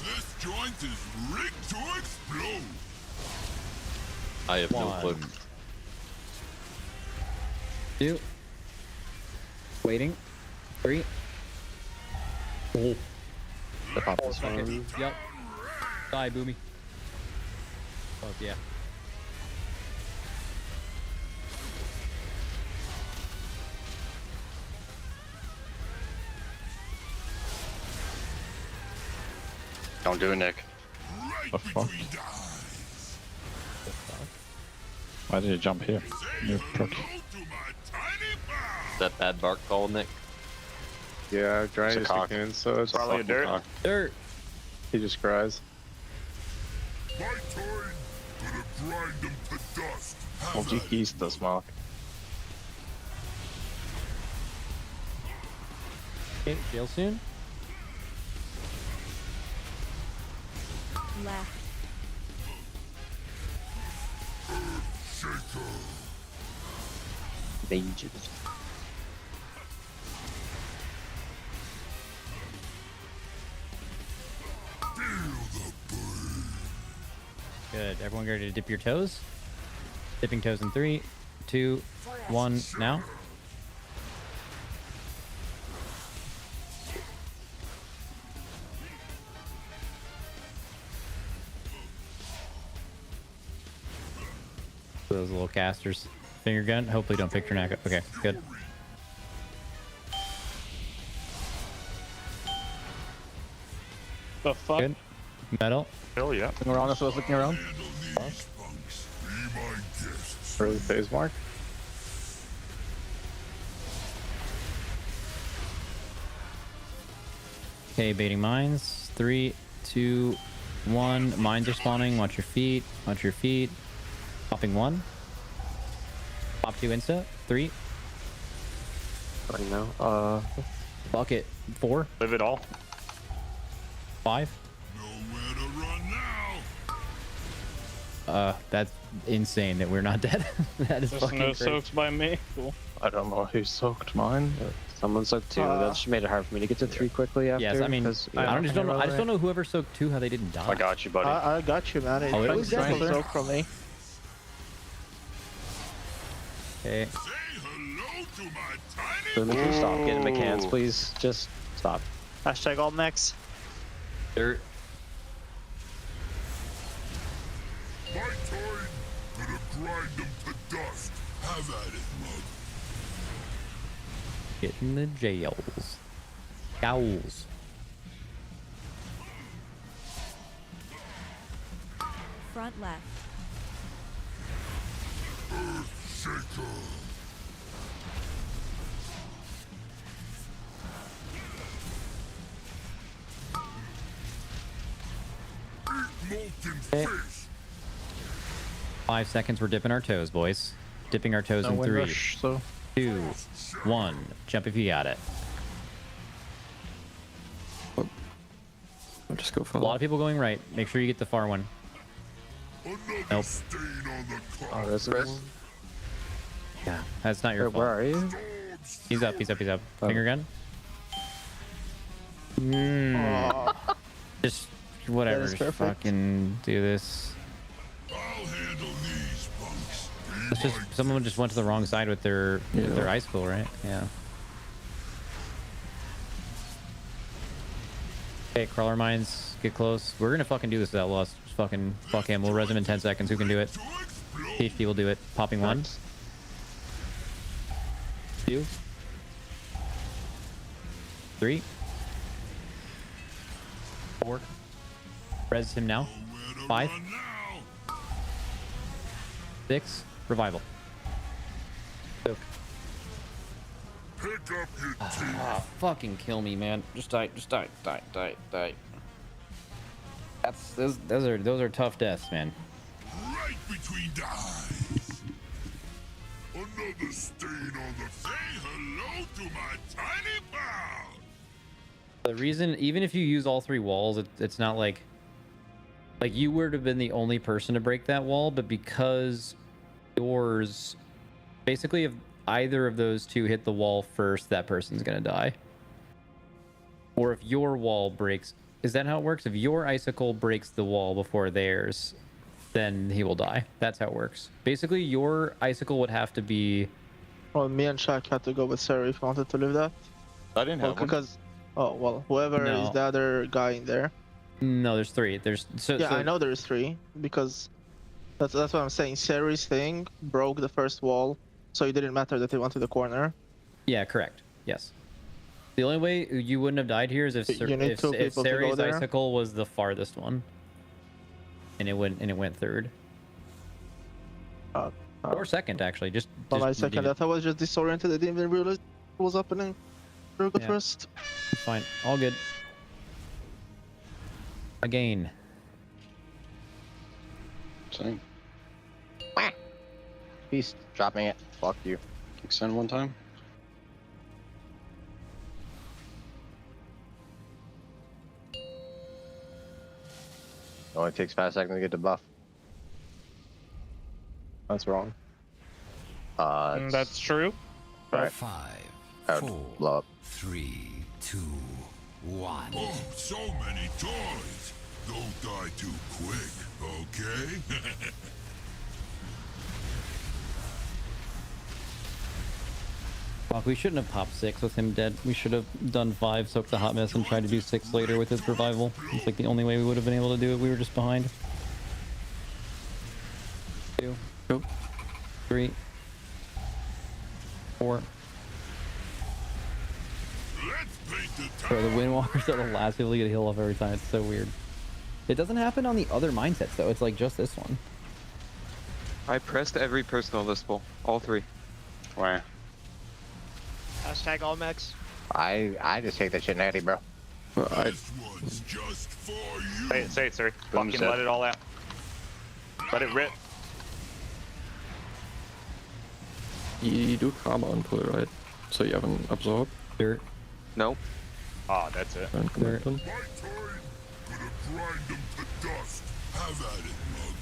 This joint is rigged to explode. I have no clue. 2. Waiting. 3. Oh. The pop this one. Yep. Die, Boomy. Oh, yeah. Don't do it, Nick. The fuck? Why did you jump here? You prick. Is that bad bark call, Nick? Yeah, dry as you can, so it's probably a dirt. Cock. Dirt. He just cries. My turn. Gonna grind them to dust. Multi-keys to smoke. Okay, jail soon. Left. Dangerous. Good. Everyone ready to dip your toes? Dipping toes in 3, 2, 1, now. Those little casters. Finger gun. Hopefully don't pick your neck up. Okay, good. The fuck? Good. Metal. Hell yeah. Looking around if I was looking around. Early phase mark. Okay, baiting mines. 3, 2, 1. Mines are spawning. Watch your feet. Watch your feet. Popping 1. Pop 2 insta. 3. Right now. Bucket 4. Live it all. 5. That's insane that we're not dead. That is Just fucking no great. soaks by me. Cool. I don't know who soaked mine. But... Someone soaked 2. That just made it hard for me to get to 3 quickly after. Yes, I mean, I just don't know whoever soaked 2 how they didn't die. I got you, buddy. I got you, man. Oh, it was trying to definitely- soak from me. Okay. Boom, can you stop getting McCanns, please? Just stop. Hashtag all mechs. Dirt. My time. Gonna grind them to dust. Have at it, Mug. Get in the jails. Gowls. Front left. Earth Shaker. Okay. 5 seconds, we're dipping our toes, boys. Dipping our toes No in wind 3, rush, so 2, 1. Jump if you got it. I'll just go for A lot of people going right. Make sure you get the far one. Nope. Oh, there's a one. Yeah, that's not your fault. Where are you? He's up, he's up, he's up. Finger gun? Just whatever, That is just perfect. fucking do this. It's just someone just went to the wrong side with their icicle, right? Yeah. Okay, crawler mines, get close. We're gonna fucking do this without loss. Just fucking fuck him. We'll res him in 10 seconds. Who can do it? PhD will do it. Popping 1. 2. 3. 4. Res him now. 5. 6. Revival. Pick up your teeth. Fucking kill me, man. Just die. Just die. Die. Die. Die. That's those are tough deaths, man. Right between the eyes. Another stain on the. Say hello to my tiny pal. The reason, even if you use all 3 walls, it's not like you would have been the only person to break that wall, but because yours, basically, if either of those 2 hit the wall first, that person's gonna die. Or if your wall breaks, is that how it works? If your icicle breaks the wall before theirs, then he will die. That's how it works. Basically, your icicle would have to be. Well, me and Shaq had to go with Sarah if we wanted to live that. I didn't have one. Because, oh well, whoever No. is the other guy in there. No, there's 3. There's Yeah, I know there's 3 because that's what I'm saying. Sarah's thing broke the first wall, so it didn't matter that they went to the corner. Yeah, correct. Yes. The only way you wouldn't have died here is if You need 2 people to go Sari's there. icicle was the farthest one, and it went third or second actually. Just My second death, I was just disoriented. I didn't even realize what was happening. Very good Yeah. first. Fine, all good. Again. Same. Beast dropping it. Fuck you. Kick send one time. Only takes 5 seconds to get the buff. That's wrong. That's true. Right. 5, I would 4, blow up. 3, 2, 1. Oh, so many toys. Don't die too quick, okay? Fuck, we shouldn't have popped 6 with him dead. We should have done 5, soaked the hot mess, and tried to do 6 later with his revival. It's like the only way we would have been able to do it. We were just behind. 2, 3, 4. Bro, the Windwalkers are the last people to get a heal off every time. It's so weird. It doesn't happen on the other mindsets though. It's like just this one. I pressed every personal listable. All 3. Why? Hashtag all mechs. I just take that shit natty, bro. Say it, sir. Fucking let it all out. Let it rip. You do karma on pull, right? So you have an absorb. Dirt. Nope. Oh, that's it. And Dirt. Gonna grind them to dust. Have at it, Mug.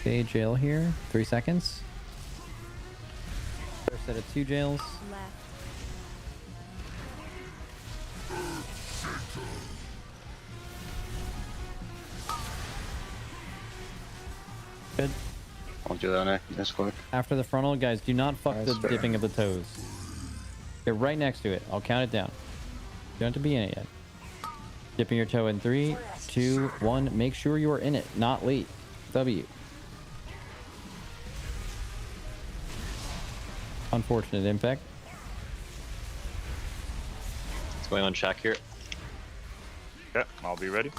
Okay, jail here. 3 seconds. First set of 2 jails. Good. I'll do that next quick. After the frontal, guys, do not fuck the dipping of the toes. Get right next to it. I'll count it down. You don't have to be in it yet. Dipping your toe in 3, 2, 1. Make sure you are in it, not late. W. Unfortunate impact. What's going on, Shaq here? Yeah, I'll be ready.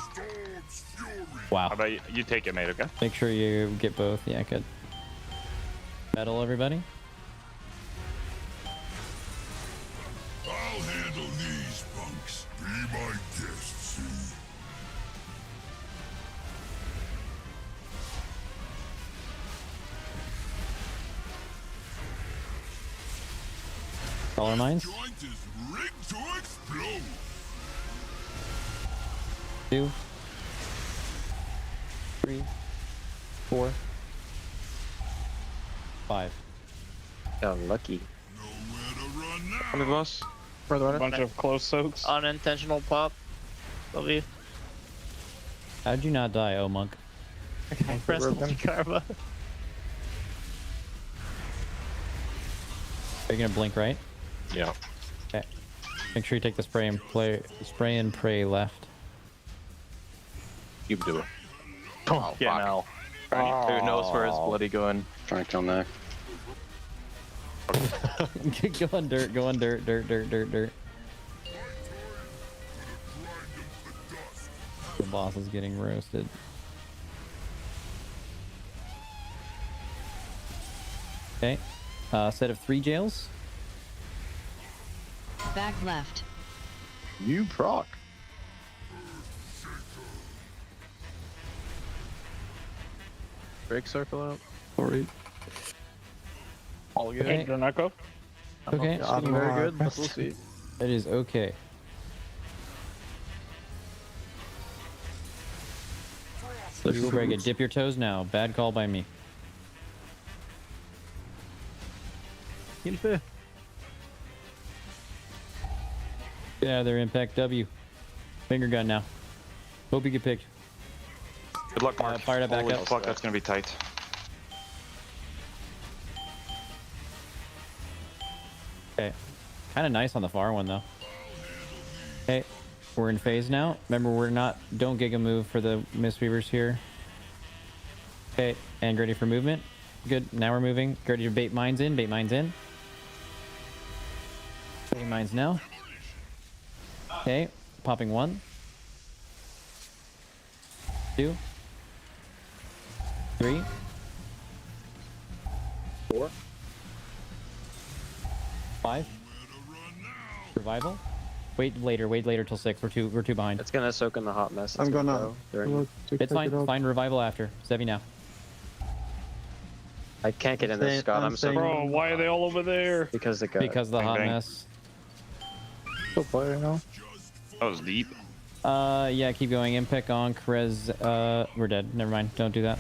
Wow. How about you? You take it, mate, okay? Make sure you get both. Yeah, good. Battle, everybody. I'll handle these punks. Be my guest, see? Color mines. Joint is rigged to explode. 2, 3, 4, 5. Oh, lucky. Come to boss. Bunch of close soaks. Unintentional pop. Love you. How'd you not die, oh monk? I pressed karma. Are you gonna blink right? Yeah. Okay. Make sure you take the spray and pray left. You do it. Oh, yeah, now. Alright, who knows where it's bloody going? Trying to kill Nick. Go on dirt, go on dirt, dirt. The boss is getting roasted. Okay. Set of 3 jails. Back left. You proc. Break circle out. Sorry. All good. Okay. Don't echo. Okay. I'm very good, but we'll see. It is okay. You break it. Dip your toes now. Bad call by me. Get out of there, impact W. Finger gun now. Hope you get picked. Good luck, Mark. Fire that back Holy up. fuck, that's gonna be tight. Okay. Kind of nice on the far one, though. Okay. We're in phase now. Remember, we're not... Don't Giga move for the Mistweavers here. Okay. And ready for movement. Good. Now we're moving. Ready to bait mines in. Bait mines in. Bait mines now. Okay. Popping 1. 2. 3. 4. 5. Revival. Wait later till 6. We're too behind. It's gonna soak in the hot mess. I'm gonna. It's fine. Find revival after. Sevi now. I can't get in this, Scott. I'm so. Bro, why are they all over there? Because the Because the hot mess. Still player now. That was deep. Yeah, keep going. Impact on Krez. We're dead. Never mind. Don't do that.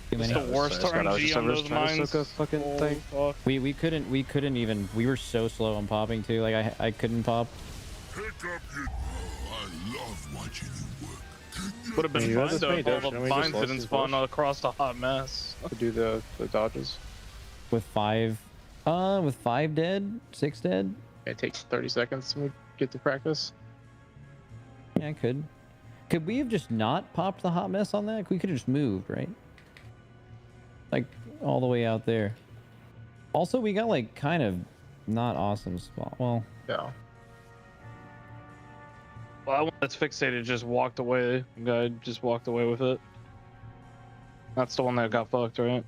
Too many. It's the worst RNG on those mines. We couldn't even. We were so slow on popping too. Like I couldn't pop. I love watching you work. Would have been You fine guys though made if all Doge, the and we just vines lost didn't his spawn bush. across the hot mess. To do the dodges. With 5 dead, 6 dead. It takes 30 seconds to get to practice. Yeah, I could. Could we have just not popped the hot mess on that? We could have just moved, right? Like all the way out there. Also, we got like kind of not awesome spot. Well, yeah. Well, that one that's fixated just walked away. The guy just walked away with it. That's the one that got fucked, right?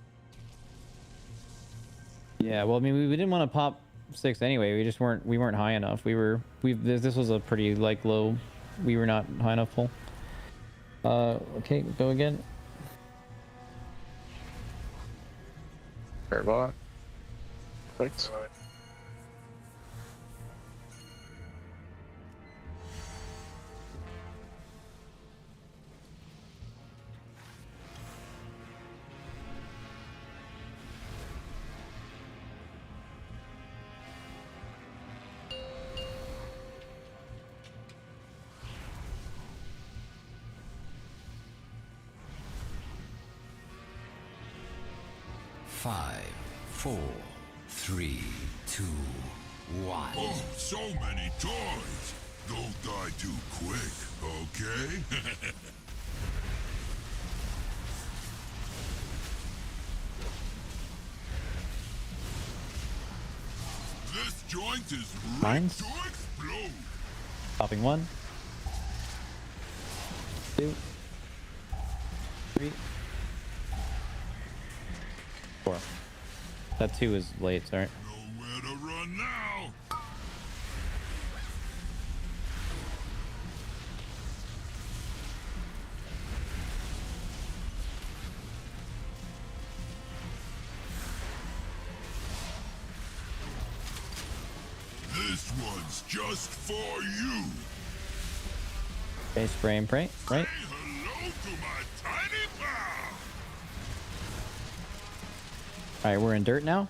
yeah. Well, I mean, we didn't want to pop 6 anyway. We weren't high enough. This was a pretty like low. We were not high enough pull. Okay, go again. Fair bot. Thanks. Five, 4, 3, 2, 1. Oh, so many toys. Don't die too quick, okay? This joint is ready Mines. to explode. Popping 1, 2, 3, 4. That 2 is late, sorry. Nowhere to run now. This one's just for you. Okay, spray and pray, right? Hello to my tiny pal. Alright, we're in dirt now.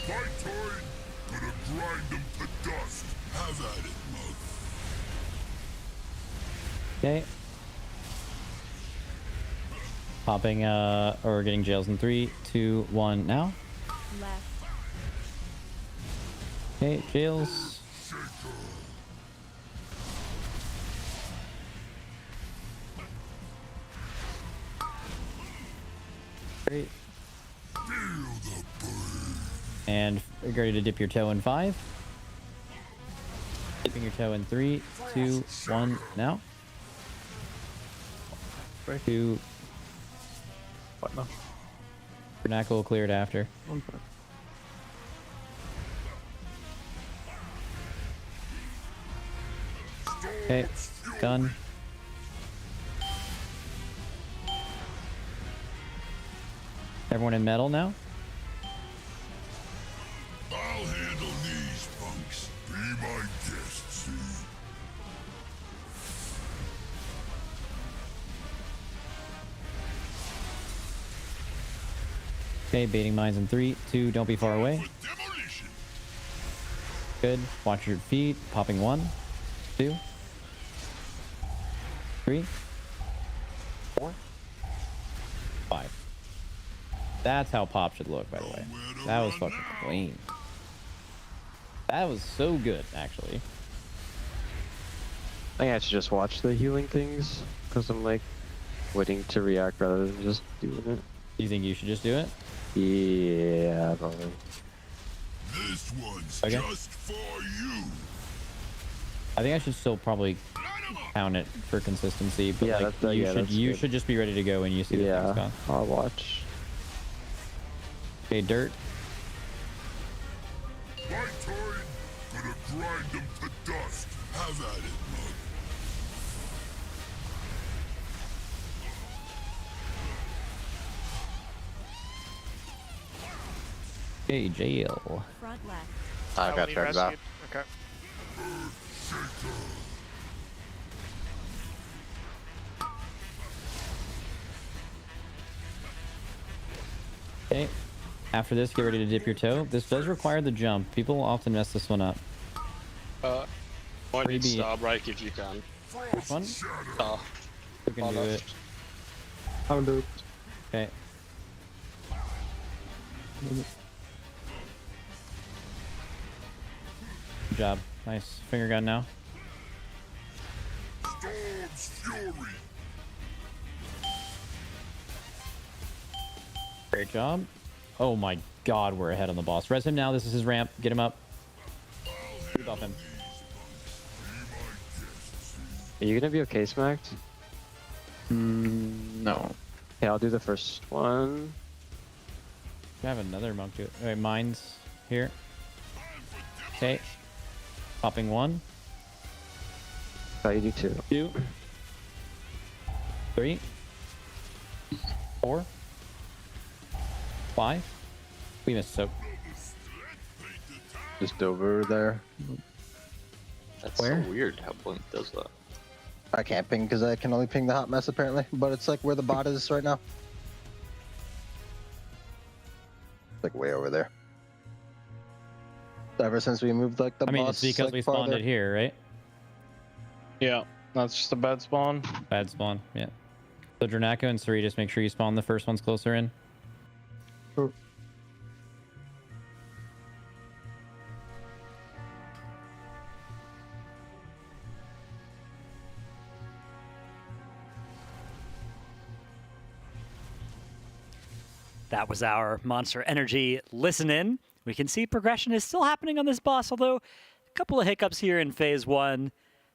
My turn. Gonna grind them to dust. Have at it, Mug. Okay. Popping, or getting jails in 3, 2, 1 now. Left. Okay, jails. Great. And ready to dip your toe in 5. Dipping your toe in 3, 2, 1 now. 2. What now? Vernacle cleared after. Okay, done. Everyone in metal now? I'll handle these punks. Be my guest, see? Okay, baiting mines in 3, 2, don't be far away. Good. Watch your feet. Popping 1, 2, 3, 4, 5. That's how pop should look, by the way. That was fucking clean. That was so good, actually. I think I should just watch the healing things, because I'm like waiting to react rather than just doing it. You think you should just do it? Yeah, probably. This one's Okay. just for you. I think I should still probably count it for consistency, but Yeah, like, that's- yeah, that's you good. should just be ready to go when you see the things Yeah, gone. I'll watch. Okay, dirt. My turn. Gonna grind them to dust. Have at it, Mug. Okay, jail. Front left. I got you checked out. rescued. Okay. Okay. After this, get ready to dip your toe. This does require the jump. People often mess this one up. Freebie. Star break if you can. Which one? Oh. You can do it. I'll do it. Okay. Good job. Nice. Finger gun now. Storm's fury. Great job. Oh my god, we're ahead on the boss. Res him now. This is his ramp. Get him up. Buff him. Are you gonna be okay, Smacked? No. Okay, I'll do the first one. I have another monk do it. Alright, mine's here. Okay. Popping 1. Oh, you do 2. 2. 3. 4. 5. We missed soap. Just over there. That's Where? so weird how Blink does that. I can't ping because I can only ping the hot mess apparently, but it's like where the bot is right now. Like way over there. Ever since we moved like the I mean, boss, it's because like, we spawned farther. it here, right? Yeah, that's just a bad spawn. Bad spawn, yeah. So Dranaco and Suri, just make sure you spawn the first ones closer in. Sure. That was our Monster Energy listen in. We can see progression is still happening on this boss, although a couple of hiccups here in phase 1.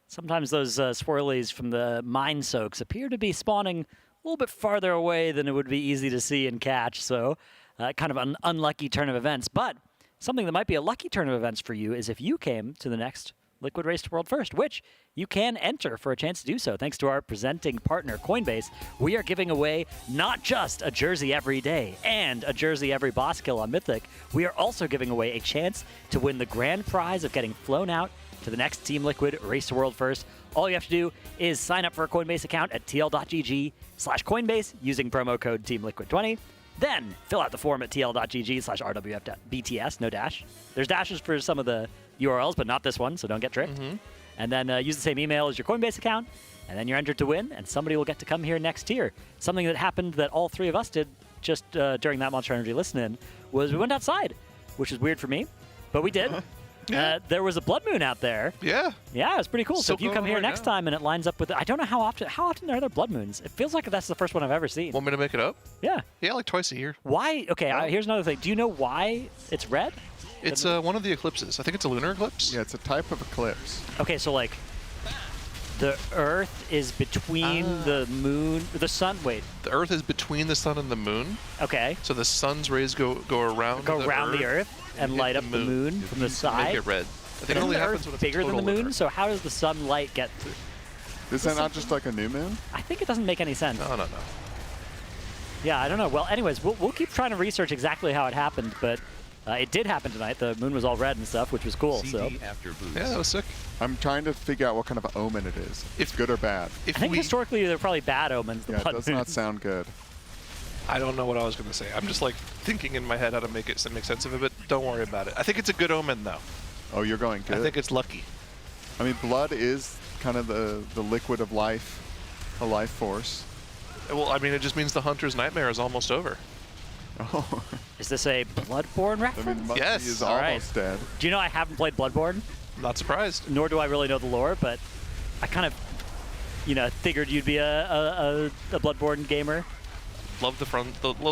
Sometimes those swirlies from the mine soaks appear to be spawning a little bit farther away than it would be easy to see and catch, so kind of an unlucky turn of events. But something that might be a lucky turn of events for you is if you came to the next Liquid Race to World First, which you can enter for a chance to do so. Thanks to our presenting partner, Coinbase, we are giving away not just a jersey every day and a jersey every boss kill on Mythic, we are also giving away a chance to win the grand prize of getting flown out to the next Team Liquid Race to World First. All you have to do is sign up for a Coinbase account at tl.gg/Coinbase using promo code TeamLiquid20. Then fill out the form at tl.gg/rwfbts, no dash. There's dashes for some of the URLs, but not this one, so don't get tricked. And then use the same email as your Coinbase account, and then you're entered to win, and somebody will get to come here next year. Something that happened that all 3 of us did just during that Monster Energy listen-in was we went outside, which is weird for me, but we did. There was a blood moon out there. Yeah. Yeah, it's pretty cool. So Still if you going come here right next now. time and it lines up with, I don't know how often are there blood moons? It feels like that's the first one I've ever seen. Want me to make it up? Yeah. Yeah, like twice a year. Why? Okay, here's another thing. Do you know why it's red? It's one of the eclipses. I think it's a lunar eclipse. Yeah, it's a type of eclipse. Okay, so like the Earth is between the moon, the sun. Wait. The Earth is between the sun and the moon. Okay. So the sun's rays go around the Earth and light up the moon from the side. Make it red. I think it Isn't only the happens Earth when it's bigger than the total moon? lunar. So how does the sunlight get through? Is that not just like a new moon? I think it doesn't make any sense. No. Yeah, I don't know. Well, anyways, we'll keep trying to research exactly how it happened, but it did happen tonight. The moon was all red and stuff, which was cool. So Yeah, that was sick. I'm trying to figure out what kind of omen it is. If good or bad. I think historically they're probably bad omens. The Yeah, it blood does not moons. sound good. I don't know what I was going to say. I'm just like thinking in my head how to make sense of it, but don't worry about it. I think it's a good omen, though. Oh, you're going good? I think it's lucky. I mean, blood is kind of the liquid of life, a life force. Well, I mean, it just means the hunter's nightmare is almost over. Oh. Is this a Bloodborne reference? I mean, Mugsy Yes. is All right. almost dead. Do you know I haven't played Bloodborne? Not surprised. Nor do I really know the lore, but I kind of, figured you'd be a Bloodborne gamer. Love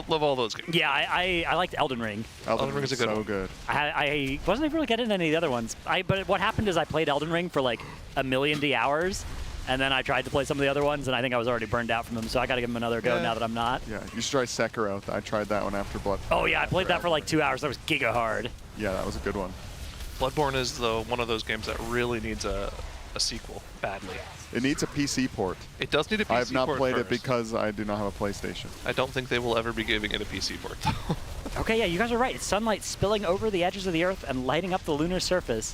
love all those games. Yeah, I liked Elden Ring. Elden Ring is a good so one. good. I wasn't able to get into any of the other ones. But what happened is I played Elden Ring for like a million hours, and then I tried to play some of the other ones, and I think I was already burned out from them, so I got to give them another go now that I'm not. Yeah, you should try Sekiro. I tried that one after Blood. Oh yeah, I played that for like 2 hours. That was giga hard. Yeah, that was a good one. Bloodborne is one of those games that really needs a sequel badly. It needs a PC port. It does need a PC port I have not played it first. because I do not have a PlayStation. I don't think they will ever be giving it a PC port, though. Okay, yeah, you guys are right. It's sunlight spilling over the edges of the Earth and lighting up the lunar surface.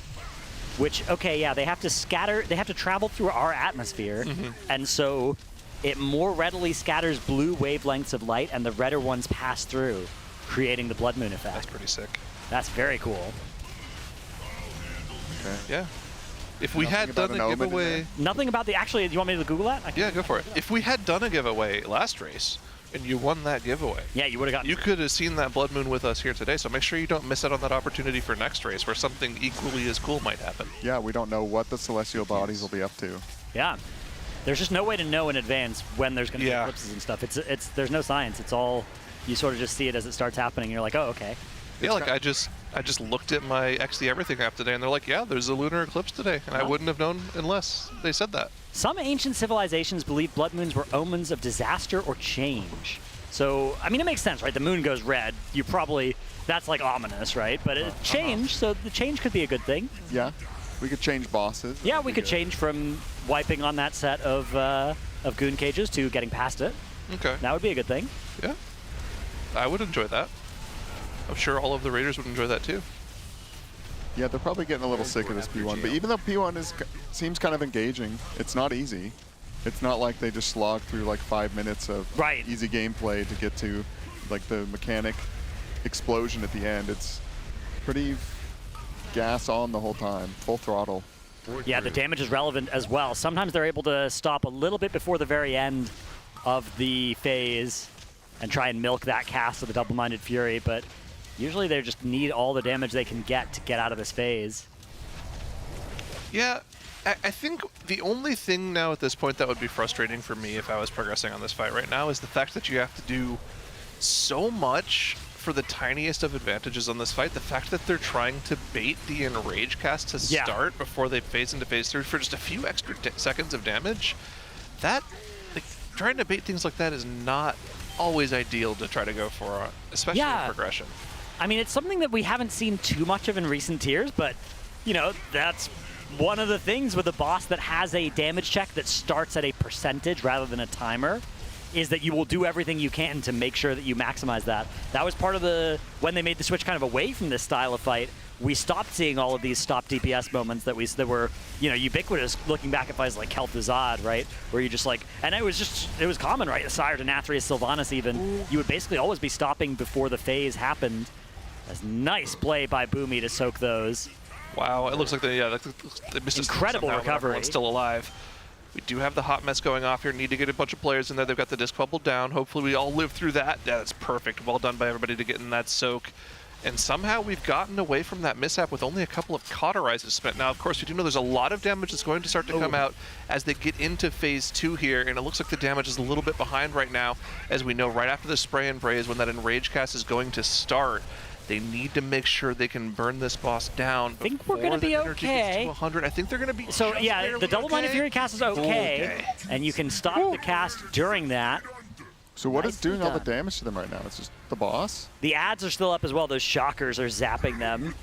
Which, okay, yeah, they have to travel through our atmosphere, and so it more readily scatters blue wavelengths of light, and the redder ones pass through, creating the blood moon effect. That's pretty sick. That's very cool. Okay. Yeah. If we had done a giveaway... Nothing about the... Actually, do you want me to Google that? Yeah, go for it. If we had done a giveaway last race, and you won that giveaway... Yeah, you would have gotten... You could have seen that Blood Moon with us here today, so make sure you don't miss out on that opportunity for next race, where something equally as cool might happen. Yeah, we don't know what the Celestial Bodies will be up to. Yeah. There's just no way to know in advance when there's going to be eclipses and stuff. There's no science. It's all... You sort of just see it as it starts happening, and you're like, oh, okay. Yeah, like I just looked at my XD Everything app today, and they're like, yeah, there's a lunar eclipse today, and I wouldn't have known unless they said that. Some ancient civilizations believed blood moons were omens of disaster or change. So, I mean, it makes sense, right? The moon goes red. You probably, that's like ominous, right? But it changed, so the change could be a good thing. Yeah, we could change bosses. Yeah, we could change from wiping on that set of goon cages to getting past it. Okay. That would be a good thing. Yeah, I would enjoy that. I'm sure all of the Raiders would enjoy that too. Yeah, they're probably getting a little sick of this P1, but even though P1 seems kind of engaging, it's not easy. It's not like they just slog through like 5 minutes of easy gameplay to get to like the mechanic explosion at the end. It's pretty gas on the whole time, full throttle. Yeah, the damage is relevant as well. Sometimes they're able to stop a little bit before the very end of the phase and try and milk that cast of the Double-Minded Fury, but usually they just need all the damage they can get to get out of this phase. Yeah, I think the only thing now at this point that would be frustrating for me if I was progressing on this fight right now is the fact that you have to do so much for the tiniest of advantages on this fight. The fact that they're trying to bait the Enrage cast to start before they phase into phase 3 for just a few extra seconds of damage, that, like, trying to bait things like that is not always ideal to try to go for, especially in progression. I mean, it's something that we haven't seen too much of in recent tiers, but, you know, that's one of the things with a boss that has a damage check that starts at a percentage rather than a timer, is that you will do everything you can to make sure that you maximize that. That was part of the, when they made the switch kind of away from this style of fight, we stopped seeing all of these stop DPS moments that were, you know, ubiquitous looking back at fights like Kel'Thuzad, right? Where you just like, and it was common, right? Sire to Nathrius Sylvanas even, you would basically always be stopping before the phase happened. That's nice play by Boomy to soak those. Wow, it looks like they missed incredible recovery. Everyone's still alive. We do have the hot mess going off here. Need to get a bunch of players in there. They've got the disc bubble down. Hopefully we all live through that. Yeah, that's perfect. Well done by everybody to get in that soak. And somehow we've gotten away from that mishap with only a couple of cauterizes spent. Now, of course, we do know there's a lot of damage that's going to start to come out as they get into phase 2 here, and it looks like the damage is a little bit behind right now. As we know, right after the spray and pray is when that Enrage cast is going to start. They need to make sure they can burn this boss down. I think we're going to be okay. 100. I think they're going to be so yeah, the Double-Minded Fury cast is okay, and you can stop the cast during that. So what is doing all the damage to them right now? It's just the boss? The ads are still up as well. Those shockers are zapping them.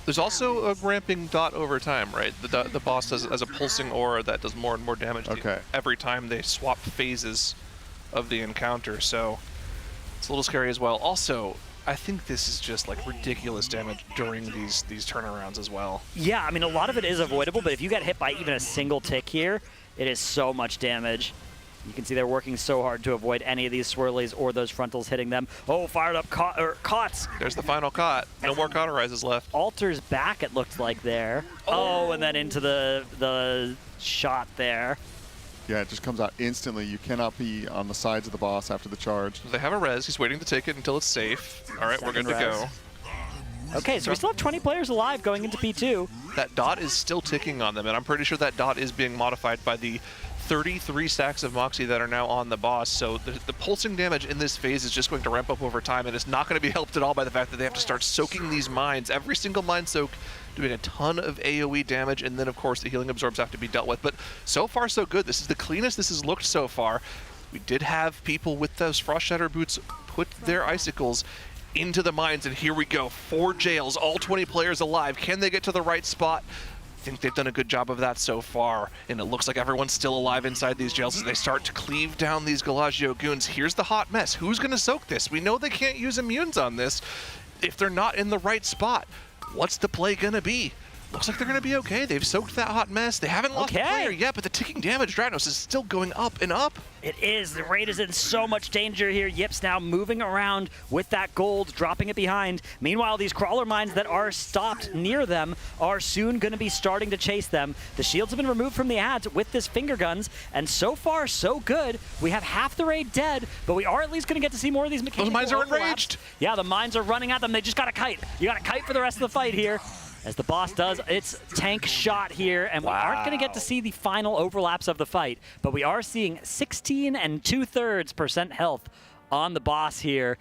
There's also a ramping dot over time, right? The boss has a pulsing aura that does more and more damage every time they swap phases of the encounter. So it's a little scary as well. Also, I think this is just like ridiculous damage during these turnarounds as well. Yeah, I mean, a lot of it is avoidable, but if you get hit by even a single tick here, it is so much damage. You can see they're working so hard to avoid any of these swirlies or those frontals hitting them. Oh, fired up Cots. There's the final Cot. No more cauterizes left. Alter's back, it looked like there. Oh, and then into the shot there. Yeah, it just comes out instantly. You cannot be on the sides of the boss after the charge. They have a res. He's waiting to take it until it's safe. All right, we're good to go. Okay, so we still have 20 players alive going into P2. That dot is still ticking on them, and I'm pretty sure that dot is being modified by the 33 stacks of Mugsy that are now on the boss. So the pulsing damage in this phase is just going to ramp up over time, and it's not going to be helped at all by the fact that they have to start soaking these mines. Every single mine soak doing a ton of AoE damage, and then of course the healing absorbs have to be dealt with. But so far so good. This is the cleanest this has looked so far. We did have people with those Frost Shatter boots put their icicles into the mines, and here we go. 4 jails, all 20 players alive. Can they get to the right spot? I think they've done a good job of that so far, and it looks like everyone's still alive inside these jails as they start to cleave down these Galagio goons. Here's the hot mess. Who's going to soak this? We know they can't use immunes on this if they're not in the right spot. What's the play going to be? Looks like they're going to be okay. They've soaked that hot mess. They haven't lost a player yet, but the ticking damage Dranos is still going up and up. It is. The raid is in so much danger here. Yips now moving around with that gold, dropping it behind. Meanwhile, these crawler mines that are stopped near them are soon going to be starting to chase them. The shields have been removed from the ads with this finger guns, and so far, so good. We have half the raid dead, but we are at least going to get to see more of these mechanical Those mines are overlaps. enraged. Yeah, the mines are running at them. They just got to kite. You got to kite for the rest of the fight here. As the boss does its tank shot here, and we aren't going to get to see the final overlaps of the fight, but we are seeing 16 2/3% health on the boss here,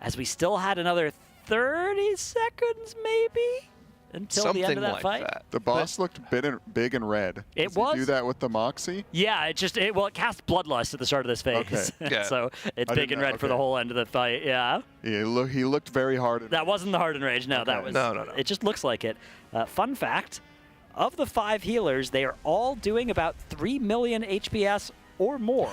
as we still had another 30 seconds maybe until the end of that fight. The boss looked big and red. It Does was. he do that with the Moxie? Yeah, it cast Bloodlust at the start of this phase. Okay. Yeah. So it's big and red for the whole end of the fight, yeah. Yeah, he looked very hard. That wasn't the hard and rage, no. Okay. That was, No. It just looks like it. Fun fact, of the 5 healers, they are all doing about 3 million HPS or more.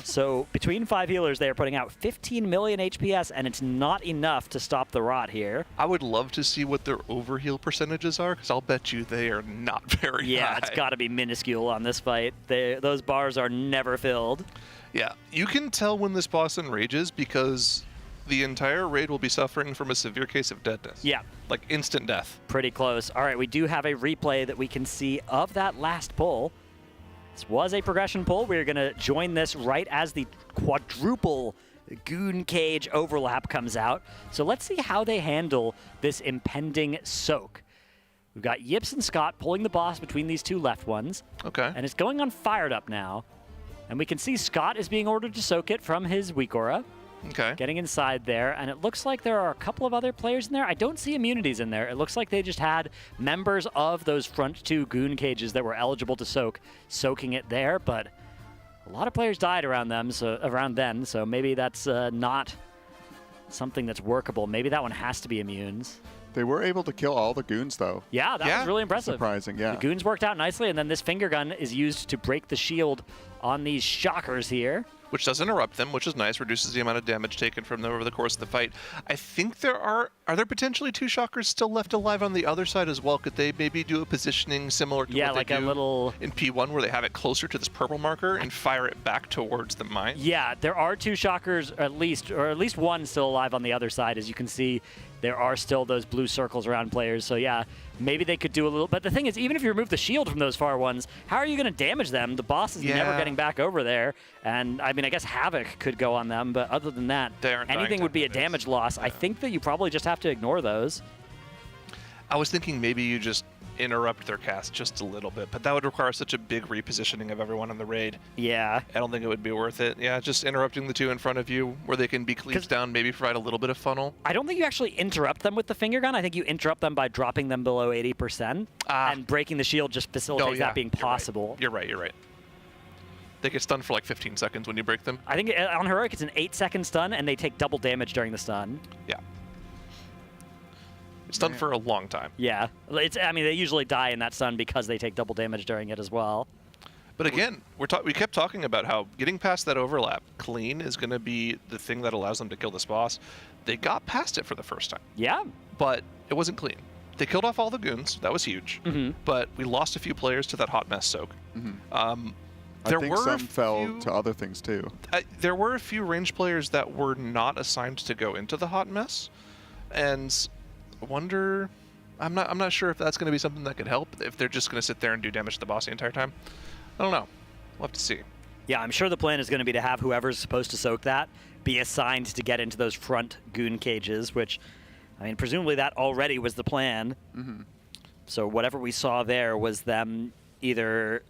So between 5 healers, they are putting out 15 million HPS, and it's not enough to stop the rot here. I would love to see what their overheal percentages are, because I'll bet you they are not very high. Yeah, it's got to be minuscule on this fight. Those bars are never filled. Yeah, you can tell when this boss enrages because the entire raid will be suffering from a severe case of deadness. Yeah. Like instant death. Pretty close. All right, we do have a replay that we can see of that last pull. This was a progression pull. We're going to join this right as the quadruple goon cage overlap comes out. So let's see how they handle this impending soak. We've got Yips and Scott pulling the boss between these 2 left ones. Okay. And it's going on fired up now. And we can see Scott is being ordered to soak it from his weak aura. Okay. Getting inside there, and it looks like there are a couple of other players in there. I don't see immunities in there. It looks like they just had members of those front 2 goon cages that were eligible to soak, soaking it there, but a lot of players died around then, so maybe that's not something that's workable. Maybe that one has to be immunes. They were able to kill all the goons, though. Yeah, that was really impressive. Surprising, yeah. The goons worked out nicely, and then this finger gun is used to break the shield on these shockers here. Which does interrupt them, which is nice, reduces the amount of damage taken from them over the course of the fight. I think are there potentially 2 shockers still left alive on the other side as well? Could they maybe do a positioning similar to what like they a do little in P1 where they have it closer to this purple marker and fire it back towards the mine? Yeah, there are 2 shockers at least one still alive on the other side. As you can see, there are still those blue circles around players. So yeah, maybe they could do a little, but the thing is, even if you remove the shield from those far ones, how are you going to damage them? The boss is never getting back over there. And I mean, I guess Havoc could go on them, but other than that, anything would be a damage loss. Yeah. I think that you probably just have to ignore those. I was thinking maybe you just interrupt their cast just a little bit, but that would require such a big repositioning of everyone in the raid. Yeah. I don't think it would be worth it. Yeah, just interrupting the 2 in front of you where they can be cleaved down, maybe provide a little bit of funnel. I don't think you actually interrupt them with the finger gun. I think you interrupt them by dropping them below 80%, and breaking the shield just facilitates that being possible. You're right. They get stunned for like 15 seconds when you break them. I think on Heroic it's an 8-second stun, and they take double damage during the stun. Yeah. It's done for a long time. Yeah. I mean, they usually die in that stun because they take double damage during it as well. But again, we kept talking about how getting past that overlap clean is going to be the thing that allows them to kill this boss. They got past it for the first time. Yeah. But it wasn't clean. They killed off all the goons. That was huge. But we lost a few players to that hot mess soak. I think some fell to other things too. There were a few range players that were not assigned to go into the hot mess, and I wonder. I'm not sure if that's going to be something that could help. If they're just going to sit there and do damage to the boss the entire time, I don't know. We'll have to see. Yeah, I'm sure the plan is going to be to have whoever's supposed to soak that be assigned to get into those front goon cages, which, I mean, presumably that already was the plan. So whatever we saw there was them either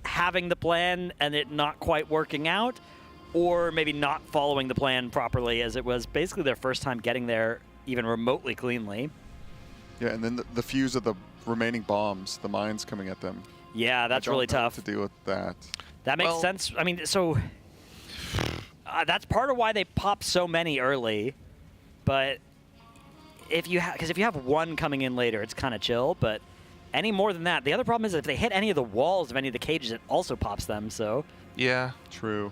having the plan and it not quite working out, or maybe not following the plan properly, as it was basically their first time getting there even remotely cleanly. Yeah, and then the fuse of the remaining bombs, the mines coming at them. Yeah, that's really tough to deal with that. That makes sense. I mean, so that's part of why they pop so many early. But if you have one coming in later, it's kind of chill. But any more than that, the other problem is if they hit any of the walls of any of the cages, it also pops them. So yeah, true.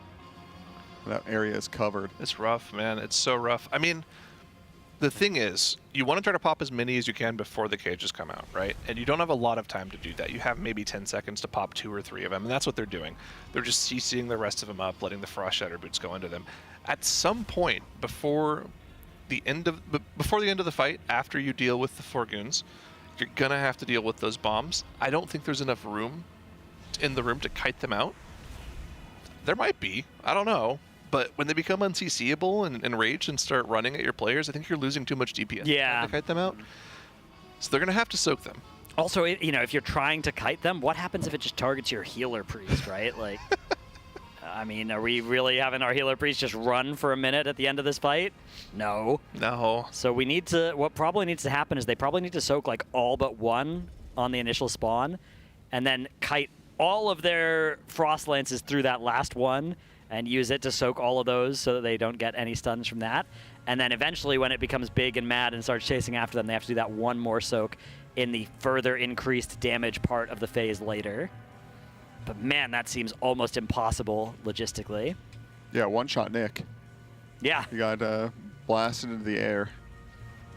That area is covered. It's rough, man. It's so rough. I mean, the thing is, you want to try to pop as many as you can before the cages come out, right? And you don't have a lot of time to do that. You have maybe 10 seconds to pop 2 or 3 of them, and that's what they're doing. They're just CCing the rest of them up, letting the Frost Shatter Boots go into them. At some point before the end of the fight, after you deal with the 4 goons, you're gonna have to deal with those bombs. I don't think there's enough room in the room to kite them out. There might be, I don't know. But when they become unCCable and enraged and start running at your players, I think you're losing too much DPS to kite them out. So they're going to have to soak them. Also, you know, if you're trying to kite them, what happens if it just targets your healer priest, right? Like, I mean, are we really having our healer priest just run for a minute at the end of this fight? No. No. So we need to, what probably needs to happen is they probably need to soak like all but one on the initial spawn and then kite all of their Frost Lances through that last one and use it to soak all of those so that they don't get any stuns from that. And then eventually when it becomes big and mad and starts chasing after them, they have to do that one more soak in the further increased damage part of the phase later. But man, that seems almost impossible logistically. Yeah, one-shot Nick. Yeah. He got blasted into the air.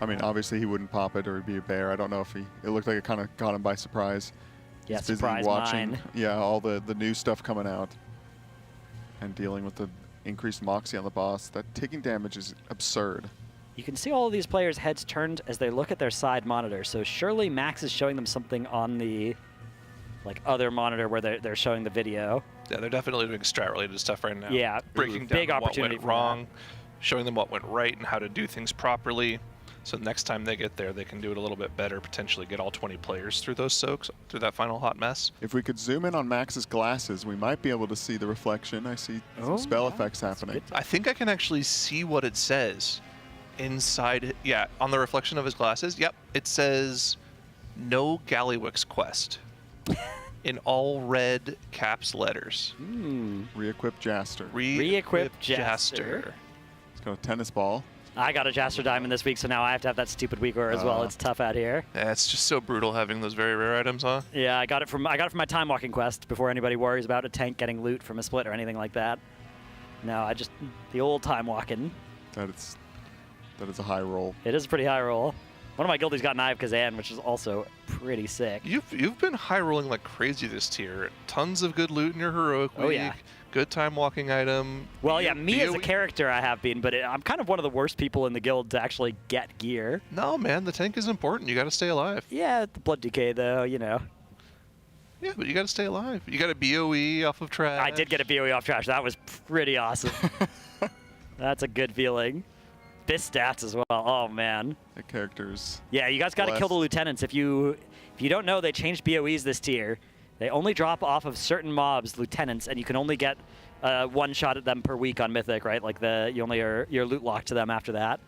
I mean, obviously he wouldn't pop it or he'd be a bear. I don't know if it looked like it kind of caught him by surprise. Yeah, He's busy surprise watching, mine. yeah, all the new stuff coming out and dealing with the increased Moxie on the boss. That taking damage is absurd. You can see all of these players' heads turned as they look at their side monitor. So surely Max is showing them something on the other monitor where they're showing the video. Yeah, they're definitely doing strat-related stuff right now. Yeah, breaking big down what opportunity went for wrong, showing them what went right and how to do things properly. So next time they get there, they can do it a little bit better, potentially get all 20 players through those soaks, through that final hot mess. If we could zoom in on Max's glasses, we might be able to see the reflection. I see some spell effects happening. I think I can actually see what it says inside. Yeah, on the reflection of his glasses. Yep, it says no Gallywix quest in all red caps letters. Re-equip Jaster. Re-equip Jaster. He's got a tennis ball. I got a Jaster Diamond this week, so now I have to have that stupid weaker as well. It's tough out here. Yeah, it's just so brutal having those very rare items, huh? Yeah, I got it from my time walking quest before anybody worries about a tank getting loot from a split or anything like that. No, the old time walking. That is a high roll. It is a pretty high roll. One of my guildies got Knive Kazan, which is also pretty sick. You've been high rolling like crazy this tier. Tons of good loot in your heroic week. Oh yeah. Good time walking item. Well, yeah, me as a character I have been, but I'm kind of one of the worst people in the guild to actually get gear. No, man, the tank is important. You got to stay alive. Yeah, the blood decay though, you know. Yeah, but you got to stay alive. You got a BOE off of trash. I did get a BOE off trash. That was pretty awesome. That's a good feeling. This stats as well. Oh man. The characters. Yeah, you guys got to kill the lieutenants. If you don't know, they changed BOEs this tier. They only drop off of certain mobs, lieutenants, and you can only get one shot at them per week on Mythic, right? Like you're loot locked to them after that.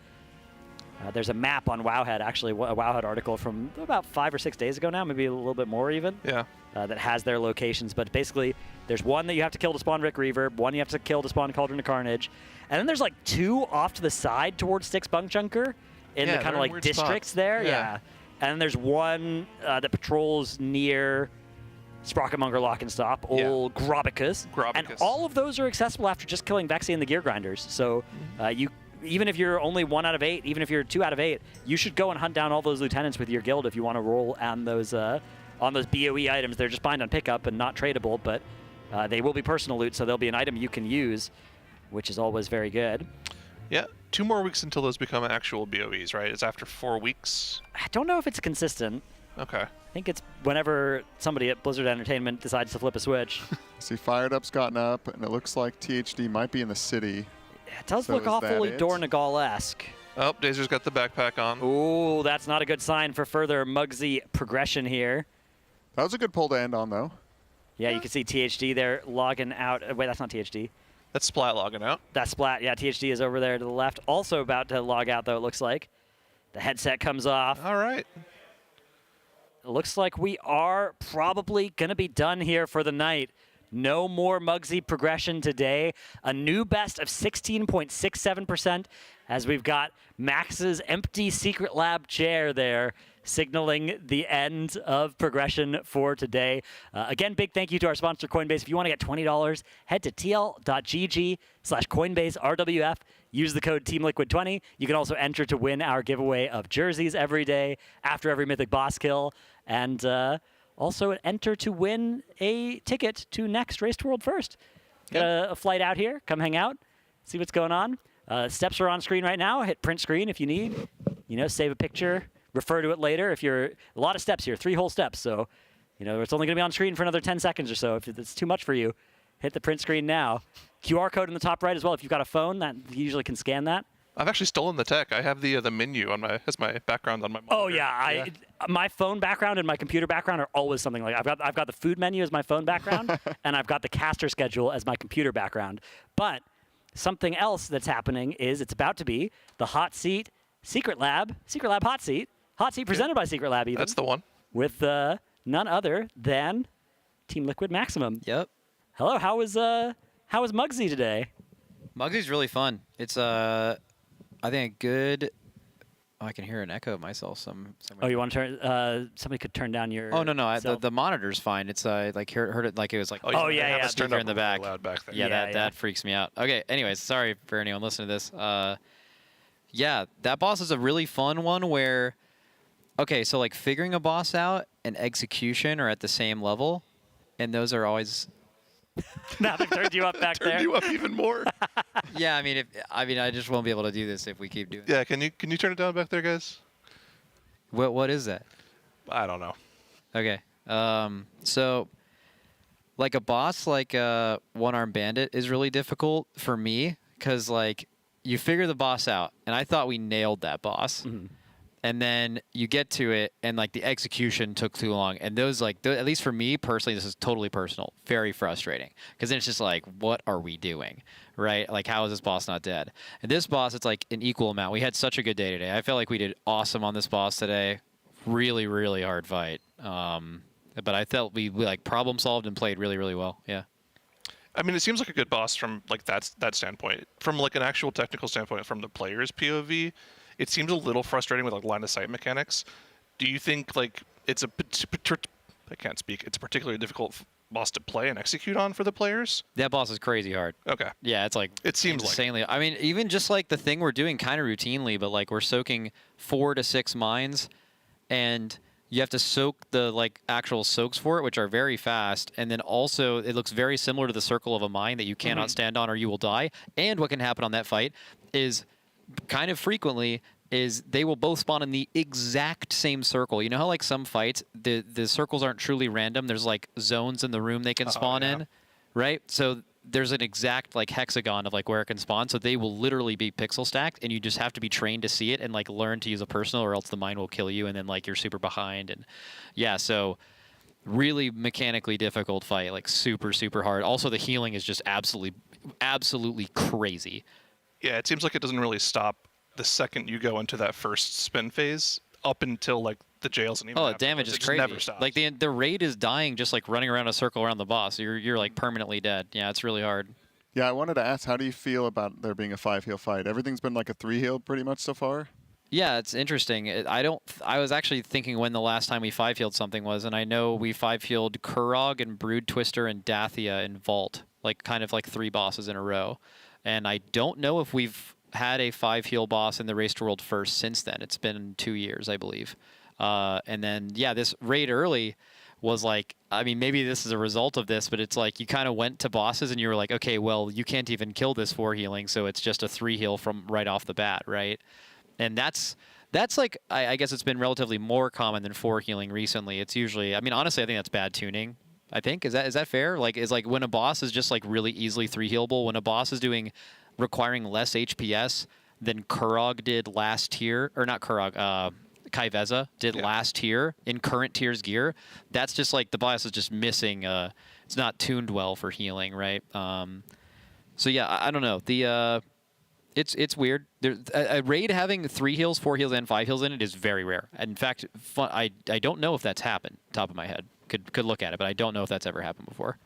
There's a map on Wowhead, actually, a Wowhead article from about 5 or 6 days ago now, maybe a little bit more even. Yeah. That has their locations, but basically there's one that you have to kill to spawn Rick Reaver, one you have to kill to spawn Cauldron of Carnage, and then there's like 2 off to the side towards Styx Bunchunker in the kind of like districts there. Yeah. And then there's one that patrols near Sprocketmonger Lock and Stop, old Grobicus. And all of those are accessible after just killing Vexy and the Gear Grinders. So even if you're only 1 out of 8, even if you're 2 out of 8, you should go and hunt down all those lieutenants with your guild if you want to roll on those BOE items. They're just bind on pickup and not tradable, but they will be personal loot, so they'll be an item you can use, which is always very good. Yeah, 2 more weeks until those become actual BOEs, right? It's after 4 weeks. I don't know if it's consistent. Okay. I think it's whenever somebody at Blizzard Entertainment decides to flip a switch. See, Fired Up's gotten up, and it looks like THD might be in the city. It does look awfully Dornagal-esque. Oh, Dazer's got the backpack on. Ooh, that's not a good sign for further Mugsy progression here. That was a good pull to end on, though. Yeah, you can see THD there logging out. Wait, that's not THD. That's Splat logging out. That's Splat. Yeah, THD is over there to the left. Also about to log out, though, it looks like. The headset comes off. All right. It looks like we are probably going to be done here for the night. No more Mugsy progression today. A new best of 16.67% as we've got Max's empty secret lab chair there signaling the end of progression for today. Again, big thank you to our sponsor, Coinbase. If you want to get $20, head to tl.gg/CoinbaseRWF. use the code TeamLiquid20. You can also enter to win our giveaway of jerseys every day after every mythic boss kill, and also enter to win a ticket to next Race to World First. Got a flight out here. Come hang out, see what's going on. Steps are on screen right now. Hit print screen if you need. Save a picture, refer to it later. If you're a lot of steps here, 3 whole steps. So, it's only going to be on screen for another 10 seconds or so. If it's too much for you, hit the print screen now. QR code in the top right as well. If you've got a phone, that you usually can scan that. I've actually stolen the tech. I have the menu on as my background on my monitor. Oh yeah, my phone background and my computer background are always something like I've got the food menu as my phone background, and I've got the caster schedule as my computer background. But something else that's happening is it's about to be the Hot Seat Secret Lab Hot Seat presented by Secret Lab. Even that's the one with none other than Team Liquid Maximum. Yep. Hello, how was Mugsy today? Mugsy's really fun. It's I think a good. Oh, I can hear an echo of myself. Somewhere. Oh, you want to turn? Somebody could turn down your. Oh no, the monitor's fine. It's like heard it like it was like. Oh yeah. Speaker in the back. Loud back there. Yeah, that freaks me out. Okay. Anyways, sorry for anyone listening to this. Yeah, that boss is a really fun one where. Okay, so like figuring a boss out and execution are at the same level, and those are always. Now they've turned you up back there. Turned you up even more. Yeah, I mean, I just won't be able to do this if we keep doing. Yeah, can you turn it down back there, guys? What is that? I don't know. Okay, so like a boss like One-Armed Bandit is really difficult for me because like you figure the boss out, and I thought we nailed that boss. Mm-hmm. And then you get to it, and like the execution took too long. And those at least for me personally, this is totally personal, very frustrating. Because then it's just like, what are we doing, right? Like, how is this boss not dead? And this boss, it's like an equal amount. We had such a good day today. I felt like we did awesome on this boss today. Really, really hard fight. But I felt we like problem solved and played really, really well. Yeah. I mean, it seems like a good boss from like that standpoint. From like an actual technical standpoint, from the player's POV. It seems a little frustrating with like line of sight mechanics. Do you think like it's I can't speak. It's a particularly difficult boss to play and execute on for the players? That boss is crazy hard. Okay. Yeah, it's like it seems insanely. I mean, even just like the thing we're doing kind of routinely, but like we're soaking 4 to 6 mines, and you have to soak the like actual soaks for it, which are very fast, and then also it looks very similar to the circle of a mine that you cannot stand on or you will die. And what can happen on that fight is kind of frequently is they will both spawn in the exact same circle. You know how like some fights, the circles aren't truly random. There's like zones in the room they can spawn in, right? So there's an exact like hexagon of like where it can spawn. So they will literally be pixel stacked, and you just have to be trained to see it and like learn to use a personal, or else the mine will kill you, and then like you're super behind. And yeah, so really mechanically difficult fight, like super, super hard. Also, the healing is just absolutely crazy. Yeah, it seems like it doesn't really stop the second you go into that first spin phase up until like the jails and even the damage is crazy. Never stops. Like the raid is dying just like running around a circle around the boss. You're like permanently dead. Yeah, it's really hard. Yeah, I wanted to ask, how do you feel about there being a 5-heal fight? Everything's been like a 3-heal pretty much so far. Yeah, it's interesting. I was actually thinking when the last time we 5-healed something was, and I know we 5-healed Kurog and Brood Twister and Dathia in Vault, like kind of like 3 bosses in a row. And I don't know if we've had a 5-heal boss in the Race to World First since then. It's been 2 years, I believe. And then, yeah, this raid early was like, I mean, maybe this is a result of this, but it's like you kind of went to bosses and you were like, okay, well, you can't even kill this 4-healing, so it's just a 3-heal from right off the bat, right? And that's like, I guess it's been relatively more common than 4-healing recently. It's usually, I mean, honestly, I think that's bad tuning. I think is that fair? Like, is like when a boss is just like really easily 3-healable, when a boss is requiring less HPS than Kurog did last tier, or not Kurog, Kaiveza did last tier in current tier's gear, that's just like the boss is just missing. It's not tuned well for healing, right? So yeah, I don't know. It's weird. A raid having 3 heals, 4 heals, and 5 heals in it is very rare. In fact, I don't know if that's happened. Top of my head, could look at it, but I don't know if that's ever happened before.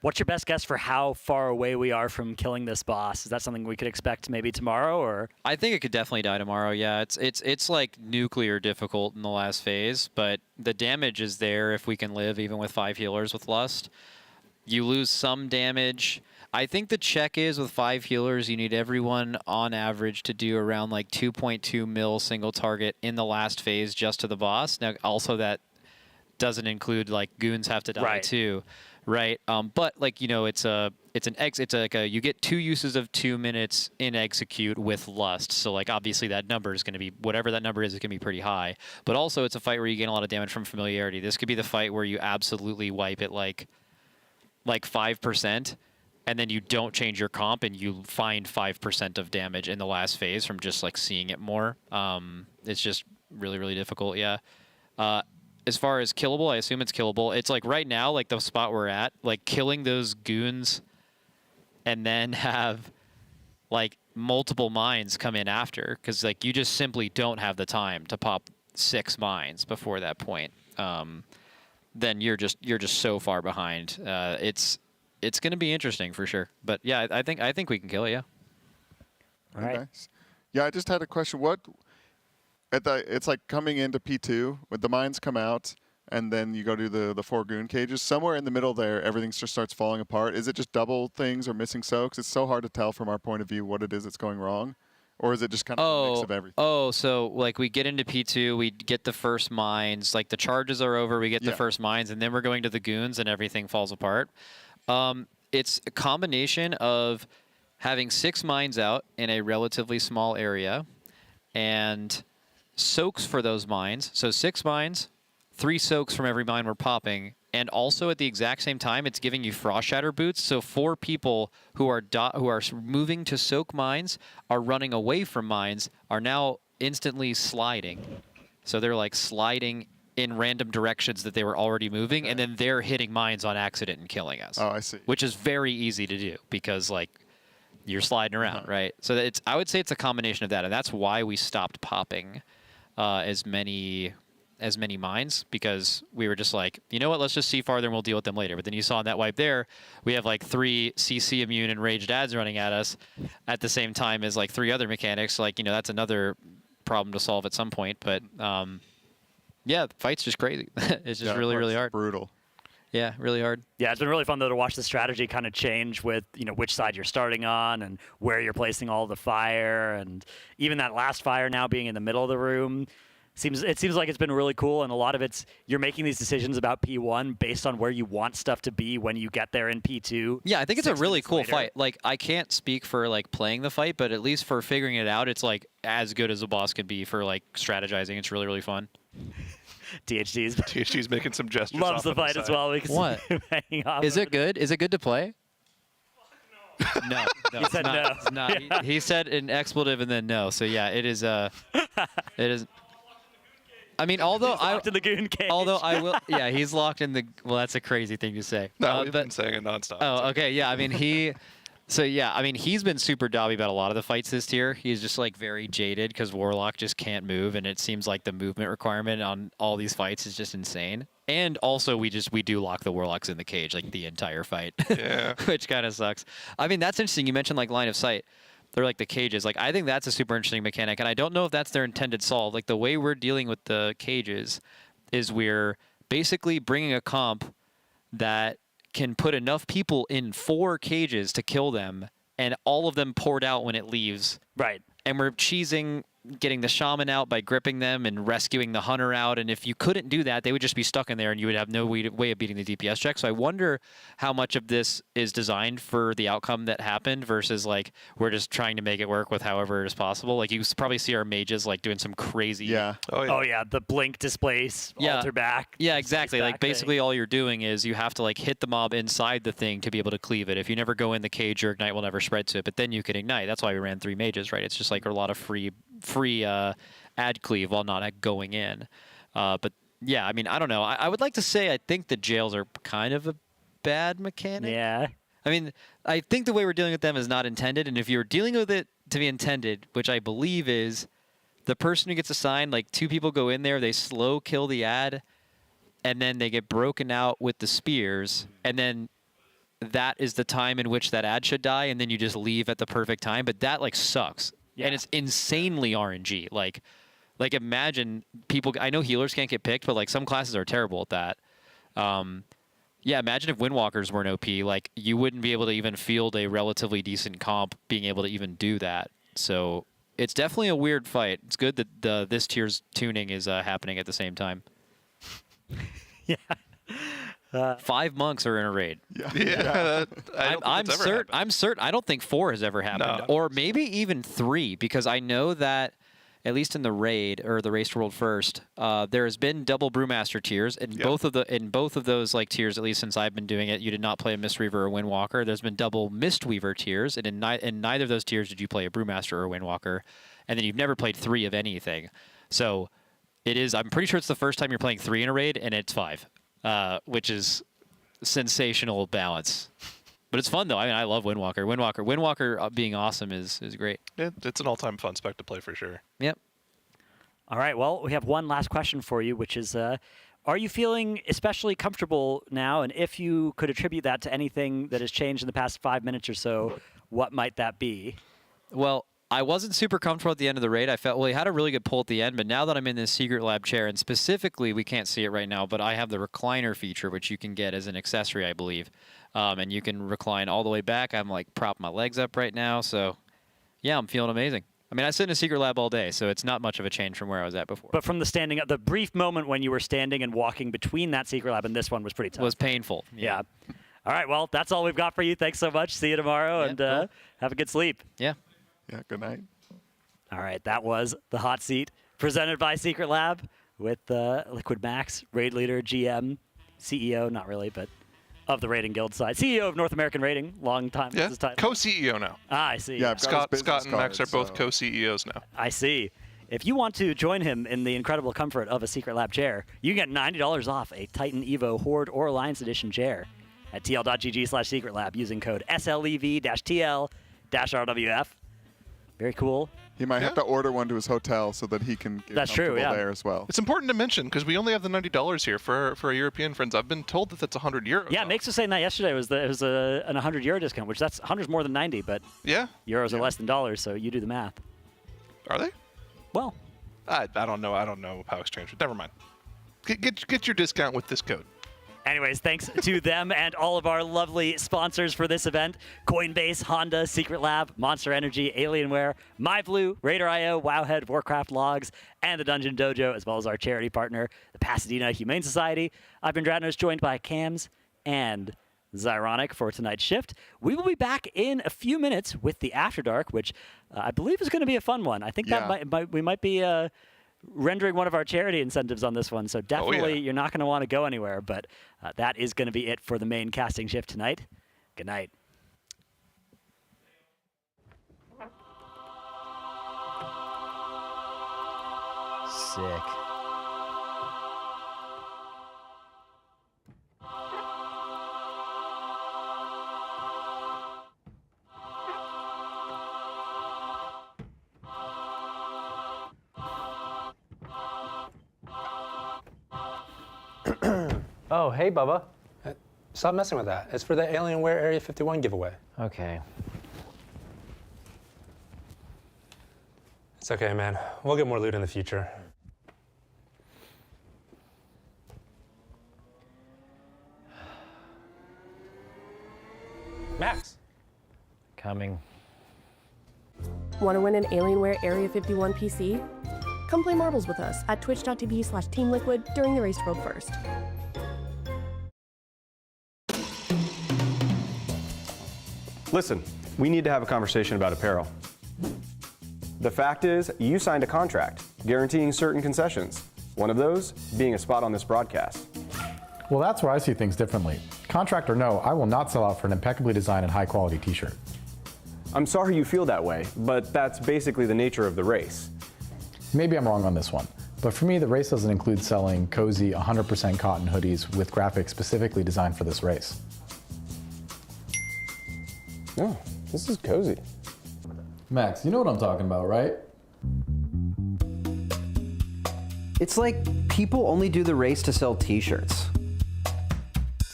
What's your best guess for how far away we are from killing this boss? Is that something we could expect maybe tomorrow, or? I think it could definitely die tomorrow. Yeah, it's like nuclear difficult in the last phase, but the damage is there if we can live even with 5 healers with Lust. You lose some damage. I think the check is with 5 healers, you need everyone on average to do around like 2.2 mil single target in the last phase just to the boss. Now, also that doesn't include like goons have to die too, right? But like it's like you get 2 uses of 2 minutes in execute with lust. So like obviously that number is going to be whatever that number is going to be pretty high. But also it's a fight where you gain a lot of damage from familiarity. This could be the fight where you absolutely wipe it like 5%. And then you don't change your comp, and you find 5% of damage in the last phase from just like seeing it more. It's just really, really difficult. Yeah. As far as killable, I assume it's killable. It's like right now, like the spot we're at, like killing those goons, and then have like multiple mines come in after, because like you just simply don't have the time to pop 6 mines before that point. Then you're just so far behind. It's going to be interesting for sure. But yeah, I think we can kill it. Yeah. All right. Nice. Yeah, I just had a question. It's like coming into P2 with the mines come out, and then you go to the 4 goon cages. Somewhere in the middle there, everything just starts falling apart. Is it just double things or missing soaks? It's so hard to tell from our point of view what it is that's going wrong. Or is it just kind of a mix of everything? So like we get into P2, we get the first mines, like the charges are over, we get the first mines, and then we're going to the goons and everything falls apart. It's a combination of having 6 mines out in a relatively small area and soaks for those mines. So 6 mines, 3 soaks from every mine we're popping. And also at the exact same time, it's giving you Frost Shatter boots. So 4 people who are moving to soak mines, are running away from mines, are now instantly sliding. So they're like sliding in random directions that they were already moving, and then they're hitting mines on accident and killing us. Oh, I see. Which is very easy to do because like you're sliding around, right? So I would say it's a combination of that, and that's why we stopped popping as many mines, because we were just like, you know what, let's just see farther and we'll deal with them later. But then you saw in that wipe there, we have like 3 CC immune enraged ads running at us at the same time as like 3 other mechanics. Like, that's another problem to solve at some point. But yeah, the fight's just crazy. It's just really, really hard. Brutal. Yeah, really hard. Yeah, it's been really fun though to watch the strategy kind of change with which side you're starting on and where you're placing all the fire, and even that last fire now being in the middle of the room. It seems like it's been really cool, and a lot of it's you're making these decisions about P1 based on where you want stuff to be when you get there in P2. Yeah, I think it's a really cool fight. Like, I can't speak for like playing the fight, but at least for figuring it out, it's like as good as a boss could be for like strategizing. It's really, really fun. THD's making some gestures. Loves the fight as well. What? Is it good? Is it good to play? No, he said no. It's not. He said an expletive and then no. So yeah, it is. It is. I mean, although locked in the goon cage. Although I will, yeah, he's locked in the. Well, that's a crazy thing to say. No, we've been saying it nonstop. Oh, okay, yeah. I mean, he's been super dobby about a lot of the fights this tier. He's just like very jaded because Warlock just can't move, and it seems like the movement requirement on all these fights is just insane. And also, we do lock the Warlocks in the cage like the entire fight, yeah, which kind of sucks. I mean, that's interesting. You mentioned like line of sight. They're like the cages. Like, I think that's a super interesting mechanic, and I don't know if that's their intended solve. Like, the way we're dealing with the cages is we're basically bringing a comp that can put enough people in 4 cages to kill them, and all of them poured out when it leaves. Right. And we're cheesing getting the shaman out by gripping them and rescuing the hunter out. And if you couldn't do that, they would just be stuck in there and you would have no way of beating the DPS check. So I wonder how much of this is designed for the outcome that happened versus like we're just trying to make it work with however it is possible. Like you probably see our mages like doing some crazy. Yeah. Oh yeah. The blink displace, alter back. Yeah, exactly. Like basically all you're doing is you have to like hit the mob inside the thing to be able to cleave it. If you never go in the cage, your ignite will never spread to it, but then you can ignite. That's why we ran 3 mages, right? It's just like a lot of free ad cleave while not going in. But yeah, I mean, I don't know. I would like to say I think the jails are kind of a bad mechanic. Yeah. I mean, I think the way we're dealing with them is not intended, and if you're dealing with it to be intended, which I believe is the person who gets assigned, like 2 people go in there, they slow kill the ad, and then they get broken out with the spears, and then that is the time in which that ad should die, and then you just leave at the perfect time. But that like sucks. Yeah. And it's insanely RNG. Like imagine people. I know healers can't get picked, but like some classes are terrible at that. Yeah, imagine if Windwalkers weren't OP. Like, you wouldn't be able to even field a relatively decent comp being able to even do that. So it's definitely a weird fight. It's good that this tier's tuning is happening at the same time. Yeah. 5 monks are in a raid. Yeah. I'm certain. I don't think 4 has ever happened, or maybe even 3, because I know that at least in the raid or the Race to World First, there has been double Brewmaster tiers in both of those like tiers. At least since I've been doing it, you did not play a Mistweaver or Windwalker. There's been double Mistweaver tiers, and in neither of those tiers did you play a Brewmaster or a Windwalker, and then you've never played 3 of anything. So it is. I'm pretty sure it's the first time you're playing 3 in a raid, and it's 5. Which is sensational balance. But it's fun, though. I mean, I love Windwalker. Windwalker being awesome is great. It's an all-time fun spec to play for sure. Yep. All right, well, we have one last question for you, which is, are you feeling especially comfortable now? And if you could attribute that to anything that has changed in the past 5 minutes or so, what might that be? Well, I wasn't super comfortable at the end of the raid. I felt, well, he had a really good pull at the end, but now that I'm in this secret lab chair, and specifically, we can't see it right now, but I have the recliner feature, which you can get as an accessory, I believe. And you can recline all the way back. I'm like propping my legs up right now, so yeah, I'm feeling amazing. I mean, I sit in a secret lab all day, so it's not much of a change from where I was at before. But from the standing up, the brief moment when you were standing and walking between that secret lab and this one was pretty tough. Was painful. Yeah. All right, well, that's all we've got for you. Thanks so much. See you tomorrow, and cool. have a good sleep. Yeah. Yeah, good night. All right, that was the hot seat presented by Secret Lab with Liquid Max, raid leader, GM, CEO, not really, but of the raiding guild side. CEO of North American Raiding, long time. Yeah, his title. co-CEO now. Ah, I see. Yeah, Scott and Max are both co-CEOs now. I see. If you want to join him in the incredible comfort of a Secret Lab chair, you can get $90 off a Titan Evo Horde or Alliance Edition chair at tl.gg/secretlab using code SLEV-TL-RWF. Very cool. He might have to order one to his hotel so that he can get comfortable there as well. It's important to mention because we only have the $90 here for our European friends. I've been told that that's €100. Yeah, Max was saying that yesterday. It was an €100 discount, which that's 100's more than 90, but euros are less than dollars, so you do the math. Are they? Well, I don't know. I don't know how exchange. Never mind. Get your discount with this code. Anyways, thanks to them and all of our lovely sponsors for this event. Coinbase, Honda, Secret Lab, Monster Energy, Alienware, MyBlue, RaiderIO, Wowhead, Warcraft Logs, and the DungeonDojo, as well as our charity partner, the Pasadena Humane Society. I've been Dratnos, joined by Cams and Zyronic for tonight's shift. We will be back in a few minutes with the After Dark, which I believe is going to be a fun one. I think that we might be rendering one of our charity incentives on this one, so definitely you're not going to want to go anywhere, but that is going to be it for the main casting shift tonight. Good night. Sick. Oh, hey, Bubba. Stop messing with that. It's for the Alienware Area 51 giveaway. Okay. It's okay, man. We'll get more loot in the future. Max. Coming. Want to win an Alienware Area 51 PC? Come play marbles with us at twitch.tv/teamliquid during the Race to World First. Listen, we need to have a conversation about apparel. The fact is, you signed a contract guaranteeing certain concessions. One of those being a spot on this broadcast. Well, that's where I see things differently. Contract or no, I will not sell out for an impeccably designed and high-quality t-shirt. I'm sorry you feel that way, but that's basically the nature of the race. Maybe I'm wrong on this one, but for me, the race doesn't include selling cozy 100% cotton hoodies with graphics specifically designed for this race. No, this is cozy. Max, you know what I'm talking about, right? It's like people only do the race to sell t-shirts.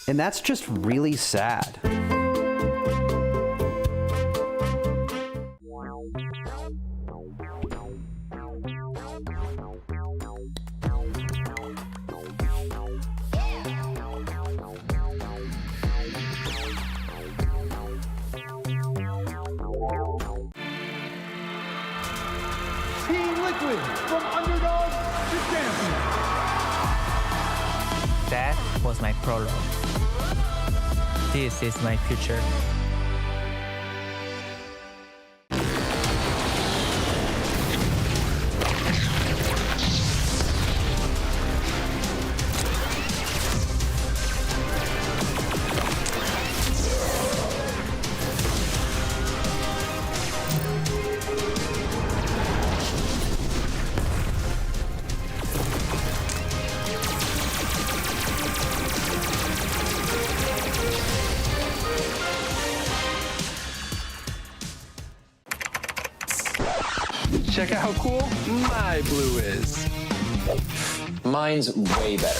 And that's just really sad. was my prologue. This is my future. Check out how cool MyBlue is. Mine's way better.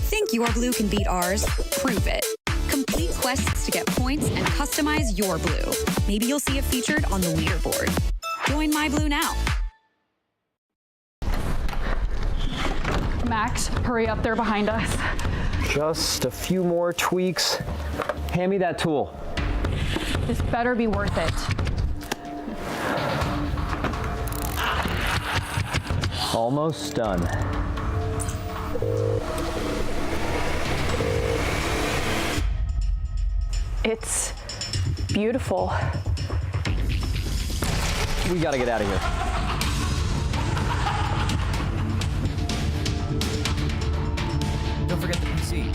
Think your blue can beat ours? Prove it. Complete quests to get points and customize your blue. Maybe you'll see it featured on the leaderboard. Join MyBlue now. Max, hurry up, they're behind us. Just a few more tweaks. Hand me that tool. This better be worth it. Almost done. It's beautiful. We gotta get out of here. Don't forget the PC.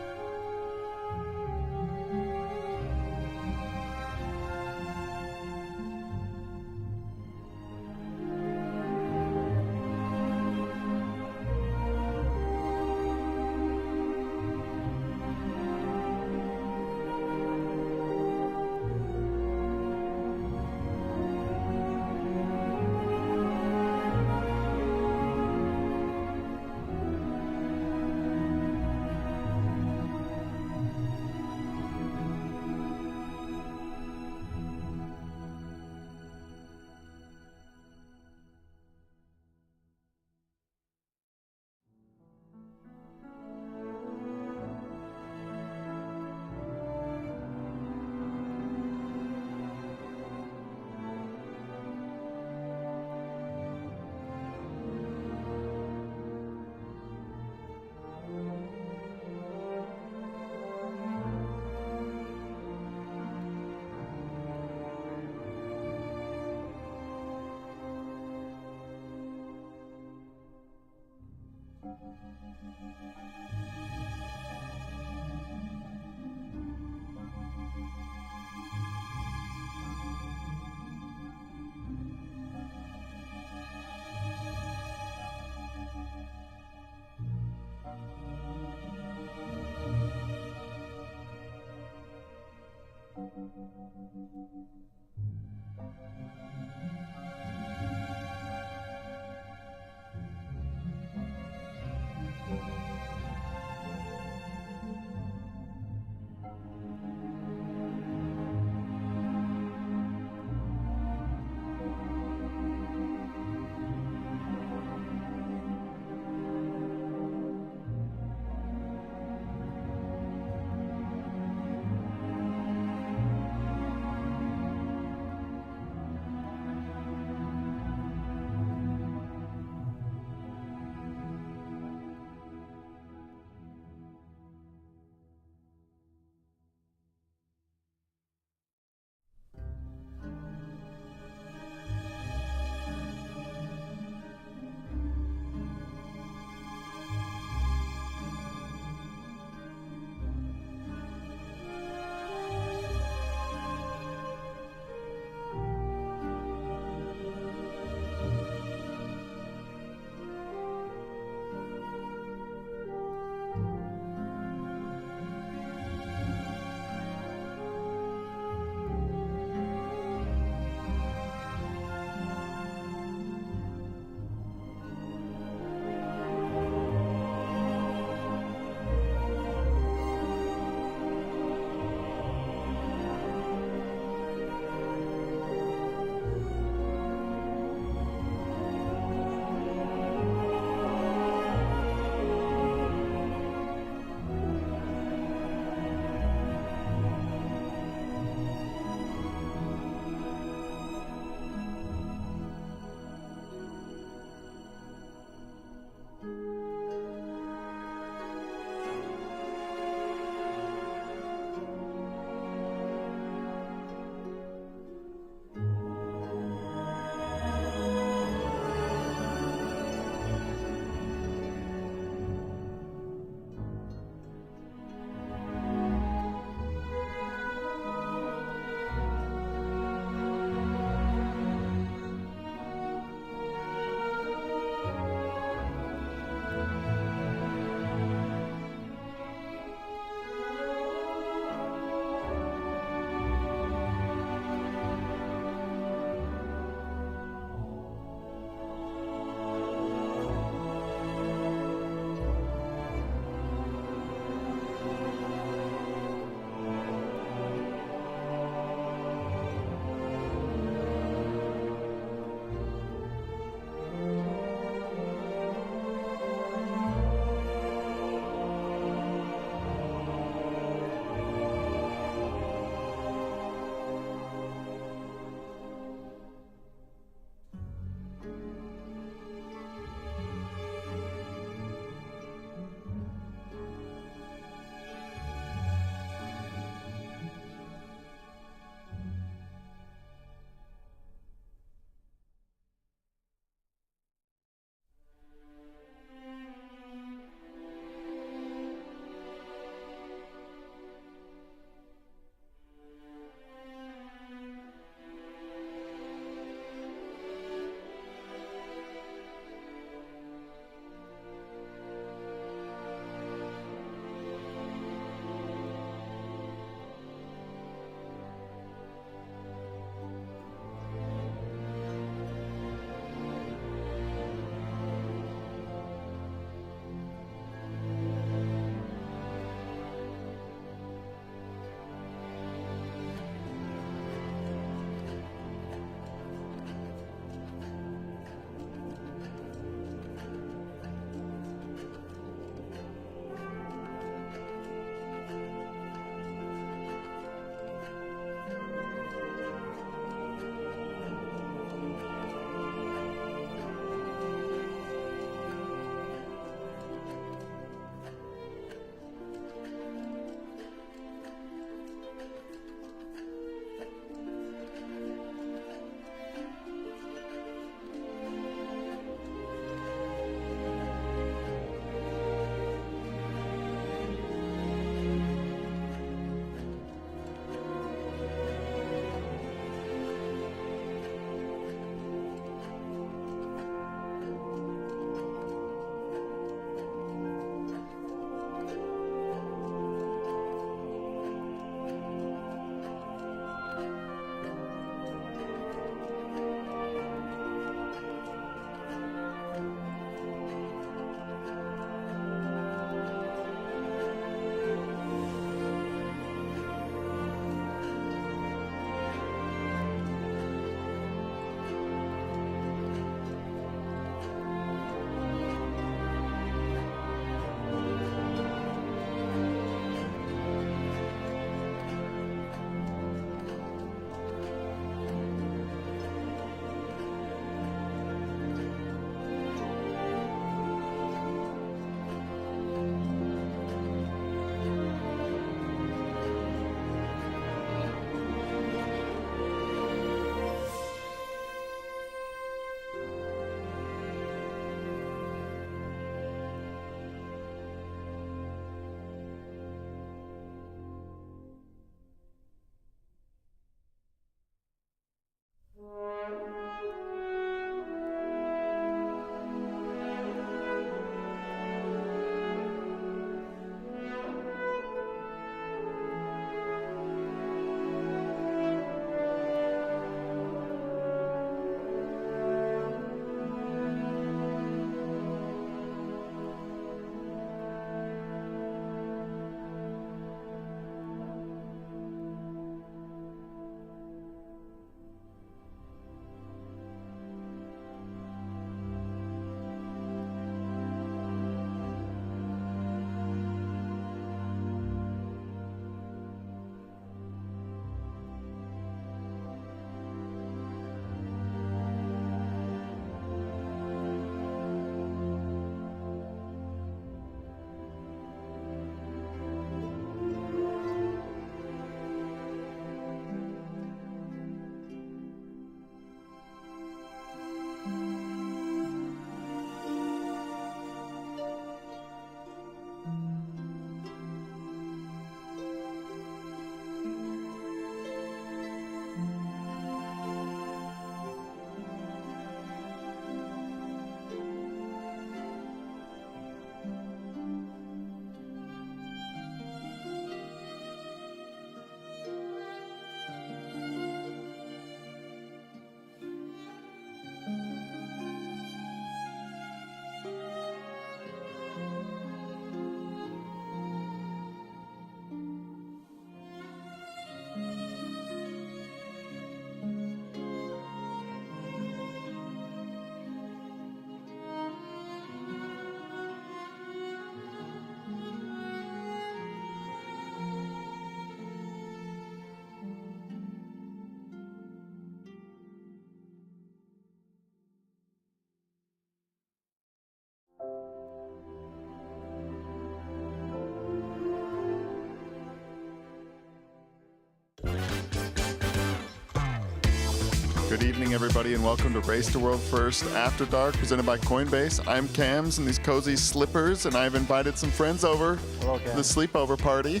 Good evening, everybody, and welcome to Race to World First After Dark, presented by Coinbase. I'm Cams in these cozy slippers, and I've invited some friends over to the sleepover party.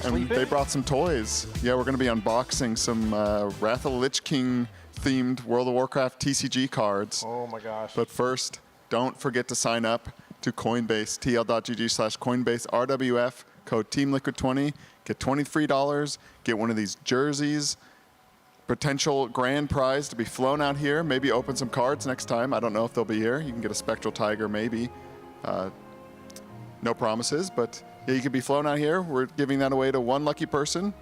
And they brought some toys. Yeah, we're going to be unboxing some Wrath of the Lich King themed World of Warcraft TCG cards. Oh my gosh. But first, don't forget to sign up to Coinbase, tl.gg/Coinbase RWF, code TEAMLIQUID20. Get $20 free, get one of these jerseys, potential grand prize to be flown out here, maybe open some cards next time. I don't know if they'll be here. You can get a Spectral Tiger maybe. No promises, but yeah, you could be flown out here. We're giving that away to one lucky person.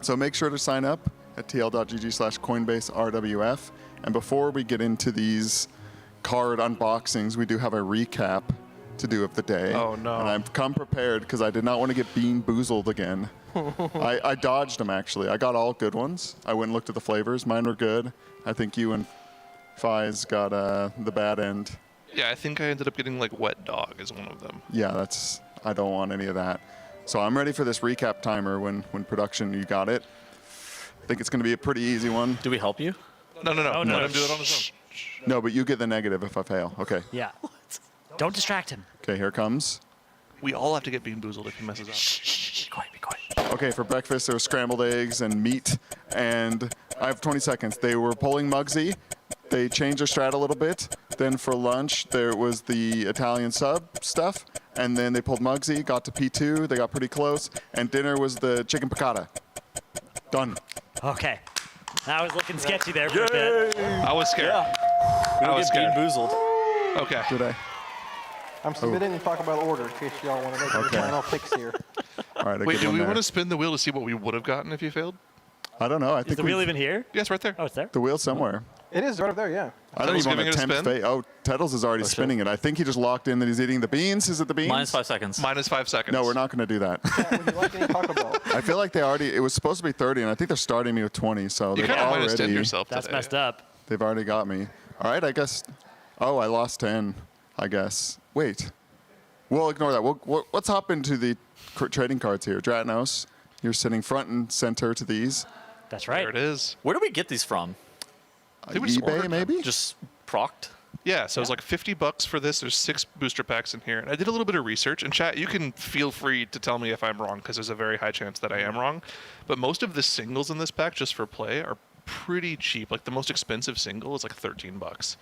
So make sure to sign up at tl.gg/Coinbase RWF. And before we get into these card unboxings, we do have a recap to do of the day. Oh no. And I've come prepared because I did not want to get bean boozled again. I dodged them actually. I got all good ones. I went and looked at the flavors. Mine were good. I think you and Fies got the bad end. Yeah, I think I ended up getting like Wet Dog as one of them. Yeah, I don't want any of that. So I'm ready for this recap timer when production, you got it. I think it's going to be a pretty easy one. Do we help you? No. Oh, no. Let him do it on his own. No, but you get the negative if I fail. Okay. Yeah. Don't distract him. Okay, here comes. We all have to get bean boozled if he messes up. Shh, be quiet. Okay, for breakfast there was scrambled eggs and meat, and I have 20 seconds. They were pulling Mugsy. They changed their strat a little bit. Then for lunch there was the Italian sub stuff, and then they pulled Mugsy, got to P2, they got pretty close, and dinner was the chicken piccata. Done. Okay. That was looking sketchy there for a bit. I was scared. I was scared. Boozled. Okay. Did I? I'm submitting the Taco Bell order in case y'all want to make your final picks here. All right. Wait, do we want to spin the wheel to see what we would have gotten if you failed? I don't know. I Is think the wheel even here? Yes, right there. Oh, it's there? the wheel's somewhere. It is right up there, yeah. I don't Teddles even want giving to it a tempt spin? fate. Oh, Teddles is already spinning it. I think he just locked in that he's eating the beans. Is it the beans? Minus 5 seconds. Minus 5 seconds. No, we're not going to do that. Yeah, would you like any Taco Bell? I feel like it was supposed to be 30, and I think they're starting me with 20, so You they've kind of minus 10 already, yourself That's today. messed up. they've already got me. All right, I guess. Oh, I lost 10, I guess. Wait. We'll ignore that. Let's hop into the trading cards here. Dratnos, you're sitting front and center to these. That's right. There it is. Where do we get these from? They would just order eBay, them. maybe? Just procced? Yeah, so it was like $50 for this. There's 6 booster packs in here. And I did a little bit of research. And chat, you can feel free to tell me if I'm wrong, because there's a very high chance that I am wrong. But most of the singles in this pack, just for play, are pretty cheap. Like the most expensive single is like $13.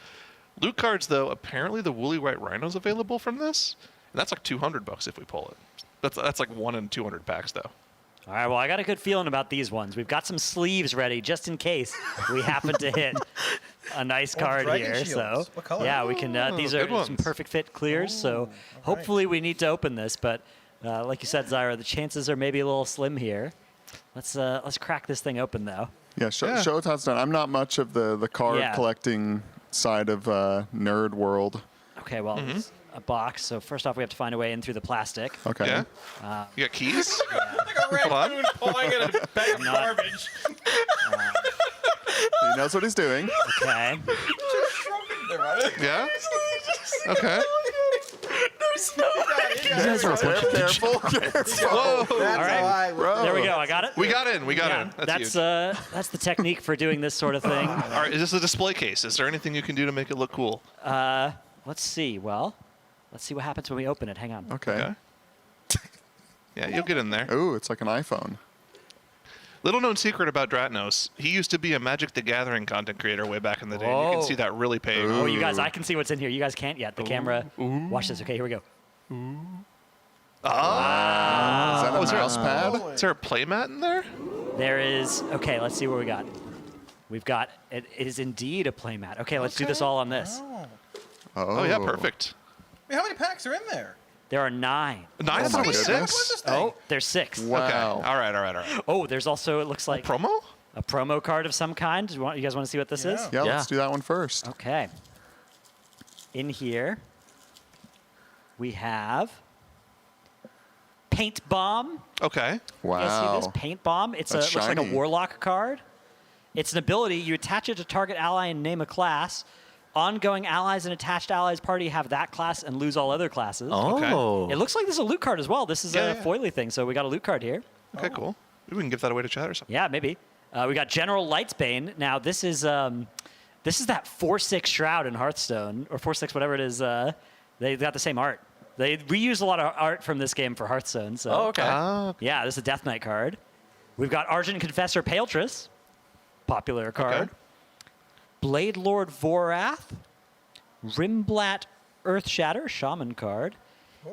Loot cards, though, apparently the Woolly White Rhino's available from this. And that's like $200 if we pull it. That's like 1 in 200 packs, though. All right, well, I got a good feeling about these ones. We've got some sleeves ready just in case we happen to hit a nice card dragon here. shields. So, What color? yeah, we can. These are good ones. some perfect fit clears. So, hopefully, we need to open this. But like you said, Zyra, the chances are maybe a little slim here. Let's crack this thing open, though. Yeah, Showtime's done. I'm not much of the card collecting side of nerd world. Okay, well, it's a box. So first off, we have to find a way in through the plastic. Okay. Yeah. You got keys? Hold on. Pulling in a bag of garbage. He knows what he's doing. Okay. Yeah? Okay. There's no You guys are Careful. Whoa. That's all right. There we go. I got it. We got in. We got Yeah, in. That's huge. that's the technique for doing this sort of thing. All right, is this a display case? Is there anything you can do to make it look cool? Let's see. Well, let's see what happens when we open it. Hang on. Okay. Yeah, you'll get in there. Ooh, it's like an iPhone. Little known secret about Dratnos. He used to be a Magic the Gathering content creator way back in the day. And you can see that really paying off. Oh, you guys, I can see what's in here. You guys can't yet. The camera. Watch this. Okay, here we go. Ah. Is that a is there mouse pad? Is there a playmat in there? There is. Okay, let's see what we got. We've got. It is indeed a playmat. Okay, let's do this all on this. Oh, yeah, perfect. Wait, how many packs are in there? There are 9. 9? I thought it was 6. Oh, there's 6. Wow. Okay. All right. Oh, there's also, it looks like Promo? a promo card of some kind. You guys want to see what this is? Yeah, let's do that one first. Okay. In here, we have Paint Bomb. Okay. You guys see Wow. this? Paint Bomb. It's That's looks like a shiny. Warlock card. It's an ability. You attach it to target ally and name a class. Ongoing allies and attached allies party have that class and lose all other classes. Oh. It looks like this is a loot card as well. This is a foily thing, so we got a loot card here. Okay, cool. Maybe we can give that away to chat or something. Yeah, maybe. We got General Lightsbane. Now, this is This is that 4/6 Shroud in Hearthstone, or 4/6, whatever it is. They've got the same art. They reuse a lot of art from this game for Hearthstone. So. Oh, okay. Yeah, this is a Death Knight card. We've got Argent Confessor Paeltris, popular card. Okay. Blade Lord Vorath, Rimblat Earthshatter, Shaman card.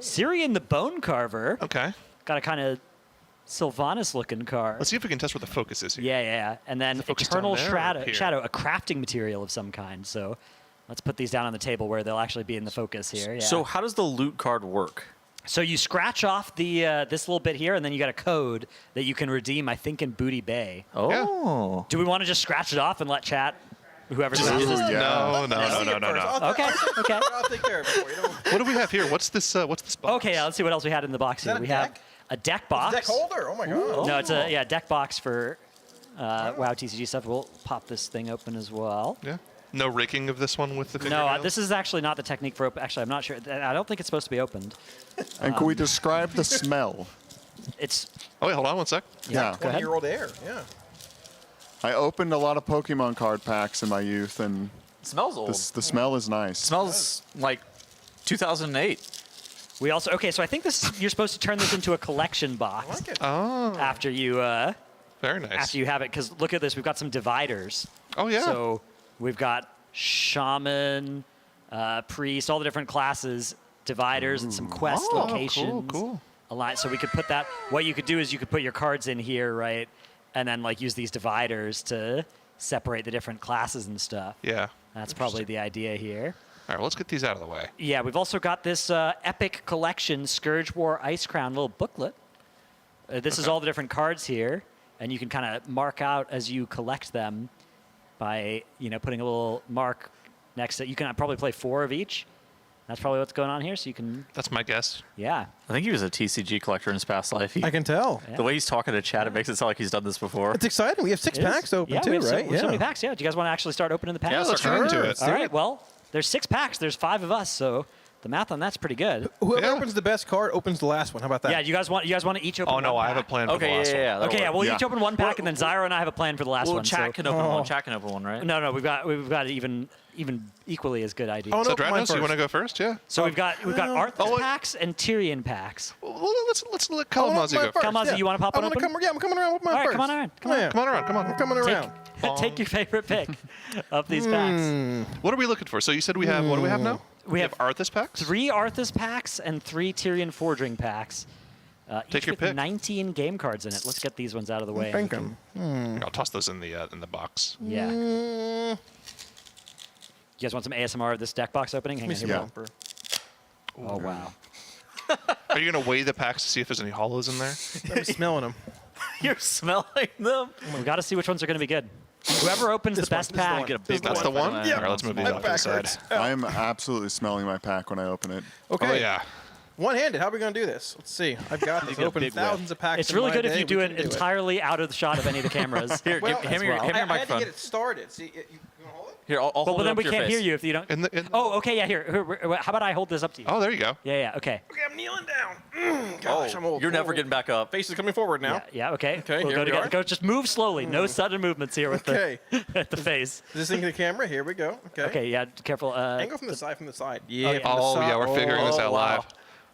Syrian the Bone Carver. Okay. Got a kind of Sylvanas-looking card. Let's see if we can test where the focus is here. Yeah. And then Is the focus Eternal down there or up Shadow, here? a crafting material of some kind. So let's put these down on the table where they'll actually be in the focus here. Yeah. So how does the loot card work? So you scratch off the this little bit here, and then you got a code that you can redeem, I think, in Booty Bay. Oh. Do we want to just scratch it off and let chat, whoever's Ooh, this? No. Okay. I'll take care of it for you. Don't worry. What do we have here? What's this box? Okay, let's see what else we had in the box here. that a We deck? have a deck box. Deck holder. Oh my god. No, it's a deck box for WoW TCG stuff. We'll pop this thing open as well. Yeah. No raking of this one with the No, fingernails? this is actually not the technique for open. Actually, I'm not sure. I don't think it's supposed to be opened. And can we describe the smell? It's. Oh wait, hold on one sec. Yeah. 20-year-old air. Yeah. I opened a lot of Pokemon card packs in my youth, and It smells old. the smell is nice. smells like 2008. We also so I think this you're supposed to turn this into a collection box. I like it. Oh. After you Very nice. after you have it, because look at this, we've got some dividers. Oh yeah. So we've got shaman, priest, all the different classes, dividers, and some quest locations. Cool. So we could put that. What you could do is you could put your cards in here, right, and then like use these dividers to separate the different classes and stuff. Yeah. That's probably the idea here. All right, well, let's get these out of the way. Yeah, we've also got this epic collection, Scourge War Ice Crown little booklet. This is all the different cards here, and you can kind of mark out as you collect them by putting a little mark next to it. You can probably play 4 of each. That's probably what's going on here, so you can... That's my guess. Yeah. I think he was a TCG collector in his past life. I can tell. The way he's talking to chat, it makes it sound like he's done this before. It's exciting. We have 6 packs open too, we have right? So many packs. Yeah. Do you guys want to actually start opening the packs? Yeah, let's turn to it. All right. Well, there's 6 packs. There's 5 of us, so the math on that's pretty good. Whoever opens the best card opens the last one. How about that? Yeah. You guys want to each open? Oh no, one I have a pack? plan for the last one. that'll Okay. Yeah. work. We'll each open one pack, and then Zyro and I have a plan for the last Well, one. chat can open one. Chat can open one, right? No. We've got even equally as good ideas. Oh, So no, mine Dranos, you first. want to go first? Yeah. So we've got Arthas packs and Tyrion packs. Well, let's let Kalamazoo go first. Kalamazoo, you want to pop one open? I'm coming around with mine All right, first. come on around. Come on around. I'm coming around. Take your favorite pick of these packs. What are we looking for? So you said we have. What do we have now? We have Arthas packs. 3 Arthas packs and 3 Tyrion Forging packs. Take each your with pick. 19 game cards in it. Let's get these ones out of the way. Thank him. I'll toss those in the box. Yeah. You guys want some ASMR of this deck box opening? Hang on, here we go. Oh wow. Are you gonna weigh the packs to see if there's any hollows in there? I'm smelling them. You're smelling them. We got to see which ones are going to be good. Whoever opens the best pack. Get a big That's the one. Yeah. All right, let's move these off to the side. I'm absolutely smelling my pack when I open it. Okay. Oh yeah. One-handed. How are we gonna do this? Let's see. I've got this get a open big thousands of packs. It's in really my good if day. you do We it can entirely out of the shot of any of the cameras. Here, Well, hand me your I had to microphone. get it started. See, you wanna hold it? Here, I'll Well, hold it then up we to your can't face. hear you if you don't. In Oh, okay, yeah. Here, how about I hold this up to you? Oh, there you go. Yeah. Okay. Okay, I'm kneeling down. Gosh, I'm old. You're never getting back up. Face is coming forward now. Yeah. Okay. Okay, We'll here go we together. are. Go. Just move slowly. No sudden movements here with Okay. the face. Is this into the camera? Here we go. Okay. Okay. Yeah. Careful. Angle from the side. From the side. Yeah. yeah. From the Oh side. yeah, we're figuring this out live.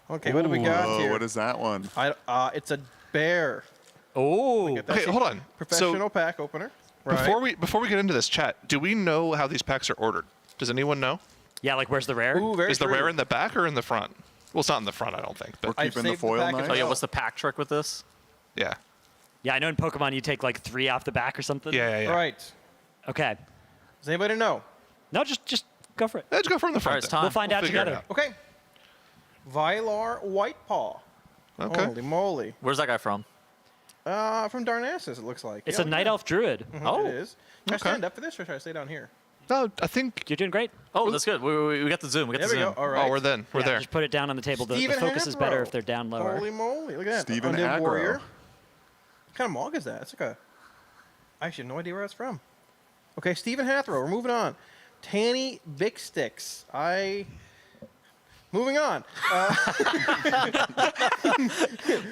Okay, what do we got Whoa, here? what is that one? It's a bear. Oh. Okay, hold on. Professional pack opener. Right. Before we get into this chat, do we know how these packs are ordered? Does anyone know? Yeah. Like, where's the rare? Ooh, very Is the true. rare in the back or in the front? Well, it's not in the front, I don't think. But We're keeping the saved the foil pack as knife. Oh yeah, well. what's the pack trick with this? yeah. Yeah. I know in Pokemon you take like 3 off the back or something. Yeah. Right. Okay. Does anybody know? No, just go for it. Let's go from the front. it's then. time. We'll find out figure it together. out. Okay. Vylar Whitepaw. Okay. Holy moly. Where's that guy from? From Darnassus, it looks like. It's Yeah, a look Night at Elf Druid. that. Oh. It is. Should I stand up for this or should I stay down here? No, I think. You're doing great. Oh, that's good. We got the zoom. We got There the we zoom. go. All right. Oh, we're Yeah, there. Just put it down on the table. The Stephen focus is better Hathrow. if they're down lower. Holy moly. Look at that. Stephen Undead Aggro. Warrior. What kind of Mog is that? It's like a... I actually have no idea where it's from. Okay, Stephen Hathrow. We're moving on. Tanny Big Sticks. Moving on.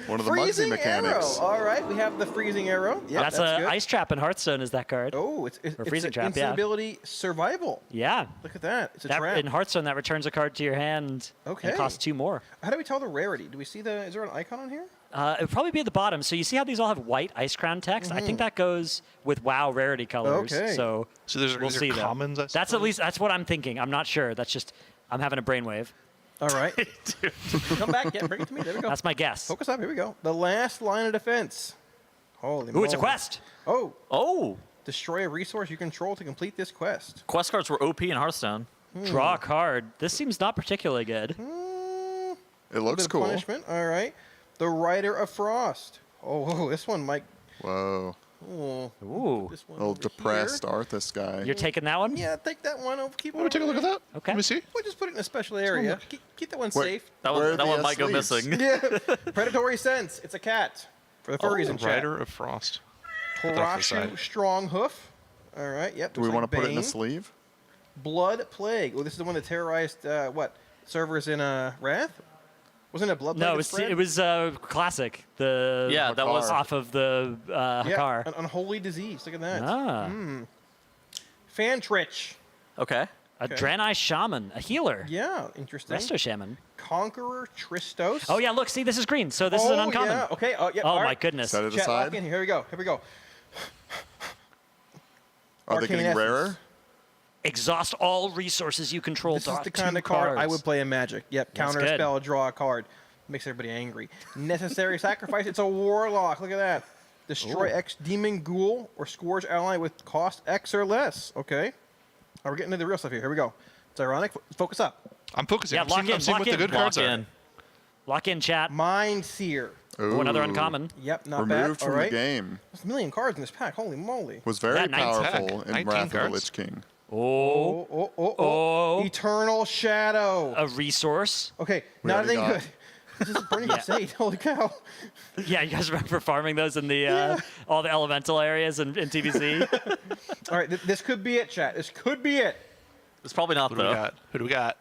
One of the Mugsy freezing mechanics. arrow. All right, we have the freezing arrow. Yep, that's good. an ice trap in Hearthstone. Is that card? Oh, it's or freezing trap. instant ability survival. Yeah. Look at that. It's a that, trap. in Hearthstone, that returns a card to your hand. Okay. And costs 2 more. How do we tell the rarity? Do we see the? Is there an icon on here? It would probably be at the bottom. So you see how these all have white Ice Crown text? I think that goes with WoW rarity colors. Okay. So there's we'll see commons. That. That's at least that's what I'm thinking. I'm not sure. That's just I'm having a brainwave. All right. Come back. Yeah, bring it to me. There we go. That's my guess. Focus up. Here we go. The last line of defense. Holy Ooh, it's a moly. quest. Oh. Destroy a resource you control to complete this quest. Quest cards were OP in Hearthstone. Draw a card. This seems not particularly good. It looks cool. Punishment. All right. The Rider of Frost. Oh, this one might. Whoa. Oh. Ooh. This one Little over depressed here. Arthas guy. You're taking that one? Yeah, take that one. Keep Let me take a look at that. Okay. Let me see. We'll just put it in a special area. Keep that one Where- safe. That Where one, are the might go sleeves? missing. Yeah. Predatory Sense. It's a cat. For the furries in chat. Rider of Frost. Put that off to the Torashu side. Strong Hoof. All right. Yep. Do we want to put it in a Bane. sleeve? Blood Plague. Oh, this is the one that terrorized what servers in Wrath? Wasn't it Blood Plague? No, that spread? it was classic. The that was off of the yeah, Hakar. an unholy disease. Look at that. Ah. Fantrich. Okay. A Draenei Shaman, a healer. Yeah, interesting. Resto Shaman. Conqueror Tristos. Oh yeah, look, see, this is green, so this is an uncommon. Yeah. Okay. Yeah, Oh all my right. goodness. Set it Chat, lock aside. in. Here we go. Here we go. Are they Arcane getting Essence. rarer? Exhaust all resources you control. This is draw the 2 kind of card I cards. would play in Magic. Yep. That's Counter good. spell, draw a card. Makes everybody angry. Necessary sacrifice. It's a warlock. Look at that. Destroy X demon ghoul or scourge ally with cost X or less. Okay. Are we getting into the real stuff here? Here we go. It's ironic. Focus up. I'm focusing. Yeah, I'm lock seeing, in, I'm seeing lock what the in. good cards Lock are. in. Lock in, chat. Mind Seer. Oh, another Ooh. uncommon. Yep, not Removed bad. from All right. the game. There's a million cards in this pack. Holy moly. Was very Yeah, 19. powerful in 19 Wrath of the cards. Lich King. Oh. Eternal Shadow. A resource. Okay, We not already anything got- good. This is Burning Crusade. Holy cow. Yeah, you guys remember farming those in the all the elemental areas in TBC? All right, this could be it, chat. This could be it. It's probably not, Who do we though. got? Who do we got?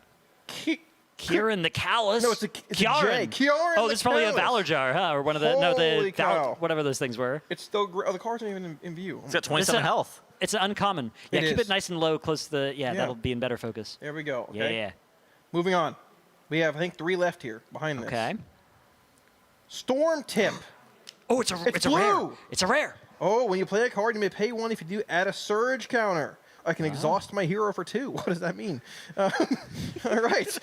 Kieran the Callous. No, it's a J. Kieran. Kieran Oh, the this is probably a Callous. Valor Jar, huh? Or one of the Holy cow. whatever those things were. It's still great. Oh, the cards aren't even in view. It's got 27 It's a- health. It's an uncommon. Yeah, It keep is. it nice and low, close to the. Yeah, Yeah. that'll be in better focus. There we go. Yeah, Okay. yeah. Moving on. We have, I think, 3 left here behind this. Okay. Storm Tip. Oh, it's a blue. rare. It's a rare. Oh, when you play a card, you may pay 1 if you do add a surge counter. I can exhaust my hero for 2. What does that mean? All right.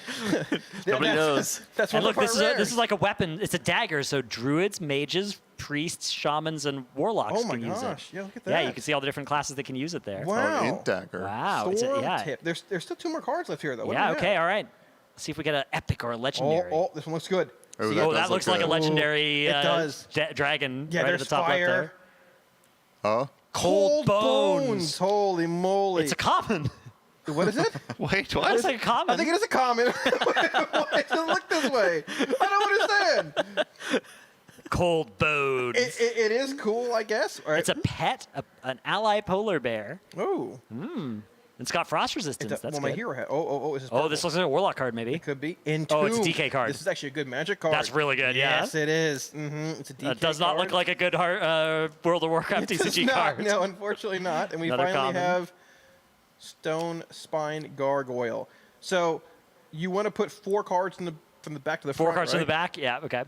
Nobody knows. That's And one look, of the this is like a weapon. It's a dagger, so druids, mages, priests, shamans, and warlocks Oh my can use it. gosh. Yeah, look at that. Yeah, you can see all the different classes that can use it there. Wow. Oh, Int Dagger. Wow. It's Storm a, yeah. Tip. There's still 2 more cards left here, though. What do Yeah. we Okay. have? All right. Let's see if we get an epic or a legendary. Oh, this one looks good. Oh, See, that Oh, does that look looks like a good. legendary It does. dragon Yeah, right at there's the top fire. left there. Oh, Cold bones. Holy moly. It's a common. What is it? Wait, It's what? like a common. I think it is a common. Why does it look this way? I don't understand. Cold bones. It is cool, I guess. All right. It's a pet, an ally polar bear. Oh. It's got frost resistance. That's well, my good. hero hat. Oh, is this Oh, this looks like a warlock card, maybe. It could be. Entomb. Oh, it's a DK card. This is actually a good magic card. That's really good, yeah. Yes, it is. It's a DK That does not look card. like a good World of Warcraft It does TCG not. card. No, unfortunately not. And we Another finally common. have Stone Spine Gargoyle. So you want to put 4 cards from the back to the front, 4 cards in right? the back. Yeah. Okay.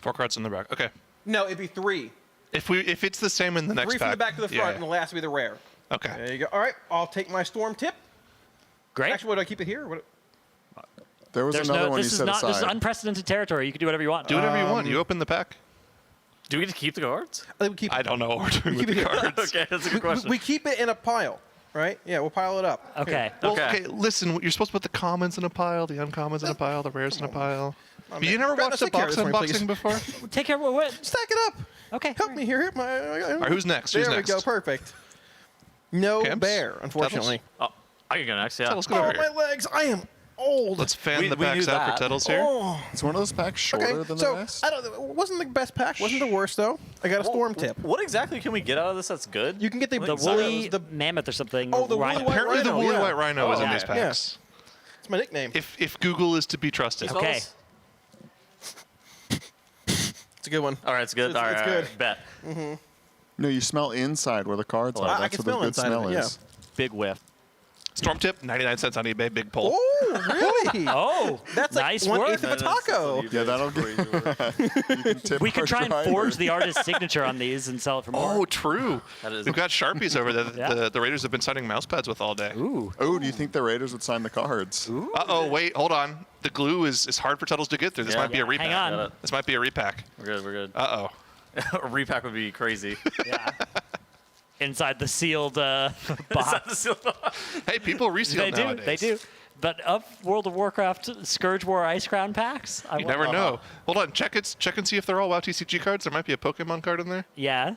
4 cards in the back. Okay. No, it'd be 3. If it's the same in the next 3 from pack. the back to the front, and the last would be the rare. Okay. There you go. All right, I'll take my Storm Tip. Great. Actually, what do I keep it here? What? there was There's another no. one This you is set not. aside. This is unprecedented territory. You can do whatever you want. Do whatever you want. You open the pack. Do we get to keep the cards? I think we keep. I don't know what we're doing with keep the it here. cards. Okay, that's a good question. We keep it in a pile, right? Yeah, we'll pile it up. Okay. Well, Okay. okay, listen, you're supposed to put the commons in a pile, the uncommons in a pile, the rares in a pile. Oh, But man. you never Brandon, watched a take care of box this for me, please. unboxing before? Take care of what? Stack it up. Okay. Help me here. All right, who's next? There Who's we next? go. Perfect. No Camps? bear, unfortunately. Oh, I can go next, yeah. Tettles, go Oh, over my here. legs. I am old. Let's fan We- the we packs knew out that. for Tettles here. Oh. It's one of those packs shorter Okay, than so the rest. I don't. It wasn't the best pack. Wasn't the worst though. I got a Storm Tip. What exactly can we get out of this that's good? You can get the The sorry, woolly the mammoth or something. Oh, the woolly rhino. white Apparently the rhino, woolly yeah. white rhino is in yeah. these packs. It's my nickname. If Google is to be trusted. Okay. It's a good one. All right, it's good. It's- All right, it's all good. right, bet. Mm-hmm. No, you smell inside where the cards are. I That's can what the smell good inside of smell it, is. Big whiff. Storm tip, 99 cents on eBay, big pull. Oh, really? Oh, That's like nice 1/8 work. of a taco. Yeah, that'll get. You can tip We could our try and driver. forge the artist's signature on these and sell it for more. Oh, true. That is. We've got Sharpies over there Yeah. that the Raiders have been signing mouse pads with all day. Ooh. Oh, do you think the Raiders would sign the cards? Uh-oh, wait, hold on. The glue is hard for Tuttles to get through. This Yeah. might be a repack. Hang on. This might be a repack. We're good. We're good. Uh-oh. A repack would be crazy. Yeah. Inside the sealed box. Hey, people reseal They nowadays. do. They do. But of World of Warcraft Scourge War Ice Crown packs, You never know. Hold on, check and see if they're all WoW TCG cards. There might be a Pokemon card in there. Yeah.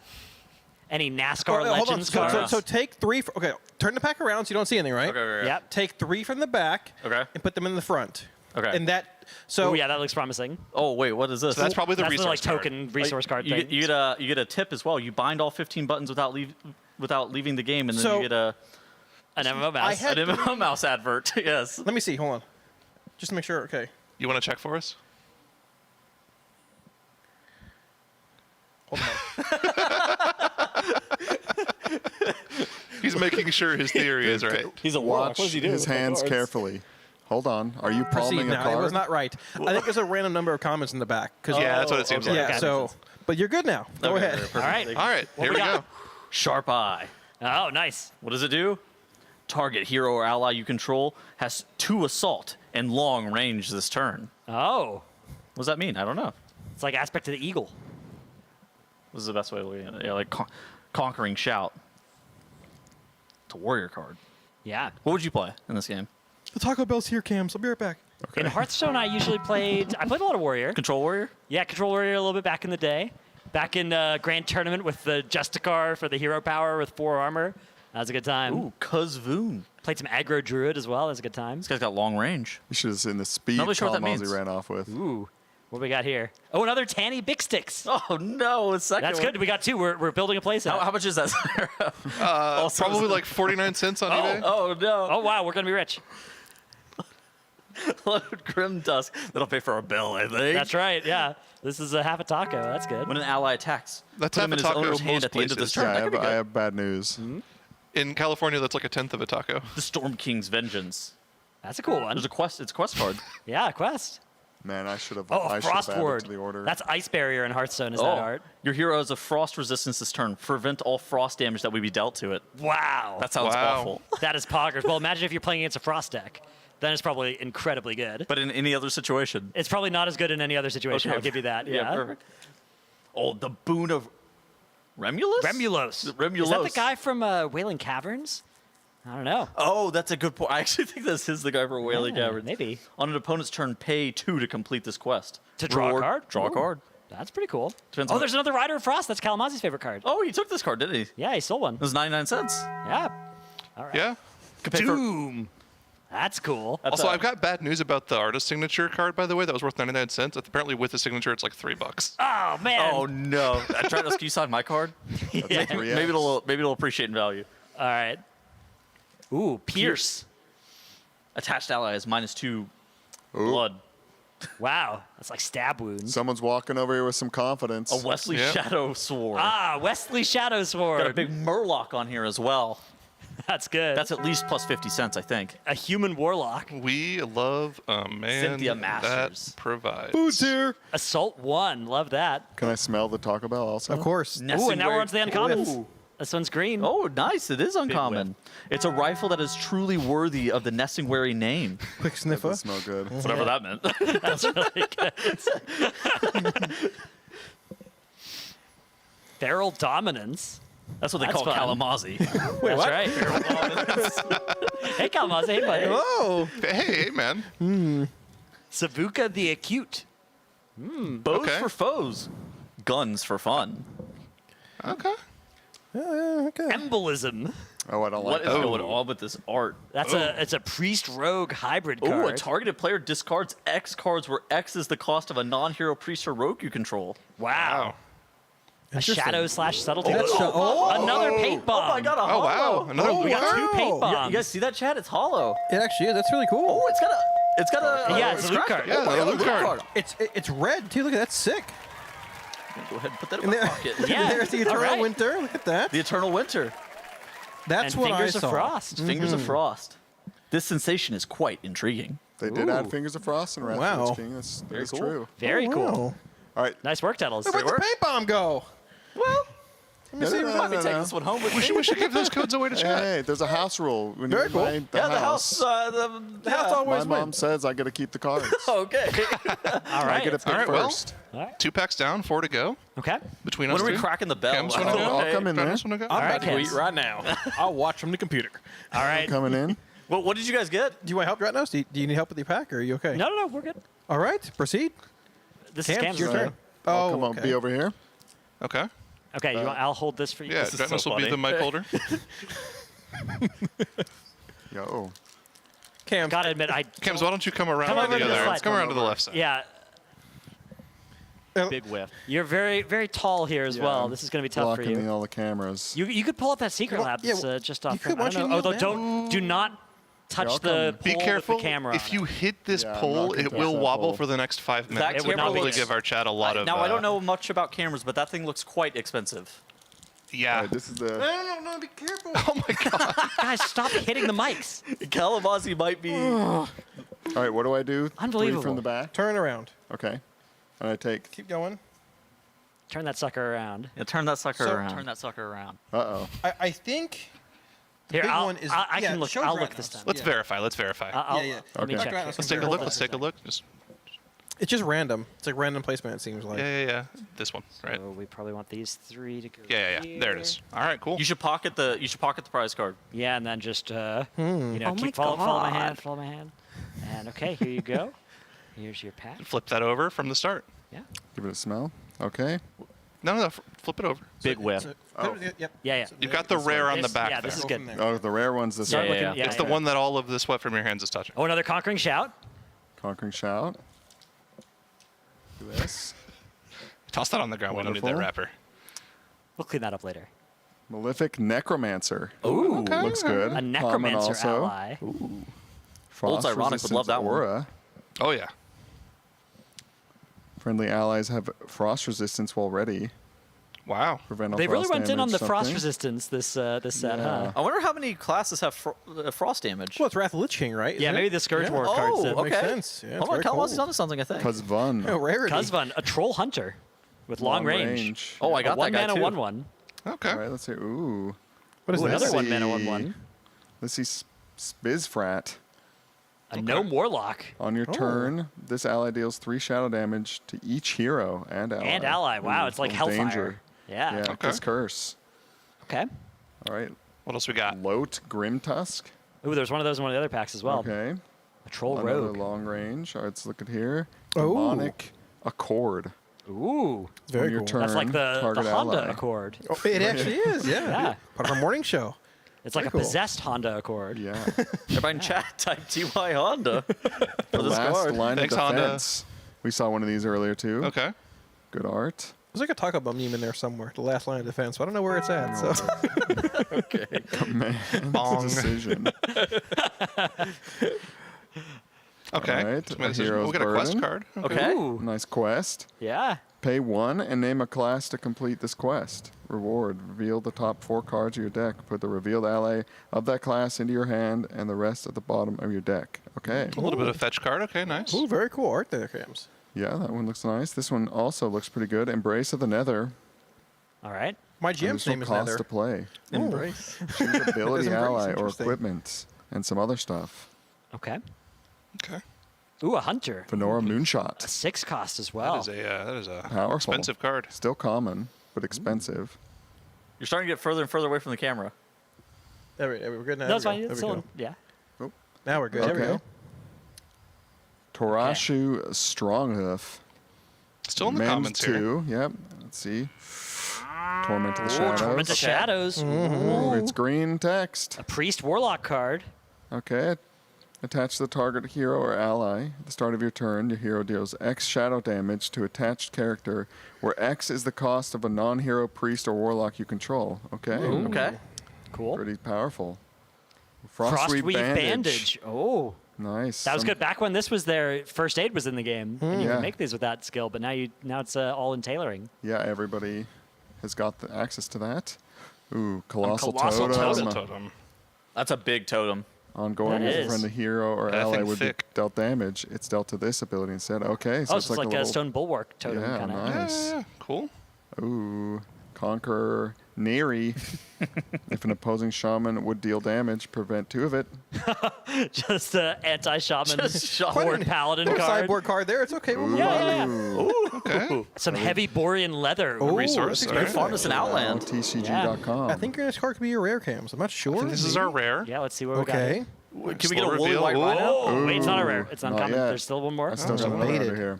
Any NASCAR Hold on. Legends So, cards? so take 3. Okay, turn the pack around so you don't see anything, right? Okay. Yep. Take 3 from the back. Okay. And put them in the front. Okay. And that. So Oh yeah, that looks promising. Oh wait, what is this? So that's probably the That's resource like card. token resource card you thing. get a tip as well. You bind all 15 buttons without leaving the game, and then So- you get an MMO I mouse. had MMO mouse advert. Yes. Let me see. Hold on. Just to make sure. Okay. You want to check for us? Hold on. He's making sure his theory is right. He's a warlock. Watch What does he do? his hands carefully. Hold on. Are you Proceed palming a now. It card? was not right. I think there's a random number of comments in the back. Yeah, that's what it seems like. Yeah. Okay. So, but you're good now. Go Okay, ahead. perfect. All right. All right, What here we we got? go. Sharp Eye. Oh, nice. What does it do? Target hero or ally you control has 2 assault and long range this turn. Oh, What does that mean? I don't know. it's like Aspect of the Eagle. This is the best way of looking at it. Yeah, like conquering shout. It's a warrior card. Yeah. What would you play in this game? The Taco Bell's here, Cams. I'll be right back. In Hearthstone, I usually played a lot of Warrior. Control warrior? Yeah, Control Warrior a little bit back in the day. Back in Grand Tournament with the Justicar for the hero power with 4 armor. That was a good time. Ooh, Kuzvoon. Played some aggro druid as well. That was a good time. This guy's got long range. You should have seen the speed Not really sure what that Kalamazoo means. ran off with. Ooh, what do we got here? Oh, another Tanny Big Sticks. Oh no, a second That's one. good. We got 2. We're building a playset. How much is that? Probably like 49 cents on eBay. Oh no. Oh wow, we're gonna be rich. Load Grim Dusk. That'll pay for a bill, I think. That's right. Yeah, this is a half a taco. That's good. When an ally attacks, That's put him in half his a taco owner's hand most at the end of this places. turn. Yeah, That could be I good. have bad news. In California, that's like a tenth of a taco. The Storm King's Vengeance. That's a cool one. There's a quest. It's a quest card. Yeah, quest. Man, I should have. Oh, I a should have frost added ward. to the order. That's ice barrier in Hearthstone. Is that art? Your hero has a frost resistance this turn. Prevent all frost damage that would be dealt to it. Wow. That sounds Wow. awful. That is poggers. Well, imagine if you're playing against a frost deck. Then it's probably incredibly good. But in any other situation. It's probably not as good in any other situation. I'll give you that. Yeah. perfect. Oh, the boon of Remulos? Remulos. Remulos. Is that the guy from Wailing Caverns? I don't know. Oh, that's a good point. I actually think this is the guy for Wailing Yeah, Caverns. maybe. On an opponent's turn, pay 2 to complete this quest. To draw a card? Draw a Ooh. card. That's pretty cool. Depends Oh, on there's another Rider of Frost. That's Kalamazi's favorite card. Oh, he took this card, didn't he? It Yeah, he stole one. was 99 cents. Yeah. All right. Yeah. Could pay for- Doom. That's cool. That's Also, a- I've got bad news about the artist signature card, by the way. That was worth 99 cents. Apparently, with the signature, it's like $3. Oh man. Oh no! I tried to skew sign my card. Yeah. Maybe it'll appreciate in value. All right. Ooh, Pierce. Attached ally is -2 blood. Wow, that's like stab wounds. Someone's walking over here with some confidence. A Wesley Yep. Shadow Sword. Ah, Wesley Shadow Sword. Got a big Murloc on here as well. That's good. That's at least plus 50 cents, I think. a human warlock. We love a man Cynthia Masters. that provides. Boots here. Assault 1. Love that. Can I smell the Taco Bell also? Of course. Ooh, and now we're on to the uncommons. Ooh. This one's green. Oh, nice. It is uncommon. It's a rifle that is truly worthy of the Nestingwary name. Quick That sniffer. does smell good. Whatever that meant. That's really good. Feral Dominance. That's what they That's call fun. Kalamazoo. That's right. Hey, Kalamazi. Hey, buddy. Oh. Hey, man. Savuka the Acute. Bows Okay. for foes. Guns for fun. Okay. Okay. Embolism. Oh, I don't What like is that. going on with this art? It's a priest rogue hybrid Oh, card. a targeted player discards X cards where X is the cost of a non-hero priest or rogue you control. Wow. A shadow / subtlety. That's Another paint bomb. Oh my god, a Oh hollow. wow, another We got 2 paint You bombs. guys see that, chat? It's hollow. It actually is. That's really cool. Oh, it's got a Yeah, it's a loot scratch- card. Yeah, Oh my a god, loot card. It's red too. Look at that. That's sick. Go ahead and put that in And my there, pocket. Yeah, there's the all Eternal right. Winter. Look at that. The Eternal Winter. That's And what Fingers I of saw. Frost. Fingers of Frost. This sensation is quite intriguing. They did Ooh. add Fingers of Frost in Wrath Wow. of the Lich King. That's cool. true. Very Oh, cool. wow. All right. Nice work, Tuttles. Where'd the paint bomb go? Well, Let me see. no, let me no, take no. this one home with We me. should give those codes away to chat. Hey, there's a house rule. When Very you cool. buy Yeah, the house. The house My always mom wins. says I got to keep the cards. Okay. All I right. get to pick All right, well, first. 2 packs down, 4 to go. Okay. Between When us are we two. cracking the bell? Cam's wanna go? I'll come in there. Travis wanna go? I'm right, about to go kids. eat right now. I'll watch from the computer. All right. Coming in. Well, what did you guys get? Do you want help right now? Do you need help with your pack, or are you okay? No, we're good. All right, proceed. This Cam, is Cam's your turn. Oh, Oh, come on. okay. Be over here. Okay. Okay, I'll hold this for you. Yeah, This is Dretnos so will be funny. the mic holder. Yo. Cam. Gotta admit, Cams, why don't you come around Come to over the to the other? side. Let's come around to the left side. Yeah, Big whiff. you're very, very tall here as Yeah, well. I'm This is going to be tough for Blocking you. all the cameras. You could pull up that secret lab that's just off. you could. From, Why I don't don't you know. kneel Although do not touch I'll the come. Be pole careful. with the camera If on you it. hit this Yeah, I'm pole, not gonna it touch will that wobble pole. for the next 5 minutes. That It would camera probably looks- give our chat a lot of. Now, I don't know much about cameras, but that thing looks quite expensive. Yeah. All right, this is the. No, be careful. Oh my god. Guys, stop hitting the mics. Kalamazoo might be. All right, what do I do? 3 Unbelievable. from the back. Turn around. Okay. And I take. Keep going. Turn that sucker around. Yeah, turn that sucker So- around. Turn that sucker around. Uh-oh. I think. Here, big I'll, one is- I yeah, can look. show I'll Dretnos. look this time. Let's verify. Let's verify. I'll, Yeah. Let me Okay. check. Dretnos here. Let's take a look. Let's take a look. Just It's just random. It's like random placement. It seems like. yeah. This one, right? So we probably want these 3 to go. Yeah. There it is. All right, cool. You should pocket the prize card. Yeah, and then just you know, Oh my follow my God. hand, follow my hand. And okay, here you go. Here's your pack. Flip that over from the start. Yeah. Give it a smell. Okay. No. Flip it over. Big whiff. Yep. Yeah. You've got the rare on the This- back yeah, there. this is good. Oh, the rare one's this Start one. looking- It's the one that all of the sweat from your hands is touching. Oh, another conquering shout. Conquering Shout. Do this. Toss that on the ground. We don't need that Wonderful. wrapper. We'll clean that up later. Malefic Necromancer. Ooh. Okay. Looks good. A Common necromancer also. ally. Frost Ironic would love resistance that one. aura. Oh yeah. Friendly allies have frost resistance while ready. Wow. Prevent all They really frost went in on the damage, frost something. resistance this set, huh? I wonder how many classes have frost damage. Well, it's Wrath of the Lich King, right? Yeah, Isn't maybe it? the Scourge Yeah. War Oh, cards. That okay. Makes sense. Yeah, Hold on, it's very Kalamazoo's cool. onto something, I think. Kuzvan. Oh, rarity. Kuzvan, a troll hunter with long range. Oh, I A got that guy 1 mana too. 1/1. Okay. All right, let's see. Ooh. What is Ooh, this? another 1 mana see. 1/1. Let's see. Spizfrat. A gnome warlock. On your turn, this ally deals 3 shadow damage to each hero and ally. And ally. Wow, Ooh, it's like little Hellfire. danger. Yeah. Yeah, Okay. this curse. Okay. All right. What else we got? Lote Grim Tusk. Ooh, there's one of those in one of the other packs as well. Okay. A troll Another rogue. long range. All right, let's look at here. Oh. Demonic Accord. Ooh. Very On your cool. turn, That's like the target Honda ally. Accord. Oh, it actually is. Yeah. Yeah. Part of our morning show. It's like Very a cool. possessed Honda Accord. Yeah. Everybody in chat type TY Honda for The this last card. line Thanks, of Honda. defense. We saw one of these earlier too. Okay. Good art. There's like a Taco Bell meme in there somewhere. The last line of defense. But I don't know where it's at. So. Okay. Command Bong. decision. Okay. All right, So my a decision. hero's We got a quest burden. card. Okay. Ooh. Nice quest. Yeah. Pay 1 and name a class to complete this quest. Reward. Reveal the top 4 cards of your deck. Put the revealed ally of that class into your hand and the rest at the bottom of your deck. Okay. A little bit of fetch card. Okay, nice. Ooh, very cool art there, Cams. Yeah, that one looks nice. This one also looks pretty good. Embrace of the Nether. All right. My There's GM's name no is cost Nether. to play. Embrace. Choose ability Embrace, ally or interesting. equipment and some other stuff. Okay. Okay. Ooh, a hunter. Fenora A Moonshot. 6 cost as well. That is a Powerful. expensive card. Still common, but expensive. You're starting to get further and further away from the camera. There we're good now. That's There fine. we go. It's There we still, go. yeah. Now we're good. There we Okay. go. Torashu Stronghoof. Still in the Men's comments here. 2. Yep. Let's see. Torment of the Ooh, Shadows. Torment of Shadows. Ooh, it's green text. A priest warlock card. Okay. Attach the target hero or ally. At the start of your turn, your hero deals X shadow damage to attached character, where X is the cost of a non-hero priest or warlock you control. Okay. Ooh. Okay. Cool. Pretty powerful. Frostweave bandage. Oh. Nice. That was good. Back when this was there, first aid was in the game, and you Yeah. can make these with that skill. But now it's all in tailoring. Yeah, everybody has got the access to that. Ooh, colossal totem. That's a big totem. Ongoing That if a is. friend, a hero, or That ally thing would thick. be dealt damage. It's dealt to this ability instead. Okay, so Oh, it's so it's like a a little, stone bulwark totem yeah, kind of. nice. Yeah, cool. Ooh, Conqueror Neri. If an opposing shaman would deal damage, prevent 2 of it. Just anti-shaman Just horde paladin There's a card. sideboard card there. It's okay. We'll move Yeah, on. yeah, yeah. Ooh. Okay. Some heavy Borean leather. Ooh, Resource. that's All right. Good farm this in Outland. TCG.com. I think your next card could be your rare cams. I'm not sure. I think this is our rare. Yeah, let's see what we got. Okay. Here. Can we get a Slow woolly reveal. white rhino? Oh, wait, it's not a Ooh, rare. It's not uncommon. yet. There's still one more. I still have another baited. under here.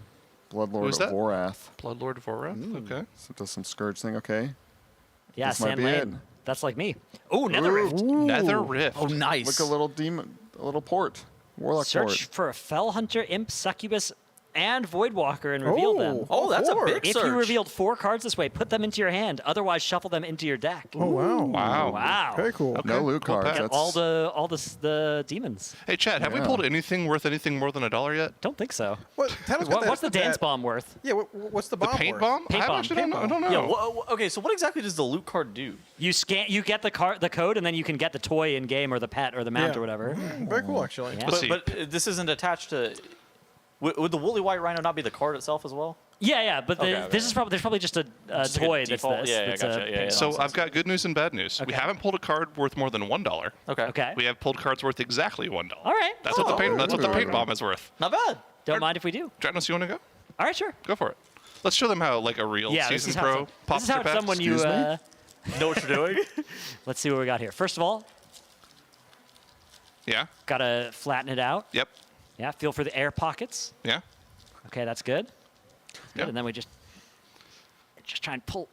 Bloodlord Who's of that? Vorath. Bloodlord Vorath. Okay. So it does some scourge thing. Okay. Yeah, This might Sand be Lane. it. That's like me. Ooh, Nether Rift. Nether Rift. Oh, nice. Look, a little demon, a little port. Warlock Search port. for a Fell Hunter, Imp, Succubus, and Voidwalker and reveal them. Oh, that's a big If search. you revealed 4 cards this way, put them into your hand. Otherwise, shuffle them into your deck. Oh, wow. Wow. Wow. Very cool. Okay. No loot Cool cards. pack. Get That's all the demons. Hey, Chad, have we Yeah. pulled anything worth anything more than $1 yet? Don't think so. What, What's the dance bomb worth? Yeah, what's the The bomb paint worth? bomb? Paint I bomb. actually Paint don't know. I don't know. Yeah, okay, so what exactly does the loot card do? You get the code, and then you can get the toy in game or the pet or the mount Yeah. or whatever. Very cool, actually. Yeah. Let's see. But this isn't attached to. Would the woolly white rhino not be the card itself as well? Yeah, but Okay, this okay. is probably there's probably just a Just like a toy that's default? this. Yeah, that's gotcha. a- Yeah, yeah. So Nonsense. I've got good news and bad news. We Okay. haven't pulled a card worth more than $1. Okay. Okay. We have pulled cards worth exactly $1. All right. That's what the paint. That's what the paint bomb is worth. Not bad. Don't mind if we do. Dranos, you want to go? All right, sure. Go for it. Let's show them how like a real Yeah, this season is how pro it's pops this is how their it's done when you Excuse me? Know what you're doing? Let's see what we got here. First of all, Yeah. gotta flatten it out. Yep. Yeah, feel for the air pockets. Yeah. Okay, that's good. Good, Yep. and then we just try and pull.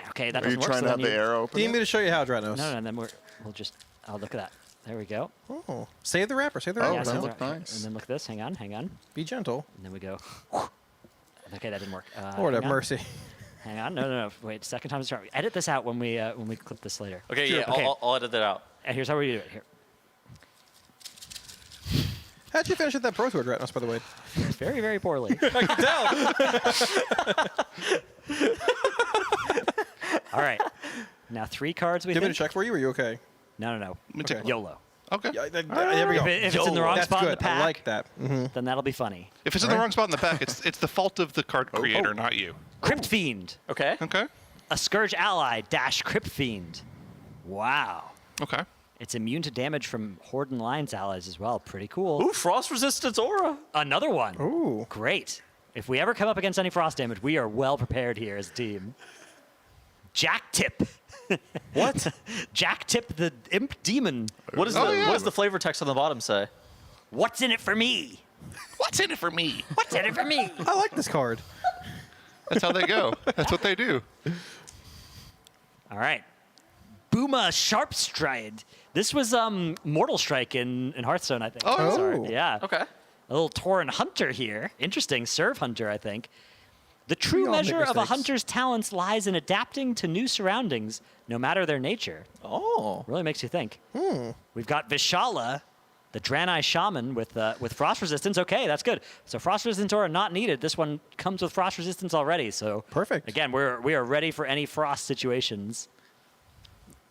Okay, that Are you doesn't work. trying so to have then the you- arrow Do open? you need me to show you how, Dranos? No, and then we'll just. Oh, look at that. There we go. Oh, save the wrapper. Save the Oh, wrapper. that so looked there- nice. And then look at this. Hang on. Be gentle. And then we go. Okay, that didn't work. Lord hang have on. mercy. Hang on. No. Wait, second time's a charm. Edit this out when we clip this later. Okay, Sure, yeah, I'll edit that out. And here's how we do it. Here. How'd you finish at that Pro Tour, Dranos, by the way? Very, very poorly. I can tell. All right. Now 3 cards. Do you want me to check for you, or are you okay? No. Let me take a look. YOLO. Okay. Yeah, there we go. If it's in the wrong That's spot in good. the pack, I like that. then that'll be funny. If it's in the wrong spot in the pack, it's the fault of the card creator, not you. Crypt Fiend. Okay. Okay. A Scourge ally - Crypt Fiend. Wow. Okay. It's immune to damage from Horde and Lines allies as well. Pretty cool. Ooh, frost resistance aura. Another one. Ooh. Great. If we ever come up against any frost damage, we are well prepared here as a team. Jack Tip. What? Jack Tip the Imp Demon. What does the flavor text on the bottom say? What's in it for me? What's in it for me? What's in it for me? I like this card. That's how they go. That's what they do. All right. Booma Sharpstride. This was Mortal Strike in Hearthstone, I think. Oh. Sorry. Yeah. Okay. A little Tauren Hunter here. Interesting. Serve Hunter, I think. The true We all make measure of a mistakes. hunter's talents lies in adapting to new surroundings, no matter their nature. Oh. Really makes you think. We've got Vishala, the Draenei Shaman with frost resistance. Okay, that's good. So frost resistance aura not needed. This one comes with frost resistance already. So Perfect. again, we are ready for any frost situations.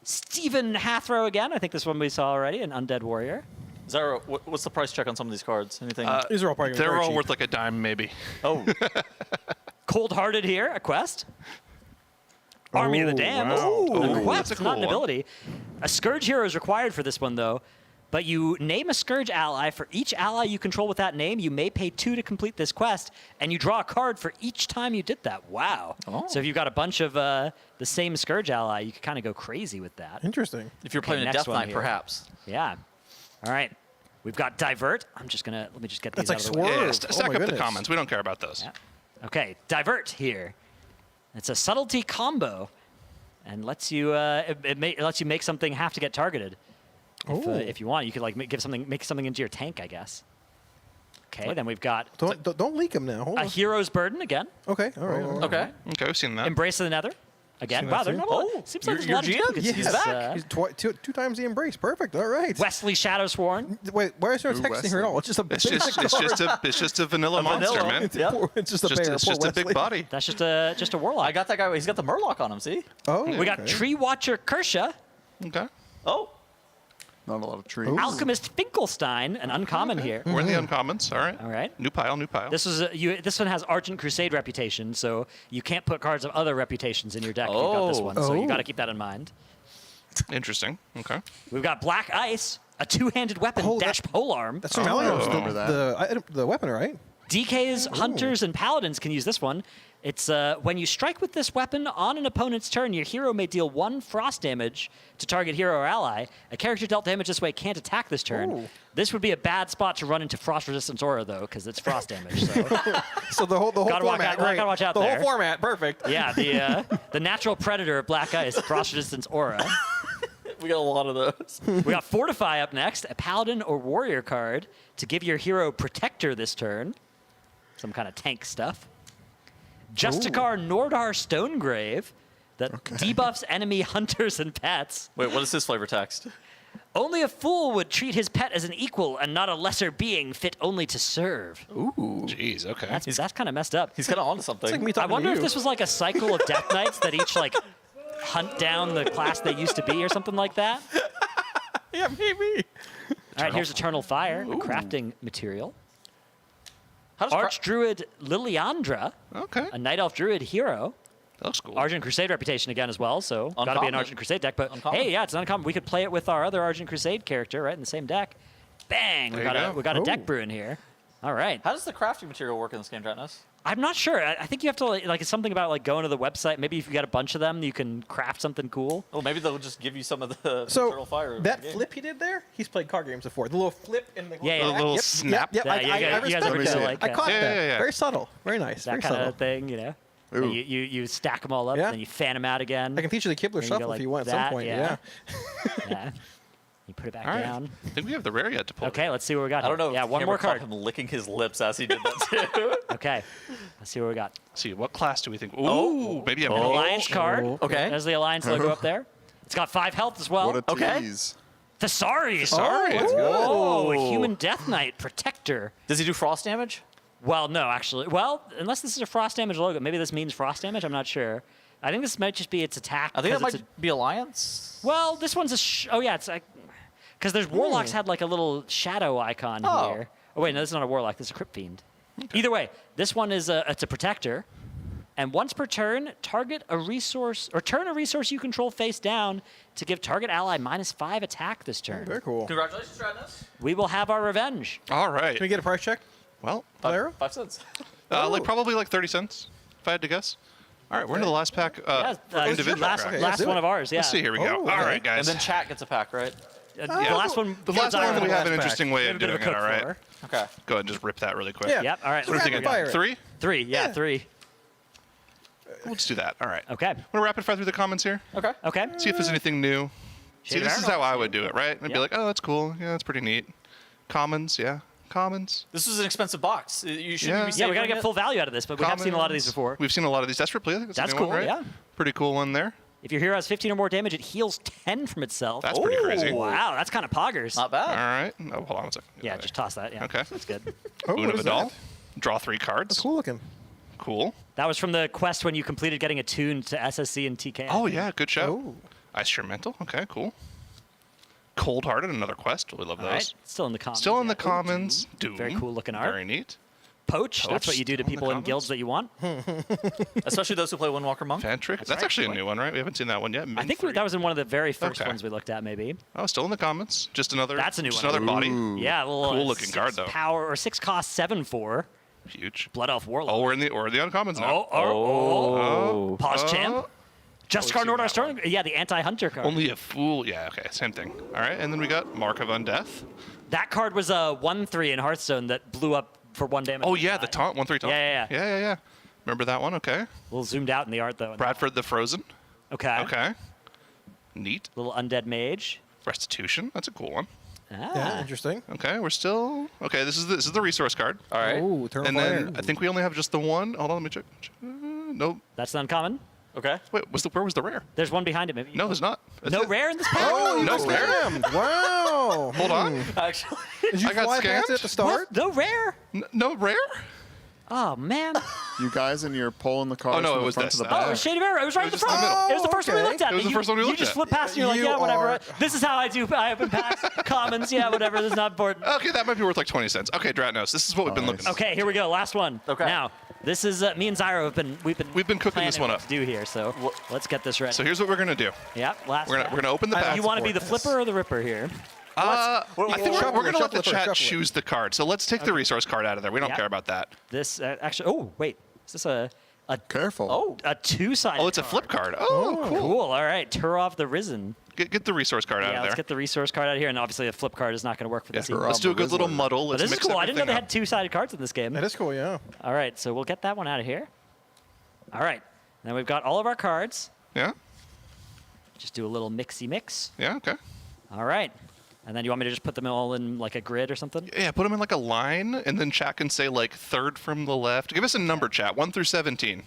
Stephen Hathrow again. I think this one we saw already, an Undead Warrior. Is that what's the price check on some of these cards? Anything? These are all probably They're very all cheap. worth like a dime, maybe. Oh. Cold-Hearted here, a quest. Army of the Ooh, Damned. wow. A Ooh, quest, that's a not cool an one. ability. A Scourge hero is required for this one, though. But you name a Scourge ally. For each ally you control with that name, you may pay 2 to complete this quest, and you draw a card for each time you did that. Wow. Oh. So if you've got a bunch of the same Scourge ally, you could kind of go crazy with that. Interesting. If you're playing a next Death one Knight, here. perhaps. Yeah. All right. We've got Divert. Let me just get these That's out like of the way. Swerve. Yeah, Oh stack my up the goodness. comments. We don't care about those. Yeah. Okay, Divert here. It's a subtlety combo, and lets you lets you make something have to get targeted. If you want, you could like make something into your tank, I guess. Okay, then we've got Don't leak them now. Hold a on. hero's burden again. Okay, all right. Okay. Okay, we've seen that. Embrace of the Nether. Again, Seen wow, that they're too? not a lot. Seems like there's a lot of GM? duplicates. He's back. He's two times the embrace. Perfect. All right. Wesley Shadowsworn. Wait, why is there text in here at all? It's just a It's just a vanilla monster, man. It's just a bear. It's just a big body. That's just a warlock. I got that guy. He's got the Murloc on him. See? Oh. We got Tree Watcher Kersha. Okay. Oh. Not a lot of trees. Alchemist Finkelstein, an uncommon here. We're in the uncommons. All right. All right. New pile. This was this one has Argent Crusade reputation, so you can't put cards of other reputations in your deck. If you've got this one, so you got to keep that in mind. Interesting. Okay. We've got Black Ice, a two-handed weapon, polearm. That's from Alienware. The weapon, right? DK's Hunters and Paladins can use this one. It's when you strike with this weapon on an opponent's turn, your hero may deal 1 frost damage to target hero or ally. A character dealt damage this way can't attack this turn. Ooh. This would be a bad spot to run into frost resistance aura though, because it's frost damage. So, So the whole format. gotta watch out the there. whole format. Perfect. Yeah, the natural predator of Black Ice, frost resistance aura. We got a lot of those. We got Fortify up next, a paladin or warrior card to give your hero protector this turn. Some kind of tank stuff. Justicar Nordar Stonegrave that debuffs enemy hunters and pets. Wait, what is his flavor text? Only a fool would treat his pet as an equal and not a lesser being fit only to serve. Ooh. Jeez, okay. That's kind of messed up. He's kind of onto something. It's like me I talking wonder to if you. this was like a cycle of Death Knights that each like hunt down the class they used to be or something like that. Yeah, maybe. All right, here's Eternal Fire, a crafting material. How does Archdruid Liliandra, Okay. a Night Elf Druid hero. That looks cool. Argent Crusade reputation again as well, so got to be an Uncommon. Argent Crusade deck. But Uncommon. hey, yeah, it's uncommon. We could play it with our other Argent Crusade character, right, in the same deck. Bang! There you go. We got a deck brew in here. All right. How does the crafting material work in this game, Dratnus? I'm not sure. I think you have to like it's something about like going to the website. Maybe if you got a bunch of them, you can craft something cool. Oh, maybe they'll just give you some of the So Eternal Fire. that game. flip he did there, he's played card games before. The little flip in the Yeah, yeah. The little Yep, snap. Yep, Yeah, I you guys respect are really that. like I that. caught Yeah, that. yeah, yeah. Very subtle. Very nice. That Very kind subtle. of thing, you know. Ooh. You stack them all up, Yeah. and then you fan them out again. I can teach you the Kibler Then you go shuffle like if you want at that, some point. yeah. Yeah. Yeah. You put it back All right. down. I think we have the rare yet to pull. Okay, let's see what we got. I don't here. know. Yeah, if one the more camera card. caught him licking his lips as he did that too. Okay, let's see what we got. Let's see, what class do we think? Ooh, Oh. maybe a An Alliance card. Okay. There's the Alliance logo up there. It's got 5 health as well. What a Okay. tease. Thesarius. Thesarius. Oh, Whoa. a human Death Knight Protector. Does he do frost damage? Well, no, actually. Well, unless this is a frost damage logo. Maybe this means frost damage. I'm not sure. I think this might just be its attack. I think that 'cause might it's be Alliance. well, this one's a. Oh yeah, it's like because there's warlocks had like a little shadow icon Oh. here. Oh wait, no, this is not a warlock. This is a crypt fiend. Either way, this one is it's a protector, and once per turn, target a resource or turn a resource you control face down to give target ally -5 attack this turn. Very cool. Congratulations, Dratnus. We will have our revenge. All right. Can we get a price check? Well, Valero? 5 cents. like probably like 30 cents, if I had to guess. All right, we're into the last pack. Yeah, Individual last, packs. last one of ours. Yeah. Let's see. Here we go. Oh, All okay. right, guys. And then chat gets a pack, right? The last one. the last one we have an interesting way have of a bit doing of a it. All cook right. floor. Okay. Go ahead and just rip that really quick. Yeah. Yep. All right. What are we Rapid thinking? fire it. 3? 3. Yeah, 3. Let's do that. All right. Okay. Want to rapid fire through the comments here? Okay. Okay. See if there's anything new. See, Shade this of is Iron. how I would do it, right? I'd be Yep. like, oh, that's cool. Yeah, that's pretty neat. Commons, yeah. Commons. This is an expensive box. You should Yeah. be Yeah, we gotta savoring get it. full value out of this, but we have seen a lot of these Commons. before. We've seen a lot of these. Desperate Plea. I think that's, That's a new one, cool, right? yeah. Pretty cool one there. If your hero has 15 or more damage, it heals 10 from itself. That's pretty crazy. Wow, that's kind of poggers. Not bad. All right. Oh, hold on one second. Yeah, just toss that. Yeah. Okay. That's good. Oh, Boon what of is Vidal. that? Draw 3 cards. That's cool looking. Cool. That was from the quest when you completed getting attuned to SSC and TK. Oh, yeah. Good show. Oh. Instrumental. Okay, cool. Cold Hearted, another quest. We love All those. right. Still in the commons. Still in the yeah. commons. Doom. Very cool looking art. Very neat. Poach. That's what Poach, you do to still in the people in commons. guilds that you want. Especially those who play Windwalker Monk. Fantric. That's right. actually a new one, right? We haven't seen that one yet. I think that was in one of the very first Okay. ones we looked at, maybe. Oh, still in the comments. Just another. That's a new just one. another body. Yeah, a little Cool looking 6 card, though. Power or 6 cost 7/4. Huge. Blood Elf Warlock. Oh, we're in the uncommons now. Oh. Pause Oh. champ. Justicar seen Nordar that Stern. Yeah, the anti-hunter card. Only a fool. Yeah, okay, same thing. All right, and then we got Mark of Undeath. That card was a 1/3 in Hearthstone that blew up for 1 damage. Oh yeah, the taunt 1/3 taunt. Yeah. Yeah. Remember that one? Okay. A little zoomed out in the art though. Bradford the Frozen. Okay. Okay. Neat. Little undead mage. Restitution. That's a cool one. Yeah, interesting. Okay, we're still okay. This is the resource card. All right. Ooh, Eternal And Fire. then I think we only have just the one. Hold on, let me check. Nope. That's uncommon. Okay. Wait, where was the rare? There's one behind it. Maybe. No, there's not. That's No it. rare in this pack? Oh, you No got rare? scammed. Wow. Hold on. Actually, Did you I got fly past it scammed? at the start? No rare? No rare? Oh, man. You guys and you're pulling the cars Oh, no, from it the was front this. to the Oh, back. Oh, it was Shady Bear. It was right in the just in the front. middle. It was the first one we Okay. looked at. It was the You- first one we You looked just at. flip past and you're like, You yeah, whatever. are- This is how I do. I open packs. Commons, yeah, whatever. This is not important. Okay, that might be worth like 20 cents. Okay, Dratnos, this is what we've been looking at. Okay, here we go. Last one. Okay. Now, this is me and Zyro have been We've been cooking this planning one what up. to do here. So let's get this ready. So here's what we're gonna do. Yep. Last. We're gonna open the pack. You want to be the flipper or the ripper here? I think Shuffle we're it, gonna let the shuffle it, chat shuffle it. choose the card. So let's take the resource card out of there. We don't Yeah. care about that. This actually. Oh wait, is this a Careful. oh a two-sided? Oh, it's a flip card. Oh, cool. Cool. All right, Turov the Risen. Get the resource card out Yeah, of let's there. get the resource card out of here, and obviously a flip card is not going to work for this. either. Let's do a good little muddle. But Let's this is mix cool. I didn't know they everything had two-sided cards in this game. That is cool, yeah. All right, so we'll get that one out of here. All right, now we've got all of our cards. Yeah. Just do a little mixy mix. Yeah. Okay. All right, and then you want me to just put them all in like a grid or something? Yeah. Put them in like a line, and then chat can say like third from the left. Give us a number, chat. 1 through 17.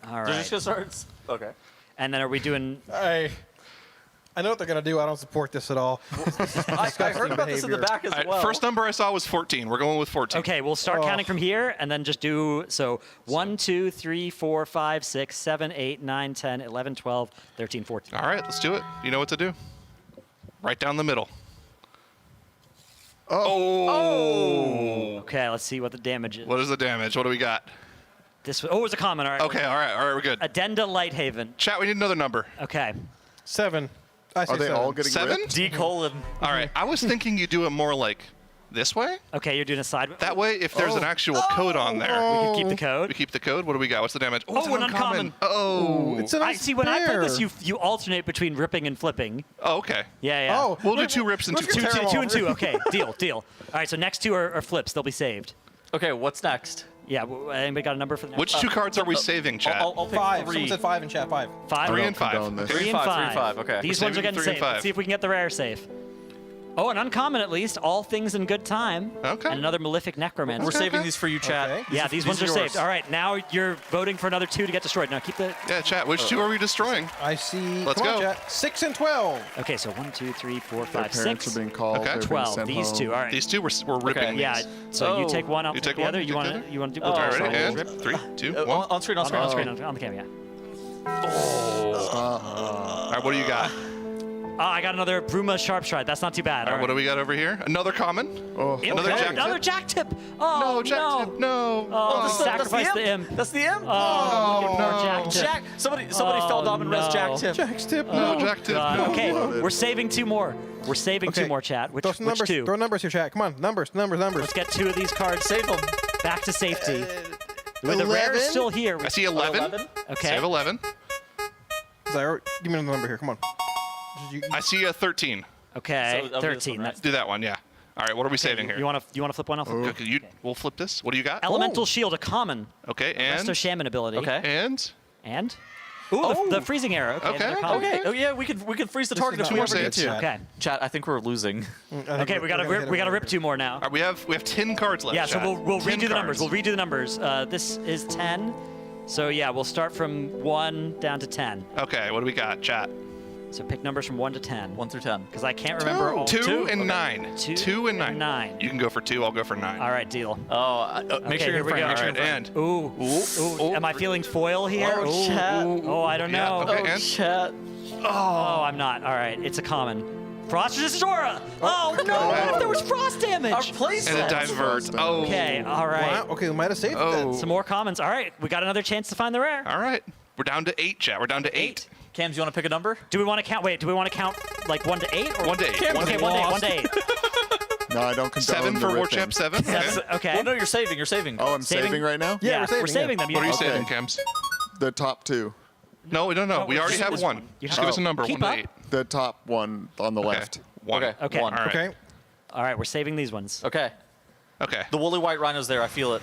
All They're right. just gonna start. Okay. And then are we doing? I know what they're gonna do. I don't support this at all. I heard about this in the back as All right, well. first number I saw was 14. We're going with 14. Okay, we'll start counting from here, and then just do so 1, 2, 3, 4, 5, 6, 7, 8, 9, 10, 11, 12, 13, 14. All right, let's do it. You know what to do. Right down the middle. Oh. Okay, let's see what the damage is. What is the damage? What do we got? This. Oh, it's a common. All right. Okay. All right. We're good. Addenda Lighthaven. Chat. We need another number. Okay. 7. I say Are they 7. all getting 7? ripped? D colon. All right. I was thinking you do it more like this way. Okay, you're doing a side. That way, if there's an actual code on there, We can keep the code. we keep the code. What do we got? What's the damage? Oh, it's an uncommon. Oh. It's an I see. When I play this, unfair. you alternate between ripping and flipping. Oh, okay. Yeah, yeah. Oh, We'll do 2 rips and 2 let's flips. get Two Tear and them 2. all. Okay, deal. All right, so next 2 are flips. They'll be saved. Okay, what's next? Yeah. Anybody got a number for the next? Which 2 cards are we saving, chat? I'll pick 5. 3. Someone said 5 in chat. 5. 5. 3 and condone 5. this. Okay. 3 and 5, 5. 3 and 5, okay. These We're ones are saving getting 3 and safe. 5. Let's see if we can get the rare safe. Oh, an uncommon at least. All things in good time. Okay. And another Malefic Necromancer. We're saving these for you, chat. Okay. Yeah, these ones are yours. saved. All right, now you're voting for another 2 to get destroyed. Now keep the. Yeah, chat. Which 2 are we destroying? I see. Let's Come on, go. chat. 6 and 12. Okay, so 1, 2, 3, 4, Their 5, parents 6. are being called. Okay. They're being 12. sent These home. 2. All right. These 2 we're ripping. Yeah. these. So you Oh. take one. I'll You take take the one, other. you You take want the to? other? You want to do? Oh, we'll do all it. right, So and we'll rip. 3, 2, 1. On screen, on screen. On screen, on the camera. Yeah. All right, what do you got? I got another Bruma Sharp Stride. That's not too bad. All right, what do we got over here? Another common. Oh. Another jack Another tip. jack tip. Oh No, jack tip. No. Oh, that's the sacrifice the imp. imp. That's the imp. Oh, no. Jack tip. Jack. Somebody fell down and res Jack tip. Jack's tip. No, No. jack tip. God. No. Okay, we're saving 2 more. We're saving 2 Okay. more, chat. Which Throw some which numbers. 2? Throw numbers here, chat. Come on. Numbers. Let's get 2 of these cards. Save them. Back to safety. With the rare is 11? still here. I see 11. 11? Okay. Save 11. Zyro, give me another number here. Come on. I see a 13. Okay, So, I'll do this 13. one, right? That's Do that one, yeah. All right, what are we saving here? You want to flip one? I'll flip. Okay, we'll flip this. What do you got? Elemental Shield, a common. Okay, and Resto Shaman ability. Okay. and Ooh, the freezing arrow. Okay. Okay, another common. Okay. Oh yeah, we could freeze the target if two we more ever need saves. to. Okay. Chat, I think we're losing. Okay, we gotta rip 2 more now. All right, we have 10 cards left. Yeah, so chat. we'll 10 redo the numbers. cards. We'll redo the numbers. This is 10. So yeah, we'll start from 1 down to 10. Okay, what do we got, chat? So pick numbers from 1 to 10. 1 through 10. Because I can't remember all. 2 and Okay. 9. 2 2 and 9. and 9. You can go for 2. I'll go for 9. All right, deal. Oh, make Okay, sure you're here in we frame. go. Make sure All you're right, in frame. and Ooh. Am I feeling foil here? Oh, chat. Oh, I don't Yeah, know. okay, Oh, and? chat. Oh, I'm not. All right, it's a common. Frost Resist Aura. Oh no! What if there was frost damage? Our place. and a divert. Oh. Okay, all right. Wow. Okay, we might have saved Oh. that. Some more commons. All right, we got another chance to find the rare. All right. We're down to 8, chat. We're down to 8. Cams, you want to pick a number? Do we want to count? Wait, do we want to count like 1 to 8? Or 1 to 8. Okay, 1 to 8. No, I don't condone 7 the for ripping. Warcraft 7. Okay. Okay. Well, no, you're saving. You're saving. Oh, I'm saving right now? Yeah, we're we're saving them. What are you Okay. saving, Cams? The top 2. No, we it's already just have this 1. one. You Just have give us a to number, keep 1 up. to 8. The top one on the left. 1. Okay. Okay. One. All right. Okay. All right, we're saving these ones. Okay. Okay. The woolly white rhino's there. I feel it.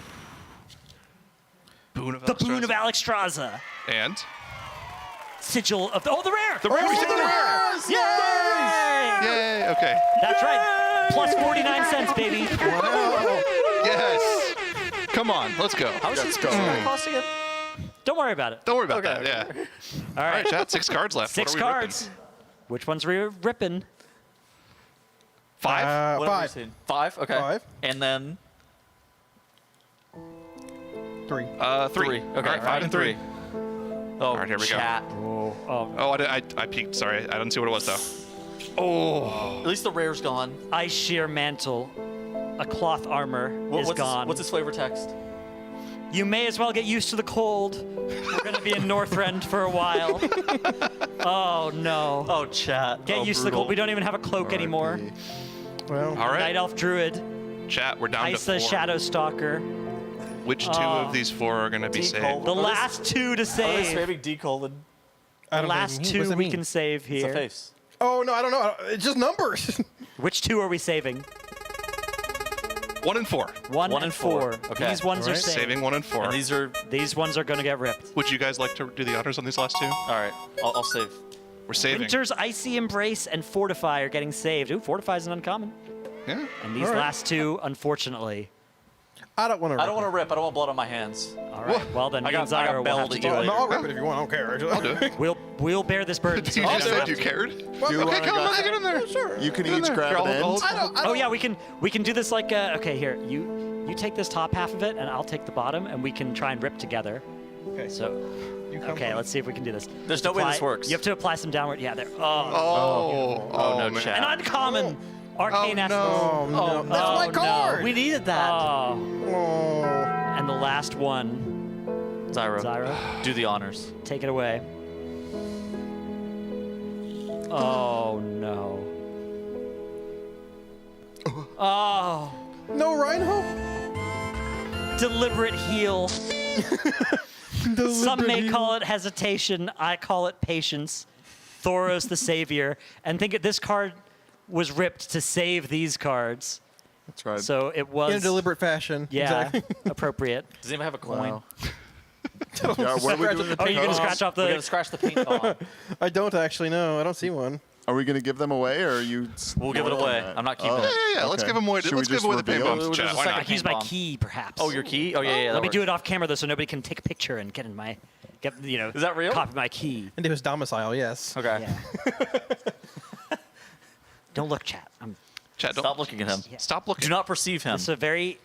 Boon of The Boon of Alexstrasza. Alexstrasza. And sigil of the rare. The rare. We took the rare. Yay! Yay. Okay. That's right. Plus 49 cents, baby. Yes. Come on. Let's go. How much is it cost again? Don't worry about it. Don't worry about that. Yeah. All All right, chat. 6 cards left. Six What are we cards. Which one's we ripping? ripping? 5. What have we seen? 5. Okay. 5. And then 3. 3. 3. Okay. All right, 5 and 3. Oh, All right, here we chat. go. Oh, I peeked. Sorry, I didn't see what it was though. Oh. At least the rare's gone. Ice sheer mantle. A cloth armor is gone. What's his flavor text? You may as well get used to the cold. We're going to be in Northrend for a while. Oh, no. Oh, chat. Get used to the cold. We don't even have a cloak anymore. Well, all right. Night Elf Druid. Chat, we're down Isa to 4. Shadow Stalker. Which 2 of these 4 are going to be saved? The last 2 to Oh, save. saving D-colon. The last 2 we can save It's a here. face. Oh, no, I don't know. It's just numbers. Which 2 are we saving? 1 and 4. 1 and 4. Okay. These ones are saved. Saving 1 and 4. And These ones are going to get ripped. Would you guys like to do the honors on these last 2? All right. I'll save. We're saving. Winter's Icy Embrace and Fortify are getting saved. Ooh, Fortify is an uncommon. Yeah. And these last 2, unfortunately. I don't want to. I don't want to rip. I don't want blood on my hands. All right. Well, then I me and got Zyra will have belled to at do you it. later. I'll rip it if you want. I don't care. Actually. I'll do it. We'll bear this burden. You just said you cared. Well, You Okay, wanna come go- on, get in there. Sure. You can Get in each there. grab Here, an I'll- end. Oh yeah, we can do this like okay, here. You take this top half of it and I'll take the bottom and we can try and rip together. Okay. So okay, let's see if we can do this. There's no way this works. You have to apply some downward. Yeah, there. Oh, no, man. chat. An uncommon arcane essence. Oh, no. That's my card. We needed that. Oh. And the last one. Zyra, do the honors. Take it away. Oh no. Oh. No Rhino? Deliberate heal. Some may call it hesitation. I call it patience. Thoros the Savior. And think this card was ripped to save these cards. That's right. So it was In a deliberate fashion. Yeah, Exactly. appropriate. Does anyone have a coin? Wow. Yeah, what are we doing? Oh, you're gonna scratch off We're the. gonna scratch the paint on. I don't actually know. I don't see one. Are we going to give them away, or are you? We'll give it away. I'm not keeping it. Yeah. Let's okay. give them away. Should we Let's give just away the paint reveal? bombs. We'll Chat. just Why second not? I can use my bomb. key, perhaps. Oh, your key? Oh, yeah. Let me do it off camera though, so nobody can take a picture and get in my, Is that real? copy my key. Into his domicile, yes. Okay. Yeah. Don't look, chat. Chat, don't Stop looking at him. Stop looking. Do not perceive him. It's a very.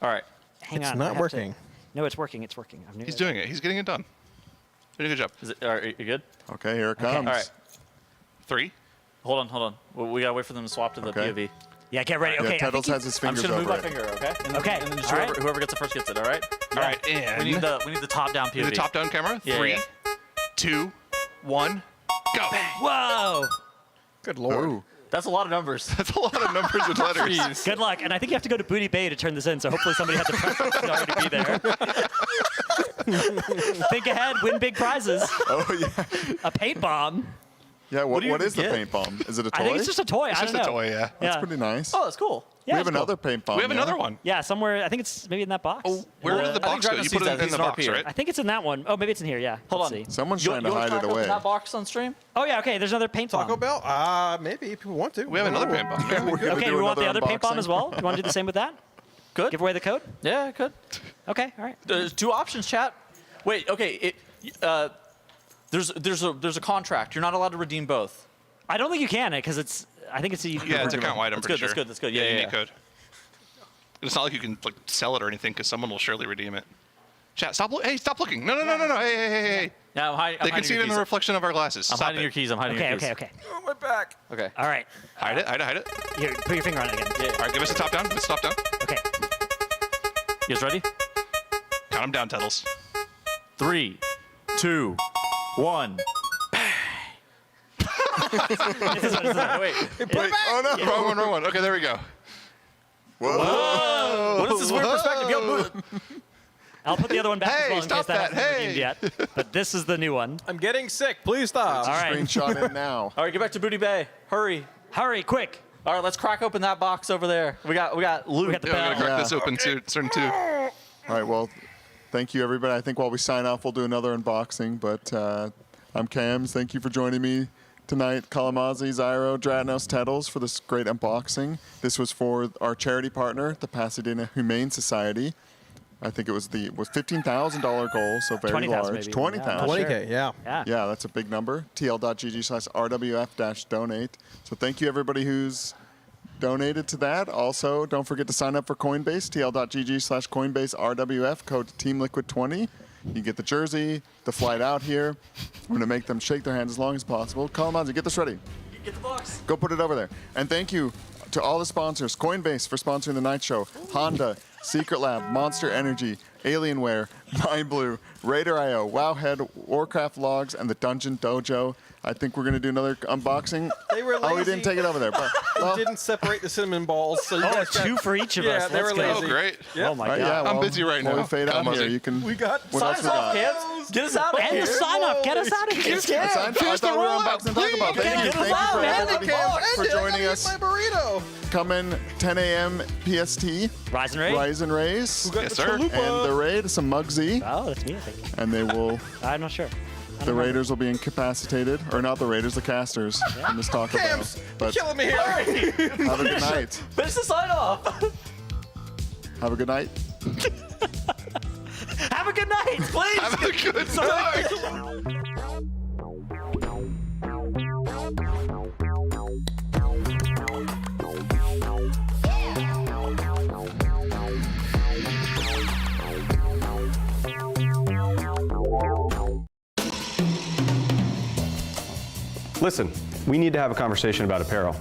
All right. Hang It's on. not I have working. No, it's working. It's working. He's doing it. He's getting it done. Doing a good job. Is it? All right. You good? Okay, here it comes. All right. 3. Hold on. We gotta wait for them to swap to the Okay. POV. Yeah, get ready. Okay. Yeah, I think Tuddles has his I'm fingers just gonna move over my it. finger, okay? And then, Okay, And then just all whoever, right. whoever gets it first gets it. All right. All right, and We need the top down POV. the top down camera. Yeah, 3, yeah. 2, 1, go. Whoa! Good lord. Ooh. That's a lot of numbers. That's a lot of numbers with letters. Good luck. And I think you have to go to Booty Bay to turn this in, so hopefully somebody had the preference to already be there. Think ahead, win big prizes. Oh yeah. A paint bomb. Yeah. What do you is the get? paint bomb? Is it a toy? I think it's just a toy. It's I just don't a know. toy, yeah. That's Yeah. pretty nice. Oh, that's cool. Yeah, we have it's cool. another paint bomb. We have yeah? another one. Yeah, somewhere. I think it's maybe in that box. Oh, where did the I think box go? Dragon You sees put that. it in He's the an box, RP. right? I think it's in that one. Oh, maybe it's in here. Yeah. Hold Let's on. see. Someone's trying to You hide wanna it crack open away. that box on stream? Oh yeah. Okay. There's another paint Taco bomb. Bell? Maybe if people want to. We have another paint bomb. Yeah. We're gonna Okay. do We want the another other paint bomb unboxing. as well. You want to do the same with that? Good. Give away the code. Yeah, I could. Okay. All right. There's 2 options, chat. Wait. Okay. There's a contract. You're not allowed to redeem both. I don't think you can because it's. I think it's a. Yeah, it's account wide. I'm That's pretty good, sure. that's good. Yeah, you yeah, need yeah. code. It's not like you can like sell it or anything because someone will surely redeem it. Chat, stop! Hey, stop looking! No! Hey! Yeah, I'm hiding. They can see it in the reflection of our glasses. I'm Stop hiding it. your keys. I'm hiding Okay. your keys. Okay. Oh, my back. Okay. All right. Hide it. Here, put your finger on it again. All right, give us a top down. Let's top down. Okay. You guys ready? Count them down, Tuddles. 3, 2, 1. This is what. Wait. Oh no! Wrong one. Okay, there we go. Whoa! What is this weird perspective? Yo, move it. I'll put the other one back Hey, as well in stop case that that. hasn't been Hey. redeemed yet. But this is the new one. I'm getting sick. Please stop. All right. Screenshot it now. All right, get back to Booty Bay. Hurry. Hurry, quick. All right, let's crack open that box over there. We got loot. We got the Yeah, we're gonna bell. crack this open to turn 2. All right. Well, thank you everybody. I think while we sign off, we'll do another unboxing. But I'm Cams. Thank you for joining me tonight. Kalamazi, Zyro, Dratnos, Tettles for this great unboxing. This was for our charity partner, the Pasadena Humane Society. I think it was the $15,000 goal, so very 20,000 large. maybe. 20,000. 20K, yeah. Yeah, that's a big number. TL.gg/RWF-donate. So thank you everybody who's donated to that. Also, don't forget to sign up for Coinbase, TL.gg/CoinbaseRWF, code TeamLiquid20. You get the jersey, the flight out here. I'm going to make them shake their hands as long as possible. Kalamazi, get this ready. Get the box. Go put it over there. And thank you to all the sponsors. Coinbase for sponsoring the night show. Honda, Secret Lab, Monster Energy, Alienware, MyBlue, RaiderIO, Wowhead, Warcraft Logs, and the DungeonDojo. I think we're going to do another unboxing. They were lazy. Oh, we didn't take it over there. But, well, We didn't separate the cinnamon balls, so you guys got, 2 for each of us. Yeah, they were Let's go. lazy. Oh, great. Yep. Oh my all right, god. yeah, well, I'm busy right while now. we fade out Kalamazi. here, you can. We got what else we got? Get us out of here. And the sign up. Get us out of here. I thought we were unboxing and talking about. Thank you. Thank you for everybody for joining us. My burrito. Come in 10 a.m. PST. Rise and Raise. Rise and Raise. Yes, sir. And the raid, some Mugsy. Oh, that's me, I think. And they will. I'm not sure. The Raiders will be incapacitated, or not the Raiders, the casters. In this talk about. Cams, But killing me here. have a good night. Finish the sign off. Have a good night. Have a good night, please. Have a good night. Listen, we need to have a conversation about apparel.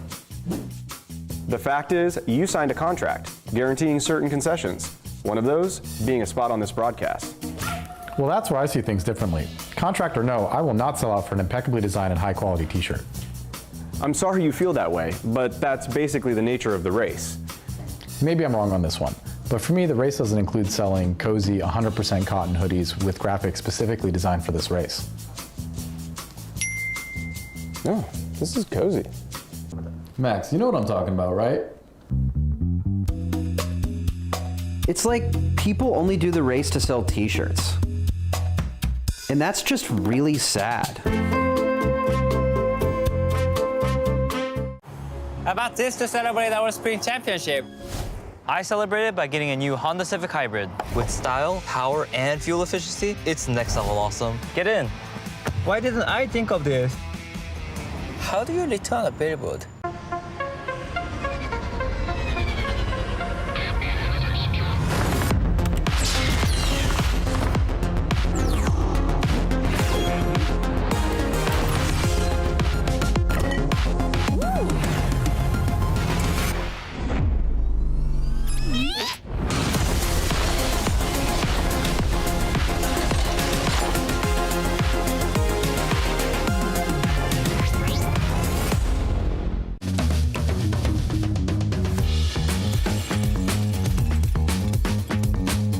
The fact is, you signed a contract guaranteeing certain concessions. One of those being a spot on this broadcast. Well, that's where I see things differently. Contract or no, I will not sell out for an impeccably designed and high-quality t-shirt. I'm sorry you feel that way, but that's basically the nature of the race. Maybe I'm wrong on this one, but for me, the race doesn't include selling cozy 100% cotton hoodies with graphics specifically designed for this race. Oh, this is cozy. Max, you know what I'm talking about, right? It's like people only do the race to sell t-shirts. And that's just really sad. How about this to celebrate our spring championship? I celebrated by getting a new Honda Civic Hybrid. With style, power, and fuel efficiency, it's next level awesome. Get in. Why didn't I think of this? How do you return a billboard?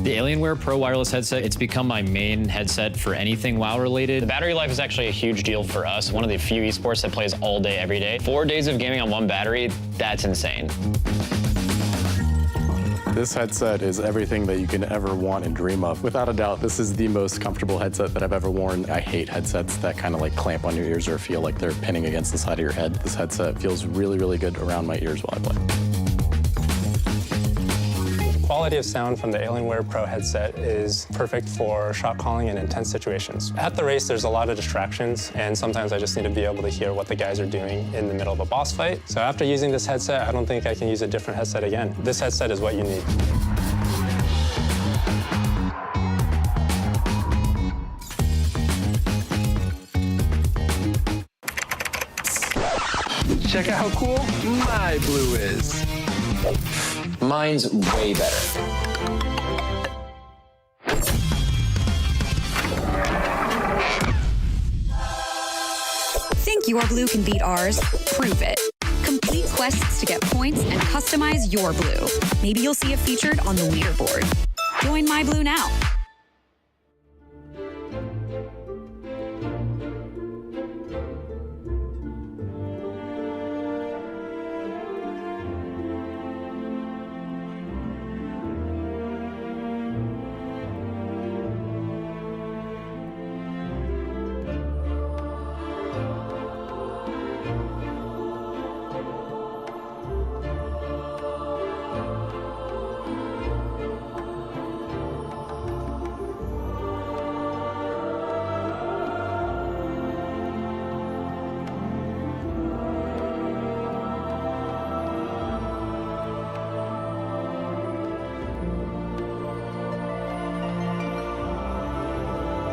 The Alienware Pro Wireless headset, it's become my main headset for anything WoW related. The battery life is actually a huge deal for us. One of the few esports that plays all day, every day. 4 days of gaming on one battery, that's insane. This headset is everything that you can ever want and dream of. Without a doubt, this is the most comfortable headset that I've ever worn. I hate headsets that kind of like clamp on your ears or feel like they're pinning against the side of your head. This headset feels really, really good around my ears while I play. Quality of sound from the Alienware Pro headset is perfect for shot calling in intense situations. At the race, there's a lot of distractions, and sometimes I just need to be able to hear what the guys are doing in the middle of a boss fight. So after using this headset, I don't think I can use a different headset again. This headset is what you need. Check out how cool MyBlue is. Mine's way better. Think your blue can beat ours? Prove it. Complete quests to get points and customize your blue. Maybe you'll see it featured on the leaderboard. Join MyBlue now